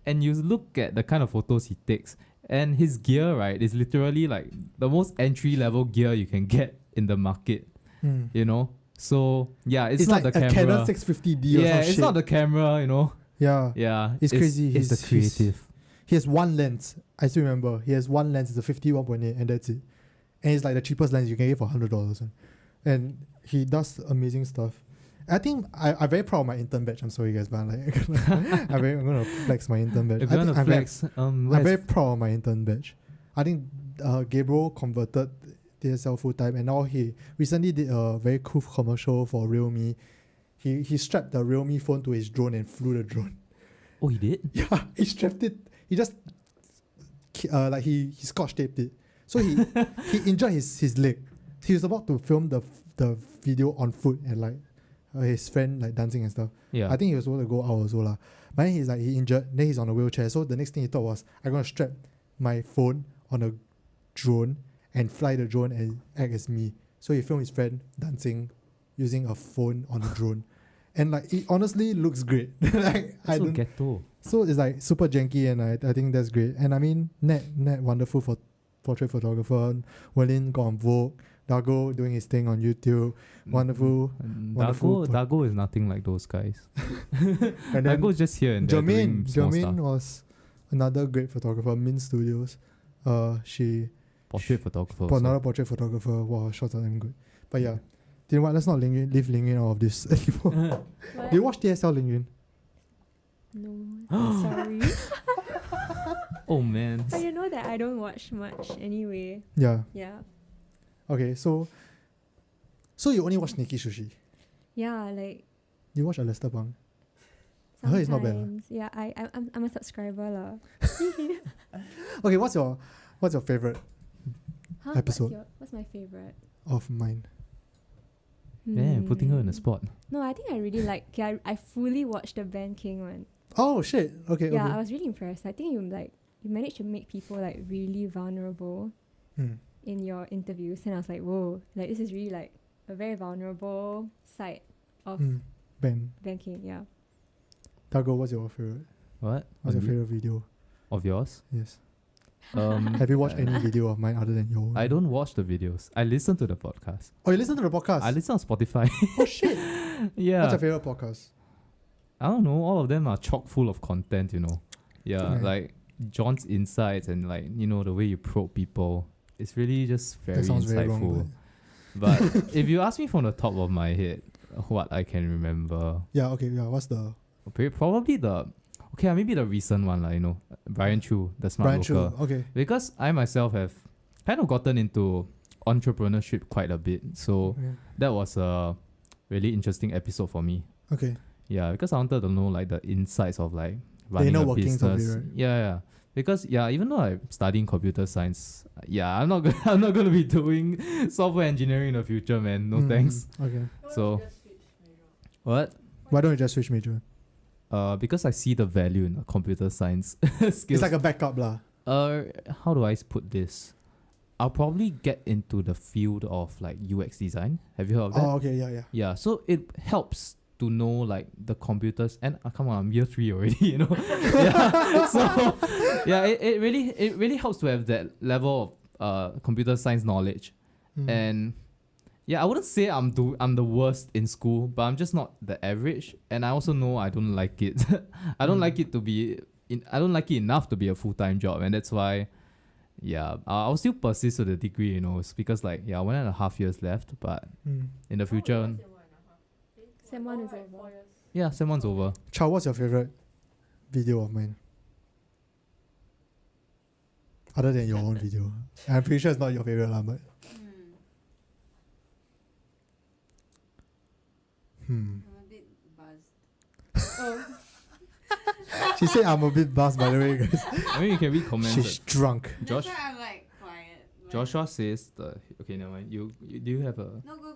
H: and you look at the kind of photos he takes. And his gear, right, is literally like the most entry-level gear you can get in the market, you know? So, yeah, it's not
B: like
H: the
B: a
H: camera.
B: Canon 650D or
H: Yeah,
B: some
H: it's
B: shit.
H: not the camera, you know?
B: Yeah.
H: Yeah.
B: It's crazy.
H: It's the creative.
B: He has one lens. I still remember. He has one lens. It's a 51.8 and that's it. And it's like the cheapest lens you can get for $100. And he does amazing stuff. I think I'm very proud of my intern badge. I'm sorry guys, but like I'm gonna flex my intern badge.
H: If you want to flex,
B: I'm very proud of my intern badge. I think Gabriel converted DSL full time, and now he recently did a very cool commercial for Realme. He strapped the Realme phone to his drone and flew the drone.
H: Oh, he did?
B: Yeah, he strapped it. He just like he scotch taped it. So he injured his leg. He was about to film the video on foot and like his friend like dancing and stuff.
H: Yeah.
B: I think he was going to go out also lah. But then he's like he injured. Then he's on a wheelchair. So the next thing he thought was I'm gonna strap my phone on a drone and fly the drone and act as me. So he filmed his friend dancing using a phone on a drone. And like it honestly looks great. Like
H: That's so ghetto.
B: so it's like super janky, and I think that's great. And I mean Ned wonderful for portrait photographer. Welin got on Vogue. Dago doing his thing on YouTube. Wonderful. wonderful
H: Dago is nothing like those guys.
B: And then
H: Dago's just here and there doing small
B: Jermaine
H: stuff.
B: was another great photographer. Min Studios. She
H: Portrait photographer.
B: for
H: also.
B: another portrait photographer. Wow, her shots are damn good. But yeah, you know what? Let's not leave Ling Yun out of this anymore. Do you watch TSL Ling Yun?
E: No, sorry.
H: Oh man.
E: But you know that I don't watch much anyway.
B: Yeah.
E: Yeah.
B: Okay, so you only watch Nikki Sushi.
E: Yeah, like
B: You watch Alistair Pang. I heard it's not bad,
E: sometimes. Yeah, I'm a subscriber lah.
B: Okay, what's your favorite
E: Huh?
B: Episode.
E: What's my favorite?
B: of mine?
H: Damn, putting her in a spot.
E: No, I think I really like. Okay, I fully watched the Ben King one.
B: Oh shit. Okay.
E: Yeah, I
B: okay.
E: was really impressed. I think you managed to make people like really vulnerable
B: Hmm.
E: in your interviews, and I was like, whoa, like this is really like a very vulnerable side of
B: Ben.
E: Ben King. Yeah.
B: Dago, what's your favorite?
H: What?
B: What's your
H: Of
B: favorite video?
H: Of yours?
B: Yes.
H: Um,
B: Have you watched any video of mine other than your own?
H: I don't watch the videos. I listen to the podcast.
B: Oh, you listen to the podcast?
H: I listen on Spotify.
B: Oh shit.
H: Yeah.
B: What's your favorite podcast?
H: I don't know. All of them are chock full of content, you know. Yeah,
B: Okay.
H: like John's insights and like, you know, the way you probe people. It's really just very
B: That sounds
H: insightful.
B: very wrong.
H: But if you ask me from the top of my head, what I can remember,
B: Yeah, okay, yeah. What's the
H: probably maybe the recent one, like, you know, Bryan Choo, the smart
B: Bryan Choo?
H: local.
B: Okay.
H: Because I myself have kind of gotten into entrepreneurship quite a bit. So that was a really interesting episode for me.
B: Okay.
H: Yeah, because I wanted to know like the insights of like running
B: inner
H: a
B: workings of it,
H: business.
B: right?
H: Yeah. Because even though I'm studying computer science, I'm not gonna I'm not gonna be doing software engineering in the future, man. No thanks.
B: Okay.
H: So what?
B: Why don't you just switch major?
H: Because I see the value in computer science skills.
B: It's like a backup lah.
H: How do I put this? I'll probably get into the field of like UX design. Have you heard of that?
B: Oh, okay, yeah.
H: Yeah, so it helps to know like the computers and come on, I'm year 3 already, you know. Yeah. So yeah, it really helps to have that level of computer science knowledge. And yeah, I wouldn't say I'm the worst in school, but I'm just not the average. And I also know I don't like it. I don't like it I don't like it enough to be a full-time job, and that's why I'll still persist to the degree, you know. It's because like 1.5 years left, but in the future
E: Sem 1 is over.
H: yeah, Sem 1's over.
B: Chow, what's your favorite video of mine? Other than your own video. I'm pretty sure it's not your favorite lah, but
D: I'm a bit buzzed.
B: she said I'm a bit buzzed, by the way, guys.
H: I mean, you can read comments.
B: She's drunk.
H: Josh,
D: That's why I'm like quiet. but-
H: Joshua says okay, never mind. You do you have a?
D: No, go.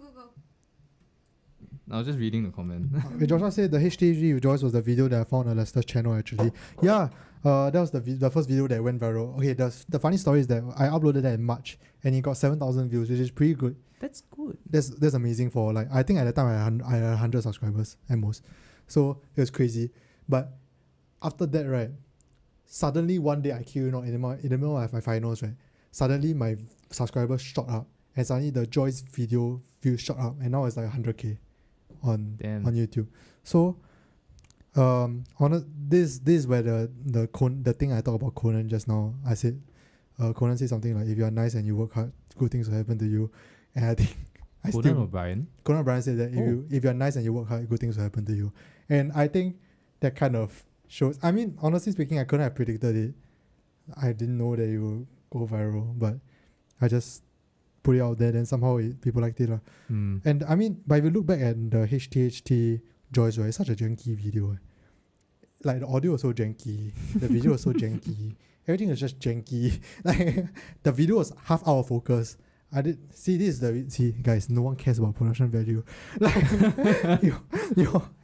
H: I was just reading the comment.
B: Okay, Joshua said the HTG with Joyce was the video that I found on Lester's channel actually. Yeah, that was the first video that went viral. Okay, the funny story is that I uploaded that in March and it got 7,000 views, which is pretty good.
H: That's good.
B: That's amazing for like, I think at the time I had 100 subscribers at most. So it was crazy. But after that, right, suddenly one day I kid you not, in the middle of my finals, right, suddenly my subscribers shot up and suddenly the Joyce video views shot up and now it's like 100k on YouTube. So this is where the thing I talked about Conan just now. I said Conan said something like, if you are nice and you work hard, good things will happen to you. And I think
H: Conan O'Brien
B: said that if you're nice and you work hard, good things will happen to you. And I think that kind of shows. I mean, honestly speaking, I couldn't have predicted it. I didn't know that it would go viral, but I just put it out there, then somehow people liked it. And I mean, but if you look back at the HTHT Joyce, right, it's such a janky video. Like the audio was so janky, the video was so janky, everything was just janky. Like the video was half out of focus. I did see this is see guys, no one cares about production value. Like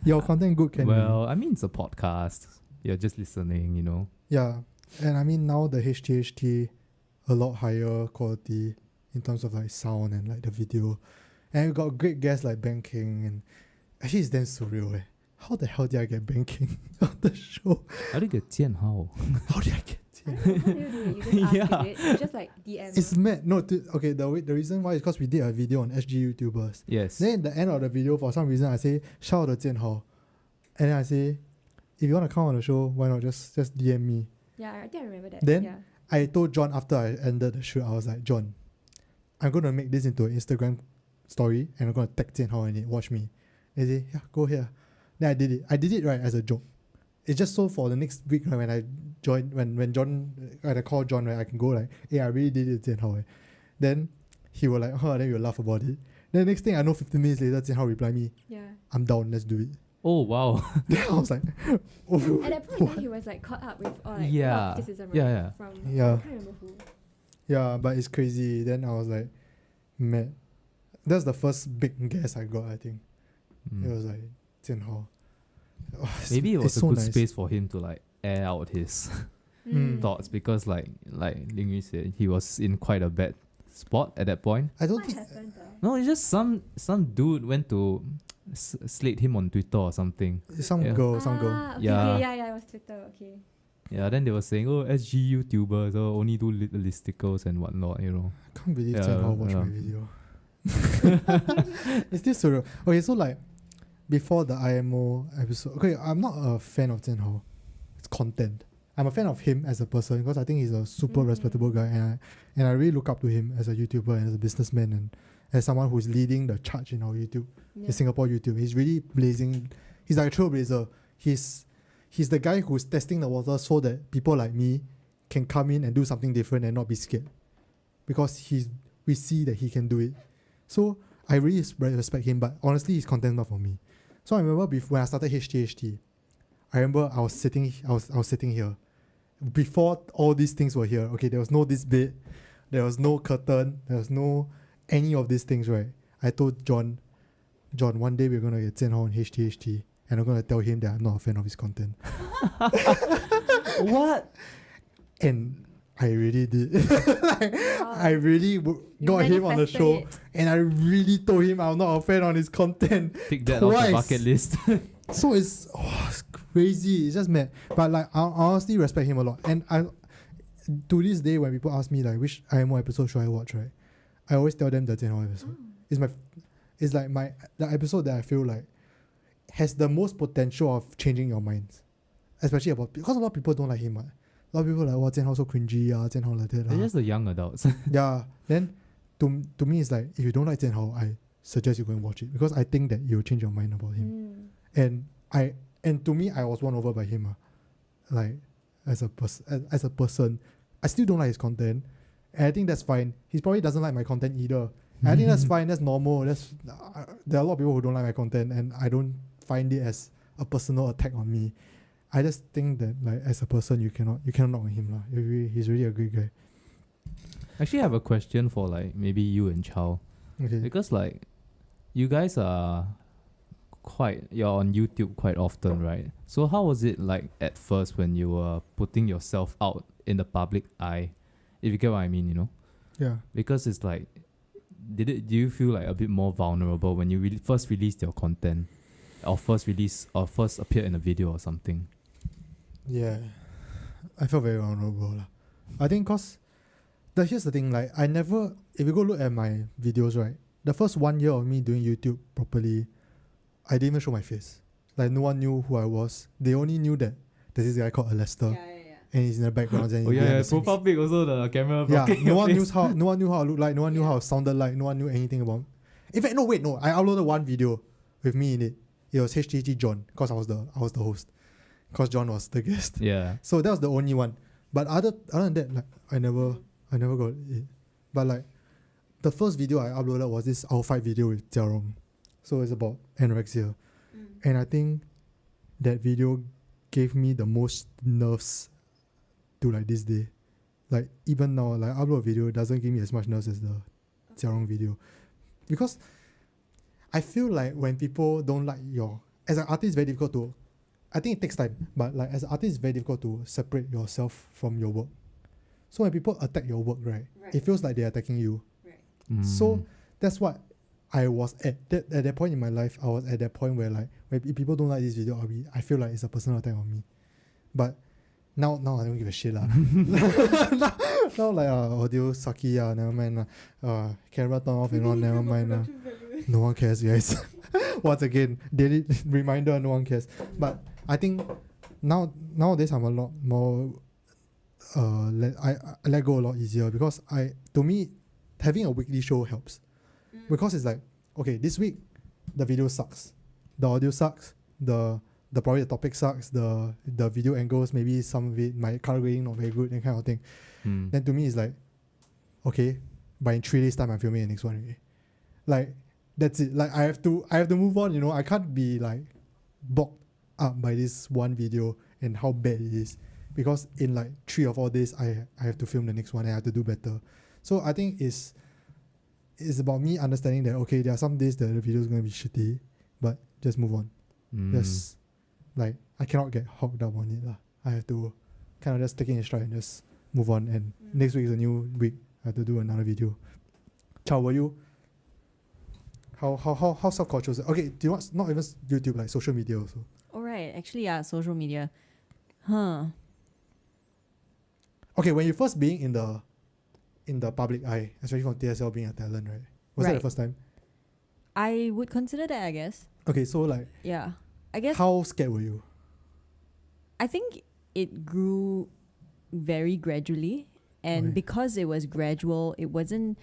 B: your content good can
H: I mean, it's a podcast. You're just listening, you know.
B: Yeah. And I mean now the HTHT a lot higher quality in terms of like sound and like the video. And we got great guests like Ben King, and actually it's damn surreal. How the hell did I get Ben King on the show?
H: How did you get JianHao?
B: How did I get
E: I don't know, how do you do it? You just ask it. You just like DM.
B: It's mad. No, okay, the reason why is because we did a video on SG YouTubers.
H: Yes.
B: Then at the end of the video, for some reason, I say, shout out to JianHao. And then I say, if you want to come on the show, why not just DM me?
E: Yeah, I think I remember that.
B: Then
E: yeah.
B: I told John after I ended the shoot, I was like, John, I'm going to make this into an Instagram story and I'm going to tag JianHao in it. Watch me. And he said, yeah, go here. Then I did it. I did it right as a joke. It's just so for the next week, right, when I joined, when I called John, right, I can go like, hey, I really did it, JianHao. Then he will like, then we'll laugh about it. Then the next thing I know, 15 minutes later, JianHao replied me,
E: Yeah.
B: I'm down, let's do it.
H: Oh wow.
B: Then I was like, oh,
E: At that point in time, he was like caught up with all like
H: Yeah.
E: criticism,
H: Yeah,
E: right?
H: yeah.
E: From
B: Yeah.
E: I can't remember who.
B: yeah, but it's crazy. Then I was like, mad. That's the first big guess I got, I think. It was like JianHao.
H: Maybe it was a
B: so
H: good
B: nice.
H: space for him to like air out his thoughts, because like Ling Yu said, he was in quite a bad spot at that point.
B: I don't
E: What
B: think.
E: happened though?
H: No, it's just some dude went to slate him on Twitter or something.
B: Some
H: Yeah.
B: girl.
E: Okay,
H: Yeah.
E: yeah, it was Twitter, okay.
H: Yeah, then they were saying, oh, SG YouTubers only do listicles and whatnot, you know.
B: I can't believe
H: Yeah,
B: JianHao watched
H: yeah.
B: my video. It's still surreal. Okay, so like before the IMO episode, okay, I'm not a fan of JianHao. It's content. I'm a fan of him as a person because I think he's a super respectable guy, and I really look up to him as a YouTuber and as a businessman and as someone who's leading the charge in our YouTube, in Singapore YouTube. He's really blazing. He's like a trailblazer. He's the guy who's testing the water so that people like me can come in and do something different and not be scared, because we see that he can do it. So I really respect him, but honestly, his content not for me. So I remember when I started HTHT, I remember I was sitting here. Before all these things were here, okay, there was no this bed, there was no curtain, there was no any of these things, right? I told John, one day we're gonna get JianHao on HTHT, and I'm gonna tell him that I'm not a fan of his content.
H: What?
B: And I really did. I really got him on the
E: manifested
B: show,
E: it.
B: and I really told him I'm not a fan on his content.
H: Tick that off the
B: Twice.
H: bucket list.
B: So it's crazy. It's just mad. But like, I honestly respect him a lot. And to this day, when people ask me like which IMO episode should I watch, right, I always tell them the JianHao episode. It's like the episode that I feel like has the most potential of changing your minds, especially because a lot of people don't like him. A lot of people are like, "Wow, JianHao so cringy, JianHao like that."
H: They're just the young adults.
B: Yeah. Then to me, it's like if you don't like JianHao, I suggest you go and watch it because I think that you'll change your mind about him. And to me, I was won over by him. Like as a person, I still don't like his content, and I think that's fine. He probably doesn't like my content either. And I think that's fine. That's normal. There are a lot of people who don't like my content, and I don't find it as a personal attack on me. I just think that like as a person, you cannot knock on him lah. He's really a great guy.
H: Actually, I have a question for like maybe you and Chow.
B: Okay.
H: Because like you guys are you're on YouTube quite often, right? So how was it like at first when you were putting yourself out in the public eye? If you get what I mean, you know?
B: Yeah.
H: Because it's like, do you feel like a bit more vulnerable when you first released your content, or first appeared in a video or something?
B: Yeah, I felt very vulnerable lah. I think here's the thing, like if you go look at my videos, right, the first 1 year of me doing YouTube properly, I didn't even show my face. Like no one knew who I was. They only knew that there's this guy called Lester, and he's in the background. And
H: Profile pic also the camera.
B: Yeah,
H: blocking
B: no
H: your
B: one
H: face.
B: knew how I looked like. No one knew how I sounded like. No one knew anything about. In fact, no. I uploaded one video with me in it. It was HTT John, because I was the host, because John was the guest.
H: Yeah.
B: So that was the only one. But other than that, like I never got it. But like the first video I uploaded was this our fight video with Jiarong. So it's about anorexia. And I think that video gave me the most nerves to like this day. Like even now, like upload a video doesn't give me as much nerves as the Jiarong video. Because I feel like when people don't like as an artist, it's very difficult to, I think it takes time, but like as an artist, it's very difficult to separate yourself from your work. So when people attack your work, right, it feels like they're attacking you. So that's what I was at that point in my life. I was at that point where like when people don't like this video, I feel like it's a personal attack on me. But now I don't give a shit lah. now like audio sucky never mind camera turn off and on, never mind no one cares, guys. Once again, daily reminder, no one cares. But I think nowadays I'm a lot more I let go a lot easier, because to me having a weekly show helps. Because it's like, okay, this week the video sucks, the audio sucks, the probably the topic sucks, the video angles, maybe some of it, my color grading not very good, that kind of thing. Then to me it's like, okay, but in 3 days time I'm filming the next one already. Like that's it. Like I have to move on, you know. I can't be like bogged up by this one video and how bad it is, because in like 3 or 4 days I have to film the next one and I have to do better. So I think it's about me understanding that, okay, there are some days that the video is going to be shitty, but just move on. Just like I cannot get hooked up on it lah. I have to kind of just take it in stride and just move on, and next week is a new week. I have to do another video. Chow, were you how self-conscious? Okay, do you want not even YouTube, like social media also?
D: Alright, actually social media.
B: Okay, when you first being in the public eye, especially from TSL being a talent, right? Was that the first time?
D: I would consider that, I guess.
B: Okay, so like,
D: yeah, I guess.
B: How scared were you?
D: I think it grew very gradually, and because it was gradual, it wasn't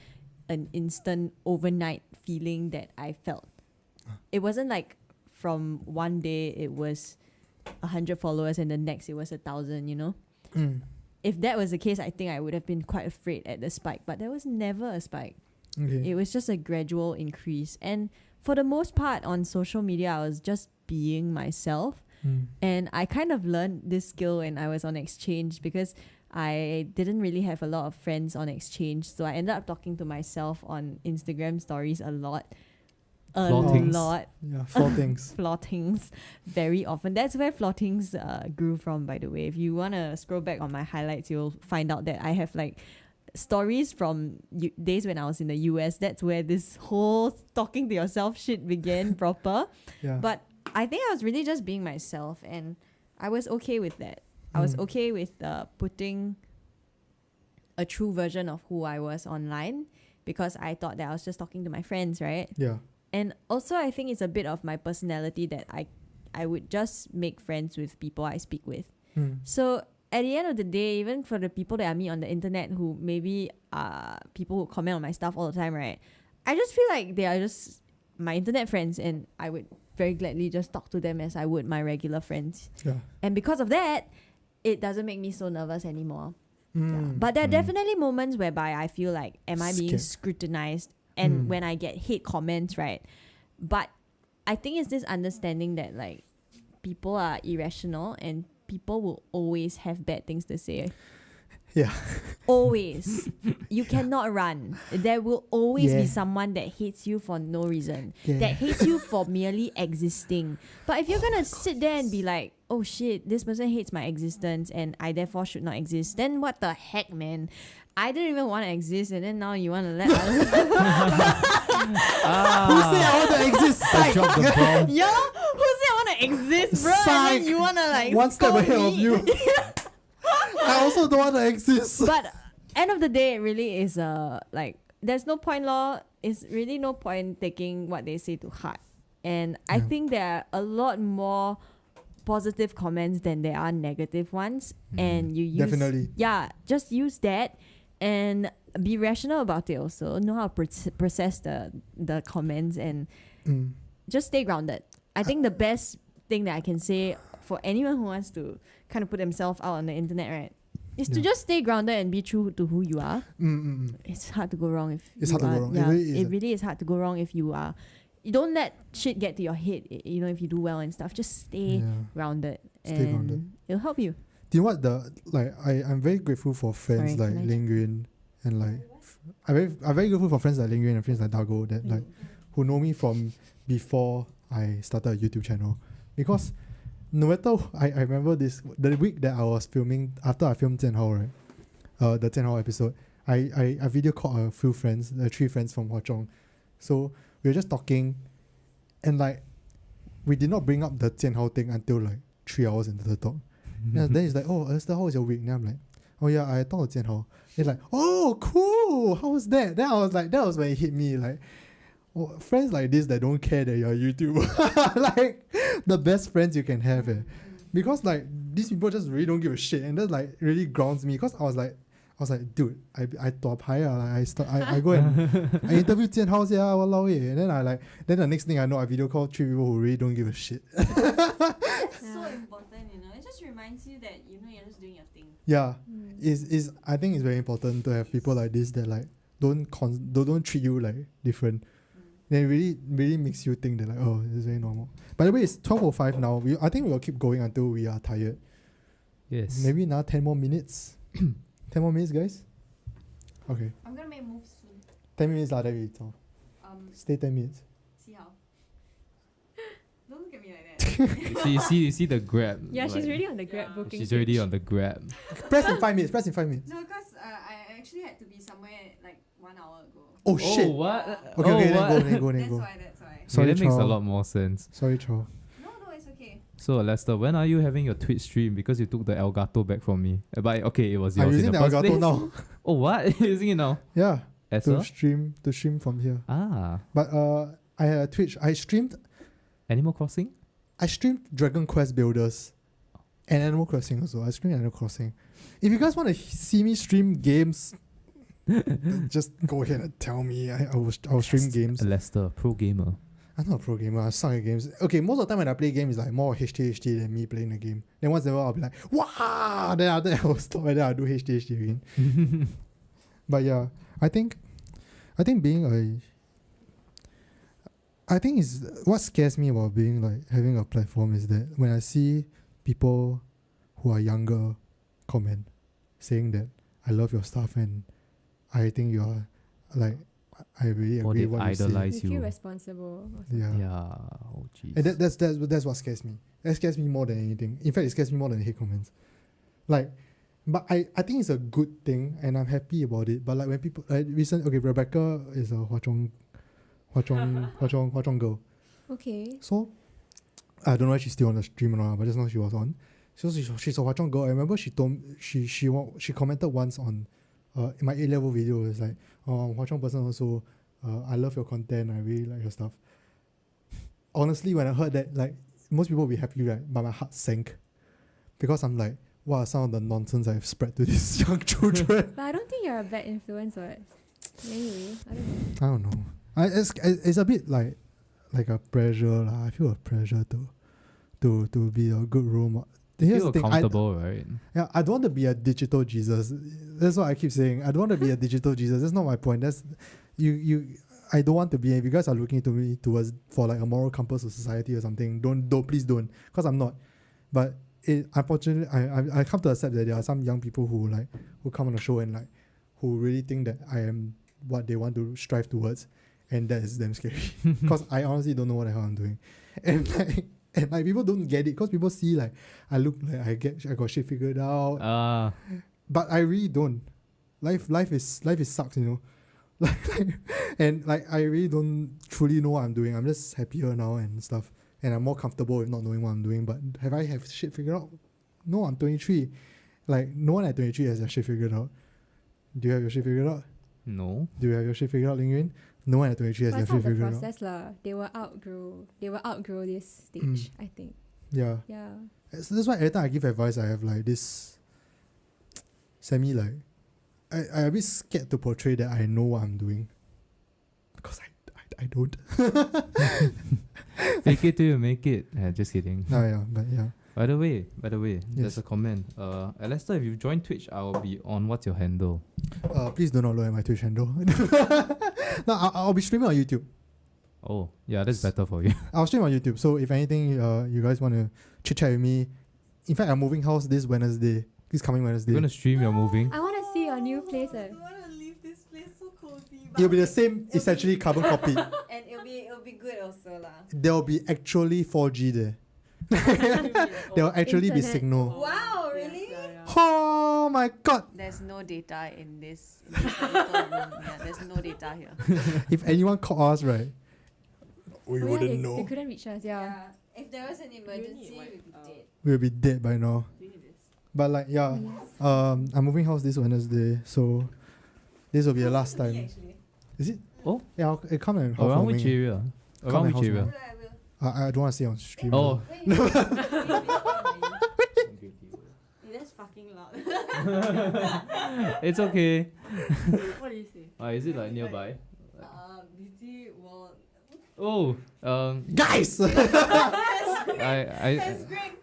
D: an instant overnight feeling that I felt. It wasn't like from one day it was 100 followers and the next it was 1,000, you know? If that was the case, I think I would have been quite afraid at the spike, but there was never a spike.
B: Okay.
D: It was just a gradual increase. And for the most part on social media, I was just being myself. And I kind of learned this skill when I was on exchange because I didn't really have a lot of friends on exchange. So I ended up talking to myself on Instagram stories a lot.
H: Floatings.
D: Lot.
B: Yeah, floatings.
D: Floatings very often. That's where floatings grew from, by the way. If you want to scroll back on my highlights, you'll find out that I have like stories from days when I was in the US. That's where this whole talking to yourself shit began proper.
B: Yeah.
D: But I think I was really just being myself, and I was okay with that. I was okay with putting a true version of who I was online because I thought that I was just talking to my friends, right?
B: Yeah.
D: And also I think it's a bit of my personality that I would just make friends with people I speak with. So at the end of the day, even for the people that I meet on the internet who maybe are people who comment on my stuff all the time, right? I just feel like they are just my internet friends, and I would very gladly just talk to them as I would my regular friends.
B: Yeah.
D: And because of that, it doesn't make me so nervous anymore. Yeah.
B: Mm.
D: But there are definitely moments whereby I feel like, am I being
B: Scared.
D: scrutinized? And when I get hate comments, right? But I think it's this understanding that like people are irrational and people will always have bad things to say.
B: Yeah.
D: Always. You cannot run. There will always be
B: Yeah.
D: someone that hates you for no reason.
B: Yeah.
D: That hates you for merely existing. But if you're gonna sit there and be like, oh shit, this person hates my existence and I therefore should not exist, then what the heck, man? I didn't even want to exist, and then now you want to let others.
B: Who said I want to exist?
H: I dropped the bomb.
D: Yo, who said I want to exist, bro? And
B: Psych.
D: then you want to like
B: One step
D: scold
B: ahead of
D: me?
B: you. I also don't want to exist.
D: But end of the day, it really is like there's no point, law. It's really no point taking what they say to heart. And I think there are a lot more positive comments than there are negative ones. And you use
B: Definitely.
D: just use that and be rational about it also. Know how to process the comments and just stay grounded. I think the best thing that I can say for anyone who wants to kind of put themselves out on the internet, right, is to just stay grounded and be true to who you are. It's hard to go wrong if
B: It's
D: you
B: hard to
D: are.
B: go wrong.
D: Yeah,
B: It really is.
D: hard to go wrong if you are. You don't let shit get to your head. You know, if you do well and stuff, just stay grounded,
B: Stay
D: and
B: grounded.
D: it'll help you.
B: Do you know what I'm very grateful for friends
D: Sorry,
B: like
D: can I
B: Ling Yun and like I'm very grateful for friends like Ling Yun and friends like Dago that like who know me from before I started a YouTube channel, because no matter I remember the week that I was filming after I filmed JianHao, right, the JianHao episode, I video called a few friends, 3 friends from Hwa Chong, so we were just talking, and like we did not bring up the JianHao thing until like 3 hours into the talk. Then he's like, oh, Alistair, how was your week? And I'm like, oh yeah, I talked to JianHao. He's like, oh, cool, how was that? Then I was like, that was when it hit me, like, oh, friends like this that don't care that you're a YouTuber, like the best friends you can have, because like these people just really don't give a shit, and that like really grounds me, because I was like, dude, I top higher, like I go and I interview JianHao, yeah, walao eh, and then then the next thing I know, I video call 3 people who really don't give a shit.
D: That's so important, you know. It just reminds you that you know you're just doing your thing.
B: Yeah, is I think it's very important to have people like this that like don't treat you like different. Then it really makes you think that like, oh, this is very normal. By the way, it's 12:05 now. I think we will keep going until we are tired.
H: Yes.
B: Maybe now 10 more minutes. 10 more minutes, guys. Okay,
D: I'm gonna make moves soon.
B: 10 minutes lah. Then we talk. Stay 10 minutes.
D: See how. Don't look at me like that.
H: you see the grab.
E: Yeah, she's
H: like,
E: already on the Grab booking.
H: She's already
E: page.
H: on the grab.
B: Press in 5 minutes. Press in 5 minutes.
D: No, because I actually had to be somewhere like 1 hour ago.
B: Oh shit.
H: What?
B: Okay, okay,
H: what?
B: then go.
D: That's why.
B: Sorry,
H: that makes a
B: Chow.
H: lot more sense.
B: Sorry, Chow.
D: No, it's okay.
H: So Lester, when are you having your Twitch stream? Because you took the Elgato back from me. But okay, it was yours
B: I'm using
H: in
B: the
H: the first
B: Elgato
H: place.
B: now.
H: Oh, what? You're using it now?
B: Yeah,
H: As
B: to
H: well?
B: stream from here.
H: Ah,
B: But I had a Twitch. I streamed
H: Animal Crossing?
B: Dragon Quest Builders and Animal Crossing also. I streamed Animal Crossing. If you guys want to see me stream games, then just go ahead and tell me. I will stream games.
H: Lester, pro gamer.
B: I'm not a pro gamer. I suck at games. Okay, most of the time when I play games, it's like more HTHT than me playing the game. Then once in a while, I'll be like, wow! Then after that, I will stop and then I'll do HTHT again. But yeah, I think being I think is what scares me about being like having a platform is that when I see people who are younger comment saying that I love your stuff and I think you are like I really
H: Or
B: agree
H: they
B: what you say.
H: idolize
E: They feel
H: you.
E: responsible. or
B: Yeah.
H: Yeah. Oh jeez.
B: And that's what scares me. That scares me more than anything. In fact, it scares me more than hate comments. Like, but I think it's a good thing and I'm happy about it. But like when people Rebecca is a Hwa Chong girl.
E: Okay.
B: So I don't know if she's still on the stream or not, but just now she was on. So she's a Hwa Chong girl. I remember she commented once on in my A-level video. It's like, oh, I'm a Hwa Chong person also. I love your content. I really like your stuff. Honestly, when I heard that, like most people will be happy, right? But my heart sank because I'm like, what are some of the nonsense I've spread to these young children?
E: But I don't think you're a bad influence, what? Anyway, I don't know.
B: I don't know. It's a bit like a pressure lah. I feel a pressure to be a good role model. Here's
H: Feel
B: the thing,
H: comfortable, right?
B: yeah, I don't want to be a digital Jesus. That's what I keep saying. I don't want to be a digital Jesus. That's not my point. That's you. I don't want to be. If you guys are looking to me for like a moral compass of society or something, please don't, because I'm not. But unfortunately, I come to accept that there are some young people who come on the show and like who really think that I am what they want to strive towards, and that is damn scary. Because I honestly don't know what the hell I'm doing, and like people don't get it because people see like I look like I got shit figured out. But I really don't. Life is sucks, you know. And I really don't truly know what I'm doing. I'm just happier now and stuff, and I'm more comfortable with not knowing what I'm doing. But have I have shit figured out? No, I'm 23. Like no one at 23 has their shit figured out. Do you have your shit figured out?
H: No.
B: Do you have your shit figured out, Ling Yun? No one at 23 has
E: But
B: their
E: it's not
B: shit
E: the
B: figured out.
E: process lah. They will outgrow this stage, I think.
B: Yeah.
E: Yeah.
B: So that's why every time I give advice, I have like this semi like I a bit scared to portray that I know what I'm doing because I don't.
H: Fake it till you make it. Just kidding.
B: No, yeah, but yeah.
H: By the way, there's
B: Yes.
H: a comment. Lester, if you join Twitch, I will be on. What's your handle?
B: Please do not look at my Twitch handle. No, I'll be streaming on YouTube.
H: Oh, yeah, that's better for you.
B: I'll stream on YouTube. So if anything, you guys want to chit chat with me. In fact, I'm moving house this coming Wednesday.
H: You're gonna stream your moving.
E: I want to see your new place.
D: I want to leave this place so cozy.
B: It'll be the same, essentially carbon copy.
D: And it'll be good also lah.
B: There'll be actually 4G there. There'll actually be
E: Internet.
B: signal.
D: Wow, really?
B: Oh my god!
I: There's no data in this little room. Yeah, there's no data here.
B: If anyone called us, right, we wouldn't
E: They
B: know.
E: couldn't reach us, yeah.
D: If there was an emergency, we'd be dead.
B: We'll be dead by now. But like, yeah, I'm moving house this Wednesday, so this will be the last time. Is it?
H: Oh.
B: Yeah, I'll come and
H: Around which
B: housewarming.
H: area?
B: Come
H: Around
B: and
H: which area?
B: housewarming. I don't want to say on stream.
H: Oh.
I: That's fucking loud.
H: It's okay.
I: What do you say?
H: Is it like nearby?
I: Beauty world.
H: Oh,
B: Guys!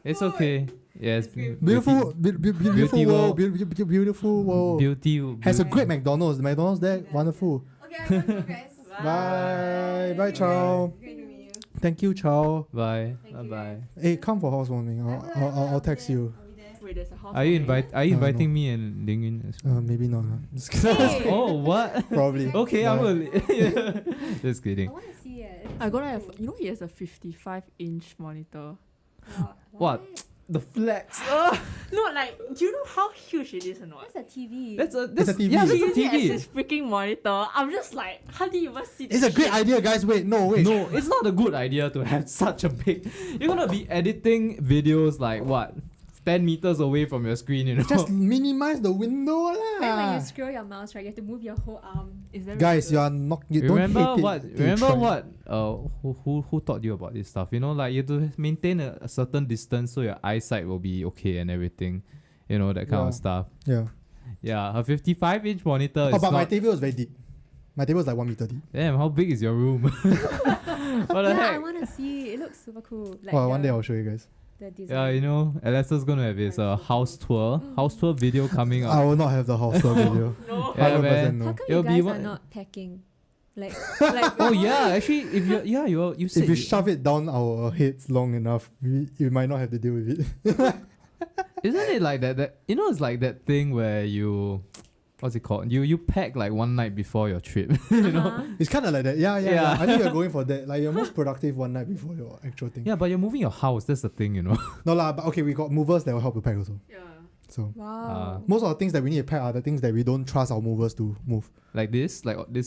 H: it's okay. Yes,
B: Beautiful world. Beautiful world.
H: Beauty
B: Has a great McDonald's. The McDonald's there, wonderful.
D: Okay, I want to guys.
B: Bye. Bye, Chow.
D: Great to meet you.
B: Thank you, Chow.
H: Bye.
D: Thank
H: Bye
D: you.
H: bye.
B: Hey, come for housewarming. I'll text you.
D: I'll be there.
F: Wait, there's a house.
H: Are you
F: already?
H: inviting
B: no.
H: me and Ling Yun as well?
B: Maybe not. Just kidding.
H: Oh, what?
B: Probably.
H: Okay, I'm
B: Bye.
H: gonna. Just
E: I
H: kidding.
E: want to see it.
F: I'm gonna have. You know, he has a 55-inch monitor.
H: What? The flex.
F: No, like, do you know how huge it is or not?
E: That's a TV.
H: That's a
B: TV.
H: Yeah, that's a
F: Using it as
H: TV.
F: his freaking monitor. I'm just like, how do you even see
B: It's
F: this
B: a great
F: shit?
B: idea, guys. Wait.
H: No, it's not a good idea to have such a big. You're gonna be editing videos like what, 10 meters away from your screen, you know.
B: Just minimize the window
E: Then when
B: lah.
E: you scroll your mouse, right, you have to move your whole arm.
F: Is that
B: Guys, you
F: ridiculous?
B: are not. You don't
H: remember
B: hate
H: what?
B: it. till you
H: Remember
B: try.
H: what? Who taught you about this stuff? You know, like you have to maintain a certain distance so your eyesight will be okay and everything. You know, that kind
B: Yeah.
H: of stuff.
B: Yeah.
H: Yeah, a 55-inch monitor
B: Oh,
H: is
B: but my
H: not.
B: table was very deep. My table is like 1 meter deep.
H: Damn, how big is your room? What the
E: Yeah, I
H: heck?
E: want to see. It looks super cool. Like
B: Well, one
E: the-
B: day I'll show you guys.
E: the design.
H: Yeah, you know, Alessa's gonna have his house tour video coming
B: I
H: up.
B: will not have the house tour video.
F: No.
H: Yeah,
B: 100%
H: man.
B: no.
E: How come
H: It'll
E: you
H: be
E: guys
H: one-
E: are not packing? Like
H: Oh yeah, actually, if you said
B: If you shove it down our heads long enough, we might not have to deal with it.
H: isn't it like that it's like that thing where you, what's it called? You pack like one night before your trip. You know?
B: It's kind of like that. Yeah.
H: Yeah.
B: I think you're going for that. Like you're most productive one night before your actual thing.
H: Yeah, but you're moving your house. That's the thing, you know.
B: No lah, but okay, we got movers that will help you pack also.
F: Yeah.
B: So
E: wow.
B: most of the things that we need to pack are the things that we don't trust our movers to move.
H: Like this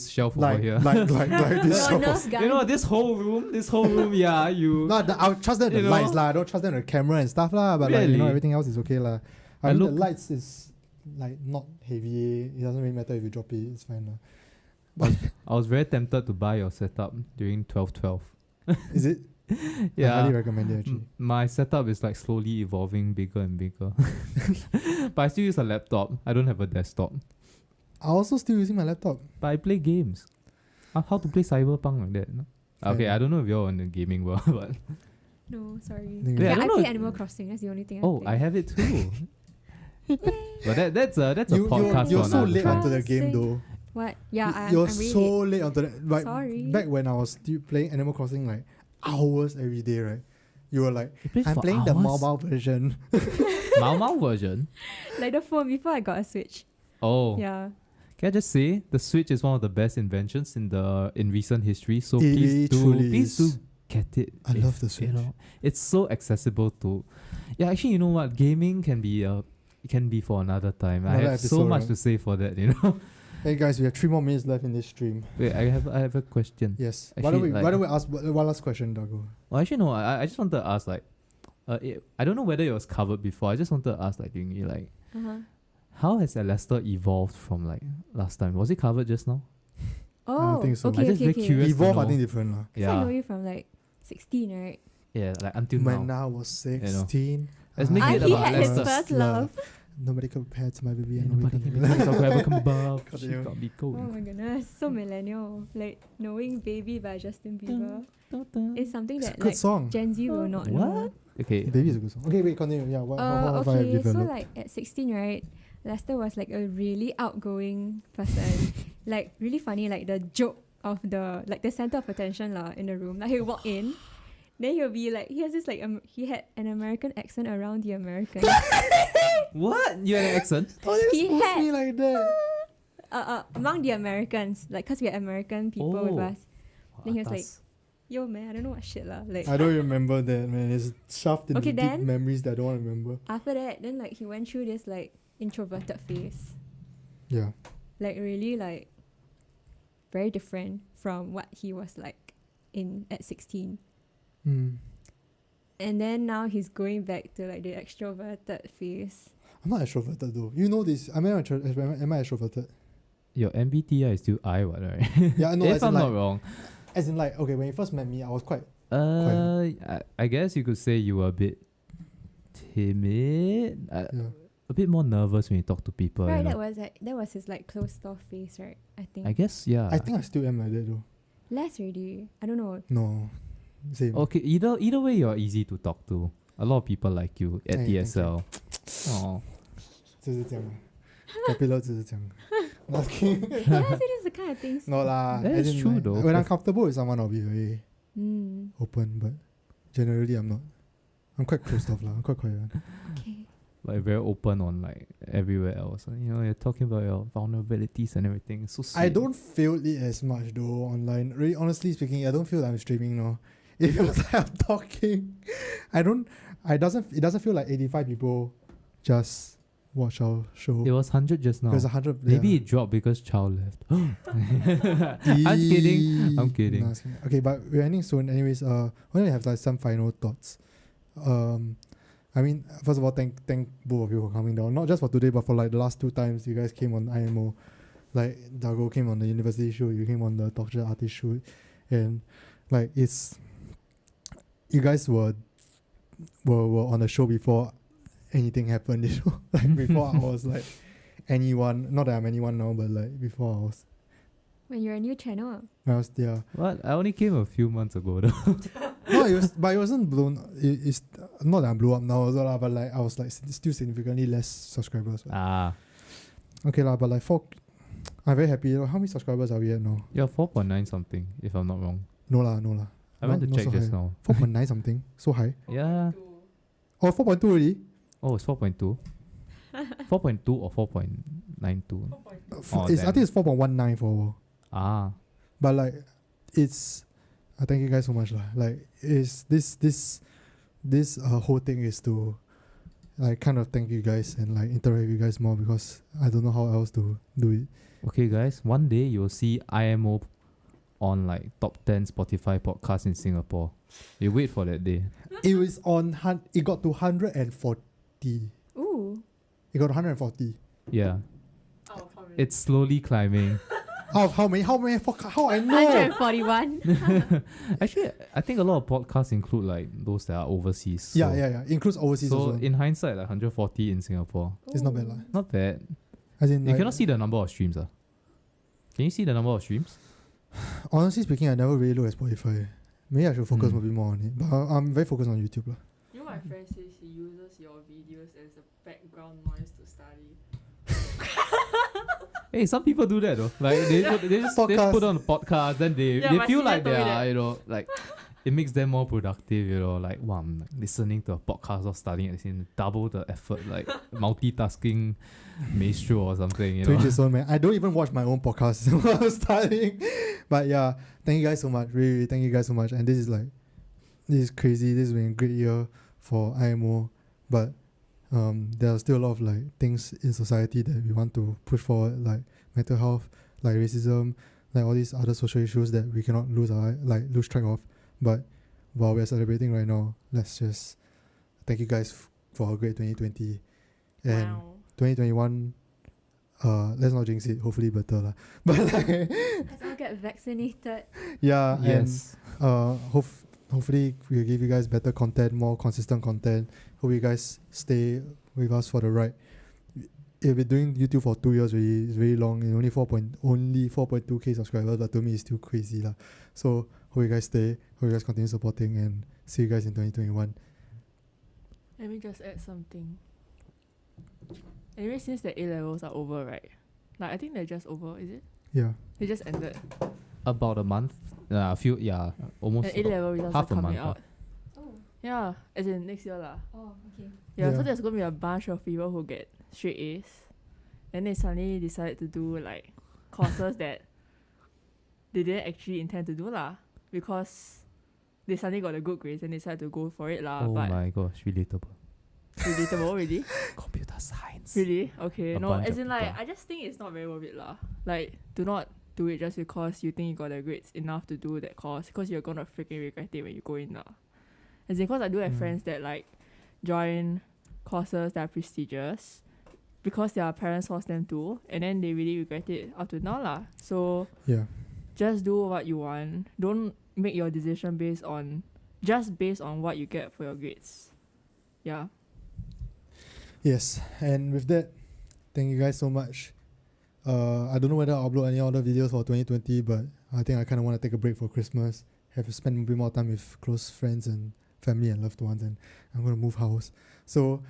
H: shelf
B: Like
H: over here.
B: like this.
E: Your
B: shelf.
E: nose gun.
H: You know, this whole room, yeah, you.
B: No, I'll trust them the
H: You know?
B: lights lah. I don't trust them the camera and stuff lah. But like
H: Really?
B: everything else is okay lah. I
H: I
B: mean,
H: look-
B: the lights is like not heavy. It doesn't really matter if you drop it. It's fine lah.
H: I was very tempted to buy your setup during 12/12.
B: Is it? I
H: Yeah.
B: highly recommend it actually.
H: My setup is like slowly evolving bigger and bigger. But I still use a laptop. I don't have a desktop.
B: I also still using my laptop.
H: But I play games. How to play Cyberpunk like that? No? Okay,
B: Yeah.
H: I don't know if you're in the gaming world, but
E: No, sorry.
B: Yeah,
H: I
E: I
H: don't know
E: play
H: if-
E: Animal Crossing. That's the only thing.
H: oh,
E: play.
H: I have it too. But that's a podcast
B: you're
H: for
B: so
H: another
B: late
H: time.
B: onto the game though.
E: What? Yeah,
B: You're
E: I'm really
B: so late onto that. Like
E: Sorry.
B: back when I was still playing Animal Crossing like hours every day, right? You were like,
H: You played
B: I'm
H: for
B: playing the
H: hours?
B: mobile version.
H: Mau version.
E: like the phone before I got a Switch.
H: Oh,
E: Yeah.
H: can I just say the Switch is one of the best inventions in recent history. So
B: It
H: please
B: truly
H: do
B: is.
H: get it.
B: I love the Switch.
H: You know, it's so accessible to. Yeah, actually, you know what? Gaming can be it can be for another time. I
B: Another
H: have so
B: episode,
H: much
B: right?
H: to say for that. You know.
B: Hey guys, we have 3 more minutes left in this stream.
H: Wait, I have a question.
B: Yes.
H: Actually,
B: why don't we ask one last question, Dago?
H: Well, actually, no. I just wanted to ask like, I don't know whether it was covered before. I just wanted to ask like, like, how has Alester evolved from like last time? Was it covered just now?
E: Oh,
B: think so.
E: okay,
H: I'm just
E: okay,
H: very
E: okay.
H: curious.
B: Evolve,
H: to
B: I
H: know.
B: think different lah.
E: 'Cause I know you from like 16, right?
H: Yeah, like until
B: When
H: now.
B: I was 16,
H: Let's make
E: Ah,
H: it
E: he
H: about
E: had his
H: Alester.
E: first love.
B: Nobody compared to my baby. And
H: Nobody can be close or ever come above. She
B: Continue.
H: got me
E: Oh
H: going.
E: my goodness, so millennial. Like knowing "Baby" by Justin Bieber is something
B: It's a
E: that
B: good
E: like
B: song.
E: Gen Z will not know.
H: What? Okay.
B: Baby is a good song. Okay, wait, continue. Yeah, how have I
E: Okay, so
B: developed?
E: like at 16, right? Lester was like a really outgoing person, like really funny, like the joke of the center of attention lah in the room. Like he'll walk in, then he'll be like he has this like he had an American accent around the Americans.
H: What? You had an accent?
E: He
B: supposed to
E: had
B: be like that.
E: among the Americans, like cause we had American people with
H: Oh.
E: us. Then he was like,
H: Atas.
E: "Yo man, I don't know what shit lah." Like
B: I don't remember that, man. It's shoved in
E: Okay,
B: deep
E: then-
B: memories that I don't want to remember.
E: after that, then like he went through this like introverted phase.
B: Yeah.
E: Like really like very different from what he was like at 16.
B: Mm.
E: And then now he's going back to like the extroverted phase.
B: I'm not extroverted though. You know this. Am I extroverted?
H: Your MBTI is still I, what, right?
B: Yeah, I know.
H: If
B: as in
H: I'm
B: like,
H: not wrong.
B: as in like, okay, when you first met me, I was quite.
H: I guess you could say you were a bit timid.
B: Yeah.
H: A bit more nervous when you talk to people.
E: Right,
H: you know?
E: that was his like closed off phase, right? I think.
H: I guess, yeah.
B: I think I still am like that though.
E: Less really. I don't know.
B: No. Same.
H: Okay, either way, you're easy to talk to. A lot of people like you at
B: Hey, thank
H: DSL. Oh,
B: 就是这样。Popular 就是这样。Not kidding.
E: Yeah, it is the kind of things.
B: No lah.
H: That
B: as
H: is
B: in,
H: true
B: like,
H: though.
B: When I'm comfortable with someone, I'll be very
E: Mm,
B: open, but generally I'm not. I'm quite closed off lah. I'm quite quiet.
E: okay.
H: like very open on like everywhere else. You know, you're talking about your vulnerabilities and everything. So sweet.
B: I don't feel it as much though online. Really, honestly speaking, I don't feel like I'm streaming now. It feels like I'm talking. It doesn't feel like 85 people just watch our show.
H: It was 100 just now.
B: It was 100.
H: Maybe
B: yeah.
H: it dropped because Chow left. I'm kidding. I'm kidding.
B: No, okay, but we're ending soon. Anyways, why don't you have like some final thoughts? I mean, first of all, thank both of you for coming down. Not just for today, but for like the last 2 times you guys came on IMO. Like Dago came on the university show, you came on the Talk Show Artist show, and like you guys were on the show before anything happened. You know, like before I was like anyone. Not that I'm anyone now, but like before I was.
E: When you're a new channel.
B: Yeah.
H: What? I only came a few months ago though.
B: No, but it wasn't blown. It's not that I blew up now also lah, but like I was like still significantly less subscribers.
H: Ah.
B: Okay lah, but like I'm very happy. How many subscribers are we at now?
H: Yeah, 4.9 something, if I'm not wrong.
B: No lah.
H: I went to
B: Not
H: check
B: so
H: just
B: high.
H: now.
B: 4.9 something. So high.
H: Yeah.
B: Oh, 4.2 already?
H: Oh, it's 4.2. 4.2 or 4.92. Oh,
B: I think it's 4.19 for.
H: Ah.
B: But like, it's. Thank you guys so much lah. Like, is this whole thing is to, like, kind of thank you guys and like interact with you guys more, because I don't know how else to do it.
H: Okay, guys. One day you'll see IMO on like top 10 Spotify podcasts in Singapore. You wait for that day.
B: It was on. It got to 140.
E: Ooh.
B: It got to 140.
H: Yeah. It's slowly climbing.
B: How many? How I know?
E: 141.
H: Actually, I think a lot of podcasts include like those that are overseas. So,
B: Yeah. Includes overseas
H: So
B: also.
H: in hindsight, like 140 in Singapore.
B: It's not bad lah.
H: Not bad.
B: As in,
H: You
B: like,
H: cannot see the number of streams. Can you see the number of streams?
B: honestly speaking, I never really look at Spotify. Maybe I should focus a
H: Mm.
B: bit more on it. But I'm very focused on YouTube lah.
F: You know, my friend says he uses your videos as a background noise to study.
H: Hey, some people do that though. Like they just
B: Podcast.
H: put on a podcast, then they
F: Yeah, my
H: feel
F: senior
H: like they
F: told me
H: are,
F: that.
H: you know, like it makes them more productive, you know, like wow, I'm like, listening to a podcast or studying at the same, double the effort, like multitasking maestro or something, you
B: To each
H: know.
B: his own, man. I don't even watch my own podcast while I'm studying. But yeah, thank you guys so much. Really, thank you guys so much. And this is crazy. This has been a great year for IMO. But there are still a lot of like things in society that we want to push forward, like mental health, like racism, like all these other social issues that we cannot lose track of. But while we're celebrating right now, let's just thank you guys for a great 2020 and
F: Wow.
B: 2021. Let's not jinx it. Hopefully better lah. But like,
E: Let's all get vaccinated.
B: yeah,
H: Yes.
B: and hopefully we'll give you guys better content, more consistent content. Hope you guys stay with us for the ride. We've been doing YouTube for 2 years already. It's very long, and only 4.2k subscribers, but to me it's still crazy lah. So hope you guys stay. Hope you guys continue supporting, and see you guys in 2021.
F: Let me just add something. Anyway, since the A-levels are over, right? Like, I think they're just over, is it?
B: Yeah.
F: They just ended.
H: About a month. Almost
F: And A-level results
H: half
F: are
H: a
F: coming
H: month.
F: out.
E: Oh.
F: Yeah, as in next year lah.
E: Oh, okay.
F: Yeah,
B: Yeah.
F: so there's gonna be a bunch of people who get straight A's. And they suddenly decided to do like courses that they didn't actually intend to do lah. Because they suddenly got a good grades and they decided to go for it lah.
H: Oh
F: But
H: my gosh, relatable.
F: relatable really?
H: Computer science.
F: Really? Okay.
H: A
F: No,
H: bunch
F: as
H: of
F: in like
H: people.
F: I just think it's not very worth it lah. Like, do not do it just because you think you got the grades enough to do that course, because you're gonna freaking regret it when you go in lah. As in, because I do have friends that like join courses that are prestigious because their parents forced them to, and then they really regret it up to now lah. So
B: Yeah.
F: just do what you want. Don't make your decision based on what you get for your grades. Yeah.
B: Yes, and with that, thank you guys so much. I don't know whether I'll upload any other videos for 2020, but I think I kind of want to take a break for Christmas. Have to spend a bit more time with close friends and family and loved ones, and I'm going to move house. So,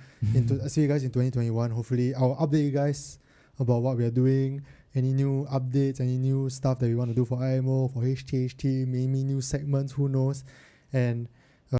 B: see you guys in 2021. Hopefully, I'll update you guys about what we are doing, any new updates, any new stuff that we want to do for IMO, for HTHT, maybe new segments, who knows. And